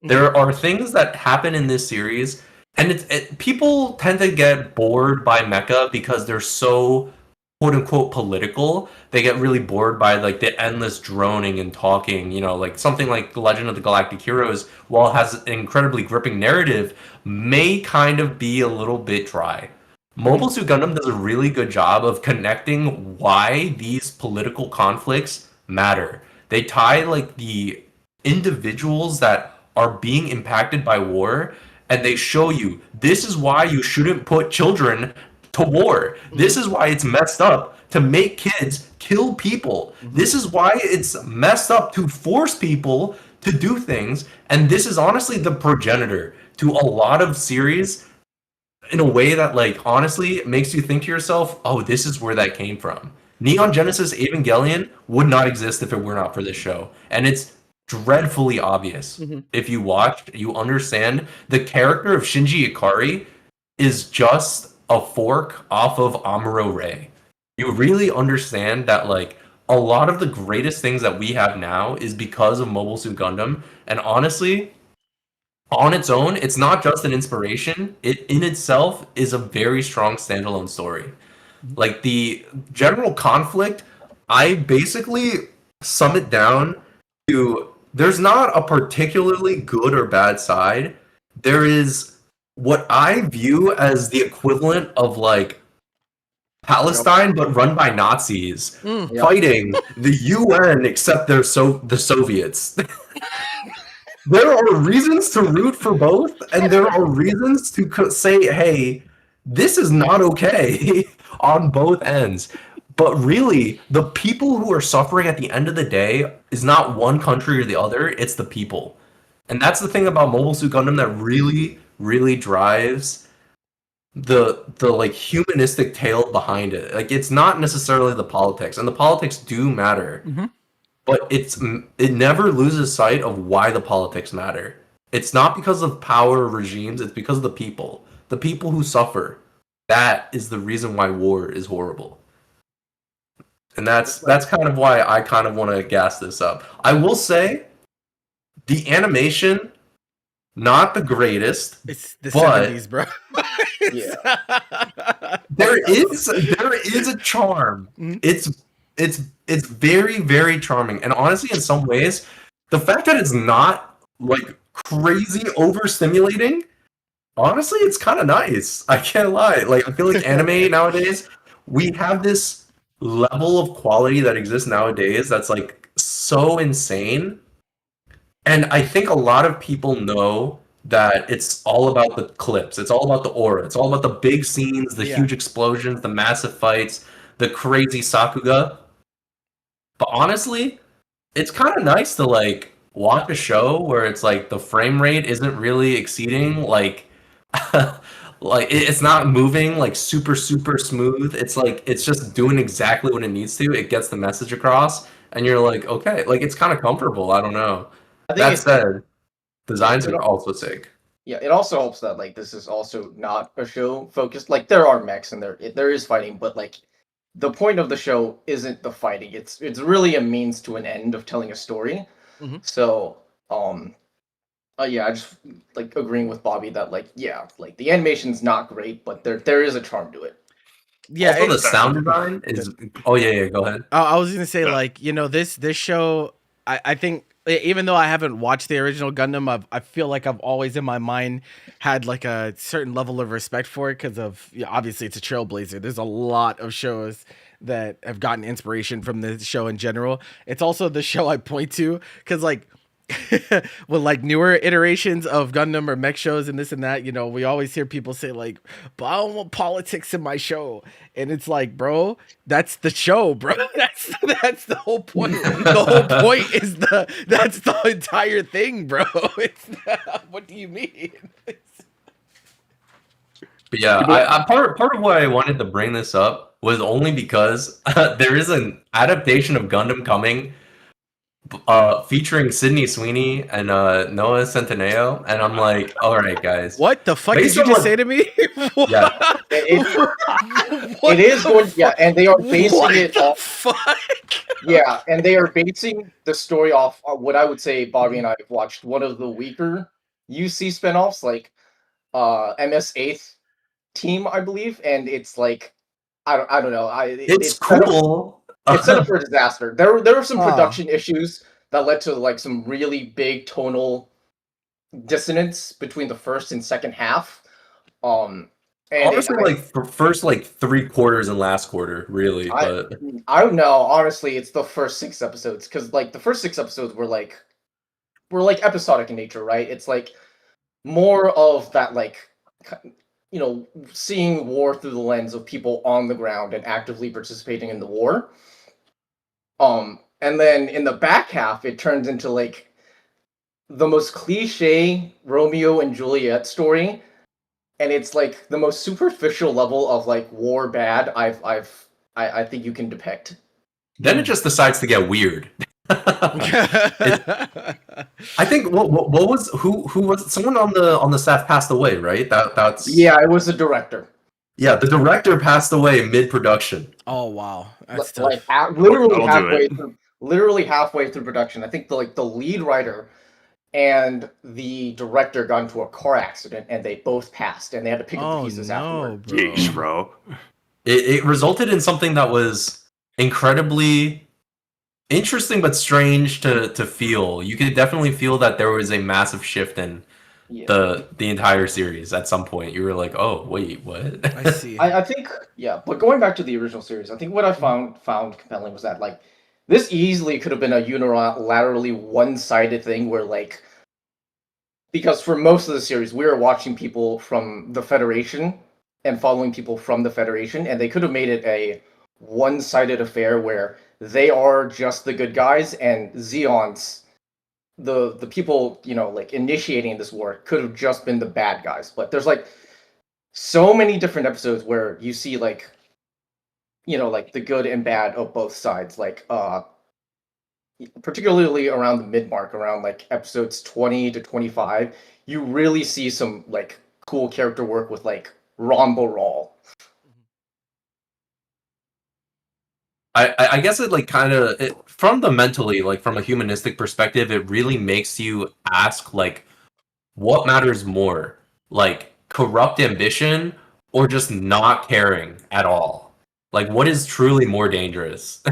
There are things that happen in this series, and people tend to get bored by mecha because they're so quote unquote political. They get really bored by like the endless droning and talking. Like something like The Legend of the Galactic Heroes, while it has an incredibly gripping narrative, may kind of be a little bit dry. Mobile Suit Gundam does a really good job of connecting why these political conflicts matter. They tie like the individuals that are being impacted by war, and they show you this is why you shouldn't put children to war. This is why it's messed up to make kids kill people. This is why it's messed up to force people to do things, and this is honestly the progenitor to a lot of series in a way that like honestly makes you think to yourself, oh, this is where that came from. Neon Genesis Evangelion would not exist if it were not for this show, and it's dreadfully obvious. If you watched, you understand the character of Shinji Ikari is just a fork off of Amuro Ray. You really understand that like a lot of the greatest things that we have now is because of Mobile Suit Gundam, and honestly, on its own, it's not just an inspiration. It in itself is a very strong standalone story. Like the general conflict, I basically sum it down to there's not a particularly good or bad side. There is what I view as the equivalent of like Palestine, but run by Nazis fighting the UN, except they're the Soviets. There are reasons to root for both, and there are reasons to say, hey, this is not okay on both ends. But really, the people who are suffering at the end of the day is not one country or the other, it's the people. And that's the thing about Mobile Suit Gundam that really, really drives the like humanistic tale behind it. Like it's not necessarily the politics, and the politics do matter. But it never loses sight of why the politics matter. It's not because of power regimes, it's because of the people. The people who suffer. That is the reason why war is horrible. And that's kind of why I kind of want to gas this up. I will say, the animation, not the greatest. It's the but 70s, bro. there is a charm. It's very, very charming. And honestly, in some ways, the fact that it's not like crazy overstimulating, honestly, it's kind of nice. I can't lie. Like I feel like anime nowadays, we have this level of quality that exists nowadays that's like so insane. And I think a lot of people know that it's all about the clips. It's all about the aura. It's all about the big scenes, the huge explosions, the massive fights, the crazy Sakuga. But honestly, it's kind of nice to like watch a show where it's like the frame rate isn't really exceeding like like it's not moving like super smooth. It's like it's just doing exactly what it needs to. It gets the message across, and you're like, okay, like it's kind of comfortable. I don't know. I think That said, designs are also sick. Yeah, it also helps that like this is also not a show focused. Like there are mechs and there is fighting, but like the point of the show isn't the fighting. It's really a means to an end of telling a story. So yeah, I just like agreeing with Bobby that like yeah, like the animation's not great, but there is a charm to it. Yeah, Also, the sound design is. Oh yeah, go ahead. I was gonna say like this show. I think even though I haven't watched the original Gundam, I feel like I've always in my mind had like a certain level of respect for it because of obviously it's a trailblazer. There's a lot of shows that have gotten inspiration from the show in general. It's also the show I point to because like with like newer iterations of Gundam or mech shows and this and that, we always hear people say like, but I don't want politics in my show. And it's like, bro, that's the show, bro. That's the whole point. The whole point is that's the entire thing, bro. It's what do you mean? But yeah, I part of why I wanted to bring this up was only because there is an adaptation of Gundam coming featuring Sydney Sweeney and Noah Centineo, and I'm like, all right, guys. What the fuck did you just say to me? Yeah, it is going. Yeah, and they are basing it off. Fuck? Yeah, and they are basing the story off what I would say Bobby and I have watched one of the weaker UC spinoffs, like MS 8th Team, I believe, and it's like I don't know. It's cool. It's set up for a disaster. There were some production issues that led to like some really big tonal dissonance between the first and second half. And honestly, like first like 3 quarters and last quarter, really. But I don't know. Honestly, it's the first 6 episodes because like the first 6 episodes were like episodic in nature, right? It's like more of that like seeing war through the lens of people on the ground and actively participating in the war. And then in the back half, it turns into like the most cliche Romeo and Juliet story, and it's like the most superficial level of like war bad I think you can depict. Then it just decides to get weird. I think what was who was someone on the staff passed away, right? That's yeah, it was the director. Yeah, the director passed away mid-production. Oh wow, that's like tough. literally halfway through production. I think the lead writer and the director got into a car accident and they both passed and they had to pick up the pieces afterward. Yeesh, bro. It resulted in something that was incredibly interesting but strange to feel. You could definitely feel that there was a massive shift in the entire series at some point. You were like, oh wait, what? I see. I think but going back to the original series, I think what I found compelling was that like this easily could have been a unilaterally one-sided thing where like, because for most of the series we were watching people from the Federation and following people from the Federation, and they could have made it a one-sided affair where they are just the good guys and Zeons, the people, like initiating this war, could have just been the bad guys. But there's like so many different episodes where you see like, like the good and bad of both sides, like particularly around the mid-mark, around like episodes 20 to 25, you really see some like cool character work with like Rombo. I guess it like kind of from the mentally, like from a humanistic perspective, it really makes you ask like, what matters more, like corrupt ambition or just not caring at all? Like, what is truly more dangerous?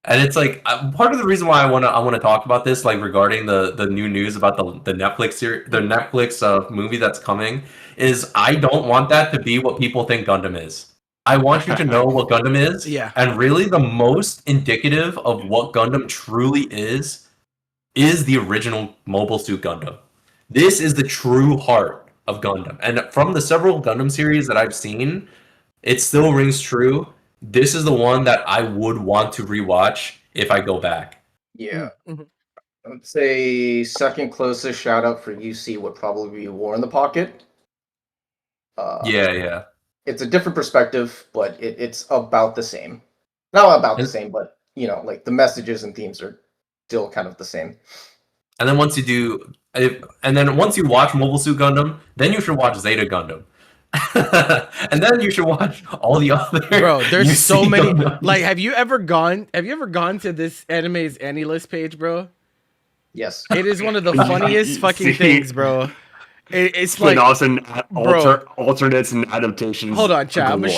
And it's like part of the reason why I want to talk about this, like regarding the new news about the Netflix the Netflix movie that's coming, is I don't want that to be what people think Gundam is. I want you to know what Gundam is. Yeah. And really the most indicative of what Gundam truly is the original Mobile Suit Gundam. This is the true heart of Gundam. And from the several Gundam series that I've seen, it still rings true. this is the one that I would want to rewatch if I go back. Yeah. I would say second closest shout out for UC would probably be War in the Pocket. Yeah. It's a different perspective, but it's about the same. Not about the same, but like the messages and themes are still kind of the same. And then once you watch Mobile Suit Gundam, then you should watch Zeta Gundam. And then you should watch all the other. Bro, there's UC so many. Gundams. Like, have you ever gone to this anime's AniList page, bro? Yes. It is one of the funniest fucking things, bro. It's Flynn like, Austin bro. Alternates and adaptations. Hold on, chat. I'm gonna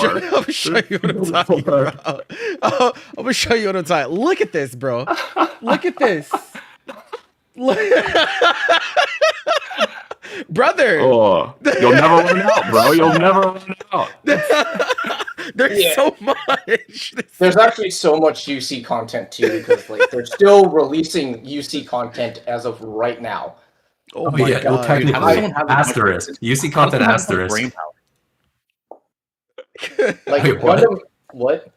show you what I'm talking about. I'm gonna show you what I'm talking. Look at this, bro. Look at this. Brother. Oh, you'll never run out, bro. You'll never run out. There's so much. There's actually so much UC content too, because like they're still releasing UC content as of right now. Oh my yeah, god! Technically, asterisk. UC content asterisk. Brain power. Like Wait, what? Gundam, what?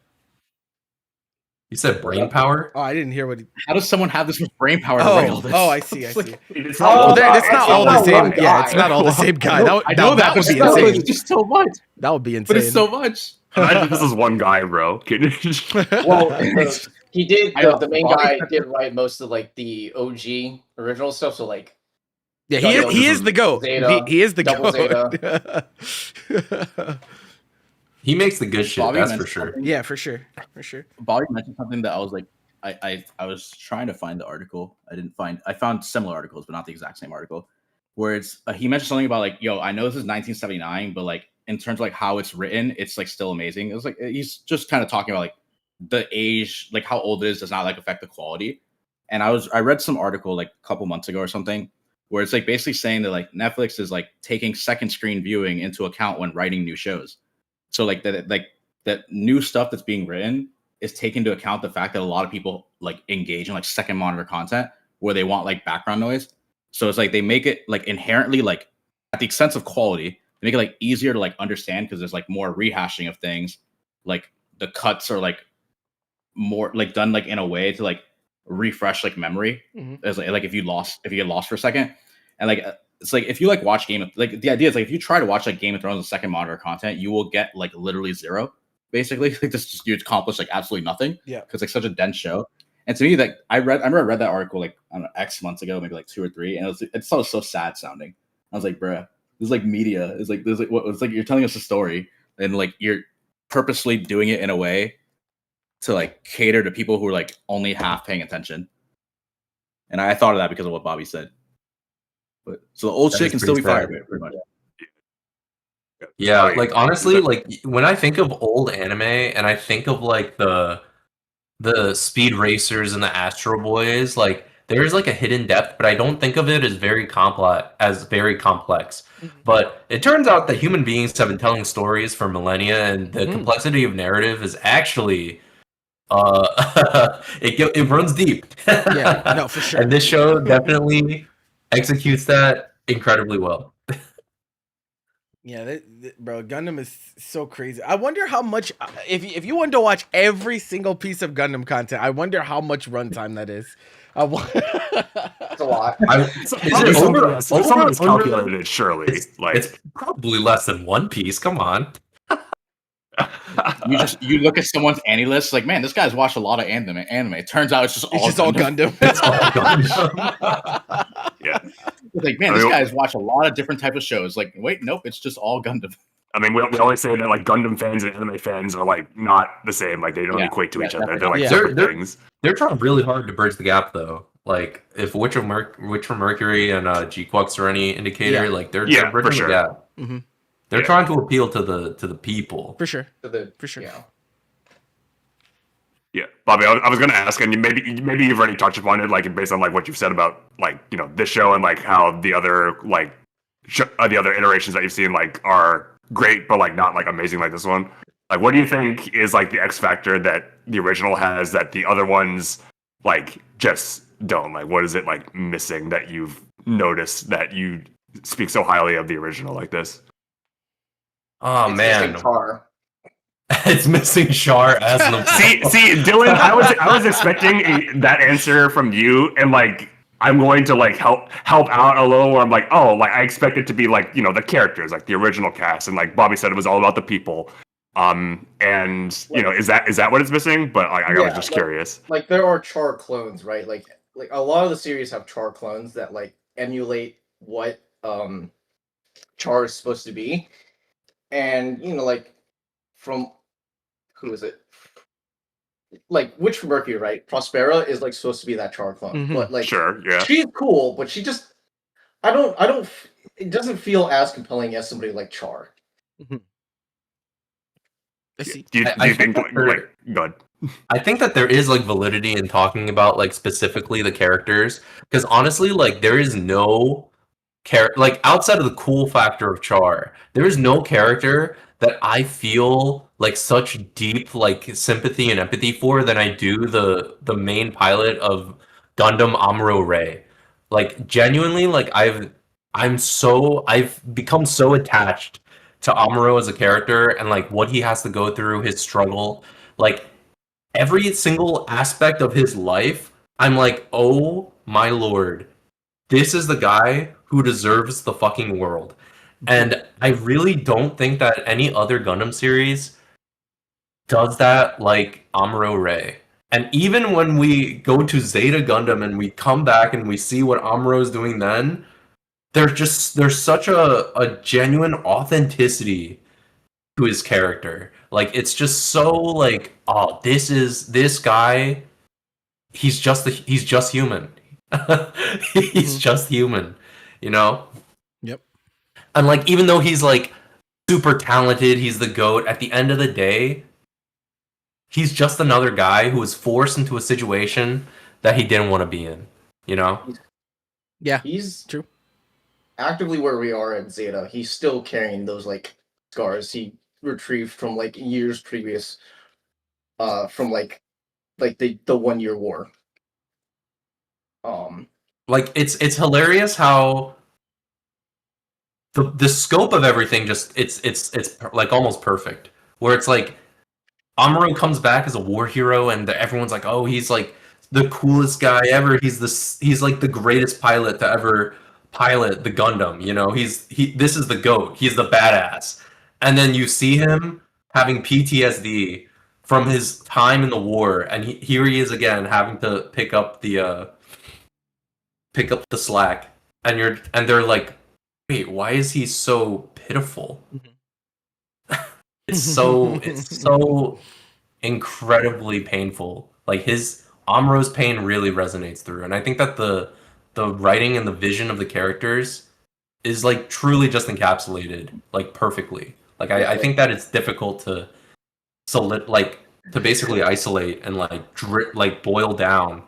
You said brain power? Oh, I didn't hear what. How does someone have this much brain power to write all this? Oh, I see. I see. It's Oh, not it's not all the same. Yeah, it's not all the same guy. I know that would would be insane. It's just so much. That would be insane. But it's so much. Imagine this is one guy, bro. Well, he did. The main guy did write most of like the OG original stuff. So like, yeah, he is the GOAT. Zeta, He is the Double GOAT. He makes the good shit, Bobby that's for mentioned sure. something. Yeah, for sure. For sure. Bobby mentioned something that I was like, I was trying to find the article. I found similar articles, but not the exact same article. Where it's he mentioned something about like, yo, I know this is 1979, but like in terms of like how it's written, it's like still amazing. It was like he's just kind of talking about like the age, like how old it is does not like affect the quality. And I read some article like a couple months ago or something where it's like basically saying that like Netflix is like taking second screen viewing into account when writing new shows. So like that new stuff that's being written is taking into account the fact that a lot of people like engage in like second monitor content where they want like background noise. So it's like they make it like inherently like at the expense of quality, they make it like easier to like understand because there's like more rehashing of things. Like the cuts are like more like done like in a way to like refresh like memory. As like if you get lost for a second, and like it's like if you like watch like the idea is like if you try to watch like Game of Thrones and second monitor content, you will get like literally zero. Basically, like this just you accomplish like absolutely nothing. Yeah, because like such a dense show. And to me, like I remember I read that article like I don't know, X months ago, maybe like 2 or 3, and it's so sad sounding. I was like, bruh, this is like media. It's like it's like you're telling us a story, and like you're purposely doing it in a way to like cater to people who are like only half paying attention. And I thought of that because of what Bobby said. But so the old shit can still be fired, pretty much. Yeah, like honestly, like when I think of old anime and I think of like the Speed Racers and the Astro Boys, like there's like a hidden depth, but I don't think of it as very complex. But it turns out that human beings have been telling stories for millennia, and the complexity of narrative is actually it runs deep. Yeah, no, for sure. And this show definitely executes that incredibly well. Yeah, bro, Gundam is so crazy. I wonder how much if you wanted to watch every single piece of Gundam content, I wonder how much runtime that is. It's a lot. Some of it's calculated, surely. It's probably less than One Piece. Come on. You look at someone's AniList, like, man, this guy's watched a lot of anime. Turns out it's just all Gundam. It's all Gundam. Yeah. It's like, man, this guy's watched a lot of different types of shows. Like, wait, nope, it's just all Gundam. I mean, we always say that like Gundam fans and anime fans are like not the same. Like they don't equate to each other. They're like separate things. They're trying really hard to bridge the gap, though. Like if Witch from Mercury and G-Quux are any indicator, like they're bridging the gap. Mm-hmm. They're trying to appeal to the people. For sure. For sure. Yeah, Bobby, I was going to ask, and maybe you've already touched upon it, like based on like what you've said about like this show and like how the other like the other iterations that you've seen like are great, but like not like amazing like this one. Like, what do you think is like the X factor that the original has that the other ones like just don't? Like, what is it like missing that you've noticed that you speak so highly of the original like this? Oh man, It's missing Char as the see, Dylan, I was expecting that answer from you, and like I'm going to like help out a little. Where I'm like, oh, like I expect it to be like the characters, like the original cast, and like Bobby said, it was all about the people. And is that what it's missing? But I was just curious. Like there are Char clones, right? Like a lot of the series have Char clones that like emulate what Char is supposed to be, and like from who is it? Like Witch from Mercury, right? Prospera is like supposed to be that Char clone, but like sure, yeah, she's cool, but she just I don't. It doesn't feel as compelling as somebody like Char. Do you think like good? I think that there is like validity in talking about like specifically the characters, because honestly, like there is no like outside of the cool factor of Char, there is no character that I feel like such deep like sympathy and empathy for than I do the main pilot of Gundam Amuro Ray. Like genuinely, like I've become so attached to Amuro as a character and like what he has to go through, his struggle, like every single aspect of his life. I'm like, oh my lord, this is the guy who deserves the fucking world. And I really don't think that any other Gundam series does that like Amuro Ray. And even when we go to Zeta Gundam and we come back and we see what Amuro is doing then, there's such a genuine authenticity to his character. Like it's just so like, oh, this guy, he's just human. He's just human, Yep. And like even though he's like super talented, he's the GOAT, at the end of the day, he's just another guy who was forced into a situation that he didn't want to be in, Yeah, he's true. Actively where we are at Zeta, he's still carrying those like scars he retrieved from like years previous, from like the 1 year war. Like it's hilarious how the scope of everything just it's like almost perfect, where it's like Amuro comes back as a war hero and everyone's like, oh, he's like the coolest guy ever, he's like the greatest pilot to ever pilot the Gundam, this is the GOAT, he's the badass. And then you see him having PTSD from his time in the war, and here he is again having to pick up the slack, and they're like, wait, why is he so pitiful? It's so incredibly painful. Like Amuro's pain really resonates through, and I think that the writing and the vision of the characters is like truly just encapsulated like perfectly. Like I think that it's difficult to basically isolate and like boil down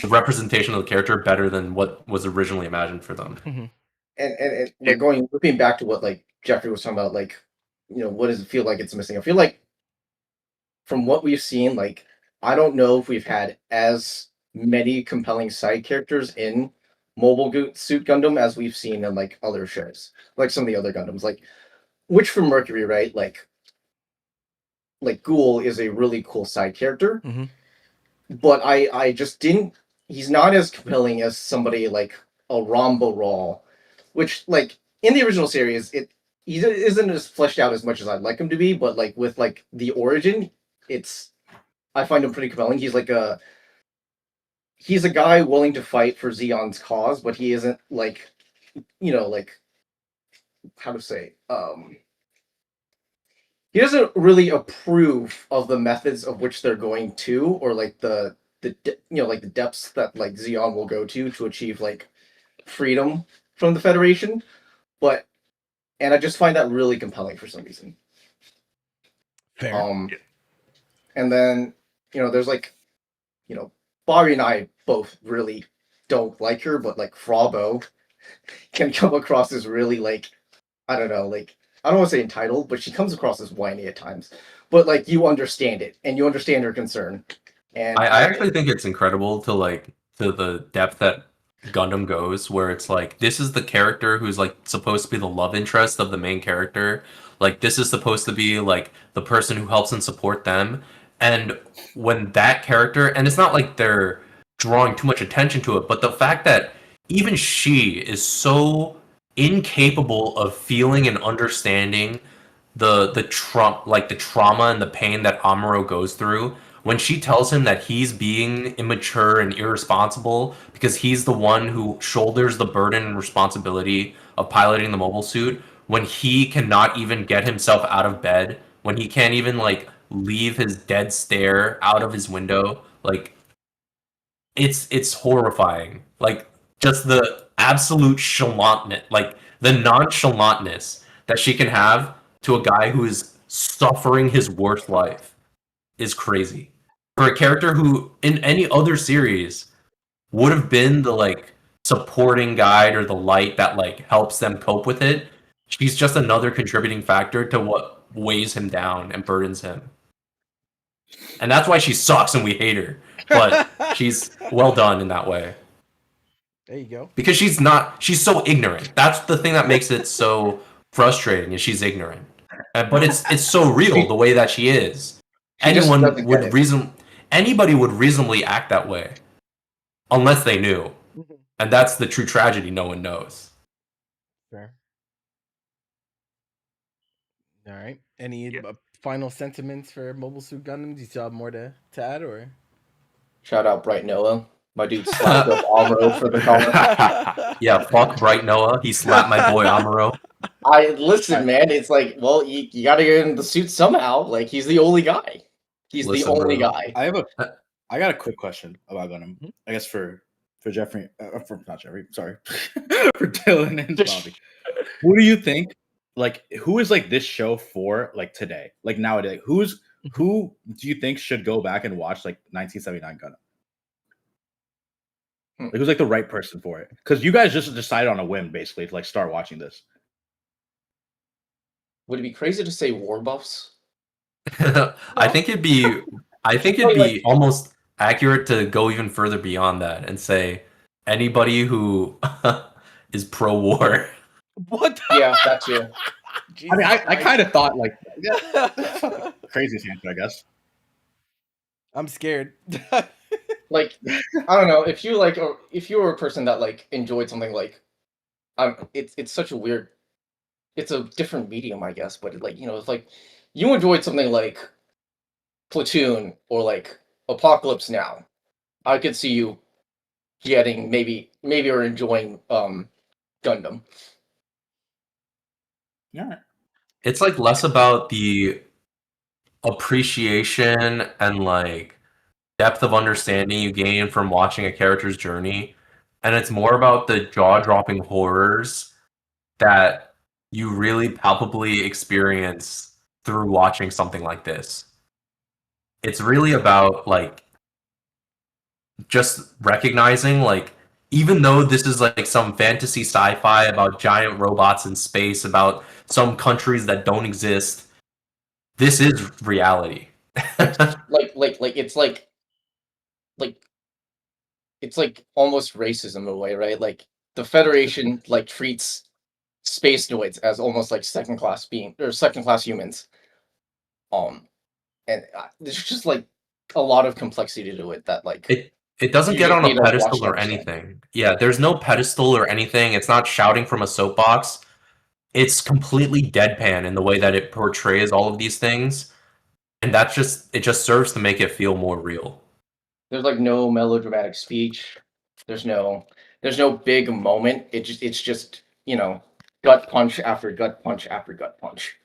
the representation of the character better than what was originally imagined for them. And looking back to what like Jeffrey was talking about, like what does it feel like it's missing? I feel like from what we've seen, like I don't know if we've had as many compelling side characters in Mobile Suit Gundam as we've seen in like other shows, like some of the other Gundams, like Witch from Mercury, right? Like Ghoul is a really cool side character, but I just didn't. He's not as compelling as somebody like a Ramba Raw, which like in the original series, he isn't as fleshed out as much as I'd like him to be. But like with like the origin, I find him pretty compelling. He's a guy willing to fight for Zeon's cause, but he isn't like like how to say he doesn't really approve of the methods of which they're going to, or like the like the depths that like Zeon will go to achieve like freedom from the Federation. And I just find that really compelling for some reason. Fair. And then there's like Bobby and I both really don't like her, but like Frabo can come across as really like I don't know, like I don't want to say entitled, but she comes across as whiny at times. But like you understand it, and you understand her concern. And I actually think it's incredible to the depth that Gundam goes, where it's like this is the character who's like supposed to be the love interest of the main character. Like this is supposed to be like the person who helps and support them. And when that character, and it's not like they're drawing too much attention to it, but the fact that even she is so incapable of feeling and understanding the trauma and the pain that Amuro goes through when she tells him that he's being immature and irresponsible because he's the one who shoulders the burden and responsibility of piloting the mobile suit, when he cannot even get himself out of bed, when he can't even like leave his dead stare out of his window, like it's horrifying. Like just the absolute chalantness, like the nonchalantness that she can have to a guy who is suffering his worst life is crazy. For a character who in any other series would have been the like supporting guide or the light that like helps them cope with it, she's just another contributing factor to what weighs him down and burdens him. And that's why she sucks and we hate her. But she's well done in that way. There you go. Because she's so ignorant. That's the thing that makes it so frustrating, is she's ignorant. But it's so real the way that she is. Anybody would reasonably act that way. Unless they knew. And that's the true tragedy no one knows. Fair. All right. Any final sentiments for Mobile Suit Gundam? Do you still have more to add, or? Shout out Bright Noah. My dude slapped up Amuro for the comment. Yeah, fuck Bright Noah. He slapped my boy Amuro. Listen, man. It's like, well, you gotta get in the suit somehow. Like, he's the only guy. He's the only guy. I got a quick question about Gundam. I guess for Jeffrey, not Jeffrey. Sorry, for Dylan and Bobby. Who do you think? Like, who is like this show for? Like today, like nowadays, who do you think should go back and watch like 1979 Gundam? Like, who's like the right person for it? Because you guys just decided on a whim, basically, to like start watching this. Would it be crazy to say war buffs? I think it'd be almost accurate to go even further beyond that and say anybody who is pro-war. What? Yeah, that's you. I mean, I kind of thought like craziest answer, I guess. I'm scared. Like, I don't know, if you were a person that like enjoyed something like, it's such a weird, it's a different medium, I guess, but like, it's like you enjoyed something like Platoon or like Apocalypse Now. I could see you getting maybe or enjoying Gundam. Yeah. It's like less about the appreciation and like depth of understanding you gain from watching a character's journey, and it's more about the jaw-dropping horrors that you really palpably experience through watching something like this. It's really about like just recognizing, like, even though this is like some fantasy sci-fi about giant robots in space, about some countries that don't exist, this is reality. It's like almost racism in a way, right? Like the Federation like treats space droids as almost like second class humans. And there's just like a lot of complexity to it that like it doesn't get on a pedestal or anything. Yeah, there's no pedestal or anything. It's not shouting from a soapbox. It's completely deadpan in the way that it portrays all of these things, and it just serves to make it feel more real. There's like no melodramatic speech. There's no big moment. It's just gut punch after gut punch after gut punch.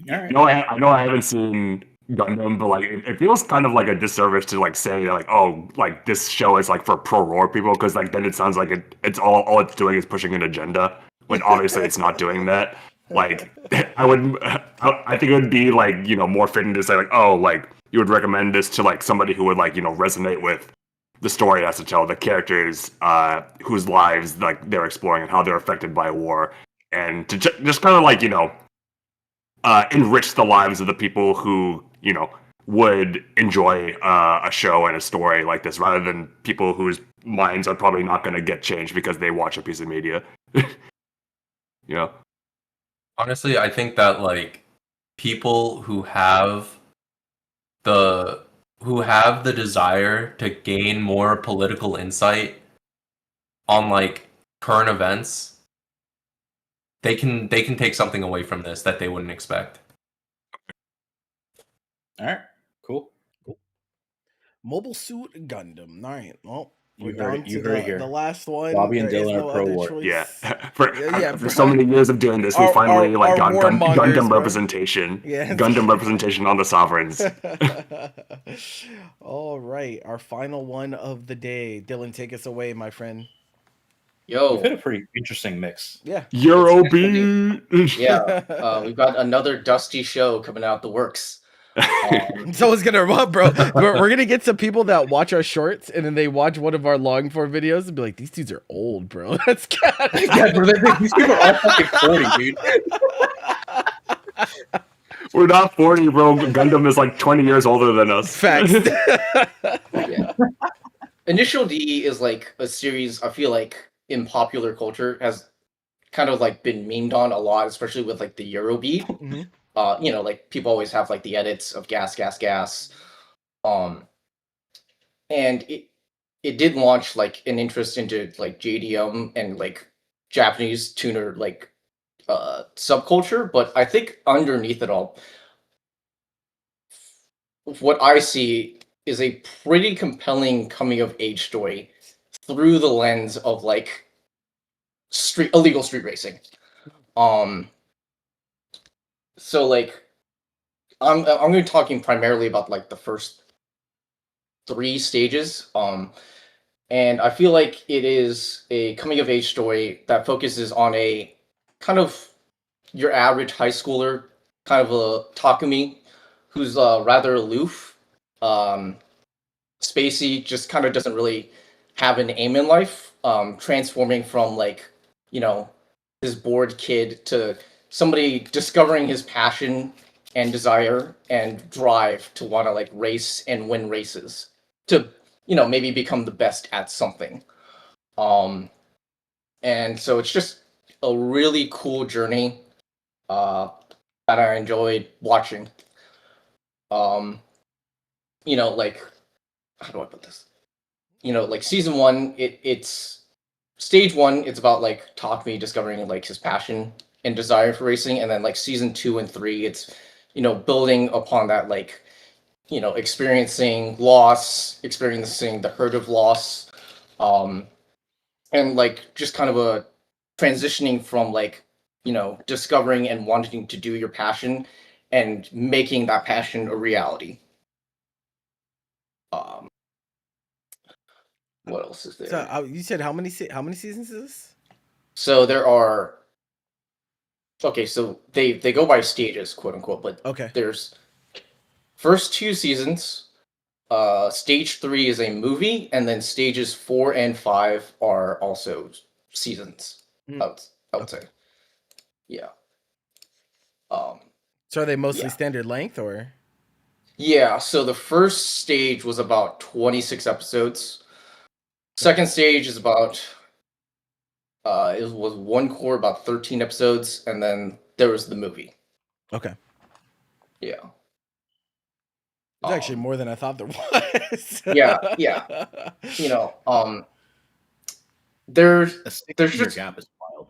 All right. I know I haven't seen Gundam, but like it feels kind of like a disservice to like say like, oh, like this show is like for pro-war people, because like then it sounds like it's all it's doing is pushing an agenda, when obviously it's not doing that. Like I think it would be like more fitting to say like, oh, like you would recommend this to like somebody who would like resonate with the story it has to tell, the characters whose lives like they're exploring and how they're affected by war, and to just kind of like enrich the lives of the people who would enjoy a show and a story like this, rather than people whose minds are probably not going to get changed because they watch a piece of media. Yeah. Honestly, I think that like people who have the desire to gain more political insight on like current events, they can take something away from this that they wouldn't expect. All right, cool. Mobile Suit Gundam. All right, well, we're You heard down it. You to heard it here. the last one. Bobby and There is Dylan no are pro other war. choice. Yeah. Yeah, For so many years of doing this, we finally got Gundam representation. Yes. Gundam representation on the Sovereigns. All right, our final one of the day. Dylan, take us away, my friend. Yo, we've hit a pretty interesting mix. Yeah. Eurobeat. Yeah, we've got another Dusty show coming out the works. Someone's gonna rub, bro. We're gonna get some people that watch our shorts and then they watch one of our long form videos and be like, "These dudes are old, bro." That's yeah, bro. These people are all fucking 40, dude. We're not 40, bro. Gundam is like 20 years older than us. Facts. Yeah. Initial D is like a series I feel like in popular culture has kind of like been memed on a lot, especially with like the Eurobeat. Mm-hmm. You know, like people always have like the edits of gas. And it did launch like an interest into like JDM and like Japanese tuner like subculture, but I think underneath it all, what I see is a pretty compelling coming of age story through the lens of like illegal street racing. So like I'm going to be talking primarily about like the first 3 stages. And I feel like it is a coming of age story that focuses on a kind of your average high schooler, kind of a Takumi, who's rather aloof. Spacey just kind of doesn't really have an aim in life. Transforming from like, you know, this bored kid to somebody discovering his passion and desire and drive to want to like race and win races to, you know, maybe become the best at something. And so it's just a really cool journey that I enjoyed watching. You know, like, how do I put this? You know, like season 1, it's stage 1, it's about like Takumi discovering like his passion and desire for racing, and then like season 2 and 3, it's, you know, building upon that, like, you know, experiencing loss, experiencing the hurt of loss, and like just kind of a transitioning from like, you know, discovering and wanting to do your passion and making that passion a reality. What else is there? So you said how many seasons is this? So there are. Okay, so they go by stages, quote unquote, but okay. There's first 2 seasons. Stage 3 is a movie, and then stages 4 and 5 are also seasons. I would say. Yeah. So are they mostly standard length or? Yeah, so the first stage was about 26 episodes. Second stage is about it was one core, about 13 episodes, and then there was the movie. Okay. Yeah. It's actually more than I thought there was. yeah. You know, there's just gap is wild.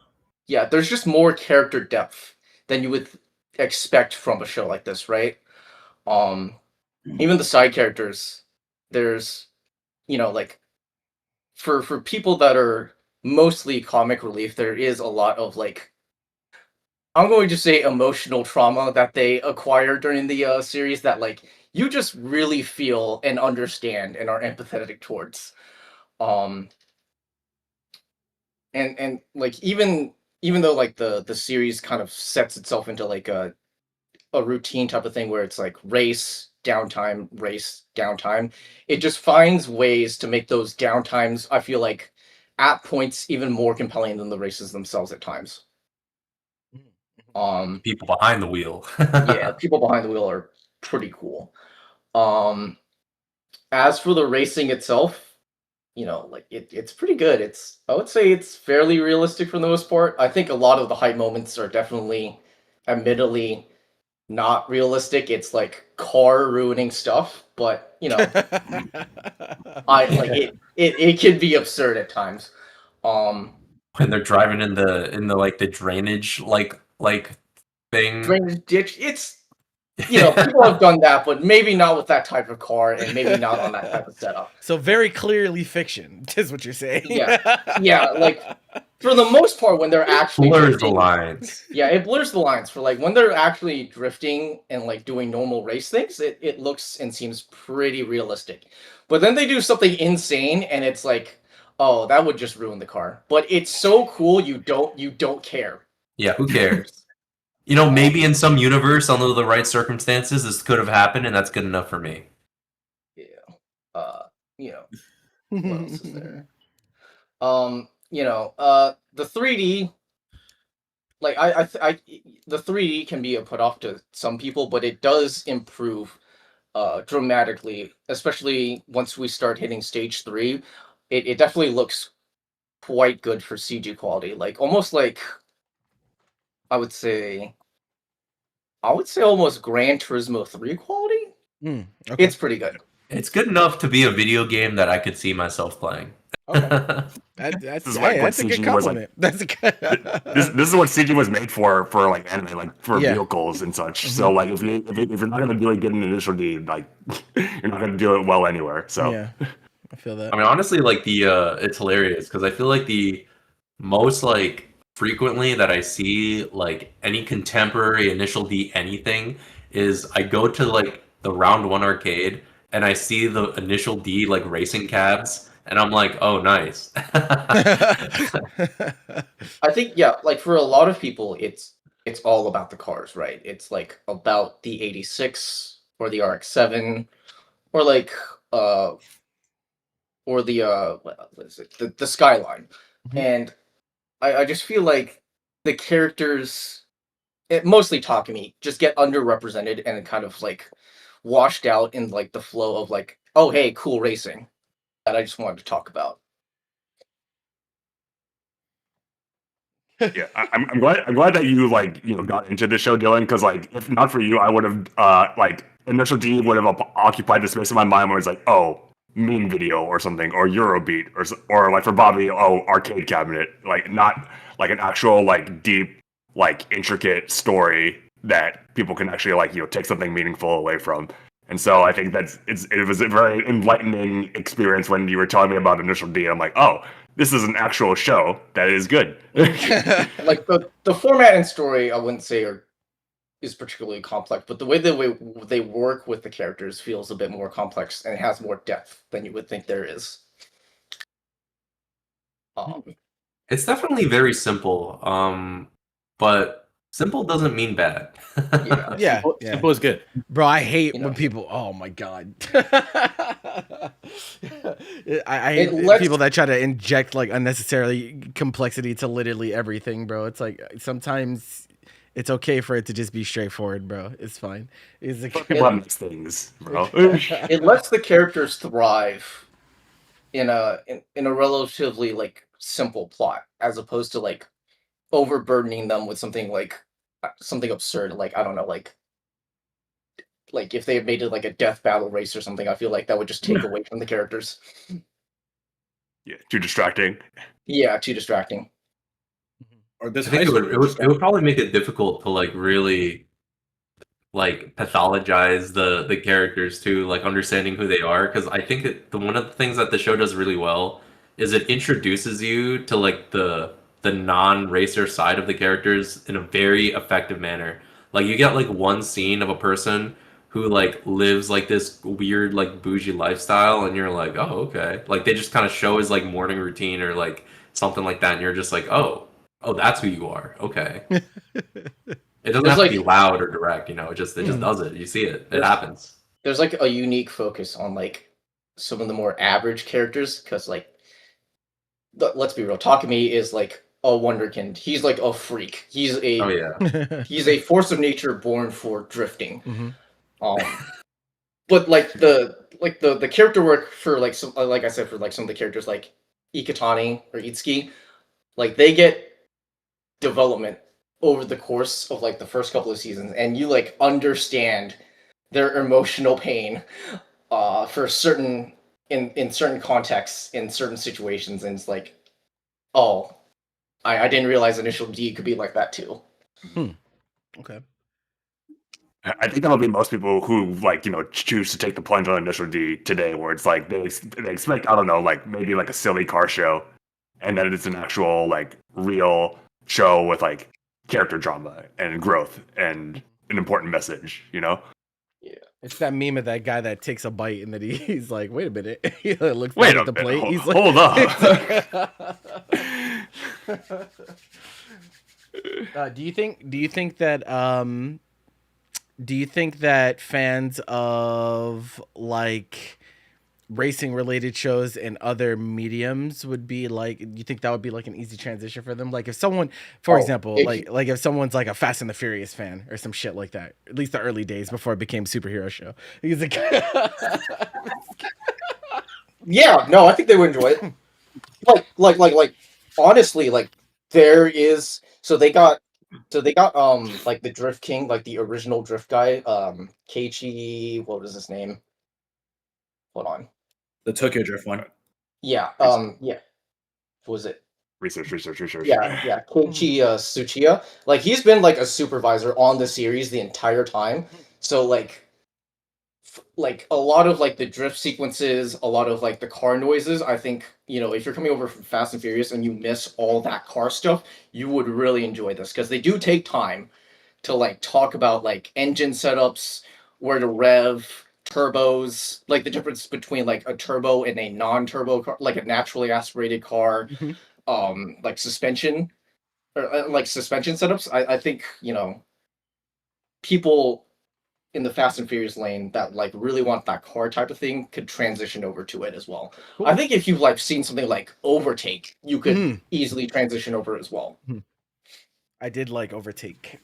Yeah, there's just more character depth than you would expect from a show like this, right? Even the side characters, there's, you know, like for people that are mostly comic relief, there is a lot of like, I'm going to say emotional trauma that they acquire during the series that like you just really feel and understand and are empathetic towards. And like even though like the series kind of sets itself into like a routine type of thing where it's like race downtime, it just finds ways to make those downtimes, I feel like, at points even more compelling than the races themselves at times. People behind the wheel. Yeah, people behind the wheel are pretty cool. As for the racing itself, like it's pretty good. I would say it's fairly realistic for the most part. I think a lot of the hype moments are definitely, admittedly, not realistic. It's like car ruining stuff, but I like it. It can be absurd at times. When they're driving in the like the drainage like thing. Drainage ditch. It's people have done that, but maybe not with that type of car, and maybe not on that type of setup. So very clearly fiction, is what you're saying. Yeah. Like for the most part, when they're actually blurs drifting, the lines. Yeah, it blurs the lines for like when they're actually drifting and like doing normal race things. It looks and seems pretty realistic, but then they do something insane, and it's like, oh, that would just ruin the car. But it's so cool, you don't care. Yeah, who cares? Maybe in some universe, under the right circumstances, this could have happened, and that's good enough for me. Yeah. What else is there? The 3D, like the 3D can be a put off to some people, but it does improve dramatically, especially once we start hitting stage 3. It definitely looks quite good for CG quality, like almost like I would say almost Gran Turismo 3 quality. Okay. It's pretty good. It's good enough to be a video game that I could see myself playing. That's a good compliment. That's a good. This is what CG was made for like anime, like for vehicles and such. So like if you're not gonna really get an initial D, like you're not gonna do it well anywhere. So yeah, I feel that. I mean, honestly, like it's hilarious because I feel like the most like frequently that I see like any contemporary initial D anything is I go to like the Round 1 arcade and I see the initial D like racing cabs and I'm like, oh, nice. I think like for a lot of people it's all about the cars, right? It's like about the 86 or the RX-7 or like or the what is it, the Skyline. And I just feel like the characters, mostly Takumi, just get underrepresented and kind of like washed out in like the flow of like, oh hey, cool racing, that I just wanted to talk about. Yeah, I'm glad that you got into the show, Dylan, because like if not for you, I would have like initial D would have occupied the space in my mind where it's like, oh, meme video or something, or Eurobeat, or like for Bobby, oh, arcade cabinet, like not like an actual like deep like intricate story that people can actually like take something meaningful away from. And so I think it was a very enlightening experience when you were telling me about Initial D. I'm like, oh, this is an actual show that is good. Like the format and story, I wouldn't say is particularly complex, but the way they work with the characters feels a bit more complex and it has more depth than you would think there is. It's definitely very simple, but simple doesn't mean bad. Yeah. Simple is good. Bro, I hate when people, oh my god. I hate people that try to inject like unnecessarily complexity to literally everything, bro. It's like sometimes it's okay for it to just be straightforward, bro. It's fine. It's things, bro. It lets the characters thrive in a relatively like simple plot, as opposed to like overburdening them with something absurd, like I don't know, like if they had made it like a death battle race or something. I feel like that would just take away from the characters. Yeah, too distracting. Yeah, too distracting. Or this I think it would probably make it difficult to like really like pathologize the characters too, like understanding who they are, because I think one of the things that the show does really well is it introduces you to like the non-racer side of the characters in a very effective manner. Like you get like one scene of a person who like lives like this weird like bougie lifestyle and you're like, oh, okay. Like they just kind of show his like morning routine or like something like that and you're just like, oh, that's who you are. Okay. It doesn't have to be loud or direct, it just does it. You see it. It happens. There's like a unique focus on like some of the more average characters, because like let's be real, Takumi is like a wonderkind. He's like a freak. He's a he's a force of nature born for drifting. but like the character work for like some, like I said, for like some of the characters like Ikatani or Itsuki, like they get development over the course of like the first couple of seasons, and you like understand their emotional pain for certain in certain contexts, in certain situations, and it's like, oh, I didn't realize Initial D could be like that too. Okay. I think that'll be most people who like choose to take the plunge on Initial D today, where it's like they expect, I don't know, like maybe like a silly car show, and then it's an actual like real show with like character drama and growth and an important message. It's that meme of that guy that takes a bite and then he's like, wait a minute. He looks Wait down a at the minute, plate. He's like, hold up. do you think that fans of like racing related shows and other mediums would be like, you think that would be like an easy transition for them? Like if someone, for example, like if someone's like a Fast and the Furious fan or some shit like that, at least the early days before it became superhero show. He's like, yeah, no, I think they would enjoy it. Like honestly, like there is, so they got like the Drift King, like the original Drift guy, Keiichi, what was his name? Hold on. The Tokyo Drift one. Yeah, yeah. What was it? Research. Yeah, Keiichi Tsuchiya. Like he's been like a supervisor on the series the entire time. So like a lot of like the drift sequences, a lot of like the car noises, I think, if you're coming over from Fast and Furious and you miss all that car stuff, you would really enjoy this, because they do take time to like talk about like engine setups, where to rev, turbos, like the difference between like a turbo and a non-turbo car, like a naturally aspirated car, like suspension, or like suspension setups. I think, people in the Fast and Furious lane that like really want that car type of thing could transition over to it as well. Cool. I think if you've like seen something like Overtake, you could easily transition over as well. I did like Overtake.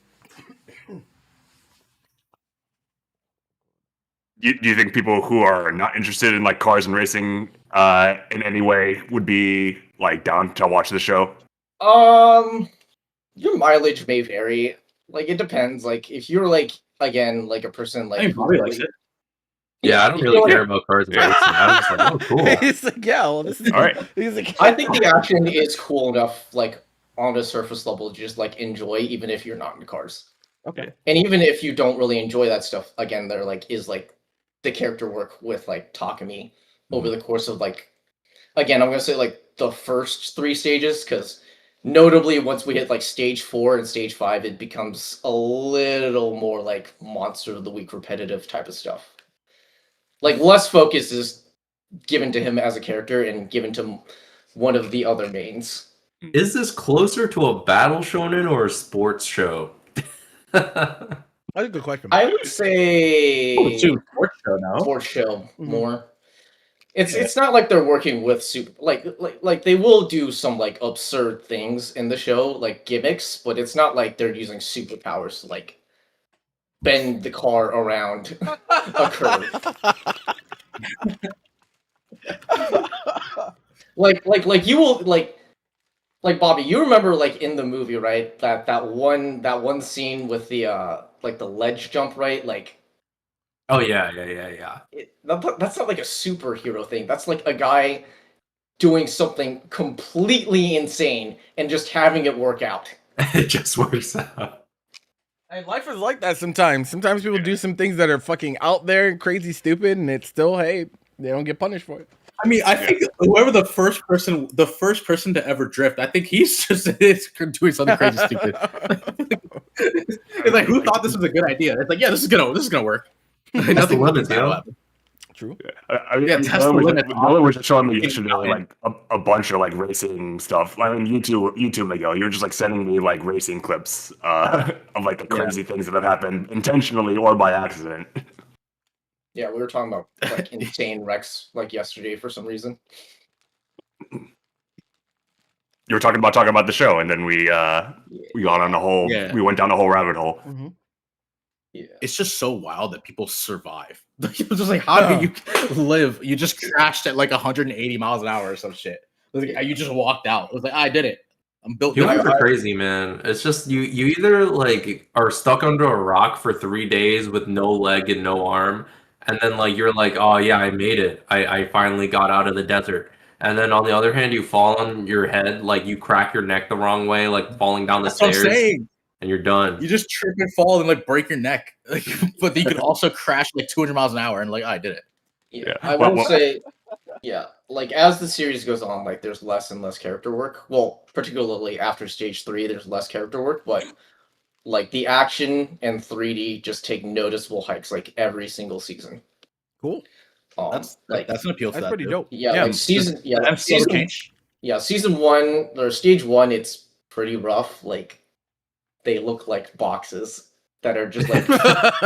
Do you think people who are not interested in like cars and racing in any way would be like down to watch the show? Your mileage may vary. Like it depends. Like if you're like, again, like a person like, I mean, Bobby likes it. Yeah, I don't really care about cars and racing. I was just like, oh, cool. He's like, yeah, well, this is all right. He's like, I think the action is cool enough, like on a surface level, to just like enjoy, even if you're not into cars. Okay. And even if you don't really enjoy that stuff, again, there like is like the character work with like Takumi over the course of like, again, I'm gonna say like the first 3 stages, because notably once we hit like stage 4 and stage 5, it becomes a little more like monster of the week repetitive type of stuff. Like less focus is given to him as a character and given to one of the other mains. Is this closer to a battle shonen or a sports show? That's a good question. I would say sports show now. Sports show more. It's not like they're working with super like they will do some like absurd things in the show, like gimmicks, but it's not like they're using superpowers to like bend the car around a curve. like you will like Bobby, you remember like in the movie, right? That one scene with the like the ledge jump, right? Like, oh yeah. That's not like a superhero thing. That's like a guy doing something completely insane and just having it work out. It just works out. And life is like that sometimes. Sometimes people do some things that are fucking out there and crazy stupid, and it's still, hey, they don't get punished for it. I mean, I think whoever the first person to ever drift, I think he's just doing something crazy stupid. It's like, who thought this was a good idea? It's like, yeah, this is gonna work. Nothing limits, you know. True. Nolan was just showing me yesterday like a bunch of like racing stuff. I mean, YouTube they go. You're just like sending me like racing clips of like the crazy things that have happened intentionally or by accident. Yeah, we were talking about like insane wrecks like yesterday for some reason. You were talking about the show, and then we got on a whole we went down a whole rabbit hole. Yeah. It's just so wild that people survive. It was just like, how do you live? You just crashed at like 180 miles an hour or some shit. It was like, you just walked out. It was like, I did it. I'm built. Humans are crazy, man. It's just you either like are stuck under a rock for 3 days with no leg and no arm, and then like you're like, oh yeah, I made it. I finally got out of the desert. And then on the other hand, you fall on your head, like you crack your neck the wrong way, like falling down the That's what stairs, I'm saying. and you're done. You just trip and fall and like break your neck. Like, but you could also crash like 200 miles an hour and like, I did it. Yeah, I will say, yeah, like as the series goes on, like there's less and less character work. Well, particularly after stage 3, there's less character work, but like the action and 3D just take noticeable hikes like every single season. Cool. That's an appeal. That's pretty dope. Yeah, like season. Yeah, like that's season. change. Yeah, season 1 or stage 1, it's pretty rough. Like they look like boxes that are just like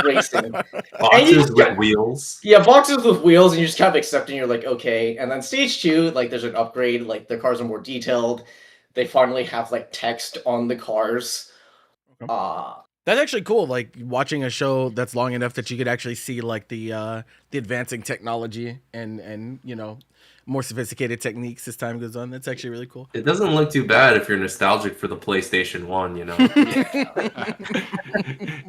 racing. Boxes with wheels. Yeah, boxes with wheels, and you just kind of accept and you're like, okay. And then stage 2, like there's an upgrade, like the cars are more detailed. They finally have like text on the cars. That's actually cool. Like watching a show that's long enough that you could actually see like the advancing technology and you know, more sophisticated techniques as time goes on. That's actually really cool. It doesn't look too bad if you're nostalgic for the PlayStation 1, you know.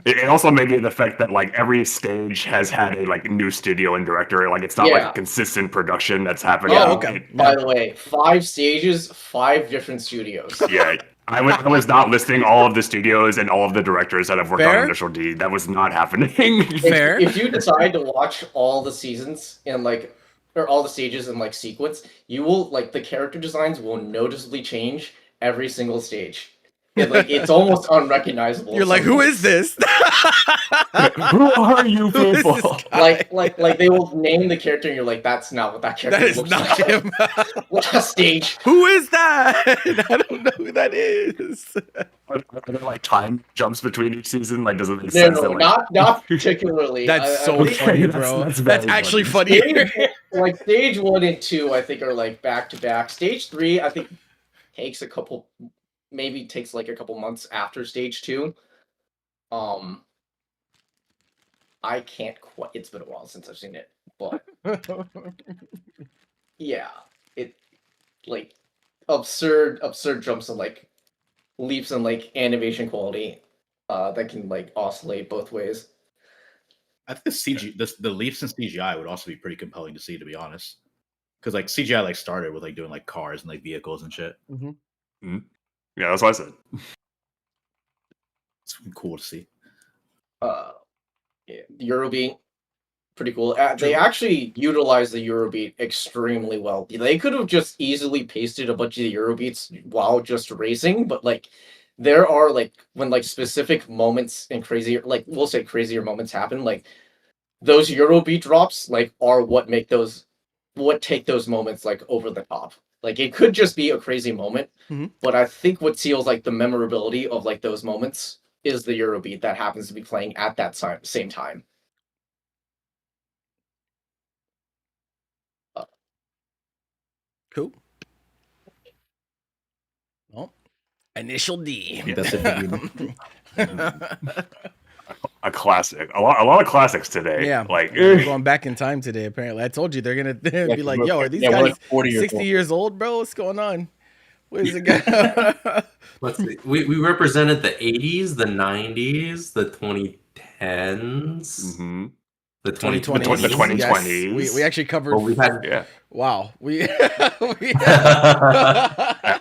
It also made it the fact that like every stage has had a like new studio and director. Like it's not like a consistent production that's happening. Oh, okay. By the way, 5 stages, 5 different studios. Yeah. I was not listing all of the studios and all of the directors that have worked on Initial D. That was not happening. If you decide to watch all the seasons in like, or all the stages in like sequence, you will like the character designs will noticeably change every single stage. And, like it's almost unrecognizable. You're like, who is this? Who are you people? Like they will name the character, and you're like, that's not what that character looks like. That is not him. Last stage. Who is that? I don't know who that is. Are there like time jumps between each season? Like, does it make sense? No, not particularly. That's so funny, bro. That's actually funny. Like stage 1 and 2, I think are like back to back. Stage 3, I think takes a couple. Maybe takes like a couple months after stage 2. I can't quite. It's been a while since I've seen it, but yeah, it like absurd jumps and like leaps in like animation quality that can like oscillate both ways. I think the leaps in CGI would also be pretty compelling to see, to be honest, because like CGI like started with like doing like cars and like vehicles and shit. Mm-hmm. Yeah, that's what I said. It's cool to see. Yeah, Eurobeat, pretty cool. They actually utilized the Eurobeat extremely well. They could have just easily pasted a bunch of the Eurobeats while just racing, but like there are like when like specific moments and crazier, like we'll say crazier moments happen, like those Eurobeat drops like are what take those moments like over the top. Like it could just be a crazy moment, but I think what seals like the memorability of like those moments is the Eurobeat that happens to be playing at that same time. Cool. Well, Initial D. That's a classic. A lot of classics today. Yeah, like we're going back in time today. Apparently, I told you they're gonna be like, "Yo, are these guys like 60 years old, bro? What's going on? Where's the guy?" Let's see. We represented the 80s, the 90s, the 2010s, the 2020s. The 2020s. Yes. We actually covered. Well, we had, wow.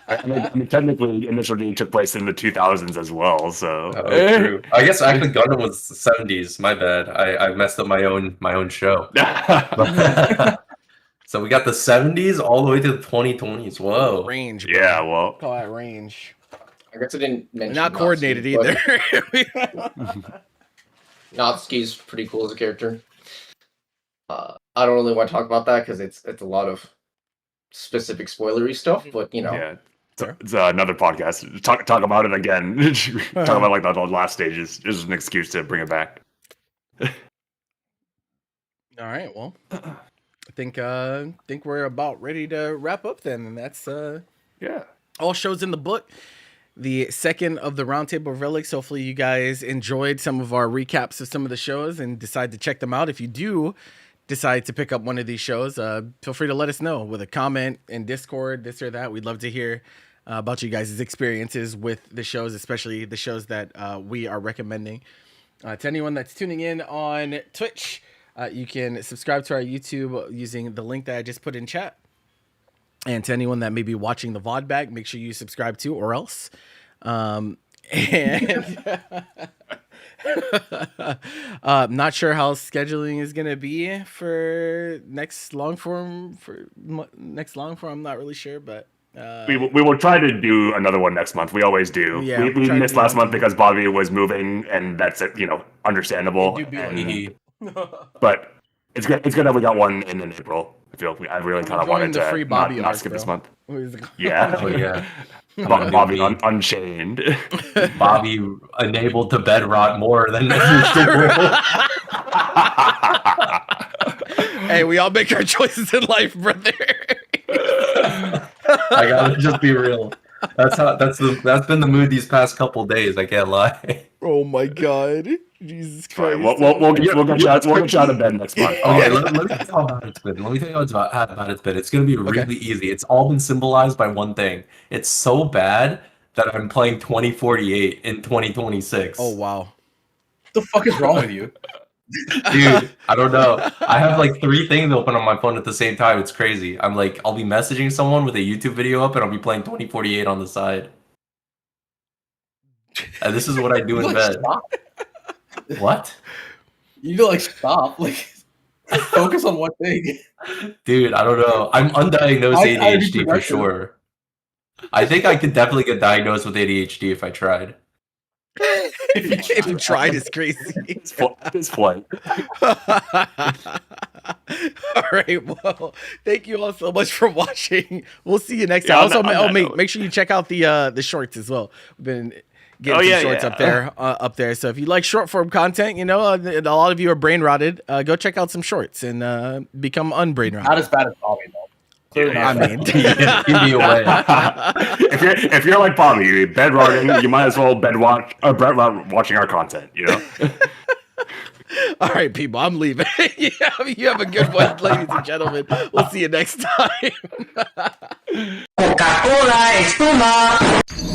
I mean, technically, Initial D took place in the 2000s as well. So true. I guess actually Gundam was the 70s. My bad. I messed up my own show. So we got the 70s all the way to the 2020s. Whoa. Range. Bro. Yeah. Well. Call that range. I guess I didn't mention. Not coordinated either. Natsuki's pretty cool as a character. I don't really want to talk about that because it's a lot of specific spoilery stuff, but you know. Yeah. It's another podcast. Talk about it again. Talk about like the last stages. This is an excuse to bring it back. All right. Well, I think we're about ready to wrap up then, and that's yeah, all shows in the book. the second of the Roundtable of Relics. Hopefully you guys enjoyed some of our recaps of some of the shows and decide to check them out. If you do decide to pick up one of these shows, feel free to let us know with a comment in Discord, this or that. We'd love to hear about you guys' experiences with the shows, especially the shows that we are recommending. To anyone that's tuning in on Twitch, you can subscribe to our YouTube using the link that I just put in chat. And to anyone that may be watching the VOD back, make sure you subscribe to, or else. And not sure how scheduling is going to be for next long form. I'm not really sure, but we will try to do another one next month. We always do. Yeah, we missed last month because Bobby was moving, and that's understandable. But it's good that we got one in April. I really kind of wanted to not skip this month. Yeah. Oh yeah. Bobby Unchained. Bobby enabled to bed rot more than Hey, we all make our choices in life, brother. I gotta just be real. That's been the mood these past couple days. I can't lie. Oh my god, Jesus Christ! We'll get you out of bed next month. Okay, let me tell you how bad it's been. How bad it's been. It's gonna be really easy. It's all been symbolized by one thing. It's so bad that I'm playing 2048 in 2026. Oh wow! What the fuck is wrong with you? Dude, I don't know. I have like 3 things open on my phone at the same time. It's crazy. I'll be messaging someone with a YouTube video up, and I'll be playing 2048 on the side. And this is what I do in bed. Stop. What? You need to stop. Focus on one thing. Dude, I don't know. I'm undiagnosed ADHD for sure. I think I could definitely get diagnosed with ADHD if I tried. If you tried, it's crazy. It's fun. All right. Well, thank you all so much for watching. We'll see you next time. Make sure you check out the shorts as well. We've been getting some shorts up there. So if you like short form content, a lot of you are brain rotted. Go check out some shorts and become unbrain rotted. Not as bad as Bobby though. I mean, give me away. if you're like Bobby, bed rotting, you might as well bed watching our content. All right, people, I'm leaving. You have a good one, ladies and gentlemen. We'll see you next time. Coca-Cola, espuma.